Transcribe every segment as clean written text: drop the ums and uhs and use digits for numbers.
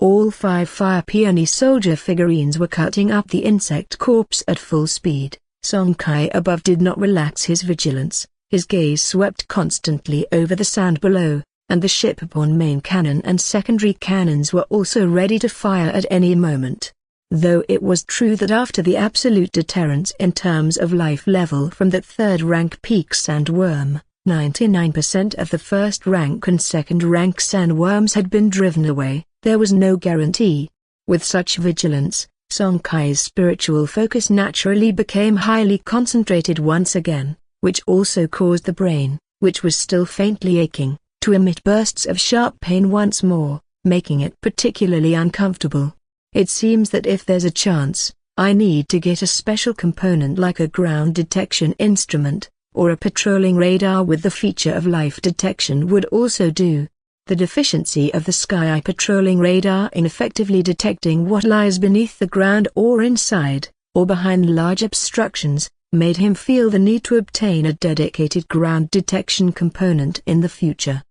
All 5 Fire Peony Soldier figurines were cutting up the insect corpse at full speed. Song Kai above did not relax his vigilance. His gaze swept constantly over the sand below, and the shipborne main cannon and secondary cannons were also ready to fire at any moment. Though it was true that after the absolute deterrence in terms of life level from that third-rank peak sandworm, 99% of the first-rank and second-rank sandworms had been driven away, there was no guarantee. With such vigilance, Song Kai's spiritual focus naturally became highly concentrated once again, which also caused the brain, which was still faintly aching, to emit bursts of sharp pain once more, making it particularly uncomfortable. It seems that if there's a chance, I need to get a special component like a ground detection instrument, or a patrolling radar with the feature of life detection would also do. The deficiency of the Sky patrolling radar in effectively detecting what lies beneath the ground or inside, or behind large obstructions, made him feel the need to obtain a dedicated ground detection component in the future.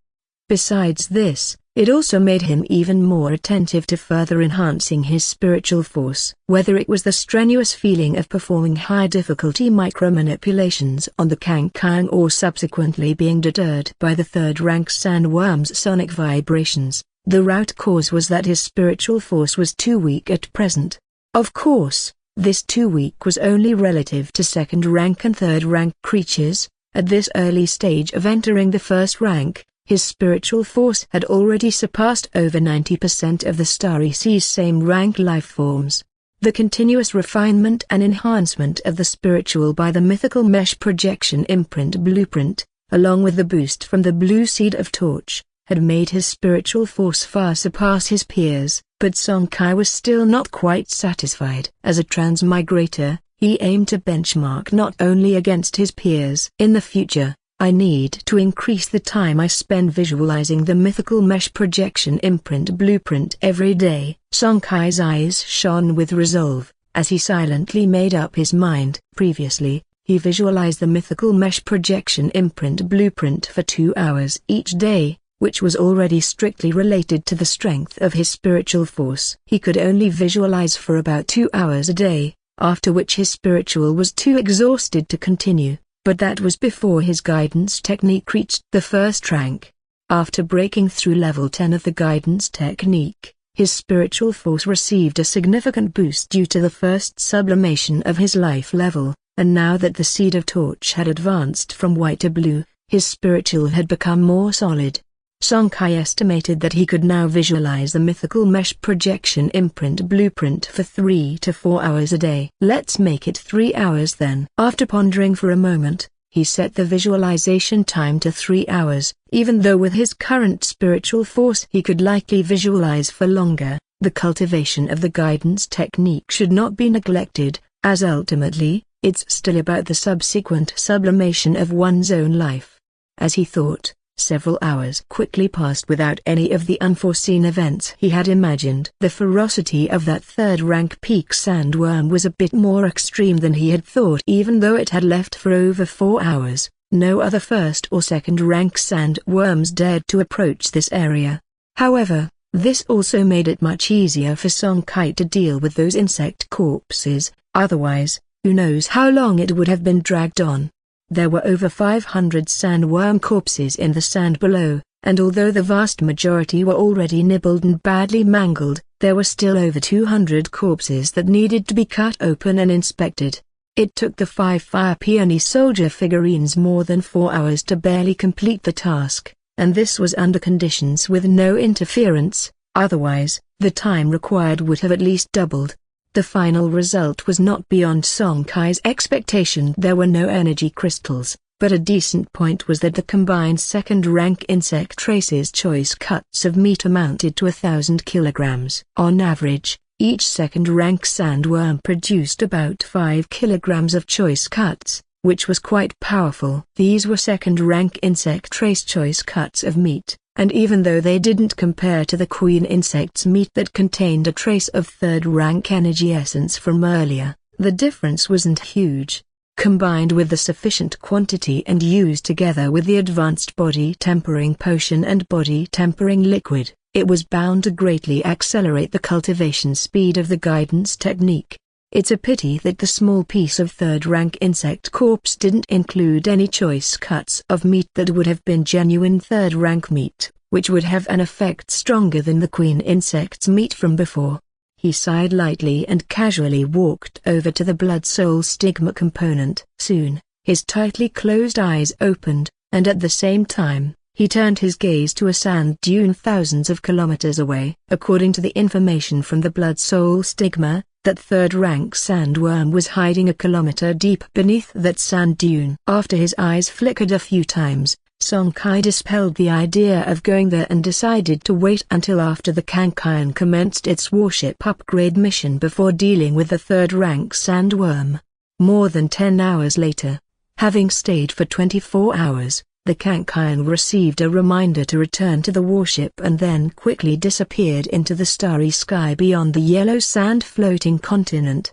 Besides this, it also made him even more attentive to further enhancing his spiritual force. Whether it was the strenuous feeling of performing high-difficulty micromanipulations on the Kang or subsequently being deterred by the third-rank sandworm's sonic vibrations, the root cause was that his spiritual force was too weak at present. Of course, this too weak was only relative to second-rank and third-rank creatures. At this early stage of entering the first rank, his spiritual force had already surpassed over 90% of the Starry Sea's same-rank life forms. The continuous refinement and enhancement of the spiritual by the mythical mesh projection imprint blueprint, along with the boost from the blue seed of torch, had made his spiritual force far surpass his peers, but Song Kai was still not quite satisfied. As a transmigrator, he aimed to benchmark not only against his peers. In the future, I need to increase the time I spend visualizing the mythical mesh projection imprint blueprint every day. Song Kai's eyes shone with resolve, as he silently made up his mind. Previously, he visualized the mythical mesh projection imprint blueprint for 2 hours each day, which was already strictly related to the strength of his spiritual force. He could only visualize for about 2 hours a day, after which his spiritual was too exhausted to continue. But that was before his guidance technique reached the first rank. After breaking through level 10 of the guidance technique, his spiritual force received a significant boost due to the first sublimation of his life level, and now that the seed of torch had advanced from white to blue, his spiritual had become more solid. Song Kai estimated that he could now visualize the mythical mesh projection imprint blueprint for 3 to 4 hours a day. Let's make it 3 hours then. After pondering for a moment, he set the visualization time to 3 hours. Even though with his current spiritual force he could likely visualize for longer, the cultivation of the guidance technique should not be neglected, as ultimately, it's still about the subsequent sublimation of one's own life. As he thought, several hours quickly passed without any of the unforeseen events he had imagined. The ferocity of that third-rank peak sandworm was a bit more extreme than he had thought. Even though it had left for over 4 hours, no other first or second-rank sandworms dared to approach this area. However, this also made it much easier for Song Kai to deal with those insect corpses, otherwise, who knows how long it would have been dragged on. There were over 500 sandworm corpses in the sand below, and although the vast majority were already nibbled and badly mangled, there were still over 200 corpses that needed to be cut open and inspected. It took the 5 Fire Peony Soldier figurines more than 4 hours to barely complete the task, and this was under conditions with no interference, otherwise, the time required would have at least doubled. The final result was not beyond Song Kai's expectation. There were no energy crystals, but a decent point was that the combined second-rank insect traces choice cuts of meat amounted to 1,000 kilograms. On average, each second-rank sandworm produced about 5 kilograms of choice cuts, which was quite powerful. These were second-rank insect trace choice cuts of meat, and even though they didn't compare to the queen insect's meat that contained a trace of third-rank energy essence from earlier, the difference wasn't huge. Combined with the sufficient quantity and used together with the advanced body tempering potion and body tempering liquid, it was bound to greatly accelerate the cultivation speed of the guidance technique. It's a pity that the small piece of third-rank insect corpse didn't include any choice cuts of meat that would have been genuine third-rank meat, which would have an effect stronger than the queen insect's meat from before. He sighed lightly and casually walked over to the blood-soul stigma component. Soon, his tightly closed eyes opened, and at the same time, he turned his gaze to a sand dune thousands of kilometers away. According to the information from the blood-soul stigma, that third-rank sandworm was hiding a kilometer deep beneath that sand dune. After his eyes flickered a few times, Song Kai dispelled the idea of going there and decided to wait until after the Kankian commenced its warship upgrade mission before dealing with the third-rank sandworm. More than 10 hours later, having stayed for 24 hours, the Kankian received a reminder to return to the warship and then quickly disappeared into the starry sky beyond the yellow sand floating continent.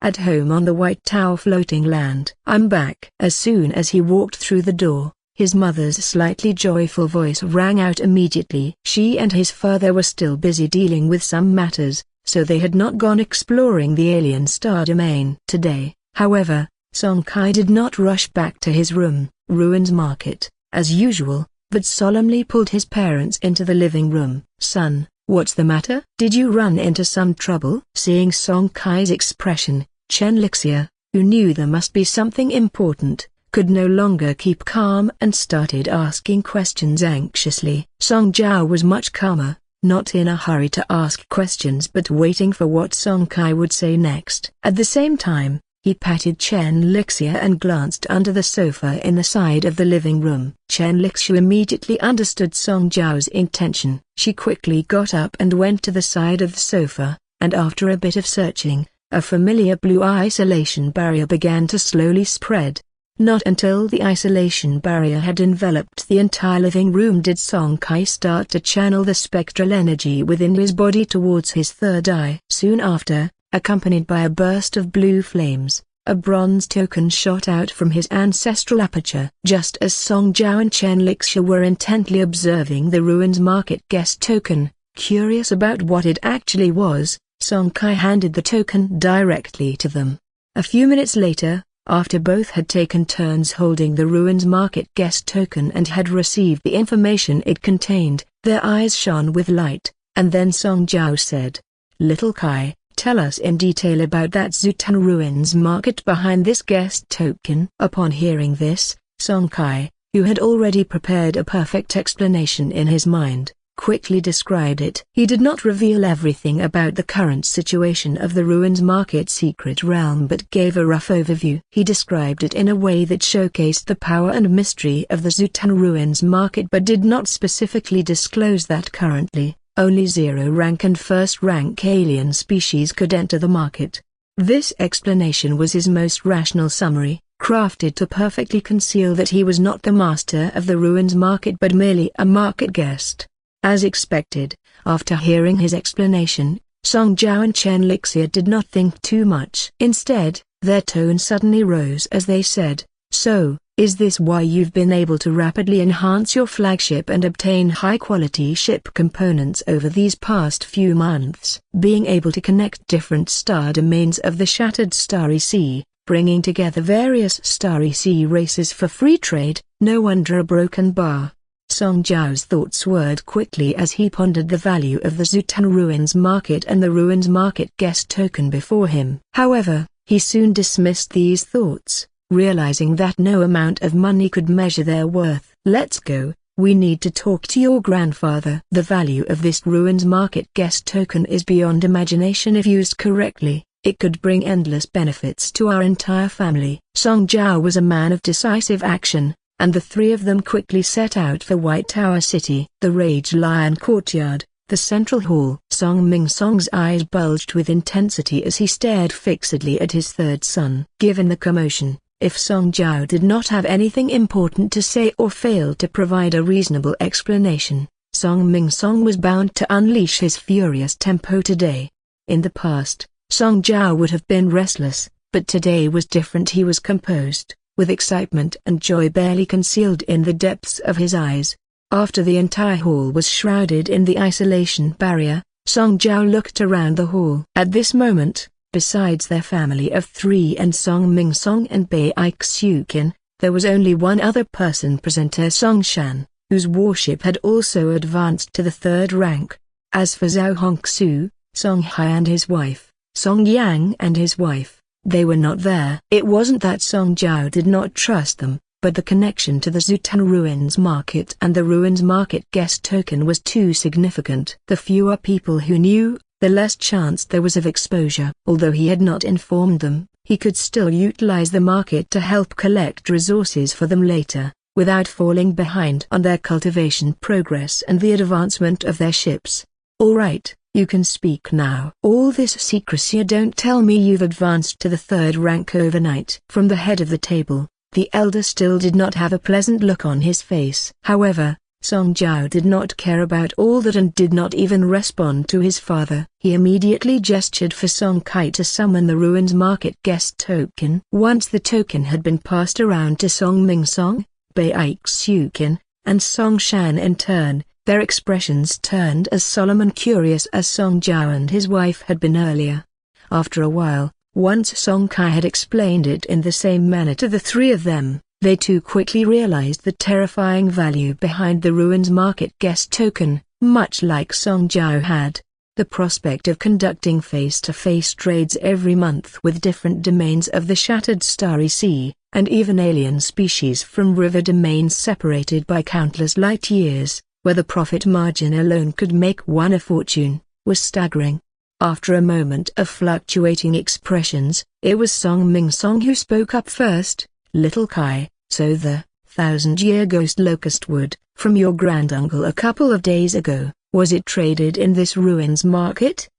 At home on the white tower floating land. I'm back. As soon as he walked through the door, his mother's slightly joyful voice rang out immediately. She and his father were still busy dealing with some matters, so they had not gone exploring the alien star domain. Today, however, Song Kai did not rush back to his room, Ruins Market, as usual, but solemnly pulled his parents into the living room. Son, what's the matter? Did you run into some trouble? Seeing Song Kai's expression, Chen Lixia, who knew there must be something important, could no longer keep calm and started asking questions anxiously. Song Jiao was much calmer, not in a hurry to ask questions but waiting for what Song Kai would say next. At the same time, he patted Chen Lixia and glanced under the sofa in the side of the living room. Chen Lixia immediately understood Song Jiao's intention. She quickly got up and went to the side of the sofa, and after a bit of searching, a familiar blue isolation barrier began to slowly spread. Not until the isolation barrier had enveloped the entire living room did Song Kai start to channel the spectral energy within his body towards his third eye. Soon after, accompanied by a burst of blue flames, a bronze token shot out from his ancestral aperture. Just as Song Jiao and Chen Lixia were intently observing the Ruins Market guest token, curious about what it actually was, Song Kai handed the token directly to them. A few minutes later, after both had taken turns holding the Ruins Market guest token and had received the information it contained, their eyes shone with light, and then Song Jiao said, "Little Kai, tell us in detail about that Zutan Ruins Market behind this guest token." Upon hearing this, Song Kai, who had already prepared a perfect explanation in his mind, quickly described it. He did not reveal everything about the current situation of the Ruins Market secret realm but gave a rough overview. He described it in a way that showcased the power and mystery of the Zutan Ruins Market but did not specifically disclose that currently, only zero-rank and first-rank alien species could enter the market. This explanation was his most rational summary, crafted to perfectly conceal that he was not the master of the Ruins Market but merely a market guest. As expected, after hearing his explanation, Song Jiao and Chen Lixia did not think too much. Instead, their tone suddenly rose as they said, "So, is this why you've been able to rapidly enhance your flagship and obtain high-quality ship components over these past few months?" Being able to connect different star domains of the Shattered Starry Sea, bringing together various Starry Sea races for free trade, no wonder a broken bar. Song Jiao's thoughts whirled quickly as he pondered the value of the Zutan Ruins Market and the Ruins Market guest token before him. However, he soon dismissed these thoughts, realizing that no amount of money could measure their worth. "Let's go, we need to talk to your grandfather." The value of this Ruins Market guest token is beyond imagination if used correctly. It could bring endless benefits to our entire family. Song Jiao was a man of decisive action, and the three of them quickly set out for White Tower City. The Rage Lion Courtyard, the central hall. Song Mingsong's eyes bulged with intensity as he stared fixedly at his third son. Given the commotion, if Song Jiao did not have anything important to say or failed to provide a reasonable explanation, Song Mingsong was bound to unleash his furious tempo today. In the past, Song Jiao would have been restless, but today was different. He was composed, with excitement and joy barely concealed in the depths of his eyes. After the entire hall was shrouded in the isolation barrier, Song Jiao looked around the hall. At this moment, besides their family of 3 and Song Mingsong and Bai Xiuqin, there was only one other person present, Song Shan, whose warship had also advanced to the 3rd rank. As for Zhao Hongsu, Song Hai and his wife, Song Yang and his wife, they were not there. It wasn't that Song Jiao did not trust them, but the connection to the Zutan Ruins Market and the Ruins Market guest token was too significant. The fewer people who knew, the less chance there was of exposure. Although he had not informed them, he could still utilize the market to help collect resources for them later, without falling behind on their cultivation progress and the advancement of their ships. All right, you can speak now. All this secrecy, don't tell me you've advanced to the 3rd rank overnight. From the head of the table, the elder still did not have a pleasant look on his face. However, Song Jiao did not care about all that and did not even respond to his father. He immediately gestured for Song Kai to summon the Ruins Market guest token. Once the token had been passed around to Song Mingsong, Bai Xiuqin, and Song Shan in turn, their expressions turned as solemn and curious as Song Jiao and his wife had been earlier. After a while, once Song Kai had explained it in the same manner to the 3 of them, they too quickly realized the terrifying value behind the Ruins Market guest token, much like Song Jiao had. The prospect of conducting face-to-face trades every month with different domains of the Shattered Starry Sea, and even alien species from river domains separated by countless light years, where the profit margin alone could make one a fortune, was staggering. After a moment of fluctuating expressions, it was Song Mingsong who spoke up first. Little Kai, so the 1000-year ghost locust wood, from your granduncle a couple of days ago, was it traded in this ruins market?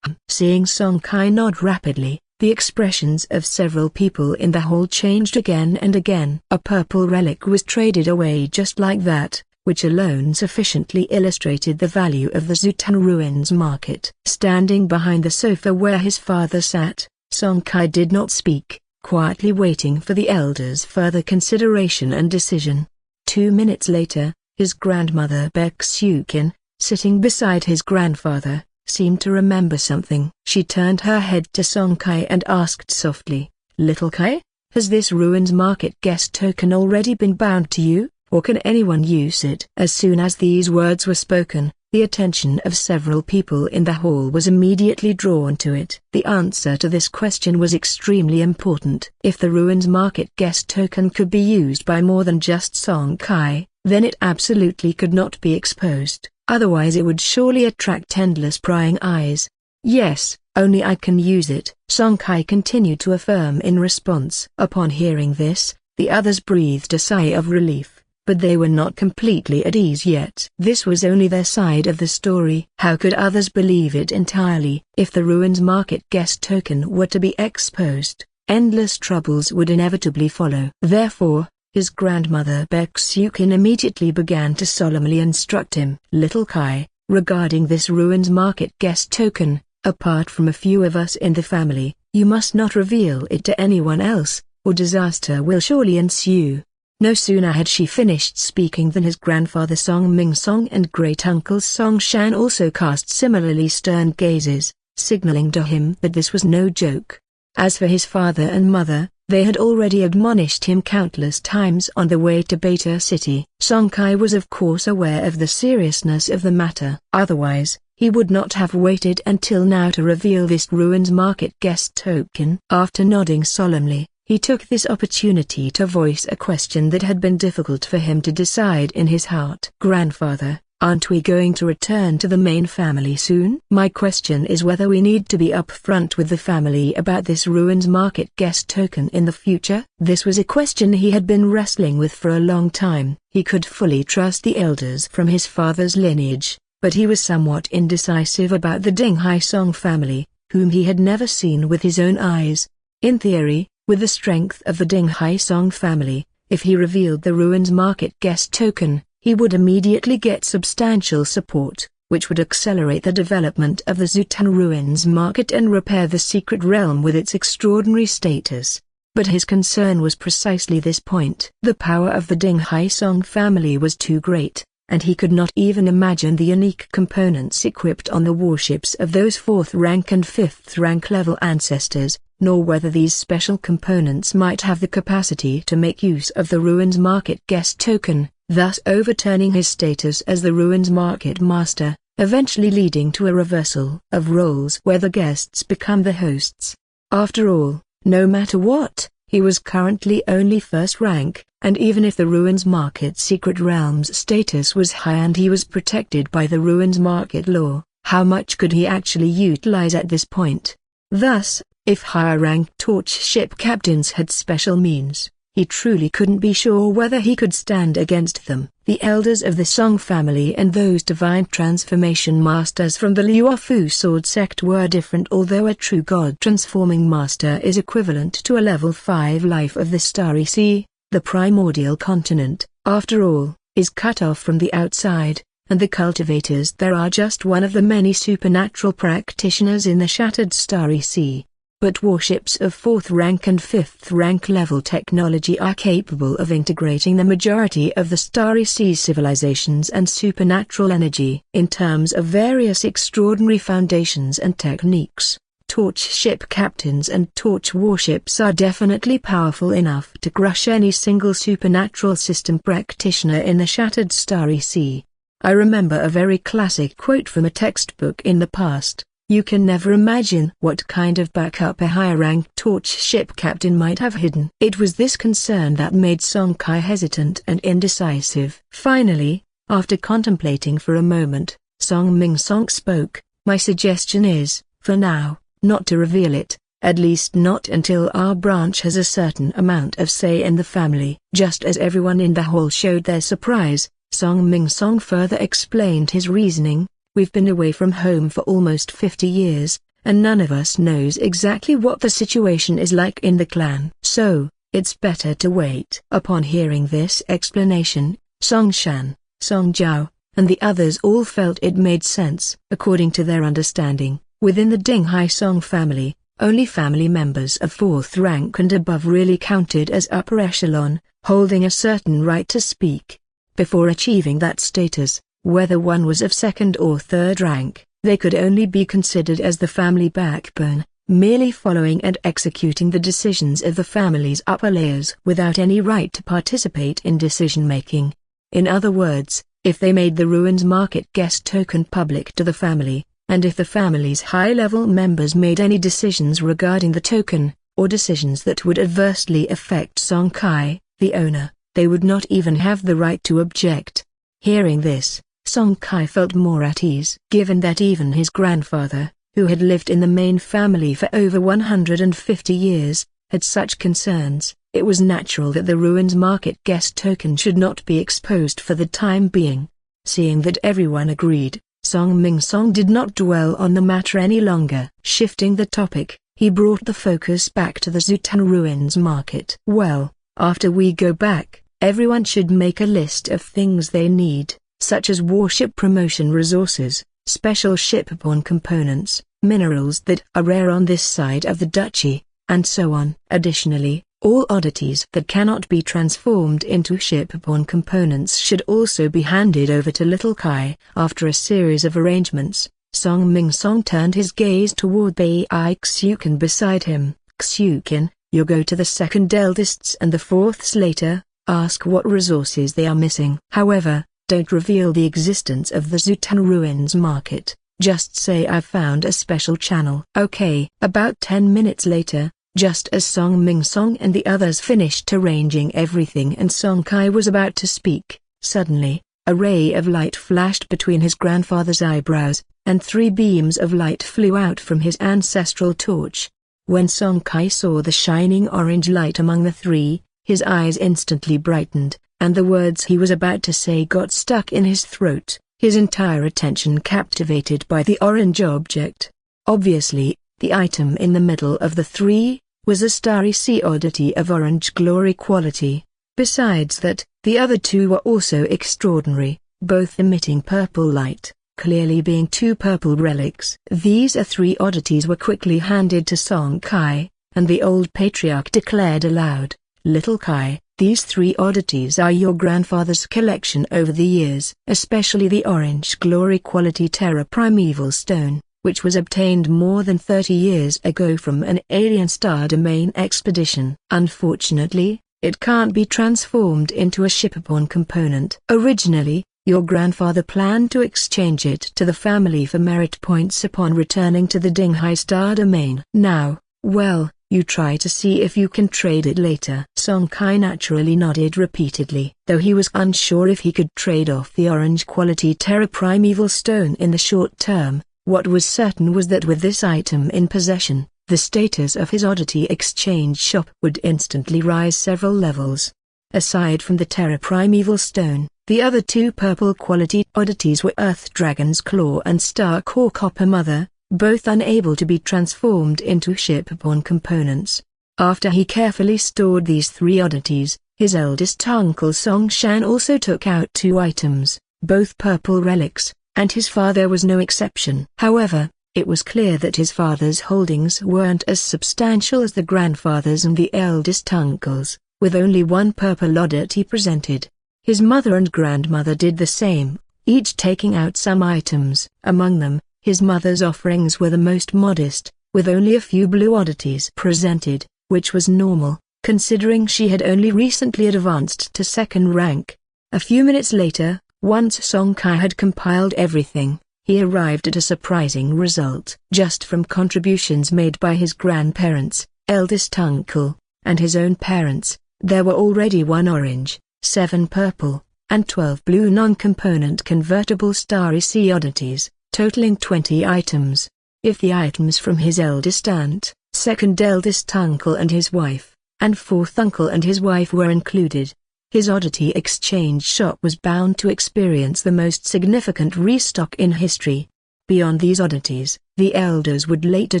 Seeing Song Kai nod rapidly, the expressions of several people in the hall changed again and again. A purple relic was traded away just like that, which alone sufficiently illustrated the value of the Zutan Ruins Market. Standing behind the sofa where his father sat, Song Kai did not speak, quietly waiting for the elder's further consideration and decision. 2 minutes later, his grandmother Bai Xiuqin, sitting beside his grandfather, seemed to remember something. She turned her head to Song Kai and asked softly, "Little Kai, has this Ruins Market guest token already been bound to you, or can anyone use it?" As soon as these words were spoken, the attention of several people in the hall was immediately drawn to it. The answer to this question was extremely important. If the Ruins Market guest token could be used by more than just Song Kai, then it absolutely could not be exposed. Otherwise it would surely attract endless prying eyes. "Yes, only I can use it," Song Kai continued to affirm in response. Upon hearing this, the others breathed a sigh of relief, but they were not completely at ease yet. This was only their side of the story. How could others believe it entirely? If the Ruins Market guest token were to be exposed, endless troubles would inevitably follow. Therefore, his grandmother Bai Xiuqin immediately began to solemnly instruct him. "Little Kai, regarding this Ruins Market guest token, apart from a few of us in the family, you must not reveal it to anyone else, or disaster will surely ensue." No sooner had she finished speaking than his grandfather Song Mingsong and great-uncle Song Shan also cast similarly stern gazes, signaling to him that this was no joke. As for his father and mother, they had already admonished him countless times on the way to Beta City. Song Kai was of course aware of the seriousness of the matter. Otherwise, he would not have waited until now to reveal this Ruins Market guest token. After nodding solemnly, he took this opportunity to voice a question that had been difficult for him to decide in his heart. "Grandfather, aren't we going to return to the main family soon?" "My question is whether we need to be upfront with the family about this Ruins Market guest token in the future." This was a question he had been wrestling with for a long time. He could fully trust the elders from his father's lineage, but he was somewhat indecisive about the Ding Haisong family, whom he had never seen with his own eyes. In theory, with the strength of the Ding Haisong family, if he revealed the Ruins Market guest token, he would immediately get substantial support, which would accelerate the development of the Zutan Ruins Market and repair the secret realm with its extraordinary status. But his concern was precisely this point. The power of the Ding Hai Song family was too great, and he could not even imagine the unique components equipped on the warships of those 4th rank and 5th rank level ancestors, nor whether these special components might have the capacity to make use of the Ruins Market guest token, thus overturning his status as the Ruins Market master, eventually leading to a reversal of roles where the guests become the hosts. After all, no matter what, he was currently only 1st rank, and even if the Ruins Market Secret Realm's status was high and he was protected by the Ruins Market law, how much could he actually utilize at this point? Thus, if higher-ranked torch ship captains had special means, he truly couldn't be sure whether he could stand against them. The elders of the Song family and those divine transformation masters from the Luofu sword sect were different, although a true god transforming master is equivalent to a level 5 life of the Starry Sea. The primordial continent, after all, is cut off from the outside, and the cultivators there are just one of the many supernatural practitioners in the shattered Starry Sea. But warships of 4th rank and 5th rank level technology are capable of integrating the majority of the Starry Sea civilizations and supernatural energy. In terms of various extraordinary foundations and techniques, torch ship captains and torch warships are definitely powerful enough to crush any single supernatural system practitioner in the shattered Starry Sea. I remember a very classic quote from a textbook in the past: "You can never imagine what kind of backup a higher-ranked torch ship captain might have hidden." It was this concern that made Song Kai hesitant and indecisive. Finally, after contemplating for a moment, Song Ming Song spoke. "My suggestion is, for now, not to reveal it, at least not until our branch has a certain amount of say in the family." Just as everyone in the hall showed their surprise, Song Ming Song further explained his reasoning. "We've been away from home for almost 50 years, and none of us knows exactly what the situation is like in the clan. So, it's better to wait." Upon hearing this explanation, Song Shan, Song Jiao, and the others all felt it made sense. According to their understanding, within the Ding Hai Song family, only family members of 4th rank and above really counted as upper echelon, holding a certain right to speak. Before achieving that status, whether one was of 2nd or 3rd rank, they could only be considered as the family backbone, merely following and executing the decisions of the family's upper layers without any right to participate in decision-making. In other words, if they made the Ruins Market guest token public to the family, and if the family's high-level members made any decisions regarding the token, or decisions that would adversely affect Song Kai, the owner, they would not even have the right to object. Hearing this, Song Kai felt more at ease. Given that even his grandfather, who had lived in the main family for over 150 years, had such concerns, it was natural that the Ruins Market guest token should not be exposed for the time being. Seeing that everyone agreed, Song Ming Song did not dwell on the matter any longer. Shifting the topic, he brought the focus back to the Zutan Ruins Market. "Well, after we go back, everyone should make a list of things they need, such as warship promotion resources, special shipborne components, minerals that are rare on this side of the duchy, and so on. Additionally, all oddities that cannot be transformed into shipborne components should also be handed over to Little Kai." After a series of arrangements, Song Ming Song turned his gaze toward Bai Xukin beside him. "Xukin, you go to the 2nd eldest's and the 4th's later, ask what resources they are missing. However, don't reveal the existence of the Zutan Ruins Market, just say I've found a special channel." Okay. About 10 minutes later, just as Song Ming Song and the others finished arranging everything and Song Kai was about to speak, suddenly, a ray of light flashed between his grandfather's eyebrows, and 3 beams of light flew out from his ancestral torch. When Song Kai saw the shining orange light among the 3, his eyes instantly brightened, and the words he was about to say got stuck in his throat, his entire attention captivated by the orange object. Obviously, the item in the middle of the 3 was a Starry Sea oddity of orange glory quality. Besides that, the other 2 were also extraordinary, both emitting purple light, clearly being 2 purple relics. These 3 oddities were quickly handed to Song Kai, and the old patriarch declared aloud, "Little Kai, these 3 oddities are your grandfather's collection over the years, especially the Orange Glory Quality Terra Primeval Stone, which was obtained more than 30 years ago from an alien star domain expedition. Unfortunately, it can't be transformed into a shipborne component. Originally, your grandfather planned to exchange it to the family for merit points upon returning to the Dinghai star domain. Now, well, you try to see if you can trade it later." Song Kai naturally nodded repeatedly. Though he was unsure if he could trade off the orange quality Terra Primeval Stone in the short term, what was certain was that with this item in possession, the status of his oddity exchange shop would instantly rise several levels. Aside from the Terra Primeval Stone, the other 2 purple quality oddities were Earth Dragon's Claw and Star Core Copper Mother, both unable to be transformed into shipborne components. After he carefully stored these 3 oddities, his eldest uncle Song Shan also took out 2 items, both purple relics, and his father was no exception. However, it was clear that his father's holdings weren't as substantial as the grandfather's and the eldest uncle's, with only 1 purple oddity presented. His mother and grandmother did the same, each taking out some items. Among them, his mother's offerings were the most modest, with only a few blue oddities presented, which was normal, considering she had only recently advanced to 2nd rank. A few minutes later, once Song Kai had compiled everything, he arrived at a surprising result. Just from contributions made by his grandparents, eldest uncle, and his own parents, there were already 1 orange, 7 purple, and 12 blue non-component convertible starry sea oddities, totaling 20 items. If the items from his eldest aunt, 2nd eldest uncle and his wife, and 4th uncle and his wife were included, his oddity exchange shop was bound to experience the most significant restock in history. Beyond these oddities, the elders would later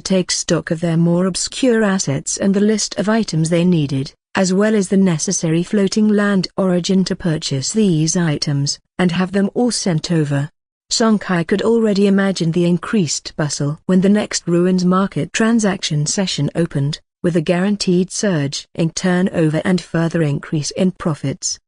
take stock of their more obscure assets and the list of items they needed, as well as the necessary floating land origin to purchase these items, and have them all sent over. Song Kai could already imagine the increased bustle when the next Ruins Market transaction session opened, with a guaranteed surge in turnover and further increase in profits.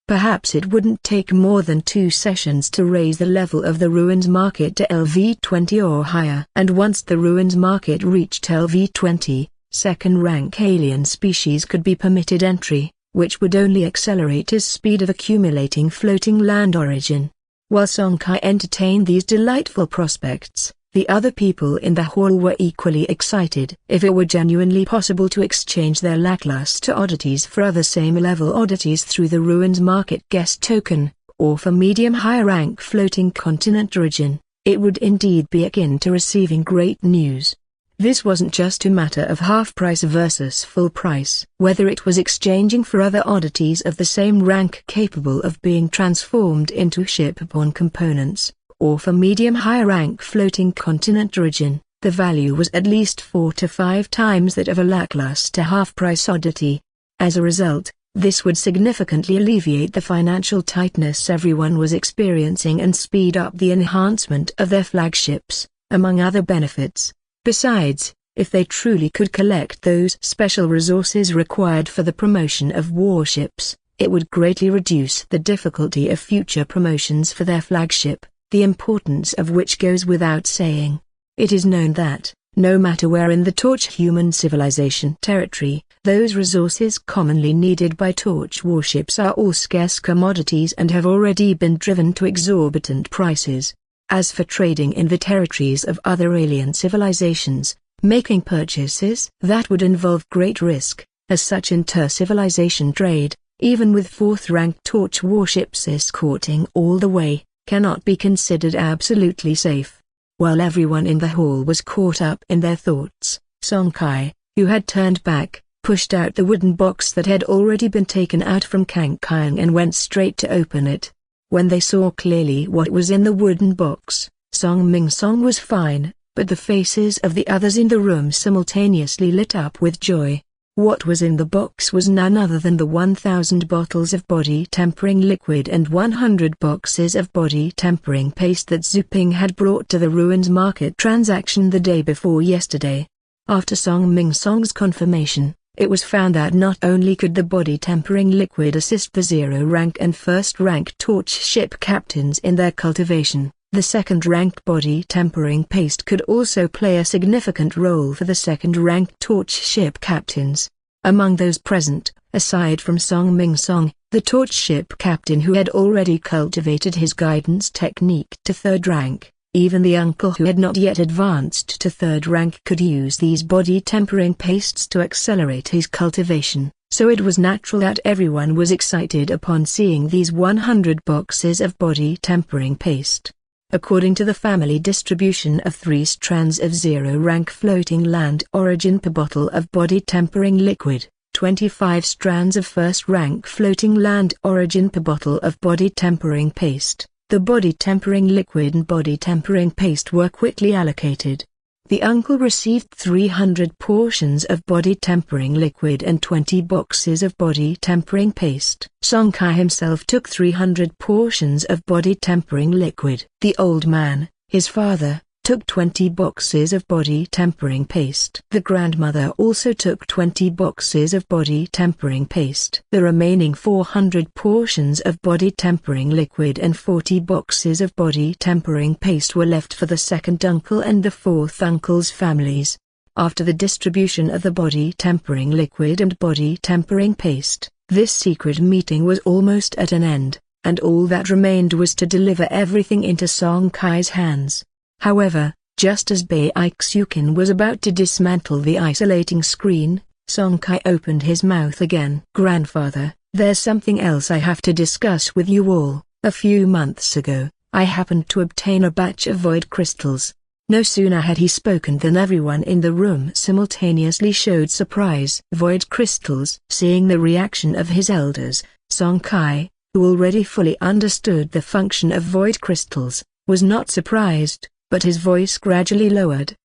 Perhaps it wouldn't take more than 2 sessions to raise the level of the Ruins Market to LV20 or higher. And once the Ruins Market reached LV20, 2nd rank alien species could be permitted entry, which would only accelerate his speed of accumulating floating land origin. While Song Kai entertained these delightful prospects, the other people in the hall were equally excited. If it were genuinely possible to exchange their lackluster oddities for other same-level oddities through the Ruins Market guest token, or for medium-high rank floating continent origin, it would indeed be akin to receiving great news. This wasn't just a matter of half price versus full price. Whether it was exchanging for other oddities of the same rank capable of being transformed into shipborne components, or for medium-high rank floating continent origin, the value was at least 4 to 5 times that of a lackluster half-price oddity. As a result, this would significantly alleviate the financial tightness everyone was experiencing and speed up the enhancement of their flagships, among other benefits. Besides, if they truly could collect those special resources required for the promotion of warships, it would greatly reduce the difficulty of future promotions for their flagship, the importance of which goes without saying. It is known that, no matter where in the Torch human civilization territory, those resources commonly needed by Torch warships are all scarce commodities and have already been driven to exorbitant prices. As for trading in the territories of other alien civilizations, making purchases that would involve great risk, as such inter-civilization trade, even with 4th-ranked Torch warships escorting all the way, cannot be considered absolutely safe. While everyone in the hall was caught up in their thoughts, Song Kai, who had turned back, pushed out the wooden box that had already been taken out from Kang Kyung and went straight to open it. When they saw clearly what was in the wooden box, Song Ming Song was fine, but the faces of the others in the room simultaneously lit up with joy. What was in the box was none other than the 1,000 bottles of body tempering liquid and 100 boxes of body tempering paste that Zhu Ping had brought to the Ruins Market transaction the day before yesterday. After Song Ming Song's confirmation, it was found that not only could the body tempering liquid assist the zero-rank and first-rank torch ship captains in their cultivation, the second-rank body tempering paste could also play a significant role for the second-rank torch ship captains. Among those present, aside from Song Ming Song, the torch ship captain who had already cultivated his guidance technique to third rank, even the uncle who had not yet advanced to third rank could use these body tempering pastes to accelerate his cultivation, so it was natural that everyone was excited upon seeing these 100 boxes of body tempering paste. According to the family distribution of 3 strands of zero-rank floating land origin per bottle of body tempering liquid, 25 strands of first-rank floating land origin per bottle of body tempering paste, the body tempering liquid and body tempering paste were quickly allocated. The uncle received 300 portions of body tempering liquid and 20 boxes of body tempering paste. Song Kai himself took 300 portions of body tempering liquid. The old man, his father, took 20 boxes of body tempering paste. The grandmother also took 20 boxes of body tempering paste. The remaining 400 portions of body tempering liquid and 40 boxes of body tempering paste were left for the second uncle and the fourth uncle's families. After the distribution of the body tempering liquid and body tempering paste, this secret meeting was almost at an end, and all that remained was to deliver everything into Song Kai's hands. However, just as Bai Ixukin was about to dismantle the isolating screen, Song Kai opened his mouth again. "Grandfather, there's something else I have to discuss with you all. A few months ago, I happened to obtain a batch of void crystals." No sooner had he spoken than everyone in the room simultaneously showed surprise. Void crystals. Seeing the reaction of his elders, Song Kai, who already fully understood the function of void crystals, was not surprised, but his voice gradually lowered.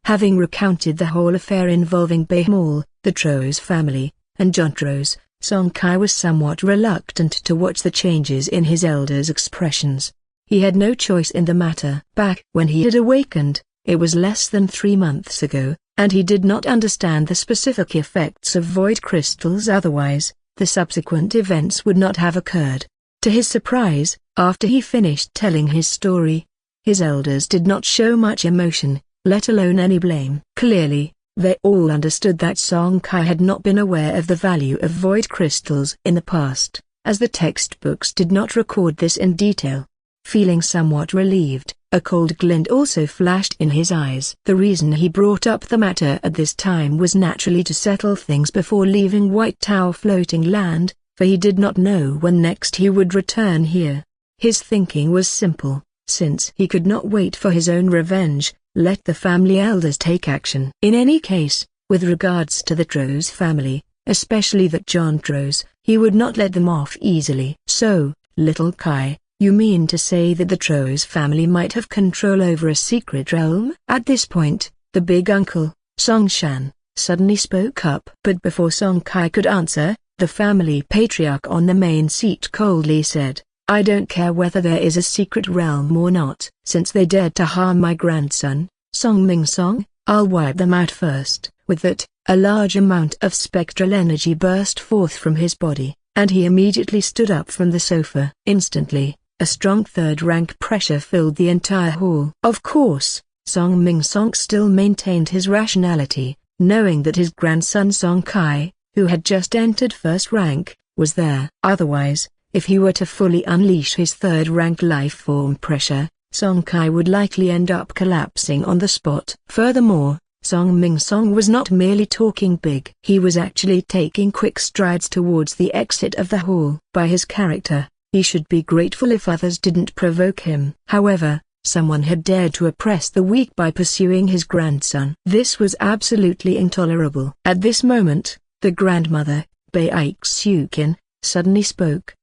Having recounted the whole affair involving Behmol, the Tros family, and Jontros, Song Kai was somewhat reluctant to watch the changes in his elders' expressions. He had no choice in the matter. Back when he had awakened, it was less than 3 months ago, and he did not understand the specific effects of void crystals, otherwise, the subsequent events would not have occurred. To his surprise, after he finished telling his story, his elders did not show much emotion, let alone any blame. Clearly, they all understood that Song Kai had not been aware of the value of void crystals in the past, as the textbooks did not record this in detail. Feeling somewhat relieved, a cold glint also flashed in his eyes. The reason he brought up the matter at this time was naturally to settle things before leaving White Tower floating land, for he did not know when next he would return here. His thinking was simple. Since he could not wait for his own revenge, let the family elders take action. In any case, with regards to the Tros family, especially that John Tros, he would not let them off easily. "So, little Kai, you mean to say that the Tros family might have control over a secret realm?" At this point, the big uncle, Song Shan, suddenly spoke up. But before Song Kai could answer, the family patriarch on the main seat coldly said, "I don't care whether there is a secret realm or not. Since they dared to harm my grandson, Song Ming Song, I'll wipe them out first." With that, a large amount of spectral energy burst forth from his body, and he immediately stood up from the sofa. Instantly, a strong third-rank pressure filled the entire hall. Of course, Song Ming Song still maintained his rationality, knowing that his grandson Song Kai, who had just entered first rank, was there. Otherwise, if he were to fully unleash his third-rank life-form pressure, Song Kai would likely end up collapsing on the spot. Furthermore, Song Ming Song was not merely talking big. He was actually taking quick strides towards the exit of the hall. By his character, he should be grateful if others didn't provoke him. However, someone had dared to oppress the weak by pursuing his grandson. This was absolutely intolerable. At this moment, the grandmother, Bai Ixukin, suddenly spoke.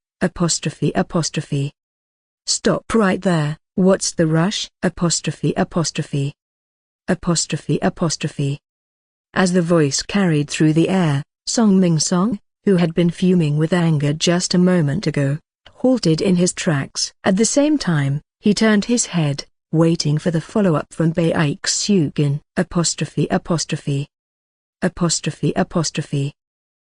"Stop right there, what's the rush?" As the voice carried through the air, Song Ming Song, who had been fuming with anger just a moment ago, halted in his tracks. At the same time, he turned his head, waiting for the follow-up from Baeksukin.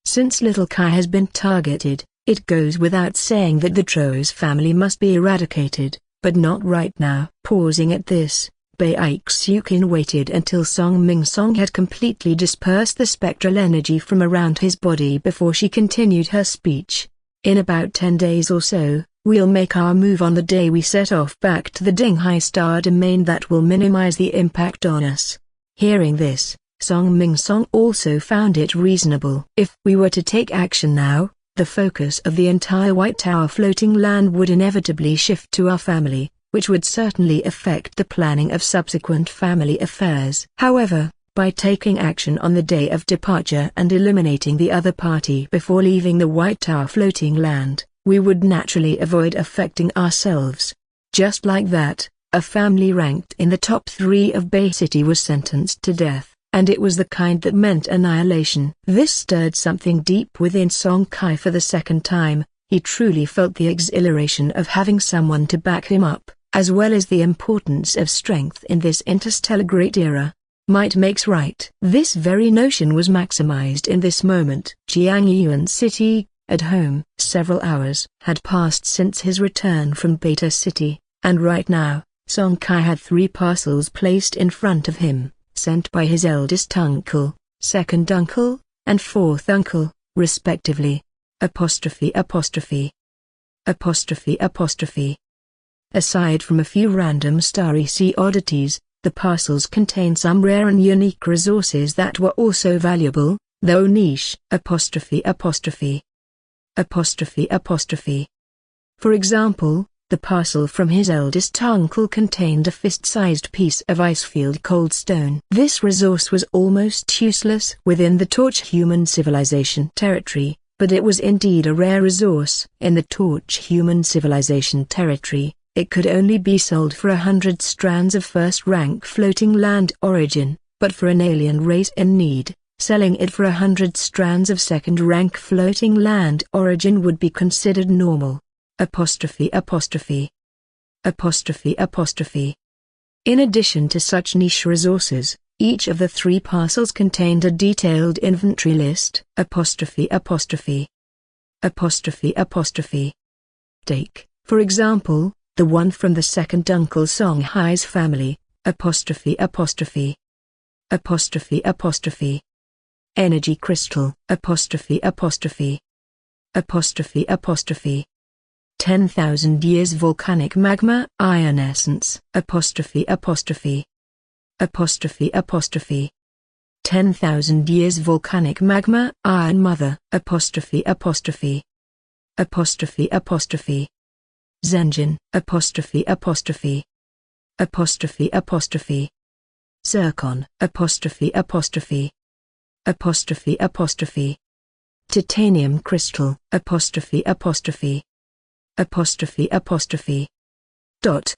Since little Kai has been targeted, it goes without saying that the Tro's family must be eradicated, but not right now. Pausing at this, Baeksukin waited until Song Mingsong had completely dispersed the spectral energy from around his body before she continued her speech. In about 10 days or so, we'll make our move on the day we set off back to the Dinghai Star Domain. That will minimize the impact on us. Hearing this, Song Mingsong also found it reasonable. If we were to take action now, the focus of the entire White Tower floating land would inevitably shift to our family, which would certainly affect the planning of subsequent family affairs. However, by taking action on the day of departure and eliminating the other party before leaving the White Tower floating land, we would naturally avoid affecting ourselves. Just like that, a family ranked in the top 3 of Bay City was sentenced to death, and it was the kind that meant annihilation. This stirred something deep within Song Kai for the second time. He truly felt the exhilaration of having someone to back him up, as well as the importance of strength in this interstellar great era. Might makes right. This very notion was maximized in this moment. Jiangyuan City, at home. Several hours had passed since his return from Beta City, and right now, Song Kai had 3 parcels placed in front of him, sent by his eldest uncle, second uncle, and fourth uncle, respectively. Aside from a few random Starry Sea oddities, the parcels contain some rare and unique resources that were also valuable, though niche. For example, the parcel from his eldest uncle contained a fist-sized piece of ice-field cold stone. This resource was almost useless within the Torch human civilization territory, but it was indeed a rare resource. In the Torch human civilization territory, it could only be sold for 100 strands of first-rank floating land origin, but for an alien race in need, selling it for 100 strands of second-rank floating land origin would be considered normal. In addition to such niche resources, each of the 3 parcels contained a detailed inventory list. Take, for example, the one from the second uncle Song Hai's family. Energy crystal. 10,000 years volcanic magma iron essence. 10,000 years volcanic magma iron mother. Zenjin. Zircon. Titanium crystal. Dot.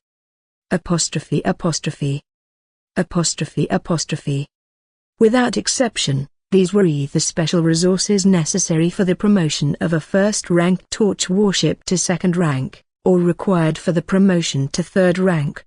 Without exception, these were either special resources necessary for the promotion of a first-rank Torch warship to second rank, or required for the promotion to third rank.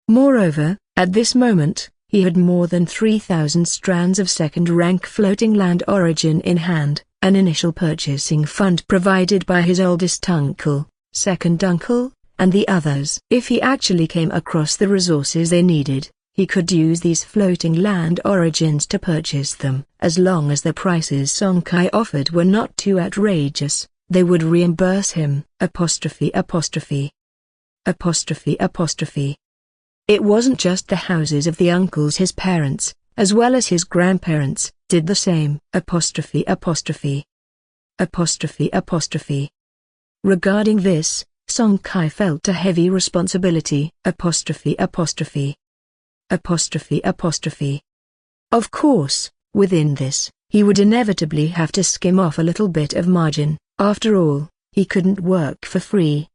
Moreover, at this moment, he had more than 3,000 strands of second-rank floating land origin in hand, an initial purchasing fund provided by his oldest uncle, second uncle, and the others. If he actually came across the resources they needed, he could use these floating land origins to purchase them. As long as the prices Song Kai offered were not too outrageous, they would reimburse him. It wasn't just the houses of the uncles. His parents, as well as his grandparents, did the same. Regarding this, Song Kai felt a heavy responsibility. Of course, within this, he would inevitably have to skim off a little bit of margin. After all, he couldn't work for free.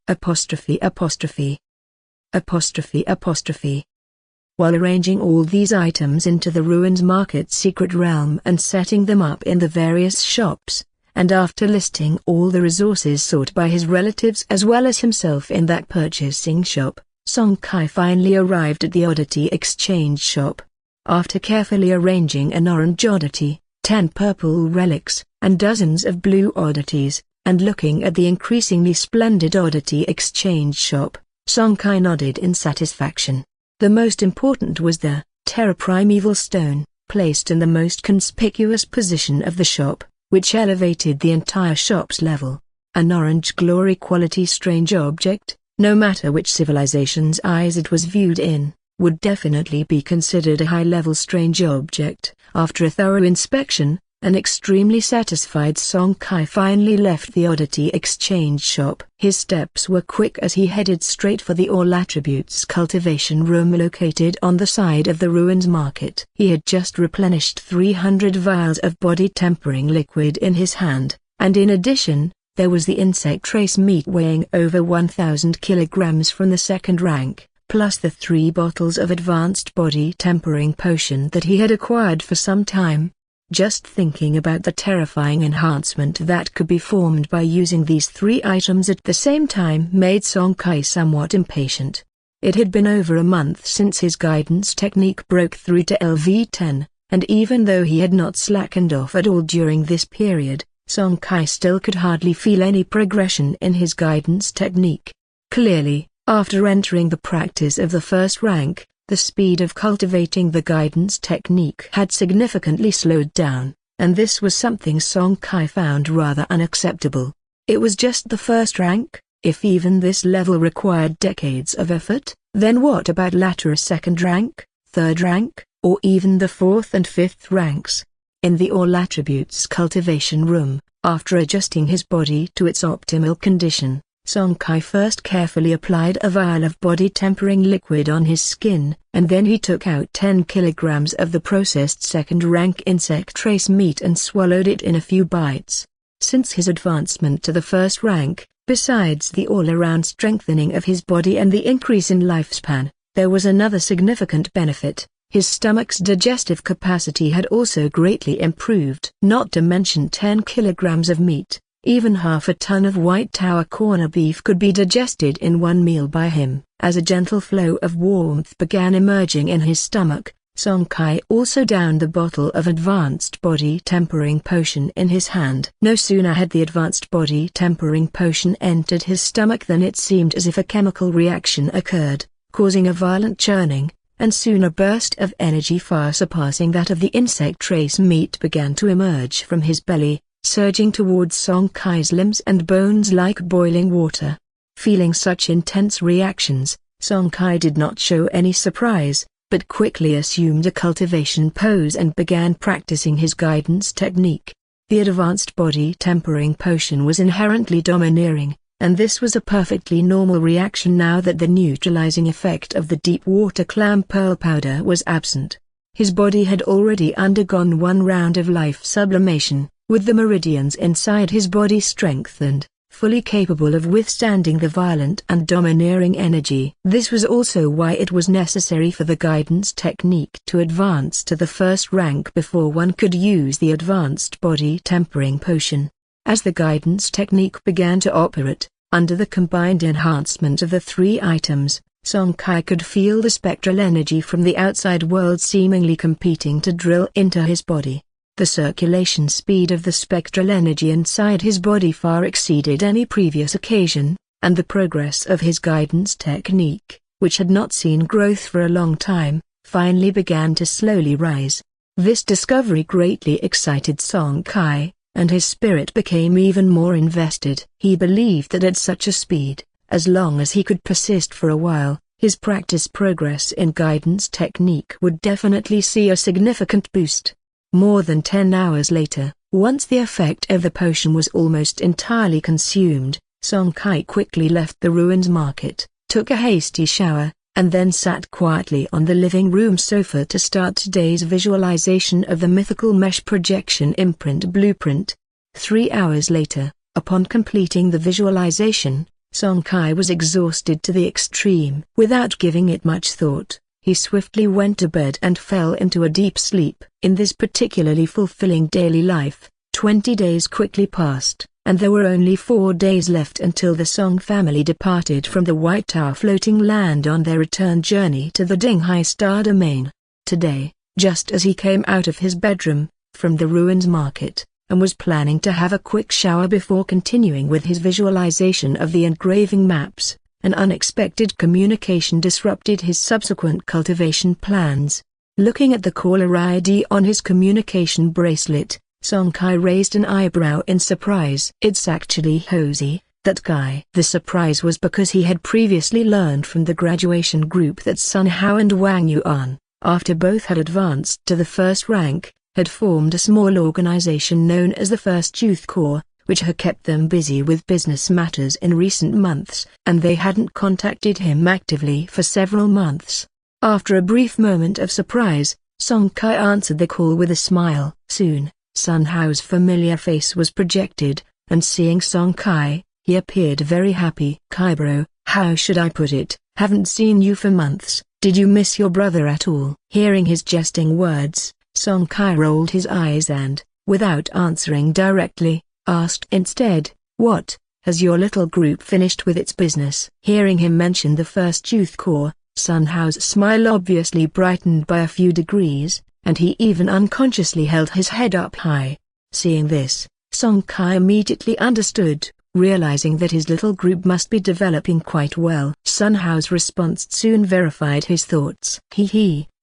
While arranging all these items into the Ruins Market secret realm and setting them up in the various shops, and after listing all the resources sought by his relatives as well as himself in that purchasing shop, Song Kai finally arrived at the oddity exchange shop. After carefully arranging an orange oddity, 10 purple relics, and dozens of blue oddities, and looking at the increasingly splendid oddity exchange shop, Song Kai nodded in satisfaction. The most important was the Terra Primeval Stone, placed in the most conspicuous position of the shop, which elevated the entire shop's level. An orange glory quality strange object, no matter which civilization's eyes it was viewed in, would definitely be considered a high-level strange object. After a thorough inspection, an extremely satisfied Song Kai finally left the oddity exchange shop. His steps were quick as he headed straight for the All Attributes cultivation room located on the side of the ruins market. He had just replenished 300 vials of body tempering liquid in his hand, and in addition, there was the insect trace meat weighing over 1,000 kilograms from the second rank, plus the 3 bottles of advanced body tempering potion that he had acquired for some time. Just thinking about the terrifying enhancement that could be formed by using these 3 items at the same time made Song Kai somewhat impatient. It had been over a month since his guidance technique broke through to LV10, and even though he had not slackened off at all during this period, Song Kai still could hardly feel any progression in his guidance technique. Clearly, after entering the practice of the first rank, the speed of cultivating the guidance technique had significantly slowed down, and this was something Song Kai found rather unacceptable. It was just the first rank. If even this level required decades of effort, then what about latter second rank, third rank, or even the 4th and 5th ranks? In the All Attributes cultivation room, after adjusting his body to its optimal condition, Song Kai first carefully applied a vial of body tempering liquid on his skin, and then he took out 10 kilograms of the processed second-rank insect trace meat and swallowed it in a few bites. Since his advancement to the first rank, besides the all-around strengthening of his body and the increase in lifespan, there was another significant benefit. His stomach's digestive capacity had also greatly improved. Not to mention 10 kilograms of meat. Even half a ton of White Tower corner beef could be digested in one meal by him. As a gentle flow of warmth began emerging in his stomach, Song Kai also downed the bottle of advanced body tempering potion in his hand. No sooner had the advanced body tempering potion entered his stomach than it seemed as if a chemical reaction occurred, causing a violent churning, and soon a burst of energy far surpassing that of the insect trace meat began to emerge from his belly, surging towards Song Kai's limbs and bones like boiling water. Feeling such intense reactions, Song Kai did not show any surprise, but quickly assumed a cultivation pose and began practicing his guidance technique. The advanced body tempering potion was inherently domineering, and this was a perfectly normal reaction now that the neutralizing effect of the deep water clam pearl powder was absent. His body had already undergone 1 round of life sublimation, with the meridians inside his body strengthened, fully capable of withstanding the violent and domineering energy. This was also why it was necessary for the guidance technique to advance to the first rank before one could use the advanced body tempering potion. As the guidance technique began to operate, under the combined enhancement of the 3 items, Song Kai could feel the spectral energy from the outside world seemingly competing to drill into his body. The circulation speed of the spectral energy inside his body far exceeded any previous occasion, and the progress of his guidance technique, which had not seen growth for a long time, finally began to slowly rise. This discovery greatly excited Song Kai, and his spirit became even more invested. He believed that at such a speed, as long as he could persist for a while, his practice progress in guidance technique would definitely see a significant boost. More than 10 hours later, once the effect of the potion was almost entirely consumed, Song Kai quickly left the ruins market, took a hasty shower, and then sat quietly on the living room sofa to start today's visualization of the mythical mesh projection imprint blueprint. 3 hours later, upon completing the visualization, Song Kai was exhausted to the extreme. Without giving it much thought, he swiftly went to bed and fell into a deep sleep. In this particularly fulfilling daily life, 20 days quickly passed, and there were only 4 days left until the Song family departed from the White Tower floating land on their return journey to the Dinghai Star Domain. Today, just as he came out of his bedroom, from the ruins market, and was planning to have a quick shower before continuing with his visualization of the engraving maps, an unexpected communication disrupted his subsequent cultivation plans. Looking at the caller ID on his communication bracelet, Song Kai raised an eyebrow in surprise. "It's actually Hosey, that guy." The surprise was because he had previously learned from the graduation group that Sun Hao and Wang Yuan, after both had advanced to the first rank, had formed a small organization known as the First Youth Corps, which had kept them busy with business matters in recent months, and they hadn't contacted him actively for several months. After a brief moment of surprise, Song Kai answered the call with a smile. Soon, Sun Hao's familiar face was projected, and seeing Song Kai, he appeared very happy. "Kai bro, how should I put it, haven't seen you for months, did you miss your brother at all?" Hearing his jesting words, Song Kai rolled his eyes and, without answering directly, asked instead, "What, has your little group finished with its business?" Hearing him mention the First Youth Corps, Sun Hao's smile obviously brightened by a few degrees, and he even unconsciously held his head up high. Seeing this, Song Kai immediately understood, realizing that his little group must be developing quite well. Sun Hao's response soon verified his thoughts.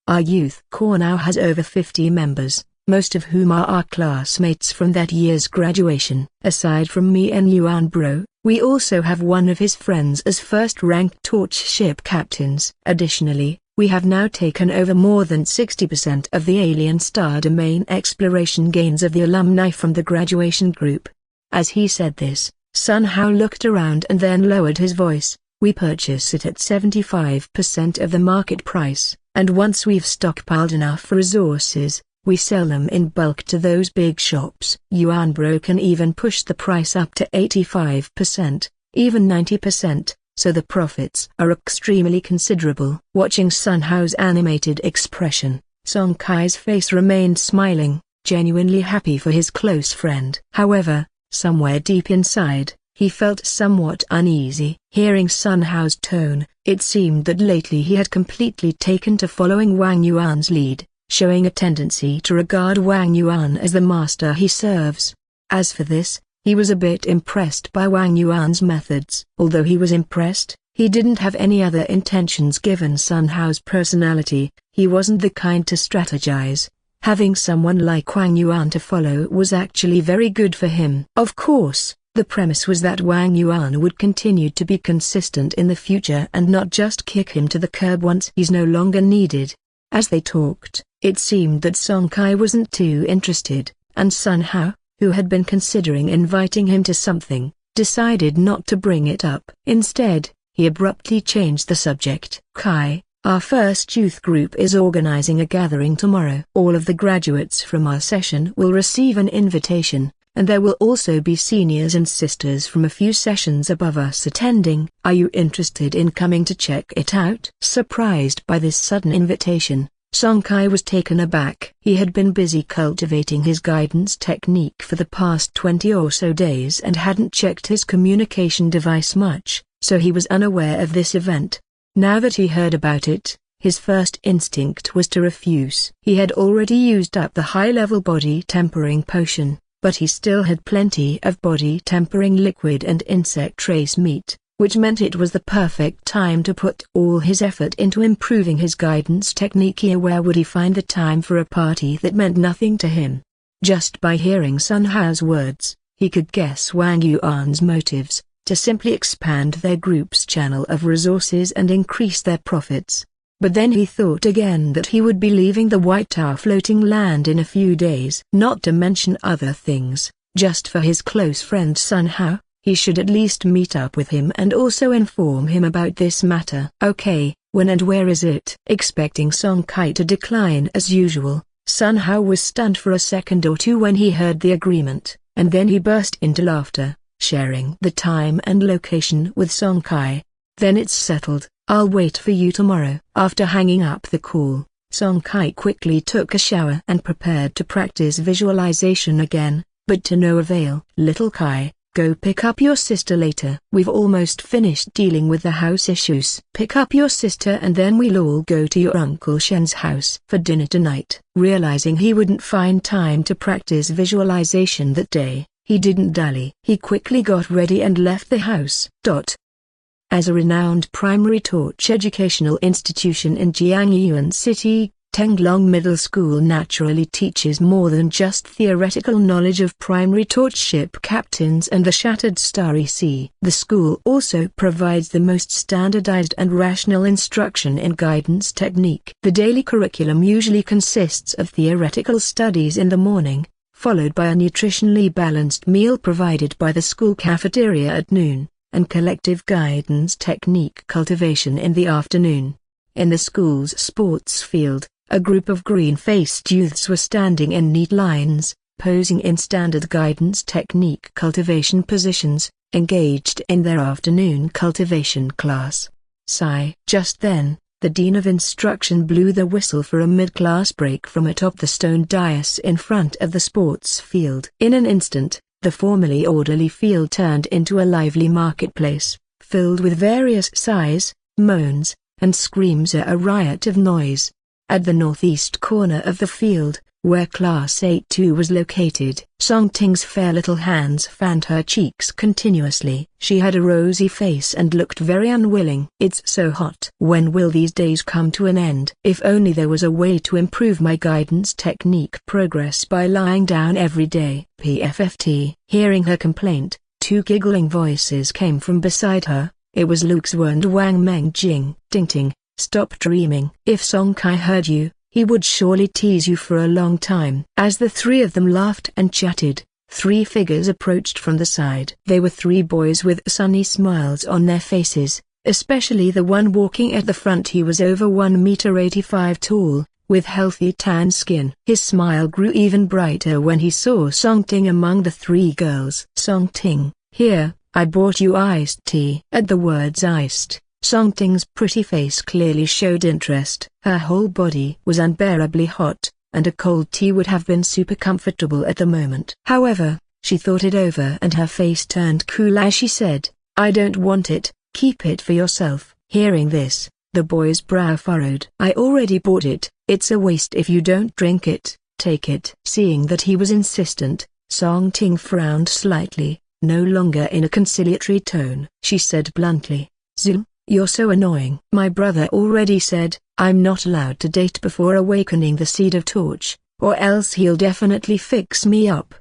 Our youth corps now has over 50 members, most of whom are our classmates from that year's graduation. Aside from me and Yuan bro, we also have one of his friends as first-ranked torch ship captains. Additionally, we have now taken over more than 60% of the alien star domain exploration gains of the alumni from the graduation group. As he said this, Sun Hao looked around and then lowered his voice. "We purchase it at 75% of the market price, and once we've stockpiled enough resources, we sell them in bulk to those big shops. Yuan bro can even push the price up to 85%, even 90%, so the profits are extremely considerable." Watching Sun Hao's animated expression, Song Kai's face remained smiling, genuinely happy for his close friend. However, somewhere deep inside, he felt somewhat uneasy. Hearing Sun Hao's tone, it seemed that lately he had completely taken to following Wang Yuan's lead, showing a tendency to regard Wang Yuan as the master he serves. As for this, he was a bit impressed by Wang Yuan's methods. Although he was impressed, he didn't have any other intentions given Sun Hao's personality. He wasn't the kind to strategize. Having someone like Wang Yuan to follow was actually very good for him. Of course, the premise was that Wang Yuan would continue to be consistent in the future and not just kick him to the curb once he's no longer needed. As they talked, it seemed that Song Kai wasn't too interested, and Sun Hao, who had been considering inviting him to something, decided not to bring it up. Instead, he abruptly changed the subject. "Kai, our first youth group is organizing a gathering tomorrow. All of the graduates from our session will receive an invitation, and there will also be seniors and sisters from a few sessions above us attending. Are you interested in coming to check it out?" Surprised by this sudden invitation, Song Kai was taken aback. He had been busy cultivating his guidance technique for the past 20 or so days and hadn't checked his communication device much, so he was unaware of this event. Now that he heard about it, his first instinct was to refuse. He had already used up the high-level body tempering potion, but he still had plenty of body tempering liquid and insect trace meat, which meant it was the perfect time to put all his effort into improving his guidance technique. Where would he find the time for a party that meant nothing to him? Just by hearing Sun Hao's words, he could guess Wang Yuan's motives, to simply expand their group's channel of resources and increase their profits. But then he thought again that he would be leaving the White Tower floating land in a few days. Not to mention other things, just for his close friend Sun Hao, he should at least meet up with him and also inform him about this matter. "Okay, when and where is it?" Expecting Song Kai to decline as usual, Sun Hao was stunned for a second or two when he heard the agreement, and then he burst into laughter, sharing the time and location with Song Kai. "Then it's settled. I'll wait for you tomorrow." After hanging up the call, Song Kai quickly took a shower and prepared to practice visualization again. but to no avail. "Little Kai, go pick up your sister later. We've almost finished dealing with the house issues. Pick up your sister and then we'll all go to your Uncle Shen's house for dinner tonight." Realizing he wouldn't find time to practice visualization that day, he didn't dally. He quickly got ready and left the house. As a renowned primary torch educational institution in Jiangyuan City, Tenglong Middle School naturally teaches more than just theoretical knowledge of primary torch ship captains and the shattered Starry Sea. The school also provides the most standardized and rational instruction in guidance technique. The daily curriculum usually consists of theoretical studies in the morning, followed by a nutritionally balanced meal provided by the school cafeteria at noon, and collective guidance technique cultivation in the afternoon. In the school's sports field, a group of green-faced youths were standing in neat lines, posing in standard guidance technique cultivation positions, engaged in their afternoon cultivation class. Sigh. Just then, the Dean of Instruction blew the whistle for a mid-class break from atop the stone dais in front of the sports field. In an instant, the formerly orderly field turned into a lively marketplace, filled with various sighs, moans, and screams, a riot of noise. At the northeast corner of the field, where Class 8-2 was located, Song Ting's fair little hands fanned her cheeks continuously. She had a rosy face and looked very unwilling. "It's so hot. When will these days come to an end? If only there was a way to improve my guidance technique progress by lying down every day." PFFT. Hearing her complaint, two giggling voices came from beside her. It was Luke Zhuo and Wang Mengjing. "Ting Ting, stop dreaming. If Song Kai heard you, he would surely tease you for a long time." As the three of them laughed and chatted, three figures approached from the side. They were three boys with sunny smiles on their faces, especially the one walking at the front. He was over 1.85 meters tall, with healthy tan skin. His smile grew even brighter when he saw Song Ting among the three girls. "Song Ting, here, I brought you iced tea." At the words iced, Song Ting's pretty face clearly showed interest. Her whole body was unbearably hot, and a cold tea would have been super comfortable at the moment. However, she thought it over and her face turned cool as she said, "I don't want it, keep it for yourself." Hearing this, the boy's brow furrowed. "I already bought it, it's a waste if you don't drink it, take it." Seeing that he was insistent, Song Ting frowned slightly, no longer in a conciliatory tone. She said bluntly, "Zil, you're so annoying. My brother already said, I'm not allowed to date before awakening the seed of torch, or else he'll definitely fix me up."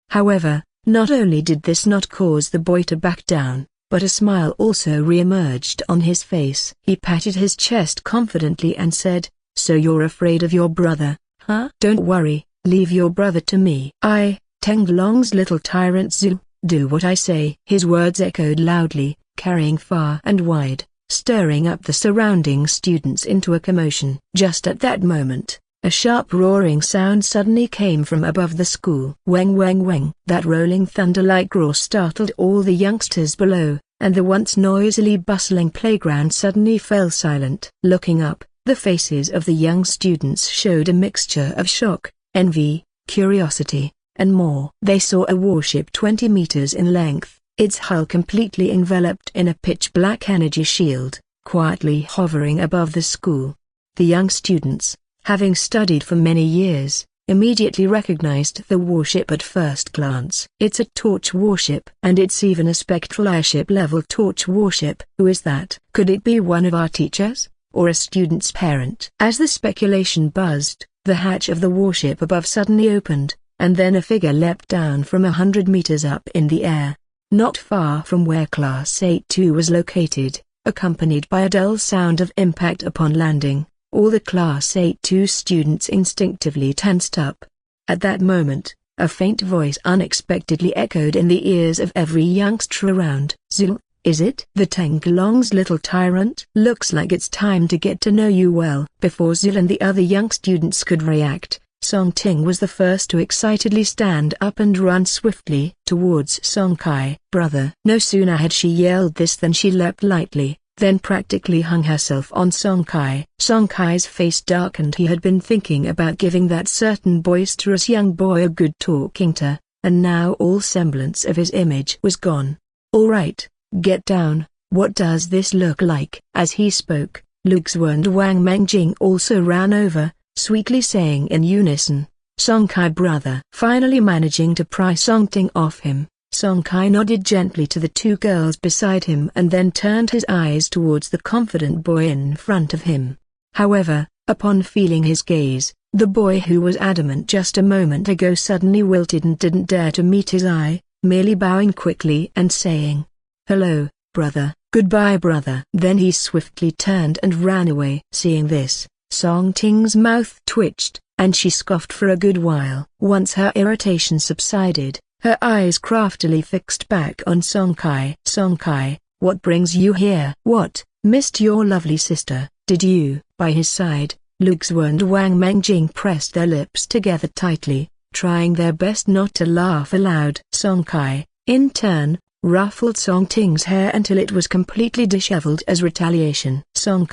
However, not only did this not cause the boy to back down, but a smile also re-emerged on his face. He patted his chest confidently and said, "So you're afraid of your brother, huh?" "Don't worry, leave your brother to me. I, Tenglong's little tyrant Zil, do what I say." His words echoed loudly, carrying far and wide, stirring up the surrounding students into a commotion. Just at that moment, a sharp roaring sound suddenly came from above the school. Weng weng weng. That rolling thunder-like roar startled all the youngsters below, and the once noisily bustling playground suddenly fell silent. Looking up, the faces of the young students showed a mixture of shock, envy, curiosity, and more. They saw a warship 20 meters in length, its hull completely enveloped in a pitch-black energy shield, quietly hovering above the school. The young students, having studied for many years, immediately recognized the warship at first glance. "It's a torch warship, and it's even a spectral airship-level torch warship. Who is that? Could it be one of our teachers, or a student's parent?" As the speculation buzzed, the hatch of the warship above suddenly opened, and then a figure leapt down from 100 meters up in the air, not far from where Class 8-2 was located, accompanied by a dull sound of impact upon landing. All the Class 8-2 students instinctively tensed up. At that moment, a faint voice unexpectedly echoed in the ears of every youngster around. "Zil, is it?" "The Tenglong's little tyrant? Looks like it's time to get to know you well." Before Zil and the other young students could react, Song Ting was the first to excitedly stand up and run swiftly towards Song Kai. "Brother!" No sooner had she yelled this than she leapt lightly, then practically hung herself on Song Kai. Song Kai's face darkened. He had been thinking about giving that certain boisterous young boy a good talking to, and now all semblance of his image was gone. "All right, get down, what does this look like?" As he spoke, Lu Xue and Wang Mengjing also ran over, sweetly saying in unison, "Song Kai brother." Finally managing to pry Song Ting off him, Song Kai nodded gently to the two girls beside him and then turned his eyes towards the confident boy in front of him. However, upon feeling his gaze, the boy who was adamant just a moment ago suddenly wilted and didn't dare to meet his eye, merely bowing quickly and saying, "Hello, brother, goodbye brother." Then he swiftly turned and ran away. Seeing this, Song Ting's mouth twitched, and she scoffed for a good while. Once her irritation subsided, her eyes craftily fixed back on Song Kai. "Song Kai, what brings you here?" "What, missed your lovely sister, did you?" By his side, Lu Xue and Wang Mengjing pressed their lips together tightly, trying their best not to laugh aloud. Song Kai, in turn, ruffled Song Ting's hair until it was completely disheveled as retaliation. Song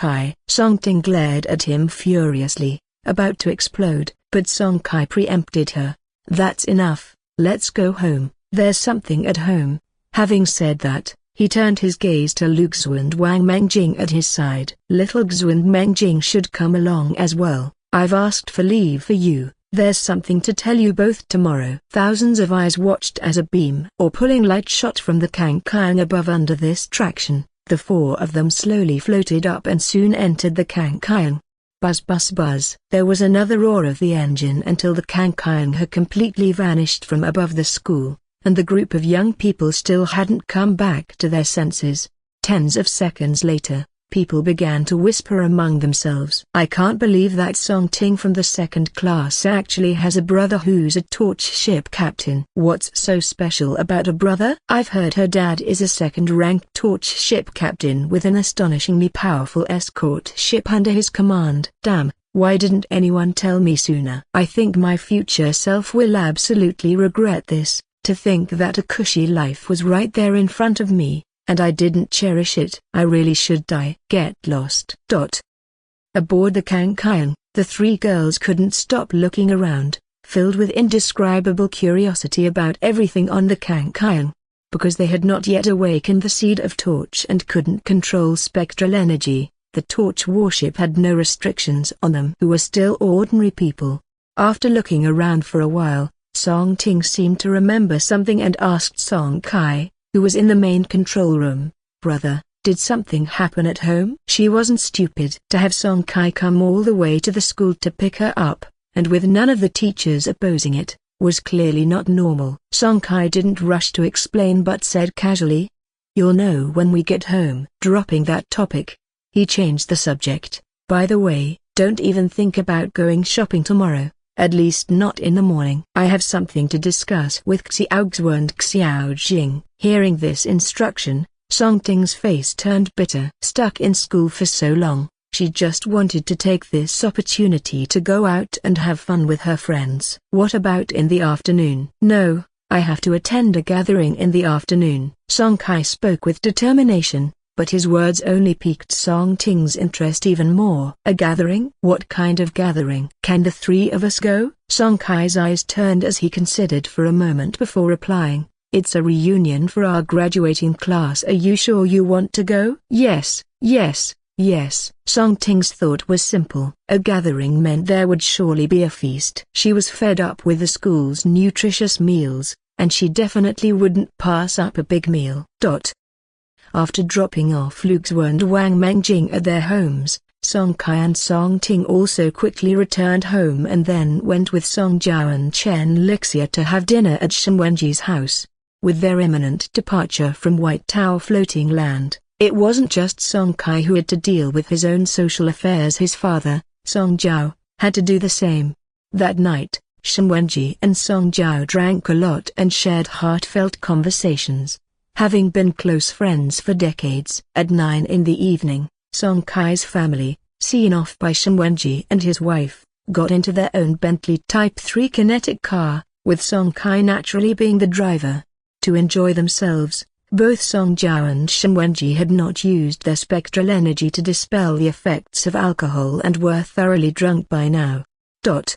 Ting glared at him furiously, about to explode, but Song Kai preempted her. "That's enough, let's go home, there's something at home." Having said that, he turned his gaze to Lu Xue and Wang Mengjing at his side. "Little Xue and Mengjing should come along as well. I've asked for leave for you. There's something to tell you both tomorrow." Thousands of eyes watched as a beam or pulling light shot from the Kangkang above. Under this traction, the four of them slowly floated up and soon entered the Kangkang. Buzz buzz buzz. There was another roar of the engine until the Kangkang had completely vanished from above the school, and the group of young people still hadn't come back to their senses. Tens of seconds later, people began to whisper among themselves. "I can't believe that Song Ting from the second class actually has a brother who's a torch ship captain." "What's so special about a brother?" "I've heard her dad is a second-ranked torch ship captain with an astonishingly powerful escort ship under his command." "Damn, why didn't anyone tell me sooner?" "I think my future self will absolutely regret this, to think that a cushy life was right there in front of me, and I didn't cherish it. I really should die." Get lost. Aboard the Kangkang, the three girls couldn't stop looking around, filled with indescribable curiosity about everything on the Kangkang. Because they had not yet awakened the seed of torch and couldn't control spectral energy, the torch warship had no restrictions on them who were still ordinary people. After looking around for a while, Song Ting seemed to remember something and asked Song Kai, who was in the main control room, "Brother, did something happen at home?" She wasn't stupid. To have Song Kai come all the way to the school to pick her up, and with none of the teachers opposing it, was clearly not normal. Song Kai didn't rush to explain but said casually, "You'll know when we get home." Dropping that topic, he changed the subject. "By the way, don't even think about going shopping tomorrow. At least not in the morning. I have something to discuss with Xiao Xue and Xiao Jing." Hearing this instruction, Song Ting's face turned bitter. Stuck in school for so long, she just wanted to take this opportunity to go out and have fun with her friends. "What about in the afternoon?" "No, I have to attend a gathering in the afternoon." Song Kai spoke with determination, but his words only piqued Song Ting's interest even more. "A gathering? What kind of gathering?" "Can the three of us go?" Song Kai's eyes turned as he considered for a moment before replying, "It's a reunion for our graduating class. Are you sure you want to go?" "Yes, yes, yes." Song Ting's thought was simple. A gathering meant there would surely be a feast. She was fed up with the school's nutritious meals, and she definitely wouldn't pass up a big meal. After dropping off Lu Xue and Wang Mengjing at their homes, Song Kai and Song Ting also quickly returned home and then went with Song Jiao and Chen Lixia to have dinner at Shen Wenji's house. With their imminent departure from White Tower Floating Land, it wasn't just Song Kai who had to deal with his own social affairs. His father, Song Jiao, had to do the same. That night, Shen Wenji and Song Jiao drank a lot and shared heartfelt conversations. Having been close friends for decades. At 9 in the evening, Song Kai's family, seen off by Shen Wenji and his wife, got into their own Bentley Type 3 kinetic car, with Song Kai naturally being the driver. To enjoy themselves, Both Song Jiao and Shen Wenji had not used their spectral energy to dispel the effects of alcohol and were thoroughly drunk by now. The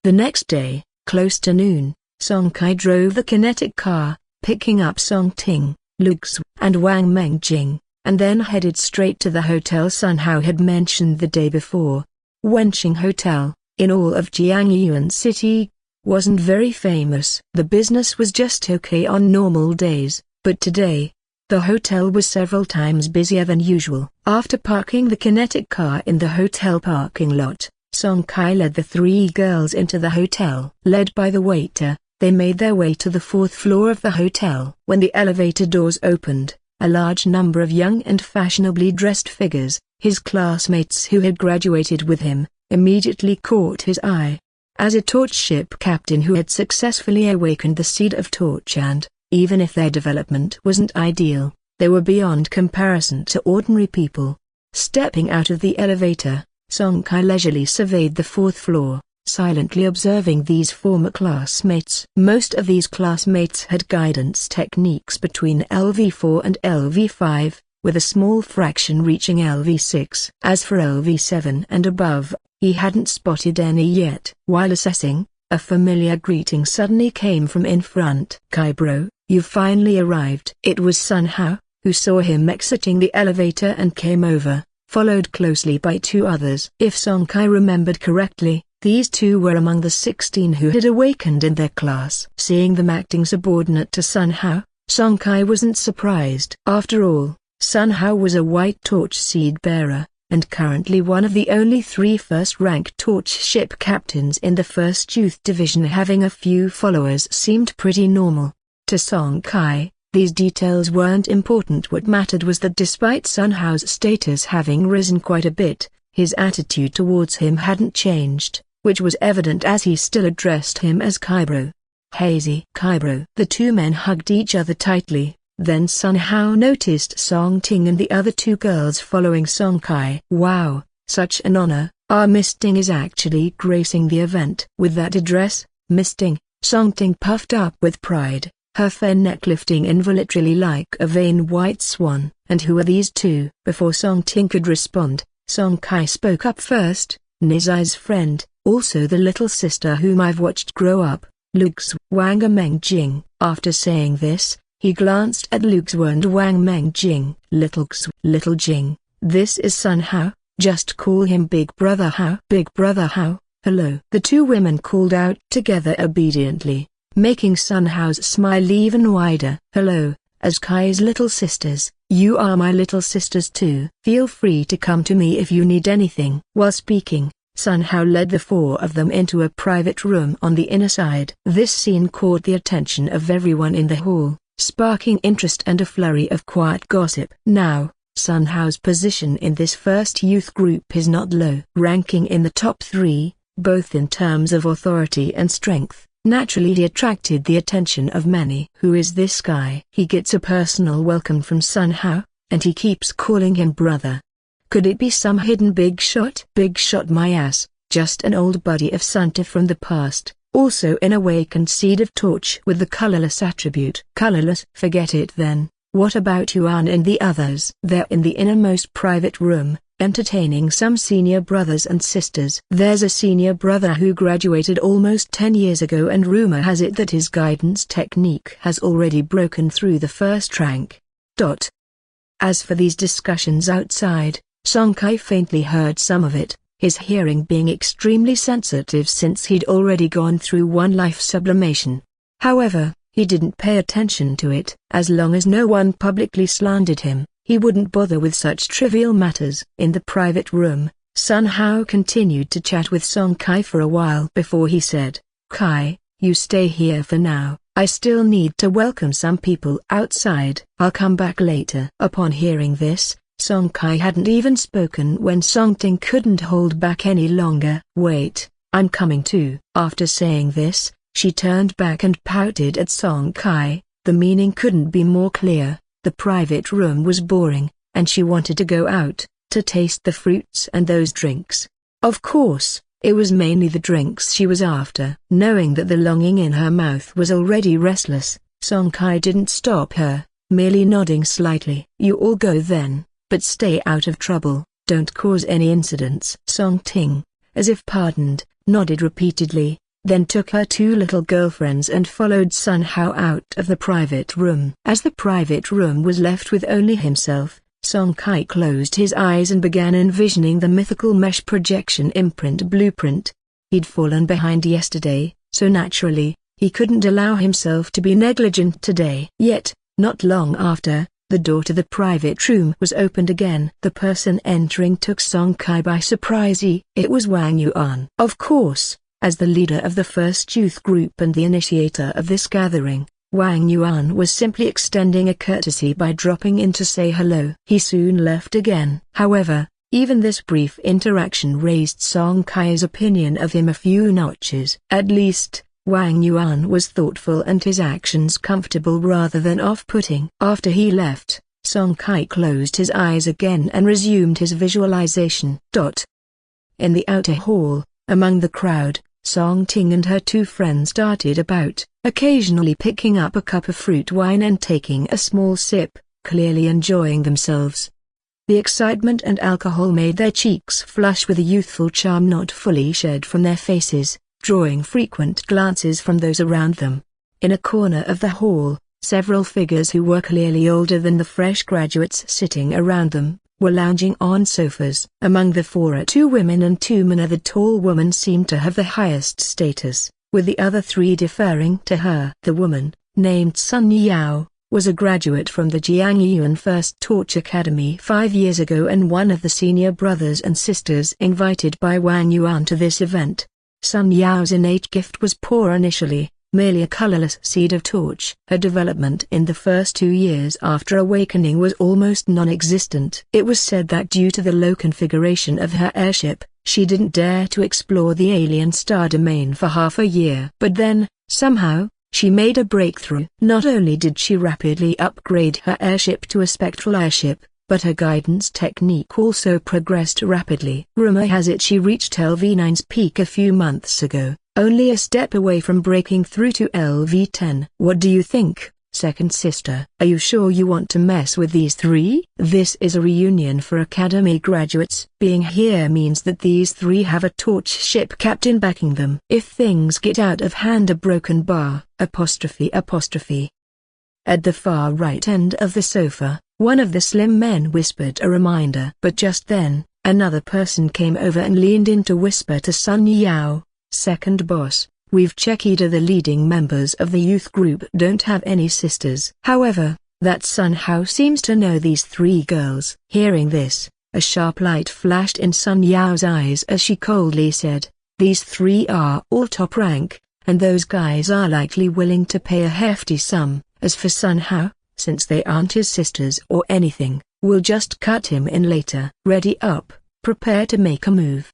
next day, close to noon, Song Kai drove the kinetic car, picking up Song Ting, Lu Xu, and Wang Mengjing, and then headed straight to the hotel Sun Hao had mentioned the day before. Wenqing Hotel, in all of Jiangyuan City, wasn't very famous. The business was just okay on normal days, but today, the hotel was several times busier than usual. After parking the kinetic car in the hotel parking lot, Song Kai led the three girls into the hotel. Led by the waiter, they made their way to the fourth floor of the hotel. When the elevator doors opened, a large number of young and fashionably dressed figures, his classmates who had graduated with him, immediately caught his eye. As a torch ship captain who had successfully awakened the seed of torch and, even if their development wasn't ideal, they were beyond comparison to ordinary people. Stepping out of the elevator, Song Kai leisurely surveyed the fourth floor, silently observing these former classmates. Most of these classmates had guidance techniques between LV4 and LV5, with a small fraction reaching LV6. As for LV7 and above, he hadn't spotted any yet. While assessing, a familiar greeting suddenly came from in front. "Kai bro, you've finally arrived." It was Sun Hao, who saw him exiting the elevator and came over, followed closely by two others. If Song Kai remembered correctly, these two were among the 16 who had awakened in their class. Seeing them acting subordinate to Sun Hao, Song Kai wasn't surprised. After all, Sun Hao was a white torch seed bearer, and currently one of the only 3 first-rank torch ship captains in the First Youth Division. Having a few followers seemed pretty normal. To Song Kai, these details weren't important. What mattered was that despite Sun Hao's status having risen quite a bit, his attitude towards him hadn't changed, which was evident as he still addressed him as Kaibro. "Hazy Kaibro." The two men hugged each other tightly. Then Sun Hao noticed Song Ting and the other two girls following Song Kai. "Wow, such an honor, our Miss Ting is actually gracing the event." With that address, Miss Ting, Song Ting puffed up with pride, her fair neck lifting involuntarily like a vain white swan. "And who are these two?" Before Song Ting could respond, Song Kai spoke up first. "Nizai's friend, also the little sister whom I've watched grow up, Lu Xu." Wang Mengjing. After saying this, he glanced at Lu Xu and Wang Mengjing. "Little Xu, little Jing, this is Sun Hao, just call him Big Brother Hao." "Big Brother Hao, hello." The two women called out together obediently, making Sun Hao's smile even wider. "Hello, as Kai's little sisters, you are my little sisters too. Feel free to come to me if you need anything." While speaking, Sun Hao led the 4 of them into a private room on the inner side. This scene caught the attention of everyone in the hall, sparking interest and a flurry of quiet gossip. Now, Sun Hao's position in this first youth group is not low. Ranking in the top 3, both in terms of authority and strength, naturally he attracted the attention of many. "Who is this guy?" He gets a personal welcome from Sun Hao, and he keeps calling him brother. Could it be some hidden big shot? Big shot my ass, just an old buddy of Santa from the past. Also an awakened seed of torch with the colorless attribute. Colorless? Forget it then. What about Yuan and the others? They're in the innermost private room, entertaining some senior brothers and sisters. There's a senior brother who graduated almost 10 years ago, and rumor has it that his guidance technique has already broken through the first rank. As for these discussions outside, Song Kai faintly heard some of it, his hearing being extremely sensitive since he'd already gone through one life sublimation. However, he didn't pay attention to it. As long as no one publicly slandered him, he wouldn't bother with such trivial matters. In the private room, Sun Hao continued to chat with Song Kai for a while before he said, "Kai, you stay here for now. I still need to welcome some people outside. I'll come back later." Upon hearing this, Song Kai hadn't even spoken when Song Ting couldn't hold back any longer. "Wait, I'm coming too." After saying this, she turned back and pouted at Song Kai. The meaning couldn't be more clear. The private room was boring, and she wanted to go out, to taste the fruits and those drinks. Of course, it was mainly the drinks she was after. Knowing that the longing in her mouth was already restless, Song Kai didn't stop her. merely nodding slightly. "You all go then, but stay out of trouble, don't cause any incidents." Song Ting, as if pardoned, nodded repeatedly, then took her two little girlfriends and followed Sun Hao out of the private room. As the private room was left with only himself, Song Kai closed his eyes and began envisioning the mythical mesh projection imprint blueprint. He'd fallen behind yesterday, so naturally, he couldn't allow himself to be negligent today. Yet, not long after, the door to the private room was opened again. The person entering took Song Kai by surprise. It was Wang Yuan. Of course, as the leader of the first youth group and the initiator of this gathering, Wang Yuan was simply extending a courtesy by dropping in to say hello. He soon left again. However, even this brief interaction raised Song Kai's opinion of him a few notches. At least, Wang Yuan was thoughtful and his actions comfortable rather than off-putting. After he left, Song Kai closed his eyes again and resumed his visualization. In the outer hall, among the crowd, Song Ting and her two friends darted about, occasionally picking up a cup of fruit wine and taking a small sip, clearly enjoying themselves. The excitement and alcohol made their cheeks flush with a youthful charm not fully shed from their faces, drawing frequent glances from those around them. In a corner of the hall, several figures who were clearly older than the fresh graduates sitting around them, were lounging on sofas. Among the four are two women and two men. The tall woman seemed to have the highest status, with the other three deferring to her. The woman, named Sun Yao, was a graduate from the Jiangyuan First Torch Academy 5 years ago and one of the senior brothers and sisters invited by Wang Yuan to this event. Sun Yao's innate gift was poor initially, merely a colorless seed of torch. Her development in the first 2 years after awakening was almost non-existent. It was said that due to the low configuration of her airship, she didn't dare to explore the alien star domain for half a year. But then, somehow, she made a breakthrough. Not only did she rapidly upgrade her airship to a spectral airship, but her guidance technique also progressed rapidly. Rumor has it she reached LV9's peak a few months ago, only a step away from breaking through to LV10. What do you think, second sister? Are you sure you want to mess with these three? This is a reunion for Academy graduates. Being here means that these three have a torch ship captain backing them. If things get out of hand, a broken bar, apostrophe. At the far right end of the sofa, one of the slim men whispered a reminder. But just then, another person came over and leaned in to whisper to Sun Yao, "Second boss, we've checked the leading members of the youth group don't have any sisters. However, that Sun Hao seems to know these three girls." Hearing this, a sharp light flashed in Sun Yao's eyes as she coldly said, "These three are all top rank, and those guys are likely willing to pay a hefty sum. As for Sun Hao, since they aren't his sisters or anything, we'll just cut him in later. Ready up, prepare to make a move."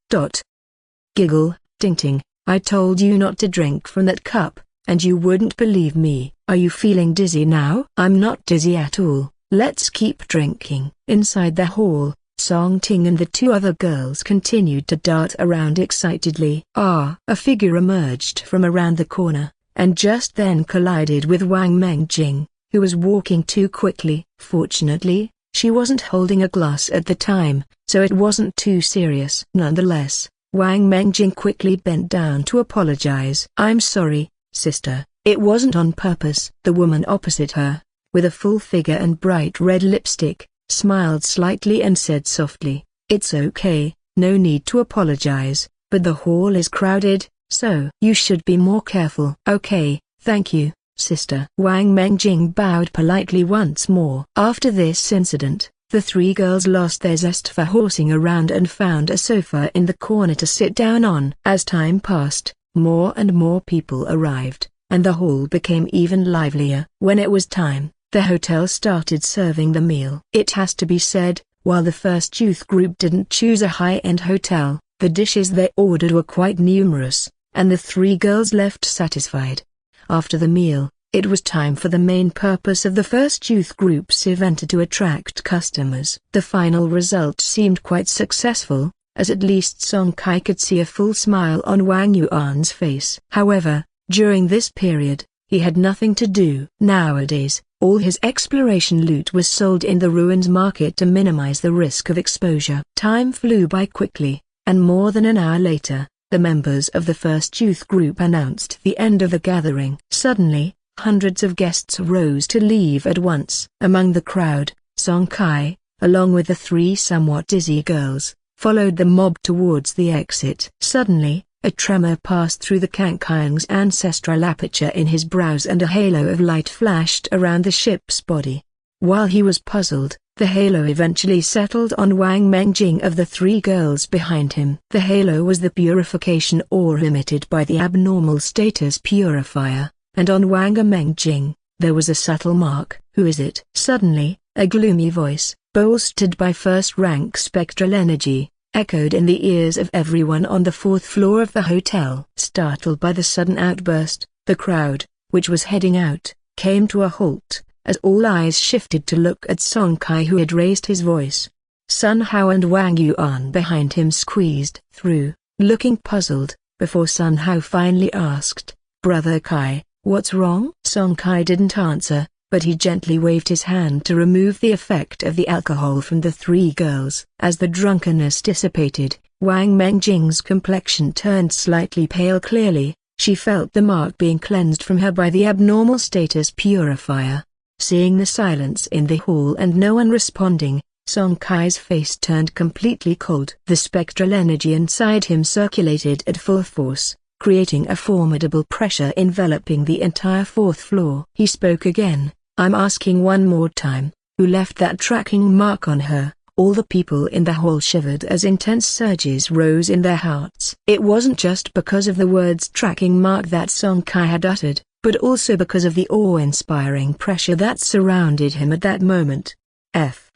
Giggle, Ting, I told you not to drink from that cup, and you wouldn't believe me. Are you feeling dizzy now? I'm not dizzy at all, let's keep drinking. Inside the hall, Song Ting and the two other girls continued to dart around excitedly. A figure emerged from around the corner, and just then collided with Wang Mengjing, who was walking too quickly. Fortunately, she wasn't holding a glass at the time, so it wasn't too serious. Nonetheless, Wang Mengjing quickly bent down to apologize. "I'm sorry, sister, it wasn't on purpose." The woman opposite her, with a full figure and bright red lipstick, smiled slightly and said softly, "It's okay, no need to apologize, but the hall is crowded, so you should be more careful." "Okay, thank you, sister." Wang Mengjing bowed politely once more. After this incident, the three girls lost their zest for horsing around and found a sofa in the corner to sit down on. As time passed, more and more people arrived, and the hall became even livelier. When it was time, the hotel started serving the meal. It has to be said, while the first youth group didn't choose a high-end hotel, the dishes they ordered were quite numerous, and the three girls left satisfied. After the meal, it was time for the main purpose of the first youth group's event to attract customers. The final result seemed quite successful, as at least Song Kai could see a full smile on Wang Yuan's face. However, during this period, he had nothing to do. Nowadays, All his exploration loot was sold in the ruins market to minimize the risk of exposure. Time flew by quickly, and more than an hour later, the members of the first youth group announced the end of the gathering. Suddenly, hundreds of guests rose to leave at once. Among the crowd, Song Kai, along with the three somewhat dizzy girls, followed the mob towards the exit. Suddenly, a tremor passed through the Kankyang's ancestral aperture in his brows and a halo of light flashed around the ship's body. While he was puzzled, the halo eventually settled on Wang Mengjing of the three girls behind him. The halo was the purification aura emitted by the abnormal status purifier, and on Wang Mengjing, there was a subtle mark. Who is it? Suddenly, a gloomy voice, bolstered by first-rank spectral energy, echoed in the ears of everyone on the fourth floor of the hotel. Startled by the sudden outburst, the crowd, which was heading out, came to a halt, as all eyes shifted to look at Song Kai, who had raised his voice. Sun Hao and Wang Yuan behind him squeezed through, looking puzzled, before Sun Hao finally asked, "Brother Kai, what's wrong?" Song Kai didn't answer, but he gently waved his hand to remove the effect of the alcohol from the three girls. As the drunkenness dissipated, Wang Mengjing's complexion turned slightly pale. Clearly, she felt the mark being cleansed from her by the abnormal status purifier. Seeing the silence in the hall and no one responding, Song Kai's face turned completely cold. The spectral energy inside him circulated at full force, creating a formidable pressure enveloping the entire fourth floor. He spoke again. "I'm asking one more time, who left that tracking mark on her?" All the people in the hall shivered as intense surges rose in their hearts. It wasn't just because of the words tracking mark that Song Kai had uttered, but also because of the awe-inspiring pressure that surrounded him at that moment.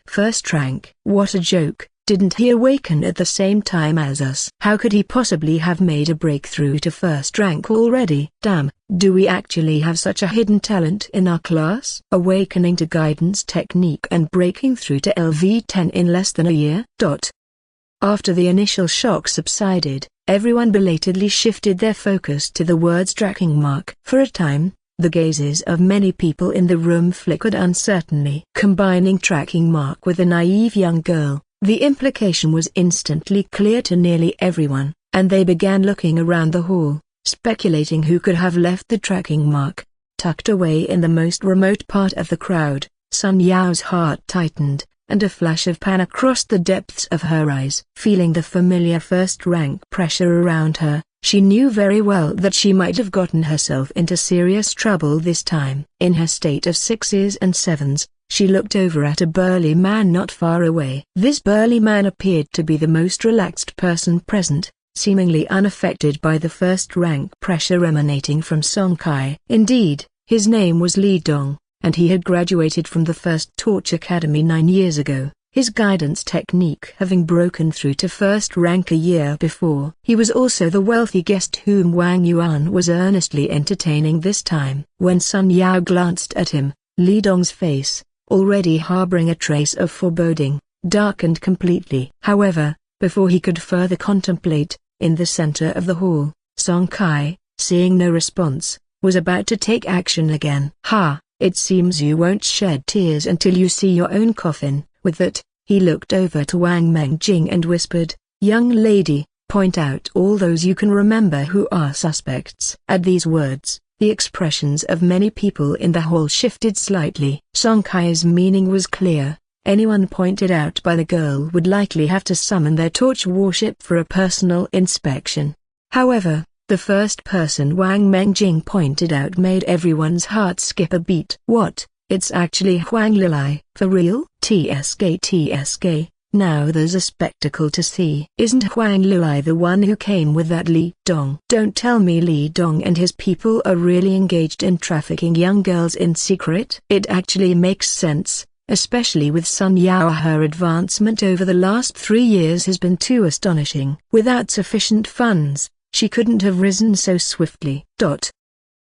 First rank. What a joke. Didn't he awaken at the same time as us? How could he possibly have made a breakthrough to first rank already? Damn, do we actually have such a hidden talent in our class? Awakening to guidance technique and breaking through to LV10 in less than a year? After the initial shock subsided, everyone belatedly shifted their focus to the words tracking mark. For a time, the gazes of many people in the room flickered uncertainly. Combining tracking mark with a naive young girl, the implication was instantly clear to nearly everyone, and they began looking around the hall, speculating who could have left the tracking mark. Tucked away in the most remote part of the crowd, Sun Yao's heart tightened, and a flash of panic crossed the depths of her eyes. Feeling the familiar first-rank pressure around her, she knew very well that she might have gotten herself into serious trouble this time. In her state of sixes and sevens, she looked over at a burly man not far away. This burly man appeared to be the most relaxed person present, seemingly unaffected by the first-rank pressure emanating from Song Kai. Indeed, his name was Li Dong, and he had graduated from the First Torch Academy 9 years ago, his guidance technique having broken through to first rank a year before. He was also the wealthy guest whom Wang Yuan was earnestly entertaining this time. When Sun Yao glanced at him, Li Dong's face, already harboring a trace of foreboding, darkened completely. However, before he could further contemplate, in the center of the hall, Song Kai, seeing no response, was about to take action again. "Ha, it seems you won't shed tears until you see your own coffin." With that, he looked over to Wang Mengjing and whispered, "Young lady, point out all those you can remember who are suspects." At these words, the expressions of many people in the hall shifted slightly. Song Kai's meaning was clear. Anyone pointed out by the girl would likely have to summon their torch warship for a personal inspection. However, the first person Wang Mengjing pointed out made everyone's heart skip a beat. "What? It's actually Huang Lilai. For real? TSK. Now there's a spectacle to see." "Isn't Huang Lilai the one who came with that Li Dong?" "Don't tell me Li Dong and his people are really engaged in trafficking young girls in secret?" "It actually makes sense, especially with Sun Yao. Her advancement over the last 3 years has been too astonishing. Without sufficient funds, she couldn't have risen so swiftly."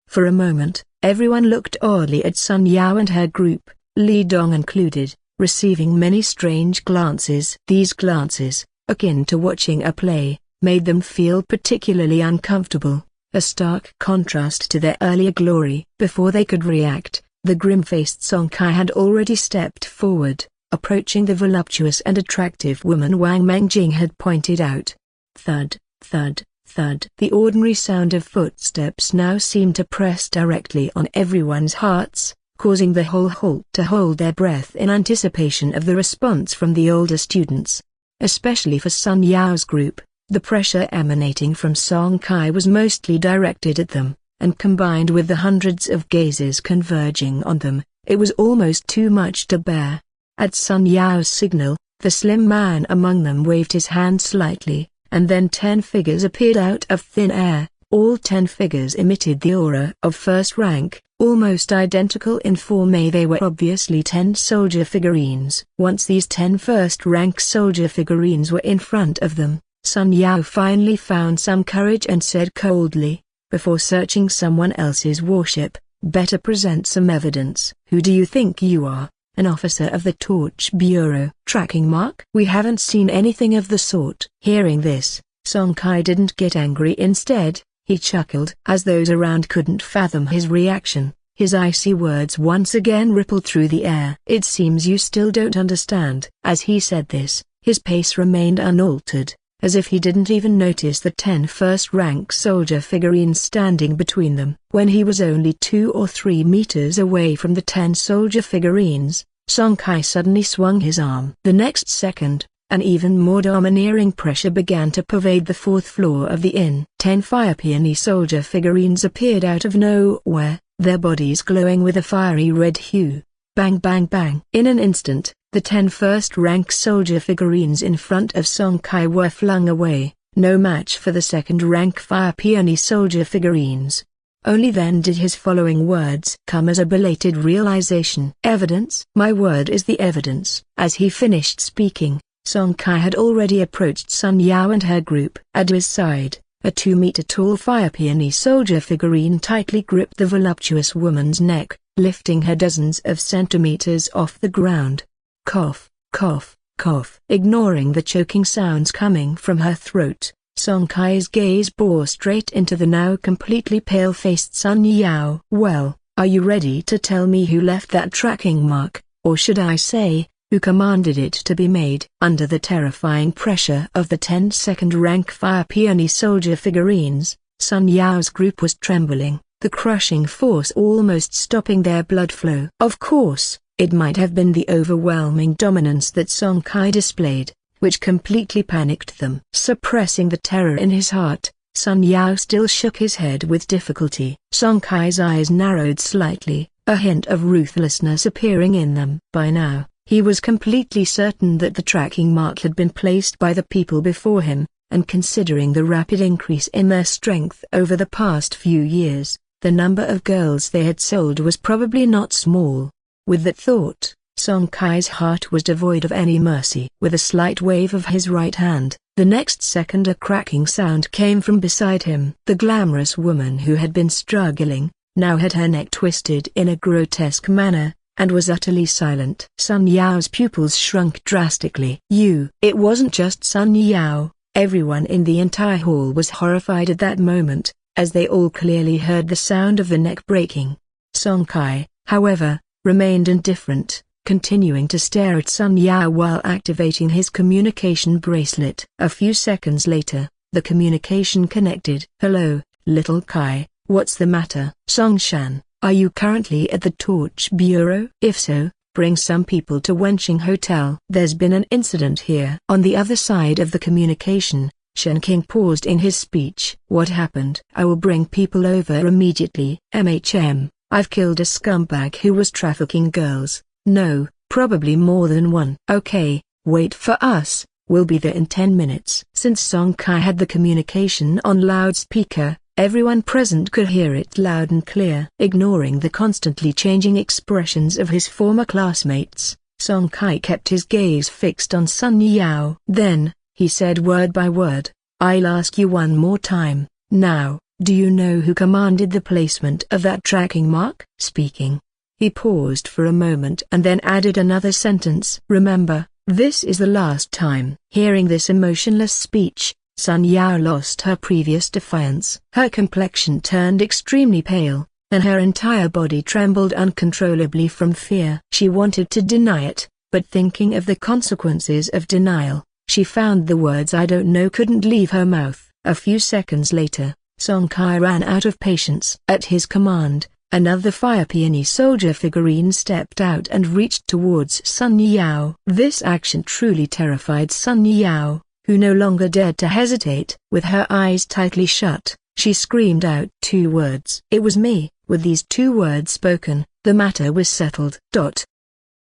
For a moment, everyone looked oddly at Sun Yao and her group, Li Dong included, receiving many strange glances. These glances, akin to watching a play, made them feel particularly uncomfortable, a stark contrast to their earlier glory. Before they could react, The grim-faced Song Kai had already stepped forward, approaching the voluptuous and attractive woman Wang Mengjing had pointed out. Thud, thud, thud. The ordinary sound of footsteps now seemed to press directly on everyone's hearts, causing the whole halt to hold their breath in anticipation of the response from the older students. Especially for Sun Yao's group, the pressure emanating from Song Kai was mostly directed at them, and combined with the hundreds of gazes converging on them, it was almost too much to bear. At Sun Yao's signal, the slim man among them waved his hand slightly, and then 10 figures appeared out of thin air. All 10 figures emitted the aura of first rank, almost identical in form. They were obviously 10 soldier figurines. Once these 10 first-rank soldier figurines were in front of them, Sun Yao finally found some courage and said coldly, before searching someone else's warship, better present some evidence. Who do you think you are? An officer of the Torch Bureau. Tracking mark? We haven't seen anything of the sort. Hearing this, Song Kai didn't get angry. Instead, he chuckled. As those around couldn't fathom his reaction, his icy words once again rippled through the air. It seems you still don't understand. As he said this, his pace remained unaltered, as if he didn't even notice the 10 first-rank soldier figurines standing between them. When he was only 2 or 3 meters away from the 10 soldier figurines, Song Kai suddenly swung his arm. The next second, an even more domineering pressure began to pervade the 4th floor of the inn. 10 fire peony soldier figurines appeared out of nowhere, their bodies glowing with a fiery red hue. Bang bang bang. In an instant, the 10 first-rank soldier figurines in front of Song Kai were flung away, no match for the second-rank fire peony soldier figurines. Only then did his following words come as a belated realization. Evidence? My word is the evidence. As he finished speaking, Song Kai had already approached Sun Yao and her group. At his side, a 2-meter-tall fire peony soldier figurine tightly gripped the voluptuous woman's neck, lifting her dozens of centimeters off the ground. Cough, cough, cough. Ignoring the choking sounds coming from her throat, Song Kai's gaze bore straight into the now completely pale-faced Sun Yao. Well, are you ready to tell me who left that tracking mark, or should I say, who commanded it to be made? Under the terrifying pressure of the 10 second-rank fire peony soldier figurines, Sun Yao's group was trembling, the crushing force almost stopping their blood flow. Of course, it might have been the overwhelming dominance that Song Kai displayed, which completely panicked them. Suppressing the terror in his heart, Sun Yao still shook his head with difficulty. Song Kai's eyes narrowed slightly, a hint of ruthlessness appearing in them. By now, he was completely certain that the tracking mark had been placed by the people before him, and considering the rapid increase in their strength over the past few years, the number of girls they had sold was probably not small. With that thought, Song Kai's heart was devoid of any mercy. With a slight wave of his right hand, the next second a cracking sound came from beside him. The glamorous woman who had been struggling, now had her neck twisted in a grotesque manner, and was utterly silent. Sun Yao's pupils shrunk drastically. It wasn't just Sun Yao, everyone in the entire hall was horrified at that moment, as they all clearly heard the sound of the neck breaking. Song Kai, however, remained indifferent, continuing to stare at Sun Yao while activating his communication bracelet. A few seconds later, the communication connected. Hello, little Kai, what's the matter? Song Shan, are you currently at the Torch Bureau? If so, bring some people to Wenqing Hotel. There's been an incident here. On the other side of the communication, Shen King paused in his speech. What happened? I will bring people over immediately. I've killed a scumbag who was trafficking girls. No, probably more than one. Okay, wait for us, we'll be there in 10 minutes. Since Song Kai had the communication on loudspeaker, everyone present could hear it loud and clear. Ignoring the constantly changing expressions of his former classmates, Song Kai kept his gaze fixed on Sun Yao. Then, he said word by word, I'll ask you one more time, now, do you know who commanded the placement of that tracking mark? Speaking. He paused for a moment and then added another sentence. Remember, this is the last time. Hearing this emotionless speech, Sun Yao lost her previous defiance. Her complexion turned extremely pale, and her entire body trembled uncontrollably from fear. She wanted to deny it, but thinking of the consequences of denial, she found the words "I don't know" couldn't leave her mouth. A few seconds later, Song Kai ran out of patience. At his command, another Fire Peony soldier figurine stepped out and reached towards Sun Yao. This action truly terrified Sun Yao, who no longer dared to hesitate. With her eyes tightly shut, she screamed out 2 words. "It was me." With these 2 words spoken, the matter was settled.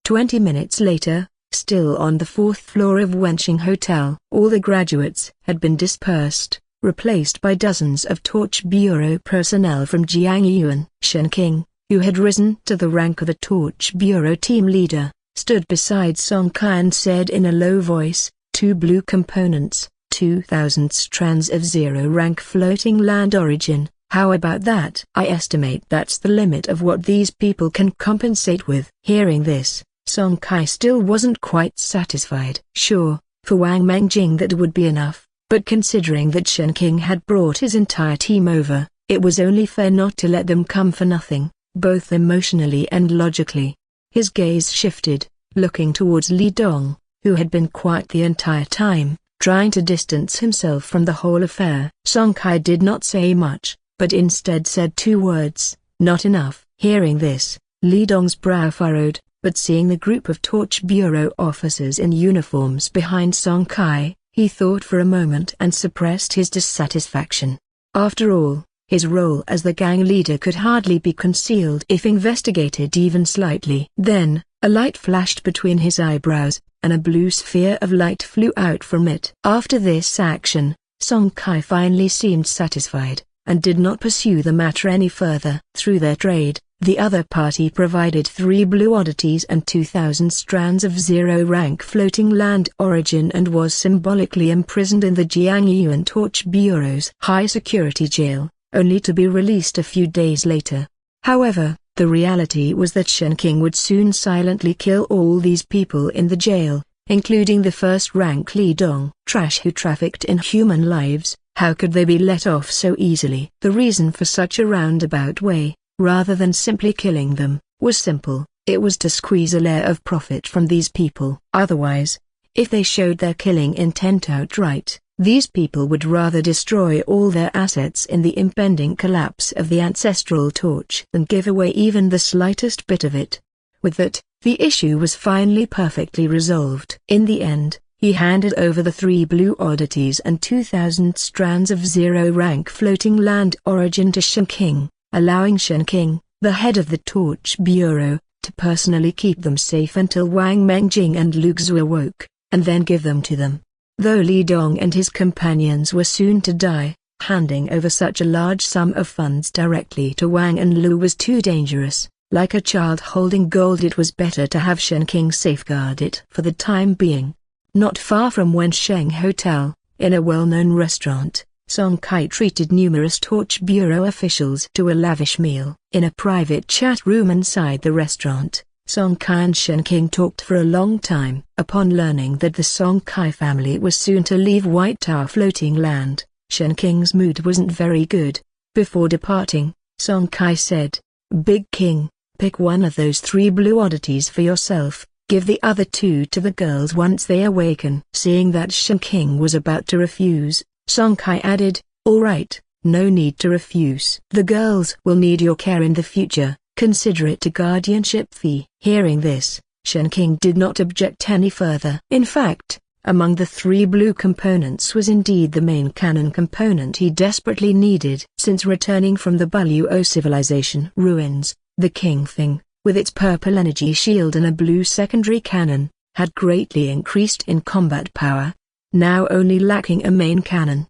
20 minutes later, still on the 4th floor of Wenqing Hotel, all the graduates had been dispersed, replaced by dozens of Torch Bureau personnel from Jiangyuan. Shen Qing, who had risen to the rank of the Torch Bureau team leader, stood beside Song Kai and said in a low voice, 2 blue components, 2,000 strands of 0-rank floating land origin. How about that? I estimate that's the limit of what these people can compensate with. Hearing this, Song Kai still wasn't quite satisfied. Sure, for Wang Mengjing that would be enough, but considering that Shen Qing had brought his entire team over, it was only fair not to let them come for nothing, both emotionally and logically. His gaze shifted, looking towards Li Dong, who had been quiet the entire time, trying to distance himself from the whole affair. Song Kai did not say much, but instead said 2 words, "Not enough." Hearing this, Li Dong's brow furrowed, but seeing the group of Torch Bureau officers in uniforms behind Song Kai, he thought for a moment and suppressed his dissatisfaction. After all, his role as the gang leader could hardly be concealed if investigated even slightly. Then, a light flashed between his eyebrows, and a blue sphere of light flew out from it. After this action, Song Kai finally seemed satisfied, and did not pursue the matter any further. Through their trade, the other party provided 3 blue oddities and 2,000 strands of 0-rank floating land origin and was symbolically imprisoned in the Jiangyuan Torch Bureau's high-security jail, only to be released a few days later. However, the reality was that Shen Qing would soon silently kill all these people in the jail, including the first-rank Li Dong. Trash who trafficked in human lives, how could they be let off so easily? The reason for such a roundabout way, rather than simply killing them, was simple. It was to squeeze a layer of profit from these people. Otherwise, if they showed their killing intent outright, these people would rather destroy all their assets in the impending collapse of the ancestral torch than give away even the slightest bit of it. With that, the issue was finally perfectly resolved. In the end, he handed over the 3 blue oddities and 2,000 strands of 0-rank floating land origin to Shen Qing, allowing Shen Qing, the head of the Torch Bureau, to personally keep them safe until Wang Mengjing and Lu Xu awoke, and then give them to them. Though Li Dong and his companions were soon to die, handing over such a large sum of funds directly to Wang and Lu was too dangerous. Like a child holding gold, it was better to have Shen Qing safeguard it for the time being. Not far from Wenqing Hotel, in a well-known restaurant, Song Kai treated numerous Torch Bureau officials to a lavish meal. In a private chat room inside the restaurant, Song Kai and Shen Qing talked for a long time. Upon learning that the Song Kai family was soon to leave White Tower floating land, Shen Qing's mood wasn't very good. Before departing, Song Kai said, "Big King, pick one of those 3 blue oddities for yourself. Give the other 2 to the girls once they awaken." Seeing that Shen Qing was about to refuse, Song Kai added, "All right, no need to refuse. The girls will need your care in the future, consider it a guardianship fee." Hearing this, Shen Qing did not object any further. In fact, among the 3 blue components was indeed the main cannon component he desperately needed. Since returning from the Buluo civilization ruins, the King Thing, with its purple energy shield and a blue secondary cannon, had greatly increased in combat power, now only lacking a main cannon.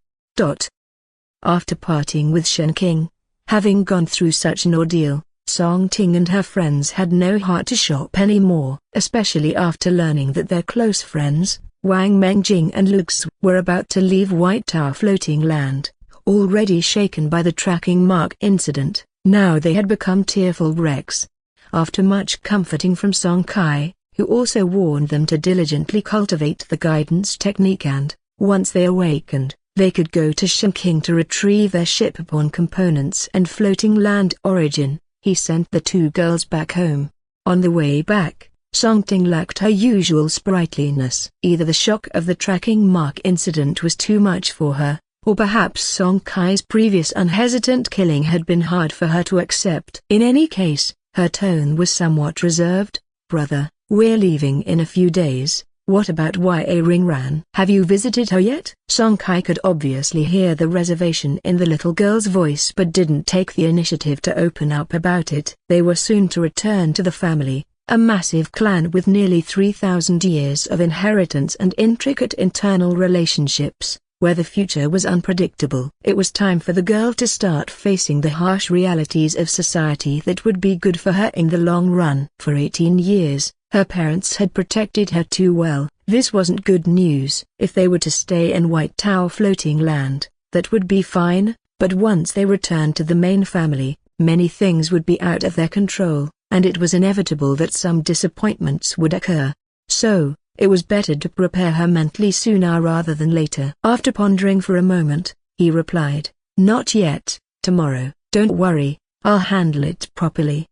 After parting with Shen Qing, having gone through such an ordeal, Song Ting and her friends had no heart to shop anymore, especially after learning that their close friends, Wang Mengjing and Lu Xu, were about to leave White Tower floating land. Already shaken by the tracking mark incident, now they had become tearful wrecks. After much comforting from Song Kai, who also warned them to diligently cultivate the guidance technique and, once they awakened, they could go to Shen Qing to retrieve their shipborne components and floating land origin, he sent the two girls back home. On the way back, Song Ting lacked her usual sprightliness. Either the shock of the tracking mark incident was too much for her, or perhaps Song Kai's previous unhesitant killing had been hard for her to accept. In any case, her tone was somewhat reserved. "Brother, we're leaving in a few days. What about Ya Ringran? Have you visited her yet?" Song Kai could obviously hear the reservation in the little girl's voice but didn't take the initiative to open up about it. They were soon to return to the family, a massive clan with nearly 3,000 years of inheritance and intricate internal relationships, where the future was unpredictable. It was time for the girl to start facing the harsh realities of society that would be good for her in the long run. For 18 years, her parents had protected her too well. This wasn't good news. If they were to stay in White Tower Floating Land, that would be fine, but once they returned to the main family, many things would be out of their control, and it was inevitable that some disappointments would occur. So, it was better to prepare her mentally sooner rather than later. After pondering for a moment, he replied, "Not yet, tomorrow. Don't worry, I'll handle it properly."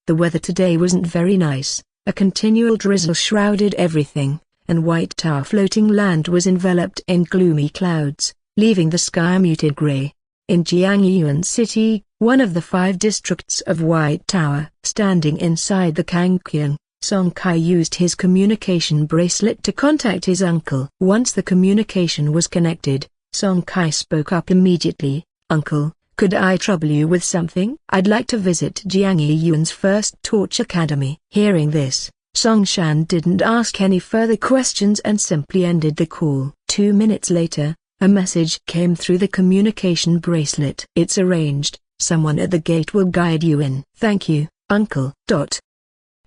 The weather today wasn't very nice. A continual drizzle shrouded everything, and White Tower Floating Land was enveloped in gloomy clouds, leaving the sky a muted gray. In Jiangyuan City, one of the 5 districts of White Tower, standing inside the Kangqian, Song Kai used his communication bracelet to contact his uncle. Once the communication was connected, Song Kai spoke up immediately. "Uncle, could I trouble you with something? I'd like to visit Jiangyuan's first torch academy." Hearing this, Song Shan didn't ask any further questions and simply ended the call. 2 minutes later, a message came through the communication bracelet. "It's arranged. Someone at the gate will guide you in." "Thank you, uncle."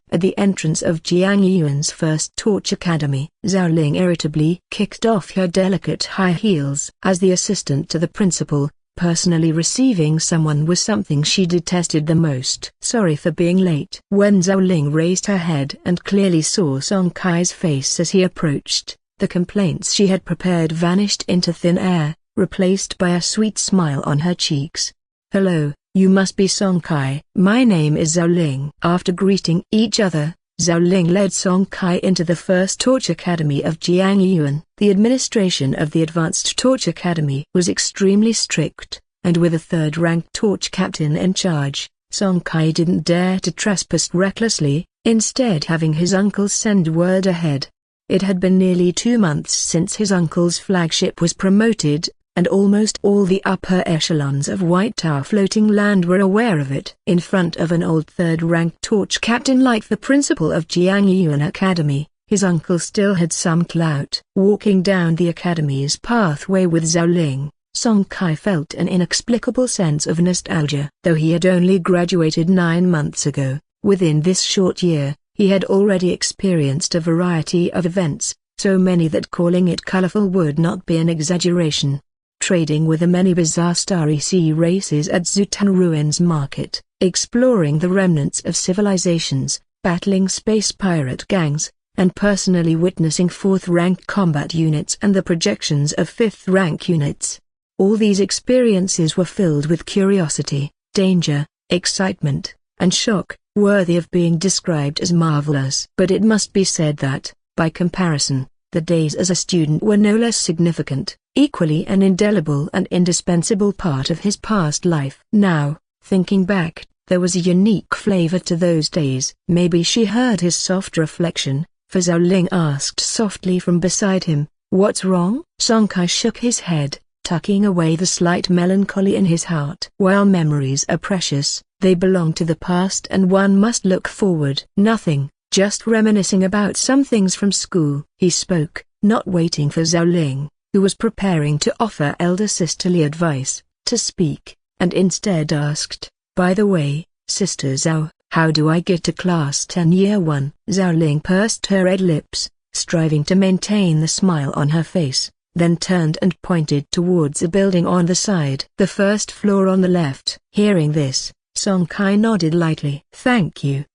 At the entrance of Jiangyuan's first torch academy, Zhao Ling irritably kicked off her delicate high heels. As the assistant to the principal, personally receiving someone was something she detested the most. "Sorry for being late." When Zhao Ling raised her head and clearly saw Song Kai's face as he approached, the complaints she had prepared vanished into thin air, replaced by a sweet smile on her cheeks. "Hello, you must be Song Kai." "My name is Zhao Ling." After greeting each other, Zhao Ling led Song Kai into the first Torch Academy of Jiangyuan. The administration of the Advanced Torch Academy was extremely strict, and with a third-ranked torch captain in charge, Song Kai didn't dare to trespass recklessly, instead having his uncle send word ahead. It had been nearly 2 months since his uncle's flagship was promoted, and almost all the upper echelons of White Tower Floating Land were aware of it. In front of an old third-ranked torch captain like the principal of Jiangyuan Academy, his uncle still had some clout. Walking down the academy's pathway with Zhao Ling, Song Kai felt an inexplicable sense of nostalgia. Though he had only graduated 9 months ago, within this short year, he had already experienced a variety of events, so many that calling it colorful would not be an exaggeration. Trading with the many bizarre starry sea races at Zutan Ruins Market, exploring the remnants of civilizations, battling space pirate gangs, and personally witnessing 4th-rank combat units and the projections of 5th-rank units. All these experiences were filled with curiosity, danger, excitement, and shock, worthy of being described as marvelous. But it must be said that, by comparison, the days as a student were no less significant, equally an indelible and indispensable part of his past life. Now, thinking back, there was a unique flavor to those days. Maybe she heard his soft reflection, for Zhao Ling asked softly from beside him, "What's wrong?" Song Kai shook his head, tucking away the slight melancholy in his heart. While memories are precious, they belong to the past and one must look forward. "Nothing. Just reminiscing about some things from school." He spoke, not waiting for Zhao Ling, who was preparing to offer elder sisterly advice, to speak, and instead asked, "By the way, Sister Zhao, how do I get to Class 10 Year 1? Zhao Ling pursed her red lips, striving to maintain the smile on her face, then turned and pointed towards a building on the side. "The first floor on the left." Hearing this, Song Kai nodded lightly. "Thank you."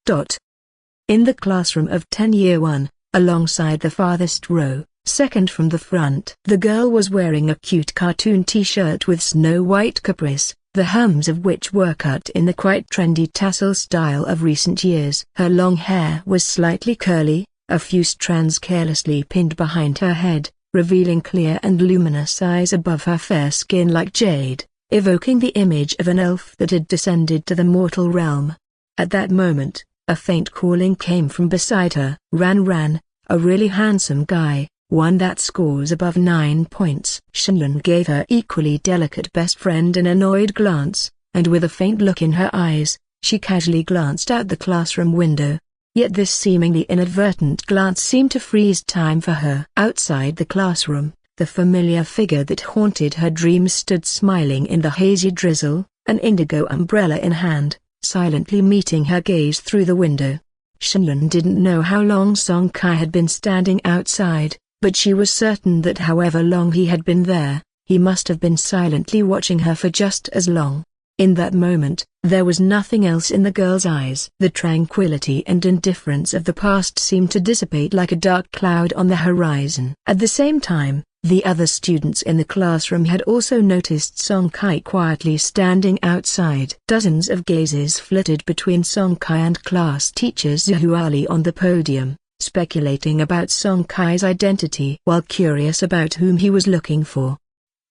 In the classroom of 10 Year 1, alongside the farthest row, second from the front, the girl was wearing a cute cartoon t-shirt with Snow White caprice, the hems of which were cut in the quite trendy tassel style of recent years. Her long hair was slightly curly, a few strands carelessly pinned behind her head, revealing clear and luminous eyes above her fair skin like jade, evoking the image of an elf that had descended to the mortal realm. At that moment, a faint calling came from beside her. Ran Ran, a really handsome guy, one that scores above 9 points. Shenlong gave her equally delicate best friend an annoyed glance, and with a faint look in her eyes, she casually glanced out the classroom window. Yet this seemingly inadvertent glance seemed to freeze time for her. Outside the classroom, the familiar figure that haunted her dreams stood smiling in the hazy drizzle, an indigo umbrella in hand, silently meeting her gaze through the window. Shenlong didn't know how long Song Kai had been standing outside, but she was certain that however long he had been there, he must have been silently watching her for just as long. In that moment, there was nothing else in the girl's eyes. The tranquility and indifference of the past seemed to dissipate like a dark cloud on the horizon. At the same time, the other students in the classroom had also noticed Song Kai quietly standing outside. Dozens of gazes flitted between Song Kai and class teacher Zhu Ali on the podium, speculating about Song Kai's identity while curious about whom he was looking for.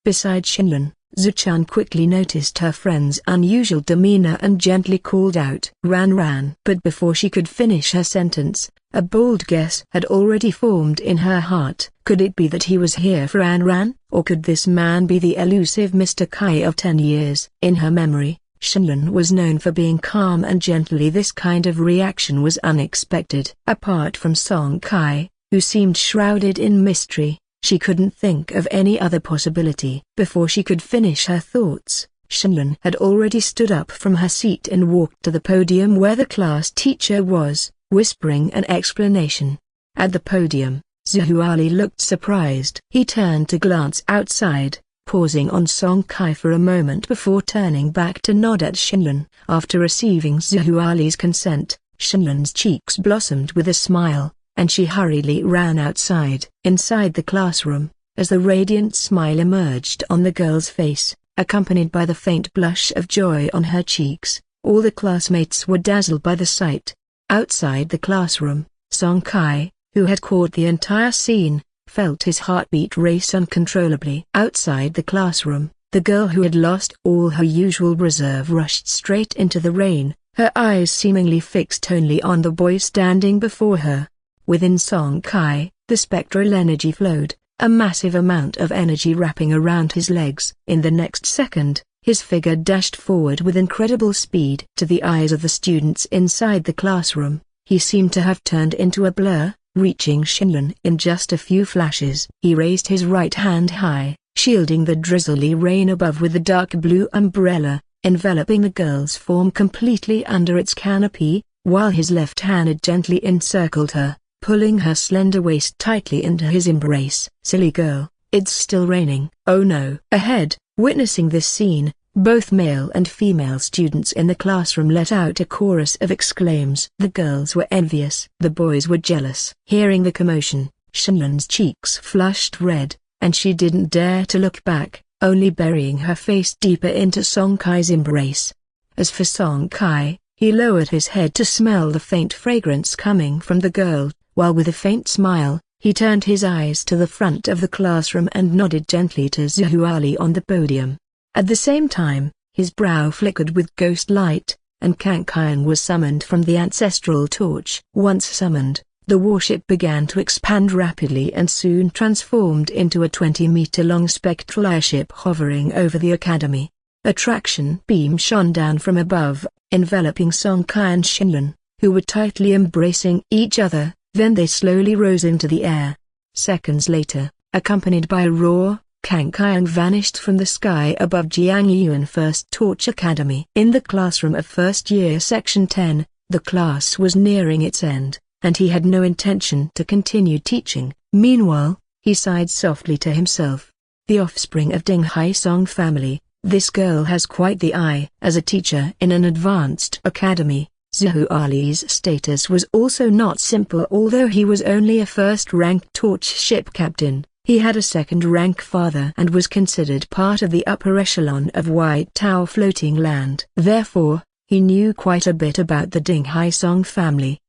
Besides Shenlong, Zuchan quickly noticed her friend's unusual demeanor and gently called out "Ran Ran." But before she could finish her sentence, a bold guess had already formed in her heart. Could it be that he was here for Ran Ran, or could this man be the elusive Mr. Kai of 10 years? In her memory, Shenlong was known for being calm and gently. This kind of reaction was unexpected. Apart from Song Kai, who seemed shrouded in mystery, she couldn't think of any other possibility. Before she could finish her thoughts, Shenlong had already stood up from her seat and walked to the podium where the class teacher was, whispering an explanation. At the podium, Zhu Ali looked surprised. He turned to glance outside, pausing on Song Kai for a moment before turning back to nod at Shenlong. After receiving Zhu Ali's consent, Shenlong's cheeks blossomed with a smile, and she hurriedly ran outside. Inside the classroom, as the radiant smile emerged on the girl's face, accompanied by the faint blush of joy on her cheeks, all the classmates were dazzled by the sight. Outside the classroom, Song Kai, who had caught the entire scene, felt his heartbeat race uncontrollably. Outside the classroom, the girl who had lost all her usual reserve rushed straight into the rain, her eyes seemingly fixed only on the boy standing before her. Within Song Kai, the spectral energy flowed, a massive amount of energy wrapping around his legs. In the next second, his figure dashed forward with incredible speed. To the eyes of the students inside the classroom, he seemed to have turned into a blur, reaching Shenlong in just a few flashes. He raised his right hand high, shielding the drizzly rain above with the dark blue umbrella, enveloping the girl's form completely under its canopy, while his left hand had gently encircled her, pulling her slender waist tightly into his embrace. "Silly girl, it's still raining." "Oh no!" Ahead, witnessing this scene, both male and female students in the classroom let out a chorus of exclaims. The girls were envious. The boys were jealous. Hearing the commotion, Shenlong's cheeks flushed red, and she didn't dare to look back, only burying her face deeper into Song Kai's embrace. As for Song Kai, he lowered his head to smell the faint fragrance coming from the girl, while with a faint smile, he turned his eyes to the front of the classroom and nodded gently to Zhu Ali on the podium. At the same time, his brow flickered with ghost light, and Kankian was summoned from the ancestral torch. Once summoned, the warship began to expand rapidly and soon transformed into a 20-meter-long spectral airship hovering over the academy. A traction beam shone down from above, enveloping Song Kai and Shenlong, who were tightly embracing each other. Then they slowly rose into the air. Seconds later, accompanied by a roar, Kankian vanished from the sky above Jiangyuan First Torch Academy. In the classroom of first year section 10, the class was nearing its end, and he had no intention to continue teaching. Meanwhile, he sighed softly to himself. The offspring of Ding Haisong family, this girl has quite the eye. As a teacher in an advanced academy, Zhu Ali's status was also not simple. Although he was only a first-ranked torch ship captain, He had a second-rank father and was considered part of the upper echelon of White Tower Floating Land. Therefore, he knew quite a bit about the Ding Hai Song family.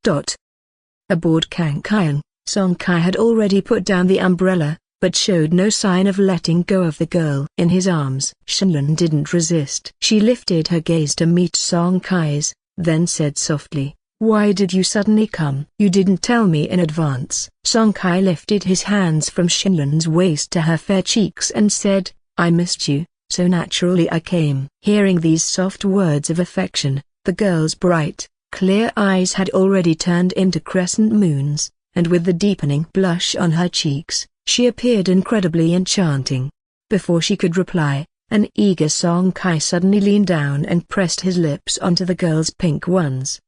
Aboard Kangkyang, Song Kai had already put down the umbrella, but showed no sign of letting go of the girl in his arms. Shenlun didn't resist. She lifted her gaze to meet Song Kai's, then said softly, "Why did you suddenly come? You didn't tell me in advance." Song Kai lifted his hands from Shenlun's waist to her fair cheeks and said, "I missed you, so naturally I came." Hearing these soft words of affection, the girl's bright, clear eyes had already turned into crescent moons, and with the deepening blush on her cheeks, she appeared incredibly enchanting. Before she could reply, an eager Song Kai suddenly leaned down and pressed his lips onto the girl's pink ones.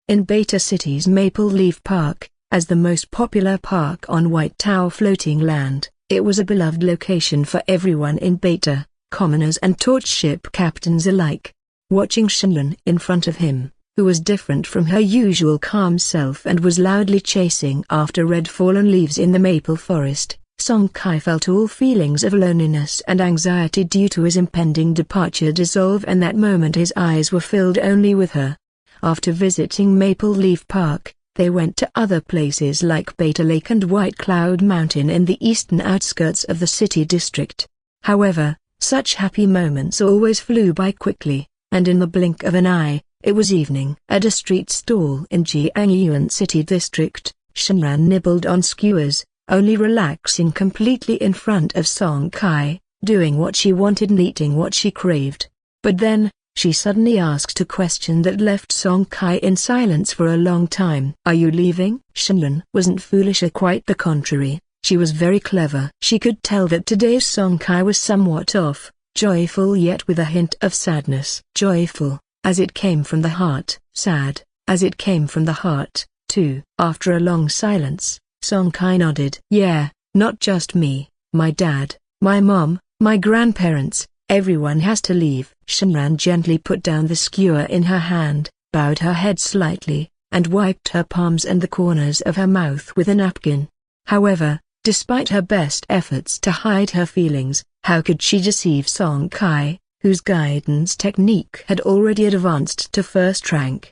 In Beta City's Maple Leaf Park, as the most popular park on White Tower Floating Land, it was a beloved location for everyone in Beta, commoners and torch ship captains alike. Watching Shenlun in front of him, who was different from her usual calm self and was loudly chasing after red fallen leaves in the maple forest, Song Kai felt all feelings of loneliness and anxiety due to his impending departure dissolve, and that moment his eyes were filled only with her. After visiting Maple Leaf Park, they went to other places like Beta Lake and White Cloud Mountain in the eastern outskirts of the city district. However, such happy moments always flew by quickly, and in the blink of an eye, it was evening. At a street stall in Jiangyuan City District, Shenran nibbled on skewers, only relaxing completely in front of Song Kai, doing what she wanted and eating what she craved. But then, she suddenly asked a question that left Song Kai in silence for a long time. "Are you leaving?" Shenlun wasn't foolish, or quite the contrary, she was very clever. She could tell that today's Song Kai was somewhat off, joyful yet with a hint of sadness. Joyful, as it came from the heart; sad, as it came from the heart, too. After a long silence, Song Kai nodded. "Yeah, not just me, my dad, my mom, my grandparents, everyone has to leave." Shenran gently put down the skewer in her hand, bowed her head slightly, and wiped her palms and the corners of her mouth with a napkin. However, despite her best efforts to hide her feelings, how could she deceive Song Kai, whose guidance technique had already advanced to first rank?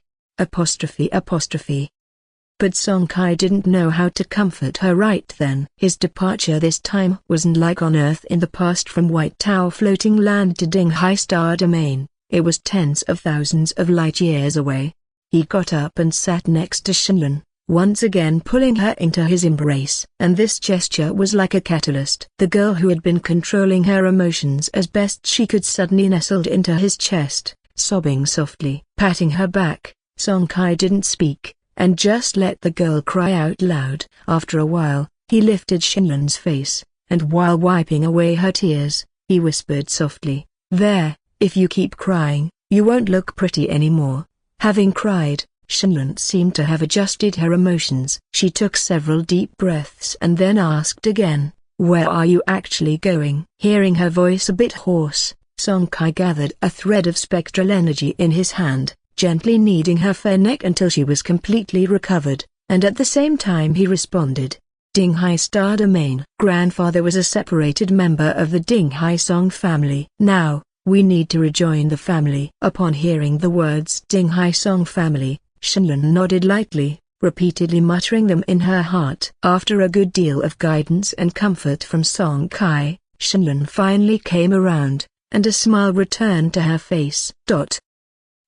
But Song Kai didn't know how to comfort her right then. His departure this time wasn't like on Earth in the past from White Tower Floating Land to Ding Hai Star Domain. It was tens of thousands of light years away. He got up and sat next to Shenlun, once again pulling her into his embrace. And this gesture was like a catalyst. The girl who had been controlling her emotions as best she could suddenly nestled into his chest, sobbing softly. Patting her back, Song Kai didn't speak, and just let the girl cry out loud. After a while, he lifted Shenlun's face, and while wiping away her tears, he whispered softly, "There, if you keep crying, you won't look pretty anymore." Having cried, Shenlun seemed to have adjusted her emotions. She took several deep breaths and then asked again, "Where are you actually going?" Hearing her voice a bit hoarse, Song Kai gathered a thread of spectral energy in his hand, gently kneading her fair neck until she was completely recovered, and at the same time he responded, "Ding Hai Star Domain." Grandfather was a separated member of the Ding Hai Song family. "Now, we need to rejoin the family." Upon hearing the words Ding Hai Song family, Shenlun nodded lightly, repeatedly muttering them in her heart. After a good deal of guidance and comfort from Song Kai, Shenlun finally came around, and a smile returned to her face.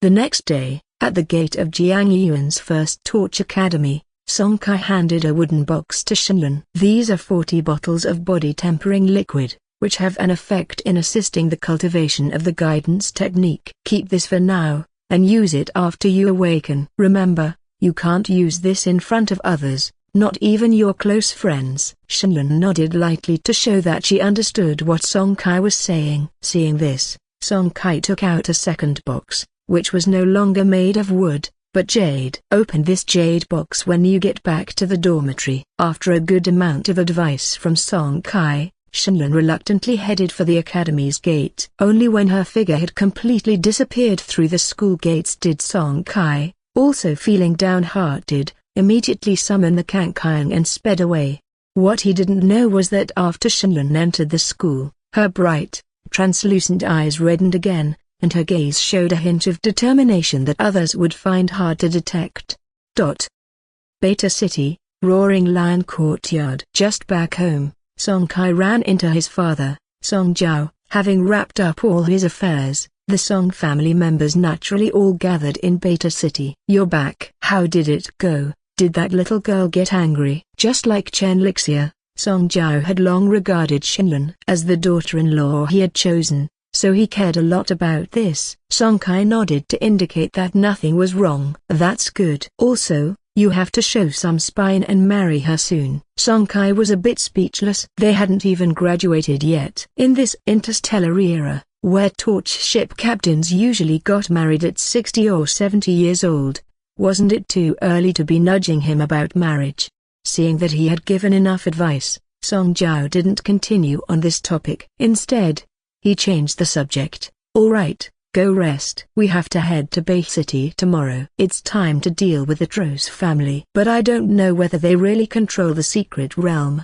The next day, at the gate of Jiangyuan's first torch academy, Song Kai handed a wooden box to Shenlun. "These are 40 bottles of body-tempering liquid, which have an effect in assisting the cultivation of the guidance technique. Keep this for now, and use it after you awaken. Remember, you can't use this in front of others, not even your close friends." Shenlun nodded lightly to show that she understood what Song Kai was saying. Seeing this, Song Kai took out a second box, which was no longer made of wood, but jade. "Open this jade box when you get back to the dormitory." After a good amount of advice from Song Kai, Shenlun reluctantly headed for the academy's gate. Only when her figure had completely disappeared through the school gates did Song Kai, also feeling downhearted, immediately summon the Kangkyang and sped away. What he didn't know was that after Shinlin entered the school, her bright, translucent eyes reddened again, and her gaze showed a hint of determination that others would find hard to detect. Beta City, Roaring Lion Courtyard. Just back home, Song Kai ran into his father, Song Jiao. Having wrapped up all his affairs, the Song family members naturally all gathered in Beta City. "You're back. How did it go? Did that little girl get angry?" Just like Chen Lixia, Song Jiao had long regarded Shinlin as the daughter-in-law he had chosen, so he cared a lot about this. Song Kai nodded to indicate that nothing was wrong. "That's good. Also, you have to show some spine and marry her soon." Song Kai was a bit speechless. They hadn't even graduated yet. In this interstellar era, where torch ship captains usually got married at 60 or 70 years old, wasn't it too early to be nudging him about marriage? Seeing that he had given enough advice, Song Jiao didn't continue on this topic. Instead, he changed the subject. "All right. Go rest. We have to head to Bay City tomorrow. It's time to deal with the Tros family. But I don't know whether they really control the secret realm."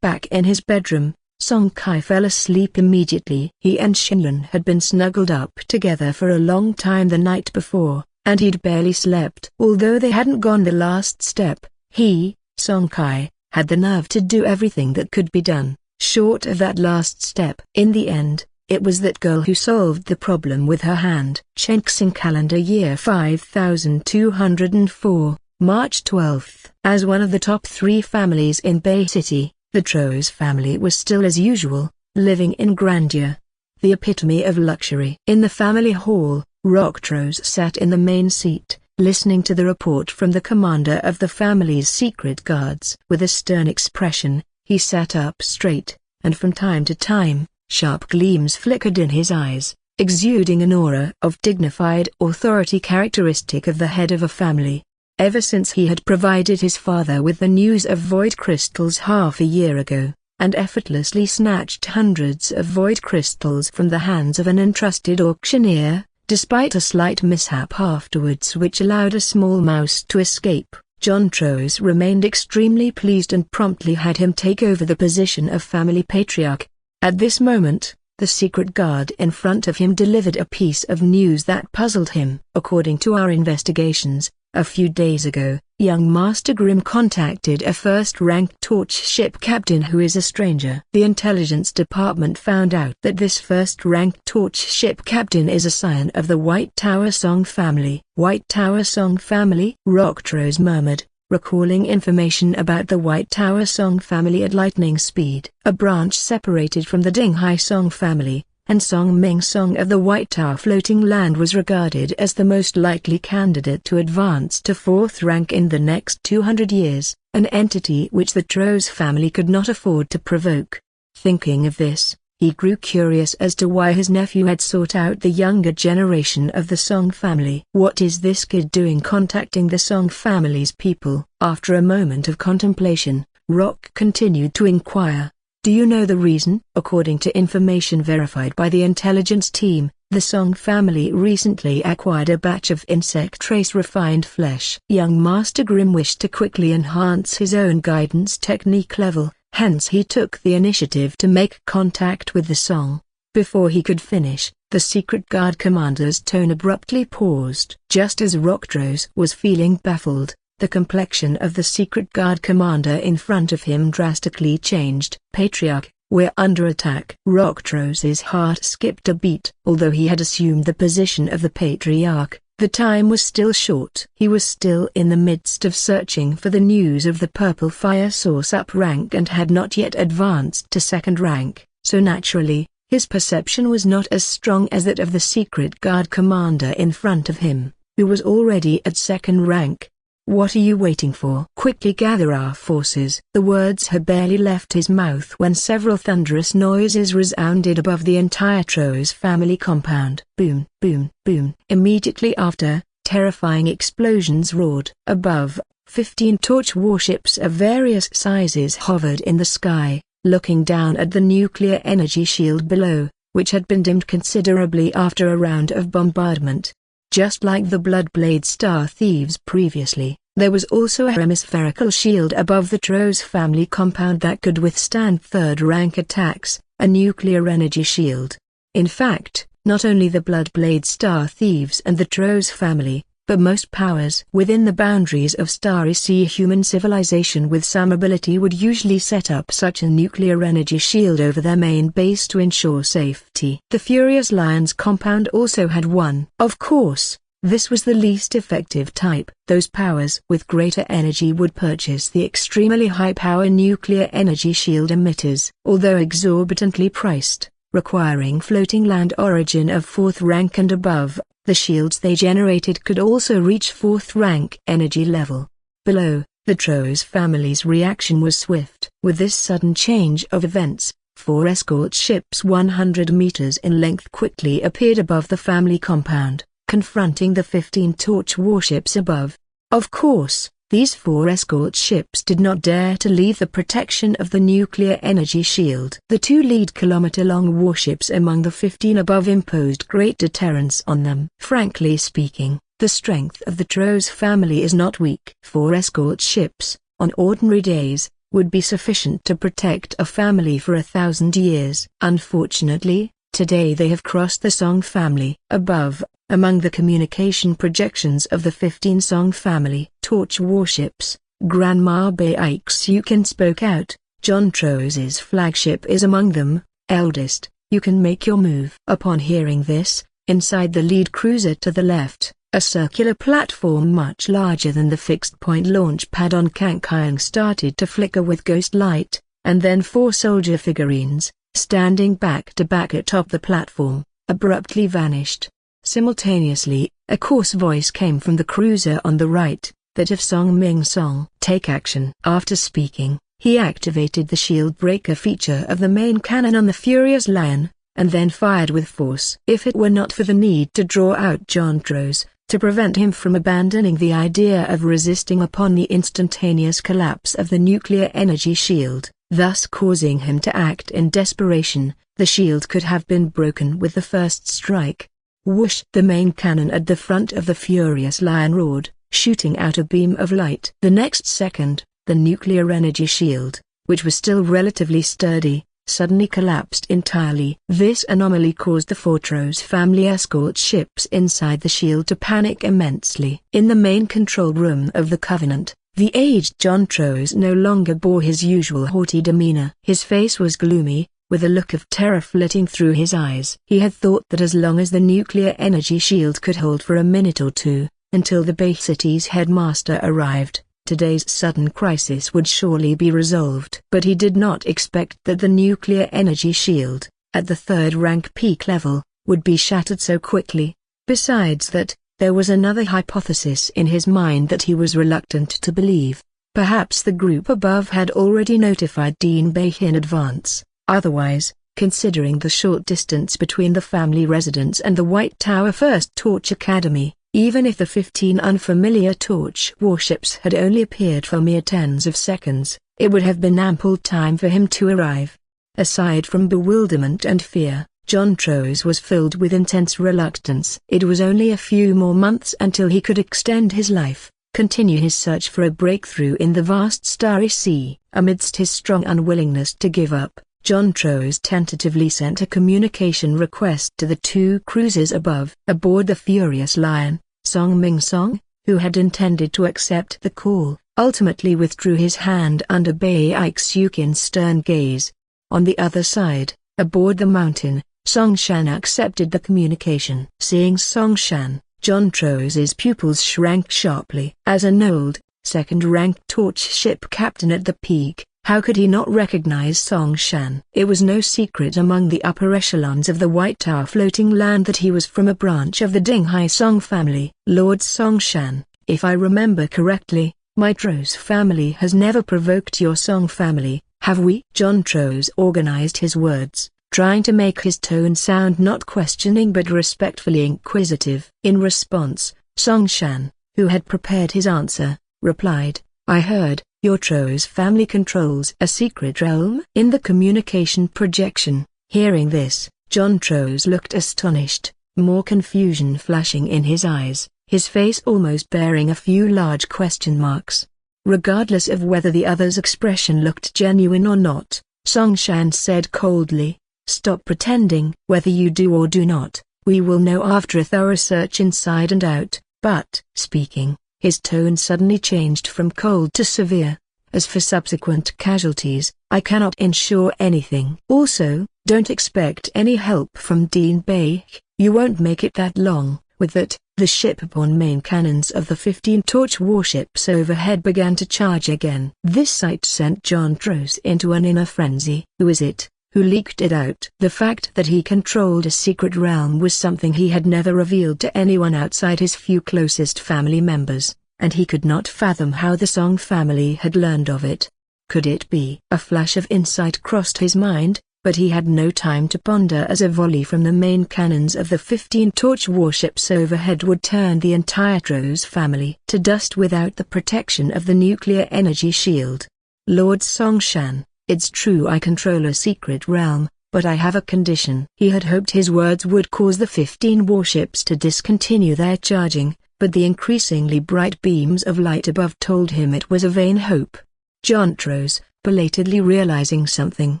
Back in his bedroom, Song Kai fell asleep immediately. He and Shinlin had been snuggled up together for a long time the night before, and he'd barely slept. Although they hadn't gone the last step, he, Song Kai, had the nerve to do everything that could be done, short of that last step. In the end, it was that girl who solved the problem with her hand. Chengxing calendar year 5204, March 12th. As one of the top 3 families in Bay City, the Tros family was still as usual, living in grandeur, the epitome of luxury. In the family hall, Rock Tros sat in the main seat, listening to the report from the commander of the family's secret guards. With a stern expression, he sat up straight, and from time to time, sharp gleams flickered in his eyes, exuding an aura of dignified authority characteristic of the head of a family. Ever since he had provided his father with the news of void crystals half a year ago, and effortlessly snatched hundreds of void crystals from the hands of an entrusted auctioneer, despite a slight mishap afterwards which allowed a small mouse to escape, John Tros remained extremely pleased and promptly had him take over the position of family patriarch. At this moment, the secret guard in front of him delivered a piece of news that puzzled him. "According to our investigations, a few days ago, young Master Grimm contacted a first-rank torch ship captain who is a stranger. The intelligence department found out that this first-rank torch ship captain is a scion of the White Tower Song family." "White Tower Song family?" Rock Tros murmured, recalling information about the White Tower Song family at lightning speed. A branch separated from the Dinghai Song family, and Song Ming Song of the White Tower Floating Land was regarded as the most likely candidate to advance to 4th rank in the next 200 years, an entity which the Tros family could not afford to provoke. Thinking of this, he grew curious as to why his nephew had sought out the younger generation of the Song family. "What is this kid doing contacting the Song family's people?" After a moment of contemplation, Rock continued to inquire. "Do you know the reason?" According to information verified by the intelligence team, the Song family recently acquired a batch of insect trace refined flesh. Young Master Grimm wished to quickly enhance his own guidance technique level, hence he took the initiative to make contact with the Song. Before he could finish, the secret guard commander's tone abruptly paused. Just as Rock Tros was feeling baffled, the complexion of the secret guard commander in front of him drastically changed. "Patriarch, we're under attack." Rock Tros's heart skipped a beat. Although he had assumed the position of the patriarch, the time was still short. He was still in the midst of searching for the news of the Purple Fire Source up rank and had not yet advanced to 2nd rank, so naturally, his perception was not as strong as that of the secret guard commander in front of him, who was already at 2nd rank. "What are you waiting for? Quickly gather our forces." The words had barely left his mouth when several thunderous noises resounded above the entire Tros family compound. Boom, boom, boom. Immediately after, terrifying explosions roared. Above, 15 torch warships of various sizes hovered in the sky, looking down at the nuclear energy shield below, which had been dimmed considerably after a round of bombardment. Just like the Bloodblade Star thieves previously, There was also a hemispherical shield above the Tros family compound that could withstand third-rank attacks, a nuclear energy shield. In fact, not only the Bloodblade Star Thieves and the Tros family, but most powers within the boundaries of Starry Sea human civilization with some ability would usually set up such a nuclear energy shield over their main base to ensure safety. The Furious Lion's compound also had one. Of course, this was the least effective type. Those powers with greater energy would purchase the extremely high-power nuclear energy shield emitters, although exorbitantly priced, requiring floating land origin of 4th rank and above. The shields they generated could also reach 4th rank energy level. Below, the Tros family's reaction was swift. With this sudden change of events, 4 escort ships 100 meters in length quickly appeared above the family compound, confronting the 15 torch warships above. Of course, these 4 escort ships did not dare to leave the protection of the nuclear energy shield. The 2 lead kilometer-long warships among the 15 above imposed great deterrence on them. Frankly speaking, the strength of the Tros family is not weak. 4 escort ships, on ordinary days, would be sufficient to protect a family for 1,000 years. Unfortunately, today they have crossed the Song family. Above, among the communication projections of the 15 Song family torch warships, Grandma Baeksuken spoke out. John Tros's flagship is among them. Eldest, you can make your move. Upon hearing this, inside the lead cruiser to the left, a circular platform much larger than the fixed-point launch pad on Kankyong started to flicker with ghost light, and then 4 soldier figurines, standing back to back atop the platform, abruptly vanished. Simultaneously, a coarse voice came from the cruiser on the right, that of Song Ming Song. Take action. After speaking, he activated the shield breaker feature of the main cannon on the Furious Lion, and then fired with force. If it were not for the need to draw out John Tros, to prevent him from abandoning the idea of resisting upon the instantaneous collapse of the nuclear energy shield, thus causing him to act in desperation, the shield could have been broken with the first strike. Whoosh! The main cannon at the front of the Furious Lion roared, shooting out a beam of light. The next second, the nuclear energy shield, which was still relatively sturdy, suddenly collapsed entirely. This anomaly caused the 4 Tros family escort ships inside the shield to panic immensely. In the main control room of the Covenant, the aged John Tros no longer bore his usual haughty demeanor. His face was gloomy, with a look of terror flitting through his eyes. He had thought that as long as the nuclear energy shield could hold for a minute or two, until the Bay City's headmaster arrived, today's sudden crisis would surely be resolved. But he did not expect that the nuclear energy shield, at the 3rd rank peak level, would be shattered so quickly. Besides that, there was another hypothesis in his mind that he was reluctant to believe. Perhaps the group above had already notified Dean Bay in advance. Otherwise, considering the short distance between the family residence and the White Tower First Torch Academy, even if the 15 unfamiliar torch warships had only appeared for mere tens of seconds, it would have been ample time for him to arrive. Aside from bewilderment and fear, John Tros was filled with intense reluctance. It was only a few more months until he could extend his life, continue his search for a breakthrough in the vast Starry Sea. Amidst his strong unwillingness to give up, John Tros tentatively sent a communication request to the 2 cruisers above. Aboard the Furious Lion, Song Ming Song, who had intended to accept the call, ultimately withdrew his hand under Baeksuken's stern gaze. On the other side, aboard the Mountain, Song Shan accepted the communication. Seeing Song Shan, John Tros's pupils shrank sharply. As an old, 2nd-rank torch ship captain at the peak, how could he not recognize Song Shan? It was no secret among the upper echelons of the White Tower floating land that he was from a branch of the Dinghai Song family. Lord Song Shan, if I remember correctly, my Tros family has never provoked your Song family, have we? John Tros organized his words, trying to make his tone sound not questioning but respectfully inquisitive. In response, Song Shan, who had prepared his answer, replied, I heard, your Tros family controls a secret realm. In the communication projection, hearing this, John Tros looked astonished, more confusion flashing in his eyes. his face almost bearing a few large question marks. Regardless of whether the other's expression looked genuine or not, Song Shan said coldly, "Stop pretending. Whether you do or do not, we will know after a thorough search inside and out." But, speaking, his tone suddenly changed from cold to severe. "As for subsequent casualties, I cannot ensure anything. Also, don't expect any help from Dean Bei. You won't make it that long." With that, the shipborne main cannons of the 15 torch warships overhead began to charge again. This sight sent John Tros into an inner frenzy. Who is it? Who leaked it out? The fact that he controlled a secret realm was something he had never revealed to anyone outside his few closest family members, and he could not fathom how the Song family had learned of it. Could it be? A flash of insight crossed his mind, but he had no time to ponder as a volley from the main cannons of the 15 torch warships overhead would turn the entire Tros family to dust without the protection of the nuclear energy shield. "Lord Song Shan, it's true I control a secret realm, but I have a condition." He had hoped his words would cause the 15 warships to discontinue their charging, but the increasingly bright beams of light above told him it was a vain hope. John Tros, belatedly realizing something,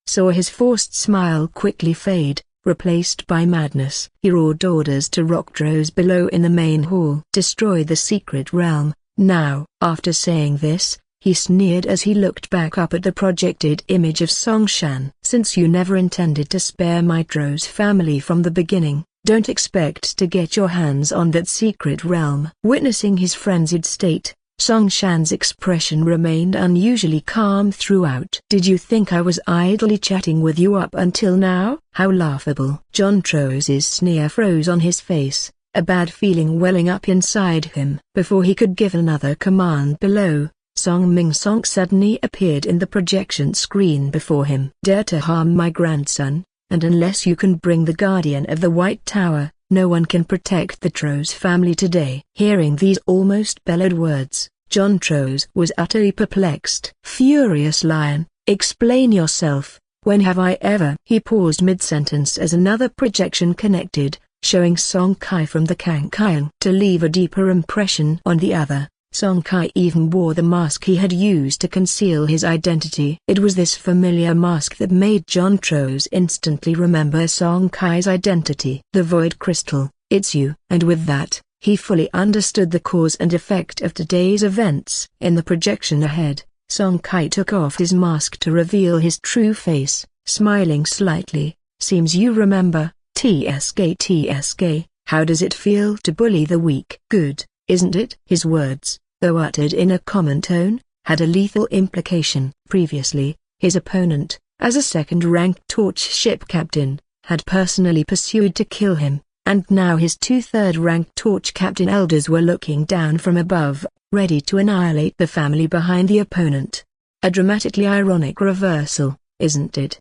saw his forced smile quickly fade, replaced by madness. He roared orders to Rock Tros below in the main hall. "Destroy the secret realm, now." After saying this, he sneered as he looked back up at the projected image of Song Shan. "Since you never intended to spare my Tros family from the beginning, don't expect to get your hands on that secret realm." Witnessing his frenzied state, Song Shan's expression remained unusually calm throughout. "Did you think I was idly chatting with you up until now? How laughable." John Tros's sneer froze on his face, a bad feeling welling up inside him. Before he could give another command below, Song Ming Song suddenly appeared in the projection screen before him. "Dare to harm my grandson, and unless you can bring the Guardian of the White Tower, no one can protect the Tros family today." Hearing these almost bellowed words, John Tros was utterly perplexed. "Furious Lion, explain yourself. When have I ever?" He paused mid-sentence as another projection connected, showing Song Kai from the Kangkang. To leave a deeper impression on the other, Song Kai even wore the mask he had used to conceal his identity. It was this familiar mask that made John Tros instantly remember Song Kai's identity. "The Void Crystal, it's you." And with that, he fully understood the cause and effect of today's events. In the projection ahead, Song Kai took off his mask to reveal his true face, smiling slightly. "Seems you remember. TSK, how does it feel to bully the weak?" "Good, isn't it?" His words, though uttered in a common tone, had a lethal implication. Previously, his opponent, as a second-rank torch ship captain, had personally pursued to kill him, and now his 2 third-rank torch captain elders were looking down from above, ready to annihilate the family behind the opponent. A dramatically ironic reversal, isn't it?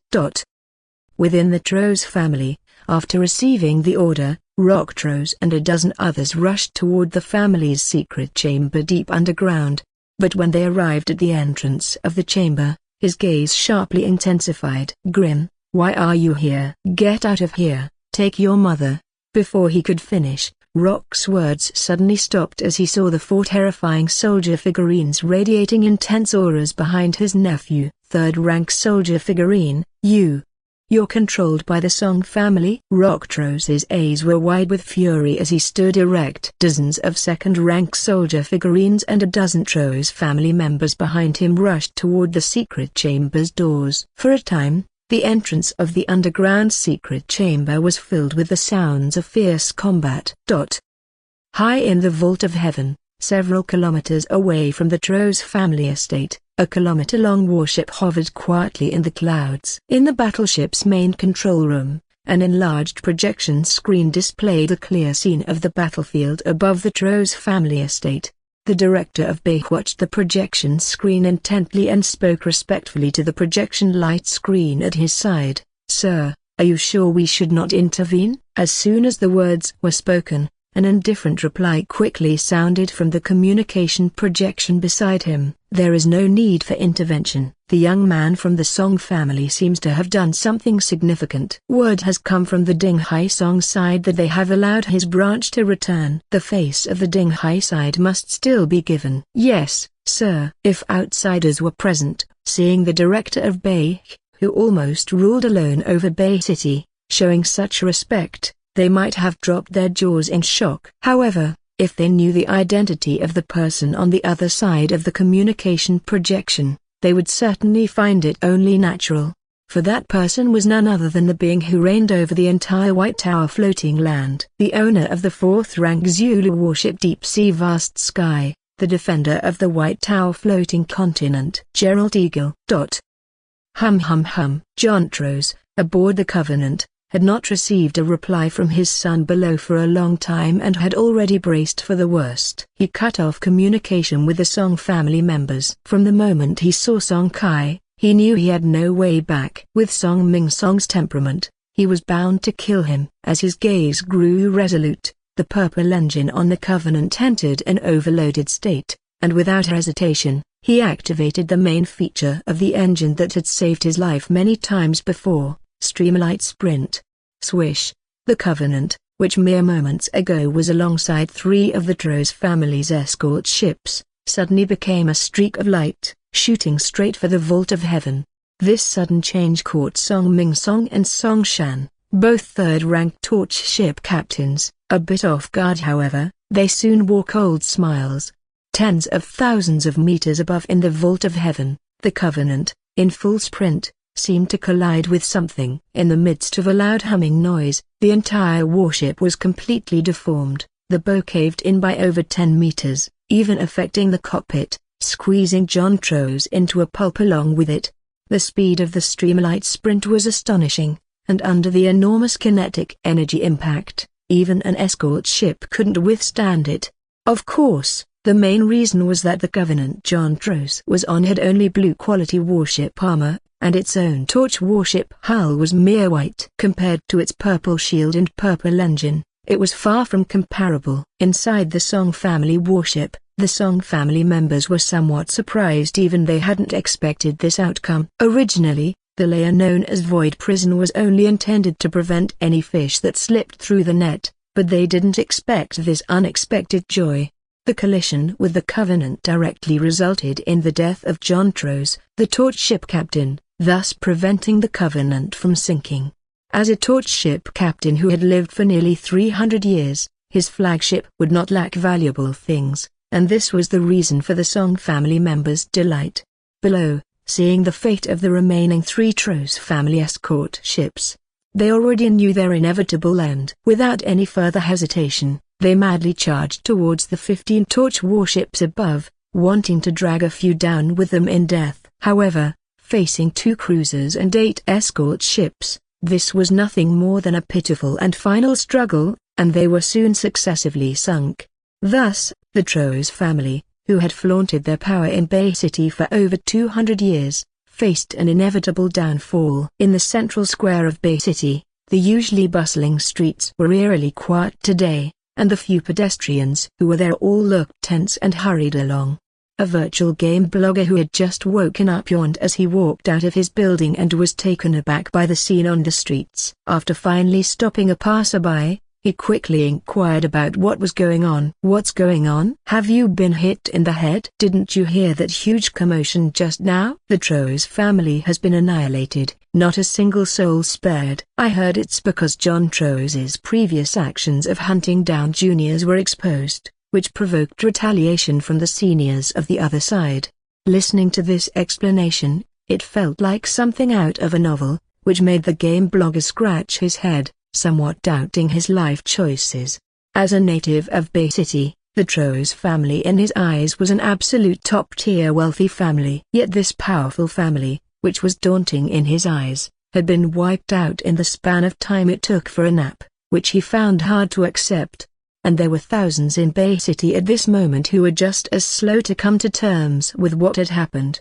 Within the Tros family, after receiving the order, Rock Tros and a dozen others rushed toward the family's secret chamber deep underground. But when they arrived at the entrance of the chamber, his gaze sharply intensified. "Grim, why are you here? Get out of here, take your mother." Before he could finish, Rock's words suddenly stopped as he saw the 4 terrifying soldier figurines radiating intense auras behind his nephew. "Third-rank soldier figurine, You're controlled by the Song family?" Rock Tros's eyes were wide with fury as he stood erect. Dozens of second-rank soldier figurines and a dozen Tros family members behind him rushed toward the secret chamber's doors. For a time, the entrance of the underground secret chamber was filled with the sounds of fierce combat. High in the vault of heaven, several kilometers away from the Tros family estate, a kilometer-long warship hovered quietly in the clouds. In the battleship's main control room, an enlarged projection screen displayed a clear scene of the battlefield above the Tros family estate. The director of Bei watched the projection screen intently and spoke respectfully to the projection light screen at his side. "Sir, are you sure we should not intervene?" As soon as the words were spoken, An indifferent reply quickly sounded from the communication projection beside him. There is no need for intervention. The young man from the Song family seems to have done something significant. Word has come from the Ding Hai Song side that they have allowed his branch to return. The face of the Ding Hai side must still be given. Yes, sir. If outsiders were present, seeing the director of Bei, who almost ruled alone over Bay City, showing such respect, they might have dropped their jaws in shock. However, if they knew the identity of the person on the other side of the communication projection, they would certainly find it only natural. For that person was none other than the being who reigned over the entire White Tower floating land. The owner of the 4th rank Zulu warship Deep Sea Vast Sky, the defender of the White Tower floating continent. Gerald Eagle. Jontrose, aboard the Covenant, had not received a reply from his son below for a long time and had already braced for the worst. He cut off communication with the Song family members. From the moment he saw Song Kai, he knew he had no way back. With Song Ming Song's temperament, he was bound to kill him. As his gaze grew resolute, the purple engine on the Covenant entered an overloaded state, and without hesitation, he activated the main feature of the engine that had saved his life many times before. Streamlight Sprint. Swish. The Covenant, which mere moments ago was alongside 3 of the Trose family's escort ships, suddenly became a streak of light, shooting straight for the vault of heaven. This sudden change caught Song Ming Song and Song Shan, both 3rd-ranked torch ship captains, a bit off guard. However, they soon wore cold smiles. Tens of thousands of meters above in the vault of heaven, the Covenant, in full sprint, seemed to collide with something. In the midst of a loud humming noise, the entire warship was completely deformed. The bow caved in by over 10 meters, even affecting the cockpit, squeezing Jontrose into a pulp along with it. The speed of the Streamlight Sprint was astonishing, and under the enormous kinetic energy impact, even an escort ship couldn't withstand it. Of course, the main reason was that the Covenant Jontrose was on had only blue-quality warship armor, and its own torch warship hull was mere white. Compared to its purple shield and purple engine, it was far from comparable. Inside the Song family warship, the Song family members were somewhat surprised. Even they hadn't expected this outcome. Originally, the layer known as Void Prison was only intended to prevent any fish that slipped through the net, but they didn't expect this unexpected joy. The collision with the Covenant directly resulted in the death of Jontrose, the torch ship captain, thus preventing the Covenant from sinking. As a torch ship captain who had lived for nearly 300 years, his flagship would not lack valuable things, and this was the reason for the Song family members' delight. Below, seeing the fate of the remaining 3 Trose family escort ships, they already knew their inevitable end. Without any further hesitation, they madly charged towards the 15 torch warships above, wanting to drag a few down with them in death. However, facing 2 cruisers and 8 escort ships, this was nothing more than a pitiful and final struggle, and they were soon successively sunk. Thus, the Trose family, who had flaunted their power in Bay City for over 200 years, faced an inevitable downfall. In the central square of Bay City, the usually bustling streets were eerily quiet today, and the few pedestrians who were there all looked tense and hurried along. A virtual game blogger who had just woken up yawned as he walked out of his building and was taken aback by the scene on the streets. After finally stopping a passerby, he quickly inquired about what was going on. "What's going on? Have you been hit in the head? Didn't you hear that huge commotion just now? The Trose family has been annihilated, not a single soul spared." "I heard it's because Jontrose's previous actions of hunting down juniors were exposed, which provoked retaliation from the seniors of the other side." Listening to this explanation, it felt like something out of a novel, which made the game blogger scratch his head, somewhat doubting his life choices. As a native of Bay City, the Trose family in his eyes was an absolute top-tier wealthy family. Yet this powerful family, which was daunting in his eyes, had been wiped out in the span of time it took for a nap, which he found hard to accept. And there were thousands in Bay City at this moment who were just as slow to come to terms with what had happened.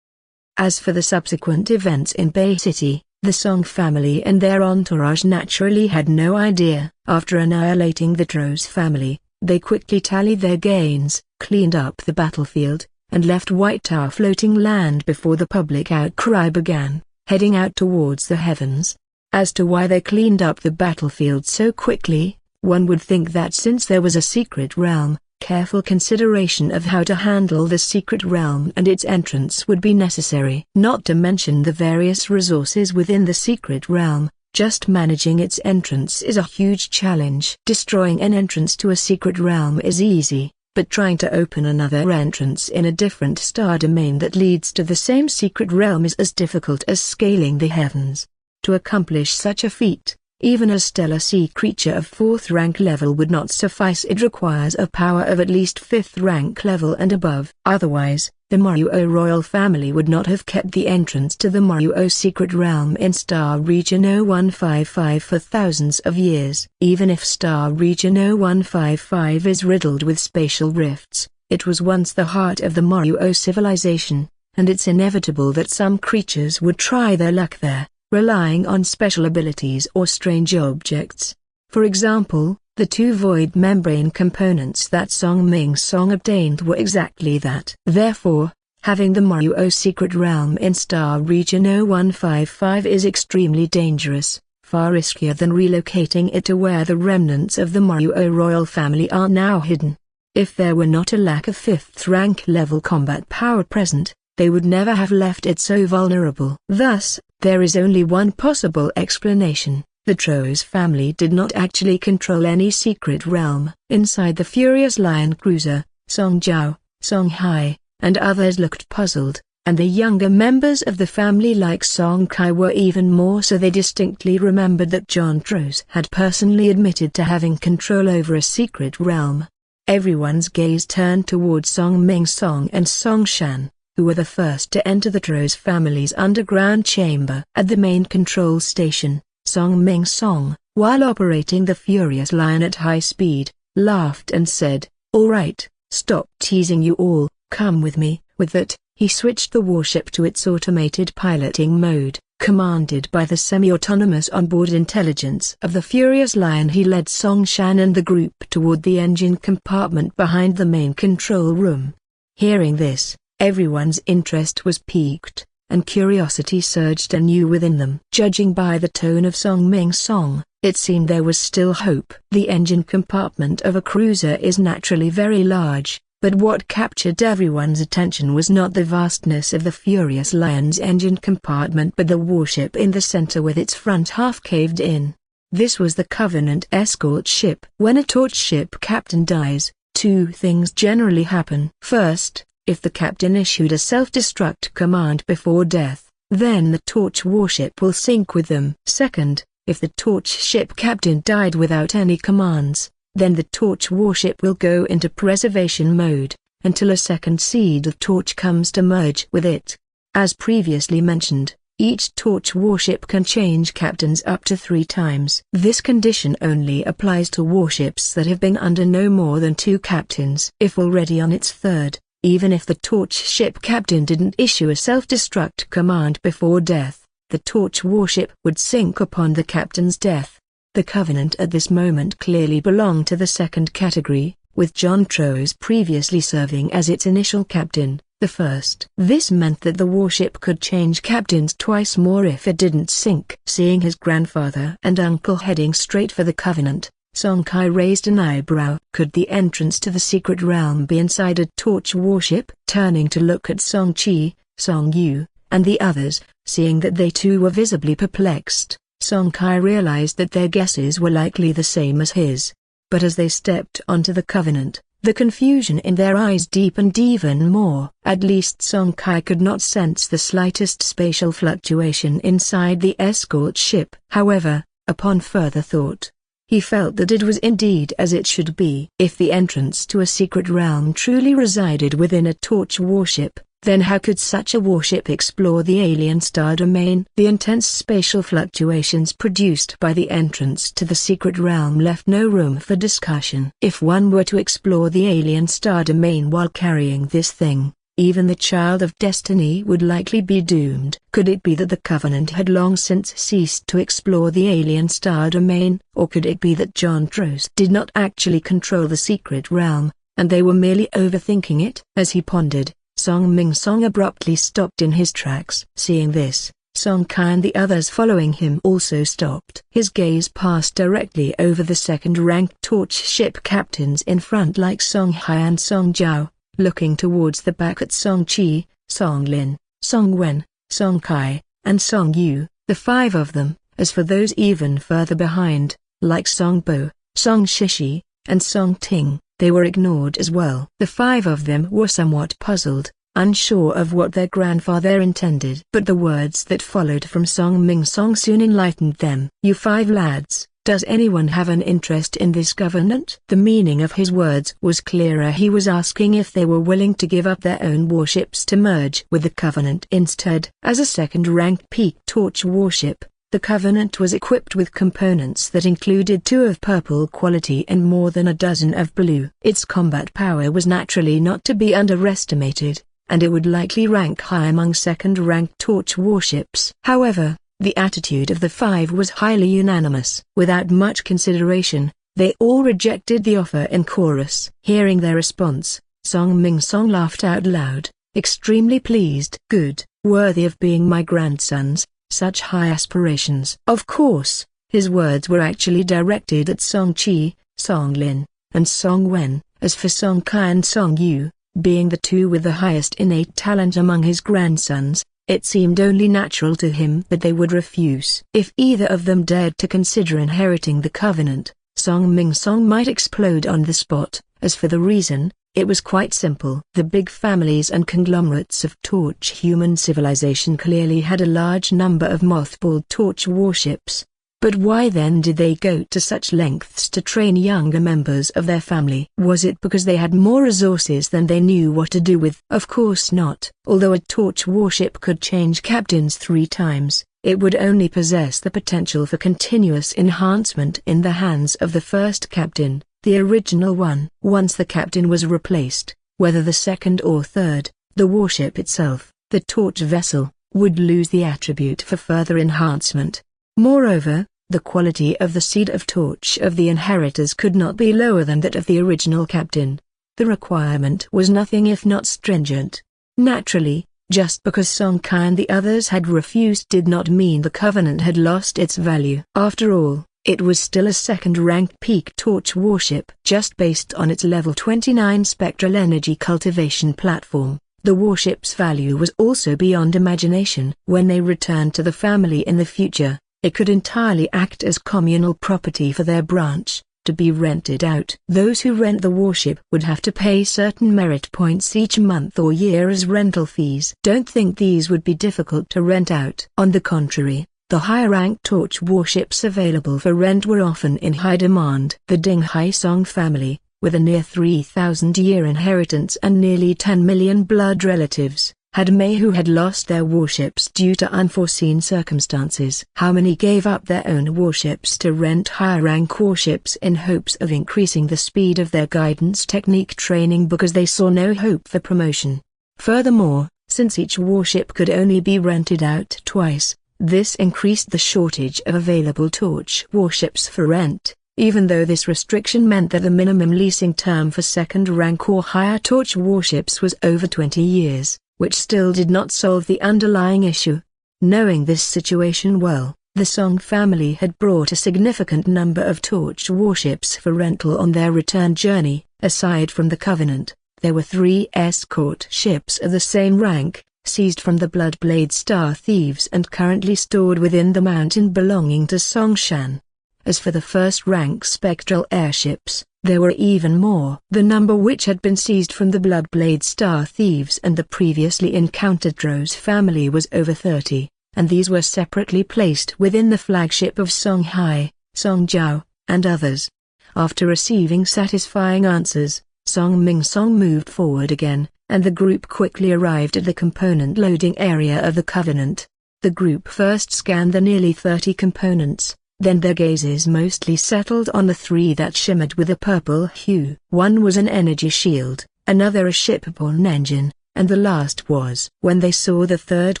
As for the subsequent events in Bay City, The Song family and their entourage naturally had no idea. After annihilating the Tros family, they quickly tallied their gains, cleaned up the battlefield, and left White Tower floating land before the public outcry began, heading out towards the heavens. As to why they cleaned up the battlefield so quickly, one would think that since there was a secret realm, careful consideration of how to handle the secret realm and its entrance would be necessary. Not to mention the various resources within the secret realm, just managing its entrance is a huge challenge. Destroying an entrance to a secret realm is easy, but trying to open another entrance in a different star domain that leads to the same secret realm is as difficult as scaling the heavens. To accomplish such a feat, even a stellar sea creature of 4th rank level would not suffice. It requires a power of at least 5th rank level and above. Otherwise, the Moruo royal family would not have kept the entrance to the Moruo secret realm in Star Region 0155 for thousands of years. Even if Star Region 0155 is riddled with spatial rifts, it was once the heart of the Moruo civilization, and it's inevitable that some creatures would try their luck there, relying on special abilities or strange objects. For example, the 2 void membrane components that Song Ming Song obtained were exactly that. Therefore, having the Moruo secret realm in Star Region 0155 is extremely dangerous, far riskier than relocating it to where the remnants of the Moruo royal family are now hidden. If there were not a lack of 5th rank level combat power present, they would never have left it so vulnerable. Thus, there is only one possible explanation. The Tros family did not actually control any secret realm. Inside the Furious Lion cruiser, Song Jiao, Song Hai, and others looked puzzled, and the younger members of the family like Song Kai were even more so. They distinctly remembered that John Tros had personally admitted to having control over a secret realm. Everyone's gaze turned towards Song Ming Song and Song Shan, who were the first to enter the Tros family's underground chamber. At the main control station, Song Ming Song, while operating the Furious Lion at high speed, laughed and said, "All right, stop teasing you all, come with me." With that, he switched the warship to its automated piloting mode. Commanded by the semi-autonomous onboard intelligence of the Furious Lion, he led Song Shan and the group toward the engine compartment behind the main control room. Hearing this, everyone's interest was piqued, and curiosity surged anew within them. Judging by the tone of Song Ming Song, it seemed there was still hope. The engine compartment of a cruiser is naturally very large, but what captured everyone's attention was not the vastness of the Furious Lion's engine compartment but the warship in the center with its front half caved in. This was the Covenant escort ship. When a torch ship captain dies, 2 things generally happen. First, if the captain issued a self-destruct command before death, then the torch warship will sink with them. Second, if the torch ship captain died without any commands, then the torch warship will go into preservation mode, until a second seed of torch comes to merge with it. As previously mentioned, each torch warship can change captains up to 3 times. This condition only applies to warships that have been under no more than 2 captains. If already on its 3rd, even if the torch ship captain didn't issue a self-destruct command before death, the torch warship would sink upon the captain's death. The Covenant at this moment clearly belonged to the second category, with John Tros previously serving as its initial captain, the first. This meant that the warship could change captains twice more if it didn't sink. Seeing his grandfather and uncle heading straight for the Covenant, Song Kai raised an eyebrow. Could the entrance to the secret realm be inside a torch warship? Turning to look at Song Chi, Song Yu, and the others, seeing that they too were visibly perplexed, Song Kai realized that their guesses were likely the same as his. But as they stepped onto the Covenant, the confusion in their eyes deepened even more. At least Song Kai could not sense the slightest spatial fluctuation inside the escort ship. However, upon further thought, he felt that it was indeed as it should be. If the entrance to a secret realm truly resided within a torch warship, then how could such a warship explore the alien star domain? The intense spatial fluctuations produced by the entrance to the secret realm left no room for discussion. If one were to explore the alien star domain while carrying this thing, Even the child of destiny would likely be doomed. Could it be that the Covenant had long since ceased to explore the alien star domain, or could it be that John Trost did not actually control the secret realm, and they were merely overthinking it? As he pondered, Song Ming Song abruptly stopped in his tracks. Seeing this, Song Kai and the others following him also stopped. His gaze passed directly over the second-ranked torch ship captains in front like Song Hai and Song Jiao, looking towards the back at Song Qi, Song Lin, Song Wen, Song Kai, and Song Yu, the five of them. As for those even further behind, like Song Bo, Song Shishi, and Song Ting, they were ignored as well. The five of them were somewhat puzzled, unsure of what their grandfather intended. But the words that followed from Song Ming Song soon enlightened them. "You five lads, does anyone have an interest in this Covenant?" The meaning of his words was clearer. He was asking if they were willing to give up their own warships to merge with the Covenant instead. As a second-ranked peak torch warship, the Covenant was equipped with components that included 2 of purple quality and more than a dozen of blue. Its combat power was naturally not to be underestimated, and it would likely rank high among second-ranked torch warships. However, the attitude of the five was highly unanimous. Without much consideration, they all rejected the offer in chorus. Hearing their response, Song Ming Song laughed out loud, extremely pleased. "Good, worthy of being my grandsons, such high aspirations." Of course, his words were actually directed at Song Qi, Song Lin, and Song Wen. As for Song Kai and Song Yu, being the 2 with the highest innate talent among his grandsons, it seemed only natural to him that they would refuse. If either of them dared to consider inheriting the Covenant, Song Ming Song might explode on the spot. As for the reason, it was quite simple. The big families and conglomerates of torch human civilization clearly had a large number of mothballed torch warships. But why then did they go to such lengths to train younger members of their family? Was it because they had more resources than they knew what to do with? Of course not. Although a torch warship could change captains 3 times, it would only possess the potential for continuous enhancement in the hands of the first captain, the original one. Once the captain was replaced, whether the second or third, the warship itself, the torch vessel, would lose the attribute for further enhancement. Moreover, the quality of the seed of torch of the inheritors could not be lower than that of the original captain. The requirement was nothing if not stringent. Naturally, just because Song Kai and the others had refused did not mean the Covenant had lost its value. After all, it was still a second-ranked peak torch warship. Just based on its level 29 spectral energy cultivation platform, the warship's value was also beyond imagination. When they returned to the family in the future, it could entirely act as communal property for their branch, to be rented out. Those who rent the warship would have to pay certain merit points each month or year as rental fees. Don't think these would be difficult to rent out. On the contrary, the higher-ranked torch warships available for rent were often in high demand. The Ding Hai Song family, with a near 3,000-year inheritance and nearly 10 million blood relatives, had many who had lost their warships due to unforeseen circumstances. How many gave up their own warships to rent higher-rank warships in hopes of increasing the speed of their guidance technique training because they saw no hope for promotion? Furthermore, since each warship could only be rented out twice, this increased the shortage of available torch warships for rent, even though this restriction meant that the minimum leasing term for second-rank or higher torch warships was over 20 years. Which still did not solve the underlying issue. Knowing this situation well, the Song family had brought a significant number of torch warships for rental on their return journey. Aside from the Covenant, there were 3 escort ships of the same rank, seized from the Bloodblade Star thieves and currently stored within the mountain belonging to Songshan. As for the first-rank spectral airships, there were even more. The number which had been seized from the Bloodblade Star thieves and the previously encountered Dro's family was over 30, and these were separately placed within the flagship of Song Hai, Song Jiao, and others. After receiving satisfying answers, Song Ming Song moved forward again, and the group quickly arrived at the component loading area of the Covenant. The group first scanned the nearly 30 components. Then their gazes mostly settled on the 3 that shimmered with a purple hue. One was an energy shield, another a shipborne engine, and the last was. When they saw the third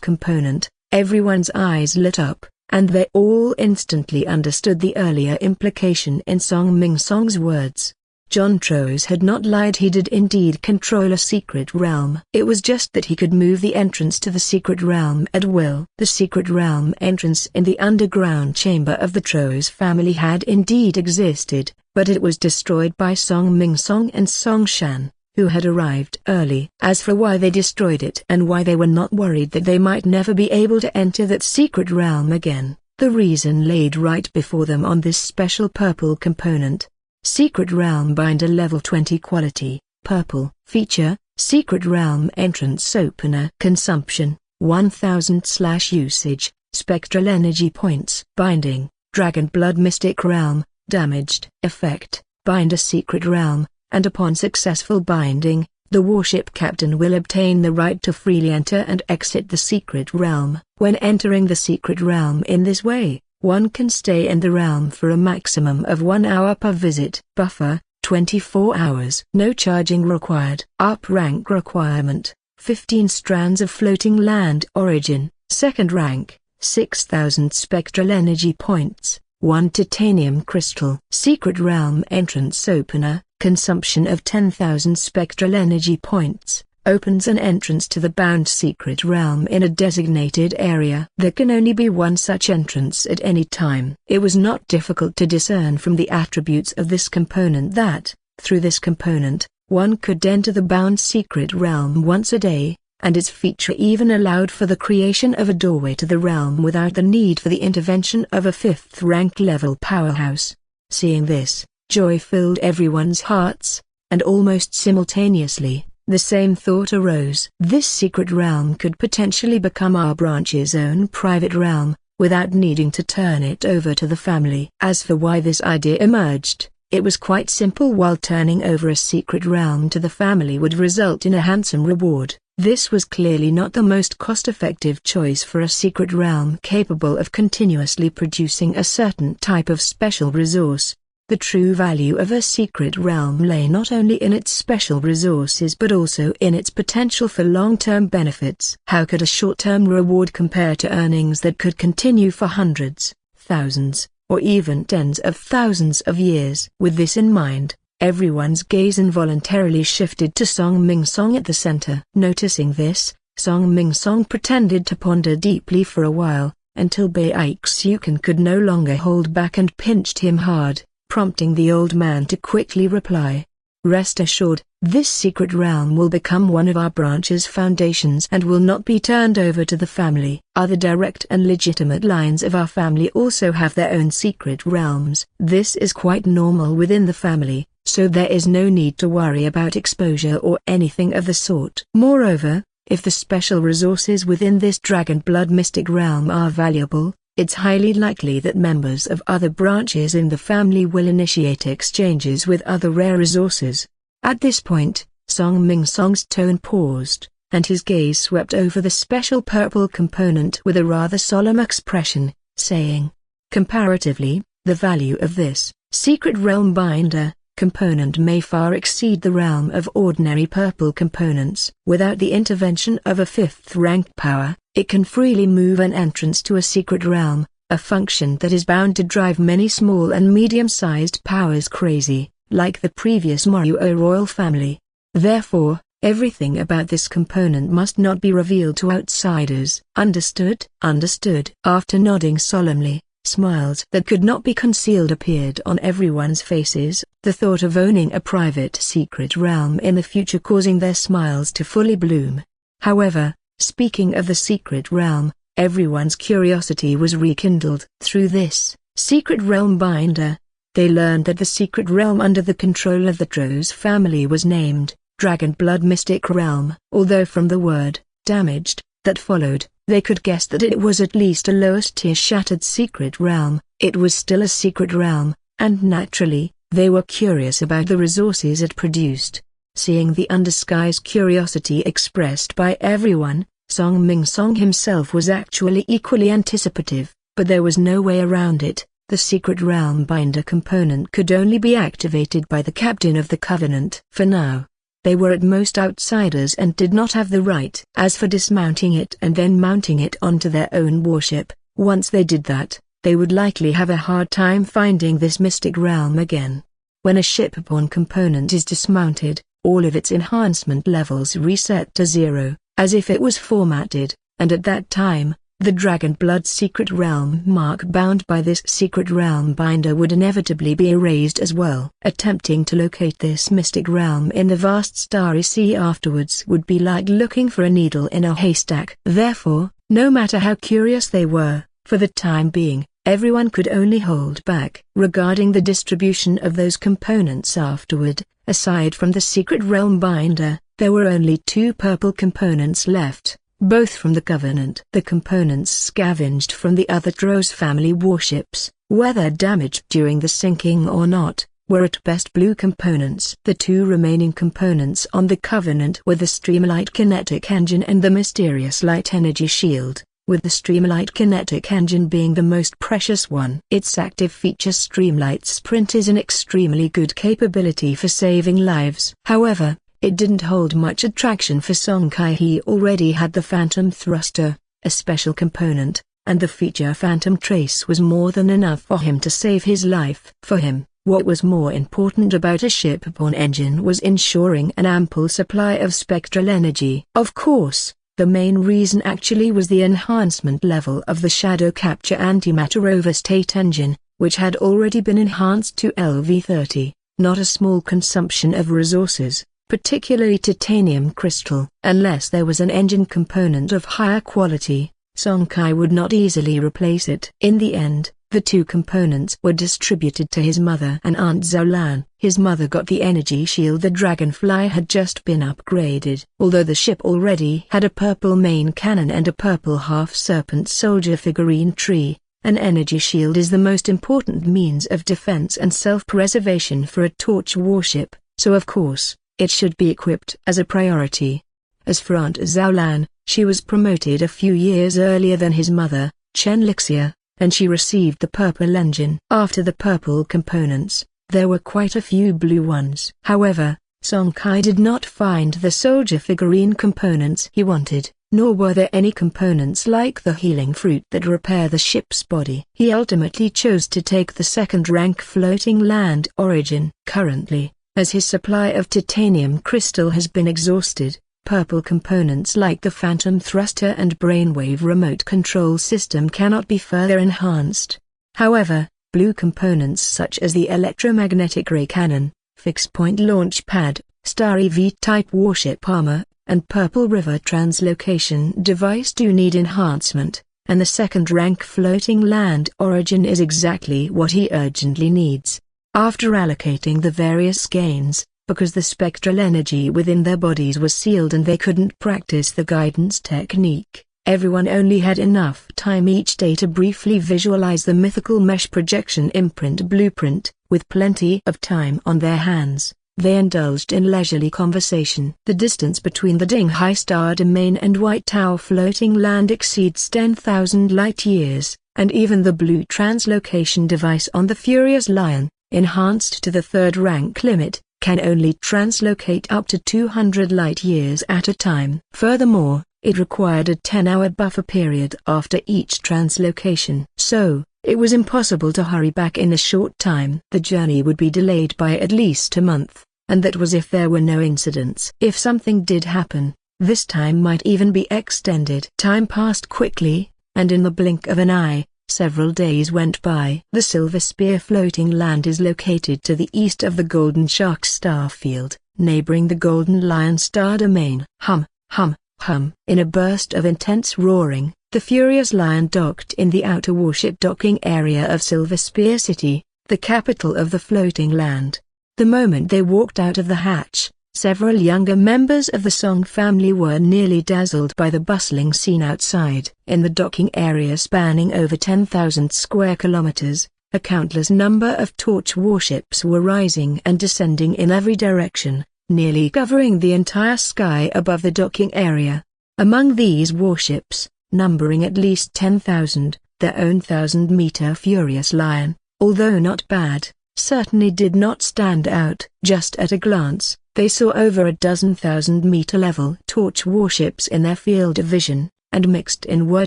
component, everyone's eyes lit up, and they all instantly understood the earlier implication in Song Ming Song's words. John Tros had not lied, he did indeed control a secret realm. It was just that he could move the entrance to the secret realm at will. The secret realm entrance in the underground chamber of the Tros family had indeed existed, but it was destroyed by Song Ming Song and Song Shan, who had arrived early. As for why they destroyed it and why they were not worried that they might never be able to enter that secret realm again, the reason laid right before them on this special purple component. Secret Realm Binder Level 20 Quality, Purple. Feature, Secret Realm Entrance Opener. Consumption, 1000/usage, Spectral Energy Points. Binding, Dragon Blood Mystic Realm, Damaged. Effect, bind a secret realm, and upon successful binding, the warship captain will obtain the right to freely enter and exit the secret realm. When entering the secret realm in this way, one can stay in the realm for a maximum of 1 hour per visit. Buffer, 24 hours. No charging required. Up rank requirement, 15 strands of floating land origin. Second rank, 6,000 spectral energy points, 1 titanium crystal. Secret realm entrance opener, consumption of 10,000 spectral energy points. Opens an entrance to the bound secret realm in a designated area. There can only be one such entrance at any time. It was not difficult to discern from the attributes of this component that, through this component, one could enter the bound secret realm once a day, and its feature even allowed for the creation of a doorway to the realm without the need for the intervention of a 5th rank level powerhouse. Seeing this, joy filled everyone's hearts, and almost simultaneously, the same thought arose. This secret realm could potentially become our branch's own private realm, without needing to turn it over to the family. As for why this idea emerged, it was quite simple. While turning over a secret realm to the family would result in a handsome reward, this was clearly not the most cost-effective choice for a secret realm capable of continuously producing a certain type of special resource. The true value of a secret realm lay not only in its special resources but also in its potential for long-term benefits. How could a short-term reward compare to earnings that could continue for hundreds, thousands, or even tens of thousands of years? With this in mind, everyone's gaze involuntarily shifted to Song Ming Song at the center. Noticing this, Song Ming Song pretended to ponder deeply for a while, until Bai Xukan could no longer hold back and pinched him hard, prompting the old man to quickly reply. Rest assured, this secret realm will become one of our branch's foundations and will not be turned over to the family. Other direct and legitimate lines of our family also have their own secret realms. This is quite normal within the family, so there is no need to worry about exposure or anything of the sort. Moreover, if the special resources within this Dragon Blood Mystic Realm are valuable, it's highly likely that members of other branches in the family will initiate exchanges with other rare resources. At this point, Song Ming Song's tone paused, and his gaze swept over the special purple component with a rather solemn expression, saying, "Comparatively, the value of this secret realm binder component may far exceed the realm of ordinary purple components. Without the intervention of a 5th rank power, it can freely move an entrance to a secret realm, a function that is bound to drive many small and medium-sized powers crazy, like the previous Moruo royal family. Therefore, everything about this component must not be revealed to outsiders. Understood?" "Understood." After nodding solemnly, smiles that could not be concealed appeared on everyone's faces, the thought of owning a private secret realm in the future causing their smiles to fully bloom. However, speaking of the secret realm, everyone's curiosity was rekindled. Through this secret realm binder, they learned that the secret realm under the control of the Tros family was named Dragon Blood Mystic Realm. Although from the word damaged that followed, they could guess that it was at least a lowest tier shattered secret realm, it was still a secret realm, and naturally, they were curious about the resources it produced. Seeing the underskies curiosity expressed by everyone, Song Ming Song himself was actually equally anticipative, but there was no way around it. The secret realm binder component could only be activated by the captain of the Covenant. For now, They were at most outsiders and did not have the right. As for dismounting it and then mounting it onto their own warship, once they did that, they would likely have a hard time finding this mystic realm again. When a shipborne component is dismounted, all of its enhancement levels reset to 0, as if it was formatted, and at that time, the Dragon Blood secret realm mark bound by this secret realm binder would inevitably be erased as well. Attempting to locate this mystic realm in the vast starry sea afterwards would be like looking for a needle in a haystack. Therefore, no matter how curious they were, for the time being, everyone could only hold back. Regarding the distribution of those components afterward, aside from the secret realm binder, there were only 2 purple components left, both from the Covenant. The components scavenged from the other Droz family warships, whether damaged during the sinking or not, were at best blue components. The 2 remaining components on the Covenant were the Streamlight kinetic engine and the mysterious light energy shield, with the Streamlight kinetic engine being the most precious one. Its active feature Streamlight Sprint is an extremely good capability for saving lives. However, it didn't hold much attraction for Song Kai. He already had the Phantom Thruster, a special component, and the feature Phantom Trace was more than enough for him to save his life. For him, what was more important about a shipborne engine was ensuring an ample supply of spectral energy. Of course, the main reason actually was the enhancement level of the Shadow Capture Antimatter Overstate engine, which had already been enhanced to LV30, not a small consumption of resources, particularly titanium crystal. Unless there was an engine component of higher quality, Song Kai would not easily replace it. In the end, the 2 components were distributed to his mother and Aunt Zhao. His mother got the energy shield. The Dragonfly had just been upgraded. Although the ship already had a purple main cannon and a purple half-serpent soldier figurine tree, an energy shield is the most important means of defense and self-preservation for a torch warship, so of course, it should be equipped as a priority. As for Aunt Zhao, she was promoted a few years earlier than his mother, Chen Lixia, and she received the purple engine. After the purple components, there were quite a few blue ones. However, Song Kai did not find the soldier figurine components he wanted, nor were there any components like the healing fruit that repair the ship's body. He ultimately chose to take the second-rank floating land origin. Currently, as his supply of titanium crystal has been exhausted, purple components like the Phantom Thruster and Brainwave remote control system cannot be further enhanced. However, blue components such as the electromagnetic ray cannon, fixed-point launch pad, Starry V-type warship armor, and Purple River translocation device do need enhancement, and the second-rank floating land origin is exactly what he urgently needs. After allocating the various gains, because the spectral energy within their bodies was sealed and they couldn't practice the guidance technique, everyone only had enough time each day to briefly visualize the mythical mesh projection imprint blueprint. With plenty of time on their hands, they indulged in leisurely conversation. The distance between the Dinghai Star Domain and White Tower floating land exceeds 10,000 light-years, and even the blue translocation device on the Furious Lion, enhanced to the 3rd rank limit, can only translocate up to 200 light-years at a time. Furthermore, it required a 10-hour buffer period after each translocation. So, it was impossible to hurry back in a short time. The journey would be delayed by at least a month, and that was if there were no incidents. If something did happen, this time might even be extended. Time passed quickly, and in the blink of an eye, several days went by. The Silver Spear floating land is located to the east of the Golden Shark star field, neighboring the Golden Lion star domain. Hum, hum, hum. In a burst of intense roaring, the Furious Lion docked in the outer warship docking area of Silver Spear City, the capital of the floating land. The moment they walked out of the hatch, several younger members of the Song family were nearly dazzled by the bustling scene outside. In the docking area spanning over 10,000 square kilometers, a countless number of torch warships were rising and descending in every direction, nearly covering the entire sky above the docking area. Among these warships, numbering at least 10,000, their own 1,000-meter Furious Lion, although not bad, certainly did not stand out. Just at a glance, They saw over a dozen 1,000-meter-level torch warships in their field of vision, and mixed in were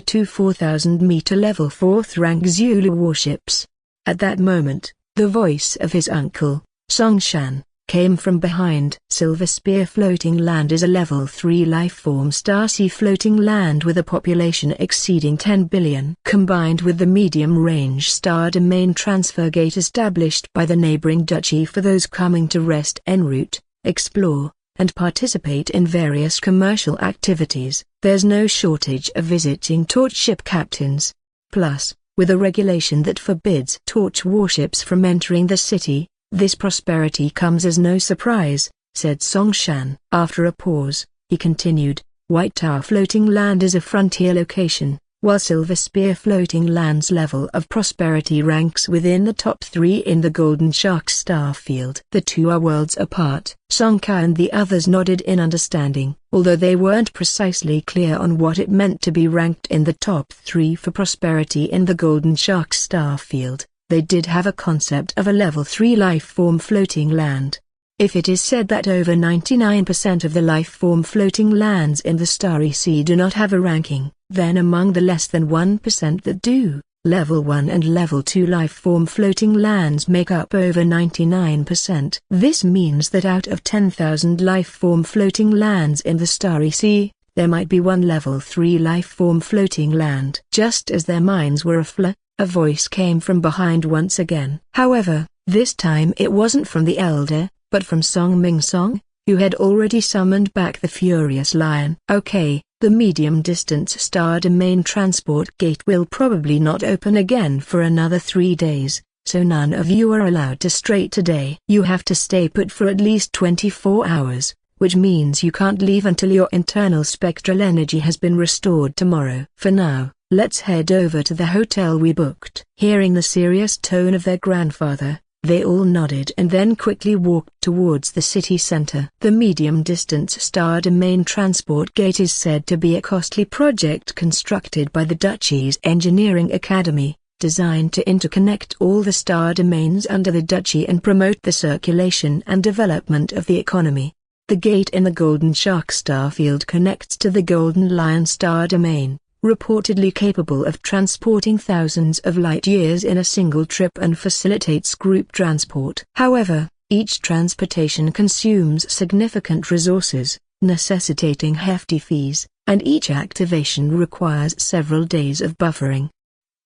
two 4,000-meter-level fourth-rank Zulu warships. At that moment, the voice of his uncle, Song Shan, came from behind. Silver Spear Floating Land is a Level 3 lifeform star-sea floating land with a population exceeding 10 billion. Combined with the medium-range star domain transfer gate established by the neighboring duchy for those coming to rest en route, explore, and participate in various commercial activities, there's no shortage of visiting torch ship captains. Plus, with a regulation that forbids torch warships from entering the city, this prosperity comes as no surprise, said Song Shan. After a pause, he continued, White Tower Floating Land is a frontier location, while Silver Spear Floating Land's level of prosperity ranks within the top 3 in the Golden Shark star field. The two are worlds apart. Song Kai and the others nodded in understanding. Although they weren't precisely clear on what it meant to be ranked in the top 3 for prosperity in the Golden Shark star field, they did have a concept of a level 3 life-form floating land. If it is said that over 99% of the life-form floating lands in the Starry Sea do not have a ranking, then among the less than 1% that do, Level 1 and Level 2 life-form floating lands make up over 99%. This means that out of 10,000 life-form floating lands in the Starry Sea, there might be one Level 3 life-form floating land. Just as their minds were aflutter, a voice came from behind once again. However, this time it wasn't from the elder, but from Song Ming Song, who had already summoned back the furious lion. Okay, the medium-distance star domain transport gate will probably not open again for another 3 days, so none of you are allowed to stray today. You have to stay put for at least 24 hours, which means you can't leave until your internal spectral energy has been restored tomorrow. For now, let's head over to the hotel we booked. Hearing the serious tone of their grandfather, they all nodded and then quickly walked towards the city center. The medium-distance star domain transport gate is said to be a costly project constructed by the Duchy's Engineering Academy, designed to interconnect all the star domains under the Duchy and promote the circulation and development of the economy. The gate in the Golden Shark star field connects to the Golden Lion star domain, reportedly capable of transporting thousands of light-years in a single trip and facilitates group transport. However, each transportation consumes significant resources, necessitating hefty fees, and each activation requires several days of buffering.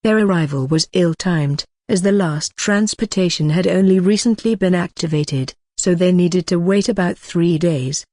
Their arrival was ill-timed, as the last transportation had only recently been activated, so they needed to wait about 3 days.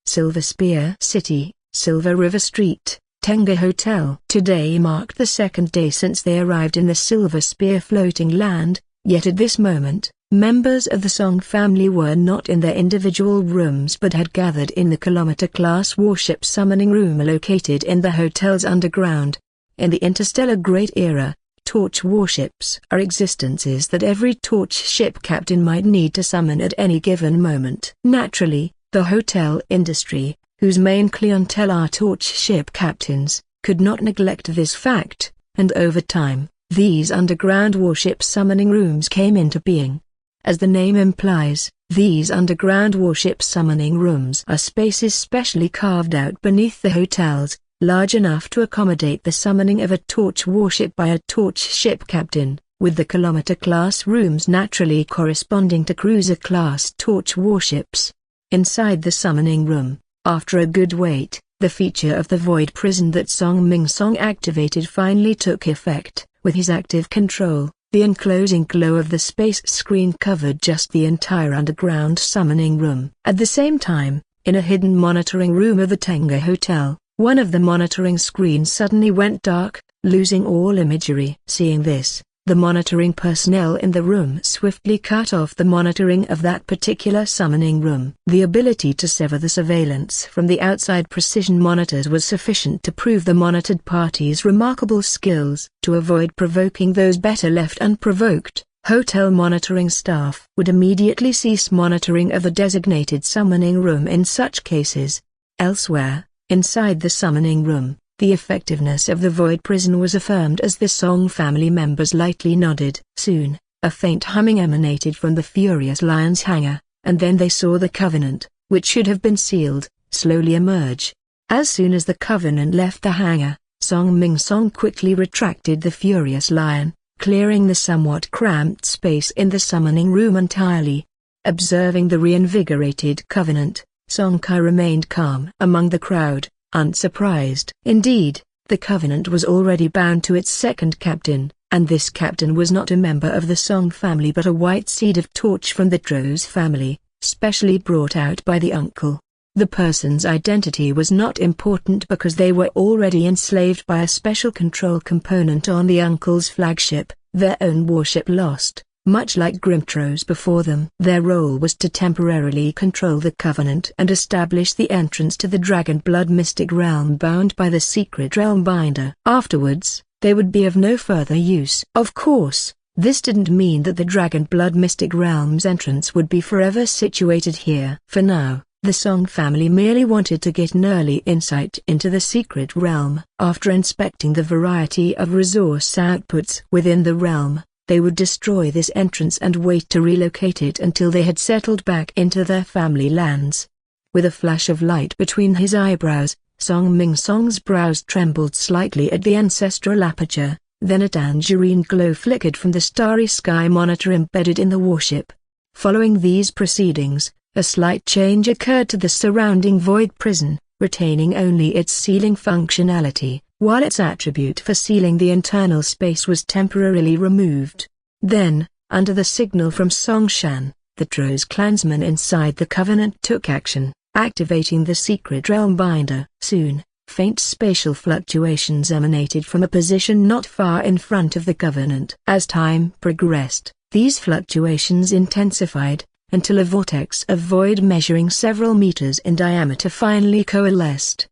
Silver Spear City, Silver River Street, Tenga Hotel. Today marked the second day since they arrived in the Silver Spear Floating Land, yet at this moment, members of the Song family were not in their individual rooms but had gathered in the Kilometer-class warship summoning room located in the hotel's underground. In the interstellar Great Era, torch warships are existences that every torch ship captain might need to summon at any given moment. Naturally, the hotel industry, whose main clientele are torch ship captains, could not neglect this fact, and over time, these underground warship summoning rooms came into being. As the name implies, these underground warship summoning rooms are spaces specially carved out beneath the hotels, large enough to accommodate the summoning of a torch warship by a torch ship captain, with the Kilometer-class rooms naturally corresponding to cruiser-class torch warships. Inside the summoning room, after a good wait, the feature of the void prison that Song Ming Song activated finally took effect. With his active control, the enclosing glow of the space screen covered just the entire underground summoning room. At the same time, in a hidden monitoring room of the Tenga Hotel, one of the monitoring screens suddenly went dark, losing all imagery. Seeing this, the monitoring personnel in the room swiftly cut off the monitoring of that particular summoning room. The ability to sever the surveillance from the outside precision monitors was sufficient to prove the monitored party's remarkable skills. To avoid provoking those better left unprovoked, hotel monitoring staff would immediately cease monitoring of the designated summoning room in such cases. Elsewhere, inside the summoning room, the effectiveness of the void prison was affirmed as the Song family members lightly nodded. Soon, a faint humming emanated from the furious lion's hangar, and then they saw the Covenant, which should have been sealed, slowly emerge. As soon as the Covenant left the hangar, Song Ming-song quickly retracted the Furious Lion, clearing the somewhat cramped space in the summoning room entirely. Observing the reinvigorated Covenant, Song Kai remained calm among the crowd, unsurprised. Indeed, the Covenant was already bound to its second captain, and this captain was not a member of the Song family but a white seed of Torch from the Droz family, specially brought out by the uncle. The person's identity was not important because they were already enslaved by a special control component on the uncle's flagship, their own warship Lost. Much like Grimtros before them. Their role was to temporarily control the Covenant and establish the entrance to the Dragon Blood Mystic Realm bound by the secret realm binder. Afterwards, they would be of no further use. Of course, this didn't mean that the Dragon Blood Mystic Realm's entrance would be forever situated here. For now, the Song family merely wanted to get an early insight into the secret realm. After inspecting the variety of resource outputs within the realm, they would destroy this entrance and wait to relocate it until they had settled back into their family lands. With a flash of light between his eyebrows, Song Ming-song's brows trembled slightly at the ancestral aperture, then a tangerine glow flickered from the starry sky monitor embedded in the warship. Following these proceedings, a slight change occurred to the surrounding void prison, retaining only its sealing functionality, while its attribute for sealing the internal space was temporarily removed. Then, under the signal from Song Shan, the Droz clansmen inside the Covenant took action, activating the secret realm binder. Soon, faint spatial fluctuations emanated from a position not far in front of the Covenant. As time progressed, these fluctuations intensified, until a vortex of void measuring several meters in diameter finally coalesced.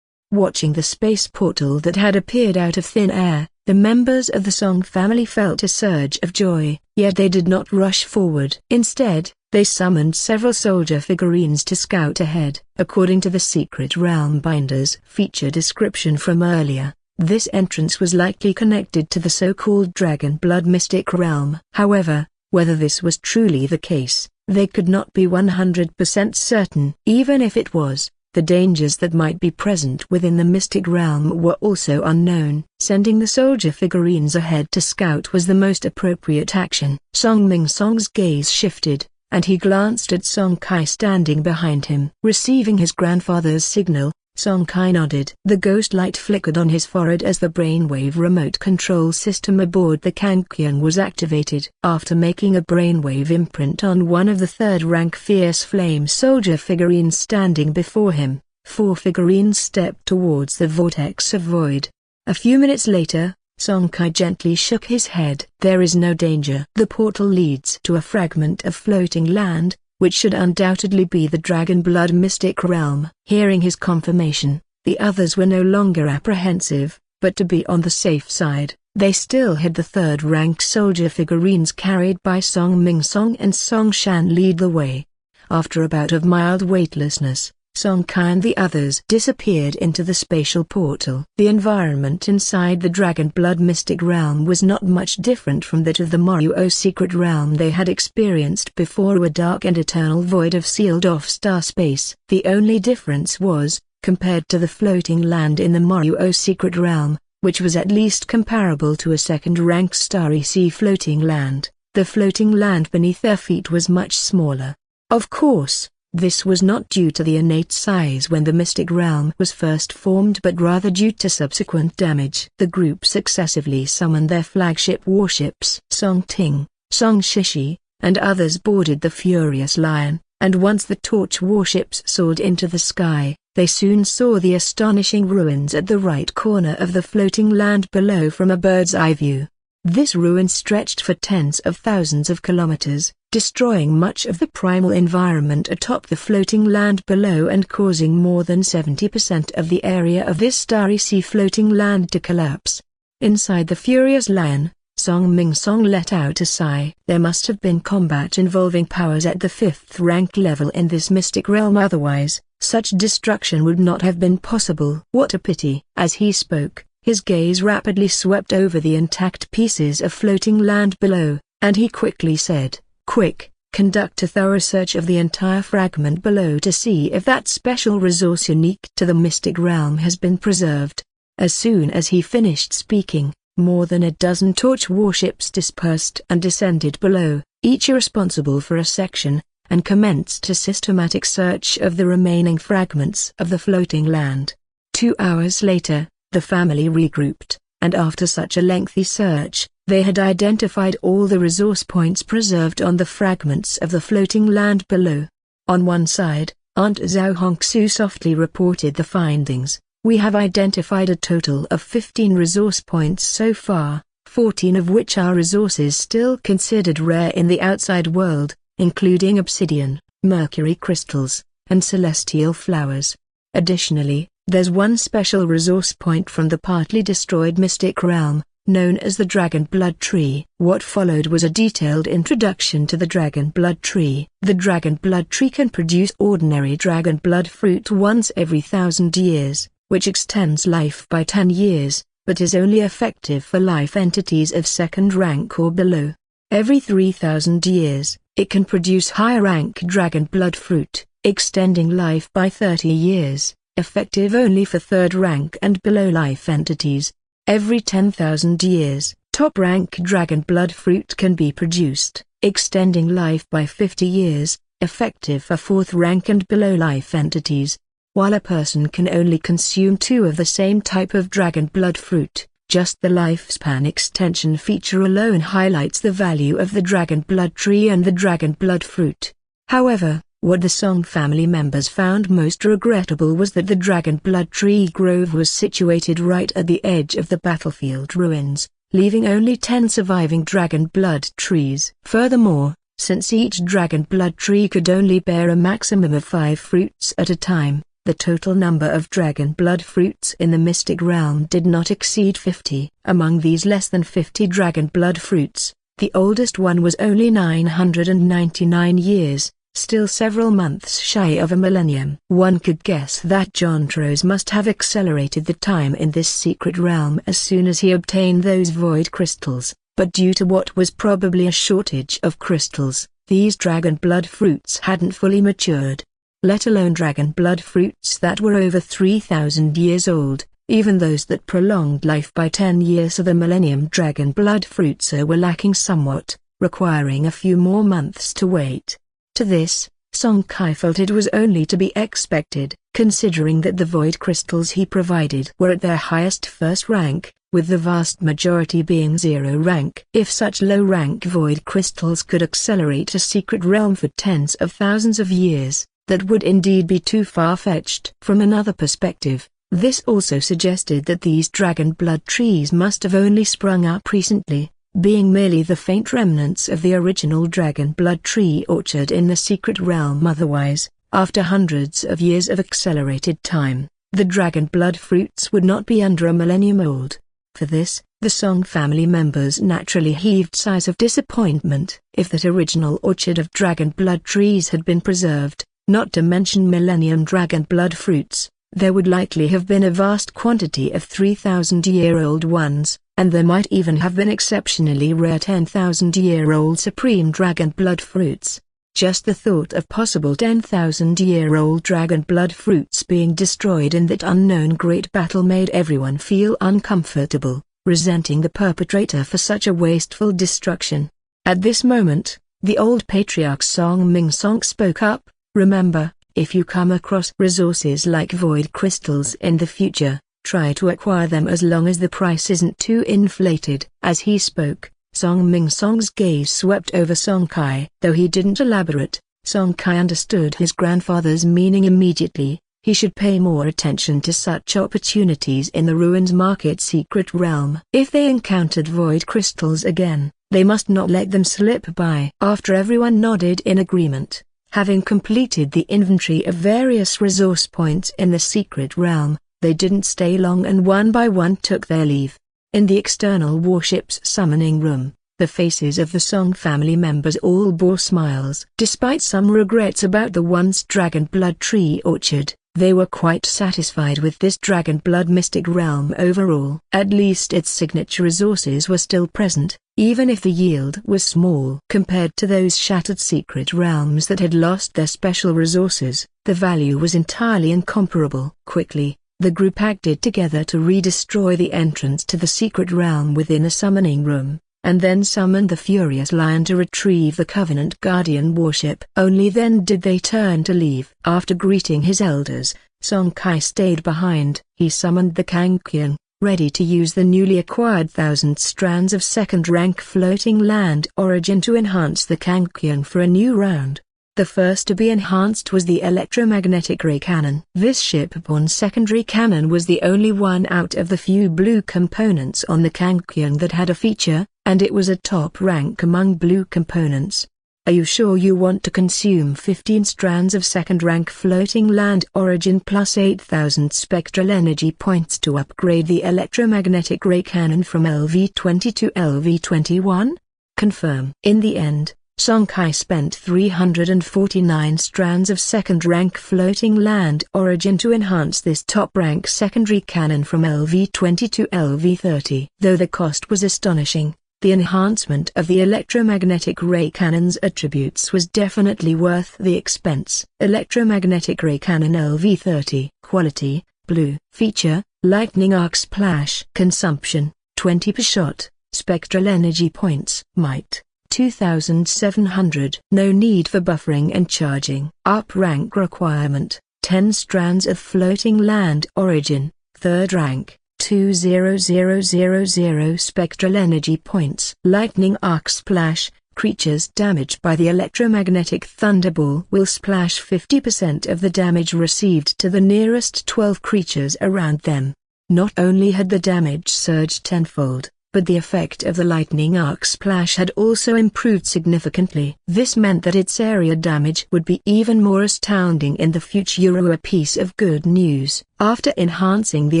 Watching the space portal that had appeared out of thin air, the members of the Song family felt a surge of joy, yet they did not rush forward. Instead, they summoned several soldier figurines to scout ahead. According to the secret realm binder's feature description from earlier, this entrance was likely connected to the so-called Dragon Blood Mystic Realm. However, whether this was truly the case, they could not be 100% certain. Even if it was, the dangers that might be present within the Mystic Realm were also unknown. Sending the soldier figurines ahead to scout was the most appropriate action. Song Ming-song's gaze shifted, and he glanced at Song Kai standing behind him. Receiving his grandfather's signal, Song Kai nodded. The ghost light flickered on his forehead as the brainwave remote control system aboard the Kangkyun was activated. After making a brainwave imprint on one of the third-rank Fierce Flame soldier figurines standing before him, 4 figurines stepped towards the vortex of void. A few minutes later, Song Kai gently shook his head. There is no danger. The portal leads to a fragment of floating land, which should undoubtedly be the Dragon Blood Mystic Realm. Hearing his confirmation, the others were no longer apprehensive, but to be on the safe side, they still had the third-rank soldier figurines carried by Song Ming-song and Song Shan lead the way. After a bout of mild weightlessness, Song Kai and the others disappeared into the spatial portal. The environment inside the Dragon Blood Mystic Realm was not much different from that of the Moruo secret realm they had experienced before, a dark and eternal void of sealed-off star space. The only difference was, compared to the floating land in the Moruo secret realm, which was at least comparable to a second-rank starry sea floating land, the floating land beneath their feet was much smaller. Of course, this was not due to the innate size when the Mystic Realm was first formed but rather due to subsequent damage. The group successively summoned their flagship warships. Song Ting, Song Shishi, and others boarded the Furious Lion, and once the Torch warships soared into the sky, they soon saw the astonishing ruins at the right corner of the floating land below from a bird's-eye view. This ruin stretched for tens of thousands of kilometers, destroying much of the primal environment atop the floating land below and causing more than 70% of the area of this starry sea floating land to collapse. Inside the Furious Lion, Song Ming-song let out a sigh. There must have been combat involving powers at the 5th rank level in this mystic realm, otherwise, such destruction would not have been possible. What a pity. As he spoke, his gaze rapidly swept over the intact pieces of floating land below, and he quickly said, "Quick, conduct a thorough search of the entire fragment below to see if that special resource unique to the mystic realm has been preserved. As soon as he finished speaking, more than a dozen torch warships dispersed and descended below, each responsible for a section, and commenced a systematic search of the remaining fragments of the floating land. 2 hours later, the family regrouped, and after such a lengthy search, they had identified all the resource points preserved on the fragments of the floating land below. On one side, Aunt Zhao Hongsu softly reported the findings. We have identified a total of 15 resource points so far, 14 of which are resources still considered rare in the outside world, including obsidian, mercury crystals, and celestial flowers. Additionally, there's one special resource point from the partly destroyed mystic realm, known as the Dragon Blood Tree. What followed was a detailed introduction to the Dragon Blood Tree. The Dragon Blood Tree can produce ordinary dragon blood fruit once every 1,000 years, which extends life by 10 years, but is only effective for life entities of second rank or below. Every 3,000 years, it can produce higher rank dragon blood fruit, extending life by 30 years, effective only for third rank and below life entities. Every 10,000 years, top-rank dragon blood fruit can be produced, extending life by 50 years, effective for fourth rank and below life entities. While a person can only consume 2 of the same type of dragon blood fruit, just the lifespan extension feature alone highlights the value of the Dragon Blood Tree and the Dragon Blood Fruit. However, what the Song family members found most regrettable was that the Dragon Blood Tree Grove was situated right at the edge of the battlefield ruins, leaving only 10 surviving Dragon Blood trees. Furthermore, since each Dragon Blood tree could only bear a maximum of 5 fruits at a time, the total number of dragon blood fruits in the mystic realm did not exceed 50. Among these less than 50 dragon blood fruits, the oldest one was only 999 years, still several months shy of a millennium. One could guess that Jontros must have accelerated the time in this secret realm as soon as he obtained those void crystals, but due to what was probably a shortage of crystals, these dragon blood fruits hadn't fully matured. Let alone dragon blood fruits that were over 3,000 years old, even those that prolonged life by 10 years of the millennium dragon blood fruits were lacking somewhat, requiring a few more months to wait. To this, Song Kai felt it was only to be expected, considering that the void crystals he provided were at their highest first rank, with the vast majority being 0 rank. If such low-rank void crystals could accelerate a secret realm for tens of thousands of years, that would indeed be too far-fetched. From another perspective, this also suggested that these dragon blood trees must have only sprung up recently, being merely the faint remnants of the original dragon blood tree orchard in the secret realm. Otherwise, after hundreds of years of accelerated time, the dragon blood fruits would not be under a millennium old. For this, the Song family members naturally heaved sighs of disappointment. If that original orchard of dragon blood trees had been preserved, not to mention millennium dragon blood fruits, there would likely have been a vast quantity of 3,000-year-old ones, and there might even have been exceptionally rare 10,000-year-old supreme dragon blood fruits. Just the thought of possible 10,000-year-old dragon blood fruits being destroyed in that unknown great battle made everyone feel uncomfortable, resenting the perpetrator for such a wasteful destruction. At this moment, the old patriarch Song Mingsong spoke up. Remember, if you come across resources like void crystals in the future, try to acquire them as long as the price isn't too inflated. As he spoke, Song Mingsong's gaze swept over Song Kai. Though he didn't elaborate, Song Kai understood his grandfather's meaning immediately. He should pay more attention to such opportunities in the ruins market secret realm. If they encountered void crystals again, they must not let them slip by. After everyone nodded in agreement, having completed the inventory of various resource points in the secret realm, they didn't stay long and one by one took their leave. In the external warship's summoning room, the faces of the Song family members all bore smiles. Despite some regrets about the once dragon blood tree orchard, They were quite satisfied with this Dragon Blood mystic realm overall. At least its signature resources were still present, even if the yield was small. Compared to those shattered secret realms that had lost their special resources, the value was entirely incomparable. Quickly, the group acted together to redestroy the entrance to the secret realm within a summoning room, and then summoned the Furious Lion to retrieve the Covenant Guardian warship. Only then did they turn to leave. After greeting his elders, Song Kai stayed behind. He summoned the Kangqian, ready to use the newly acquired 1,000 strands of second-rank floating land origin to enhance the Kangqian for a new round. The first to be enhanced was the electromagnetic ray cannon. This ship-borne secondary cannon was the only one out of the few blue components on the Kangqian that had a feature, and it was a top rank among blue components. Are you sure you want to consume 15 strands of second-rank floating land origin plus 8,000 spectral energy points to upgrade the electromagnetic ray cannon from LV-20 to LV-21? Confirm. In the end, Song Kai spent 349 strands of second-rank floating land origin to enhance this top-rank secondary cannon from LV-20 to LV-30. Though the cost was astonishing, the enhancement of the electromagnetic ray cannon's attributes was definitely worth the expense. Electromagnetic ray cannon LV-30. Quality: blue. Feature: lightning arc splash. Consumption: 20 per shot. Spectral energy points. Might: 2,700. No need for buffering and charging. Up rank requirement: 10 strands of floating land origin. Third rank: 2,000 spectral energy points. Lightning arc splash: creatures damaged by the electromagnetic thunderball will splash 50% of the damage received to the nearest 12 creatures around them. Not only had the damage surged tenfold, but the effect of the lightning arc splash had also improved significantly. This meant that its area damage would be even more astounding in the future. A piece of good news. After enhancing the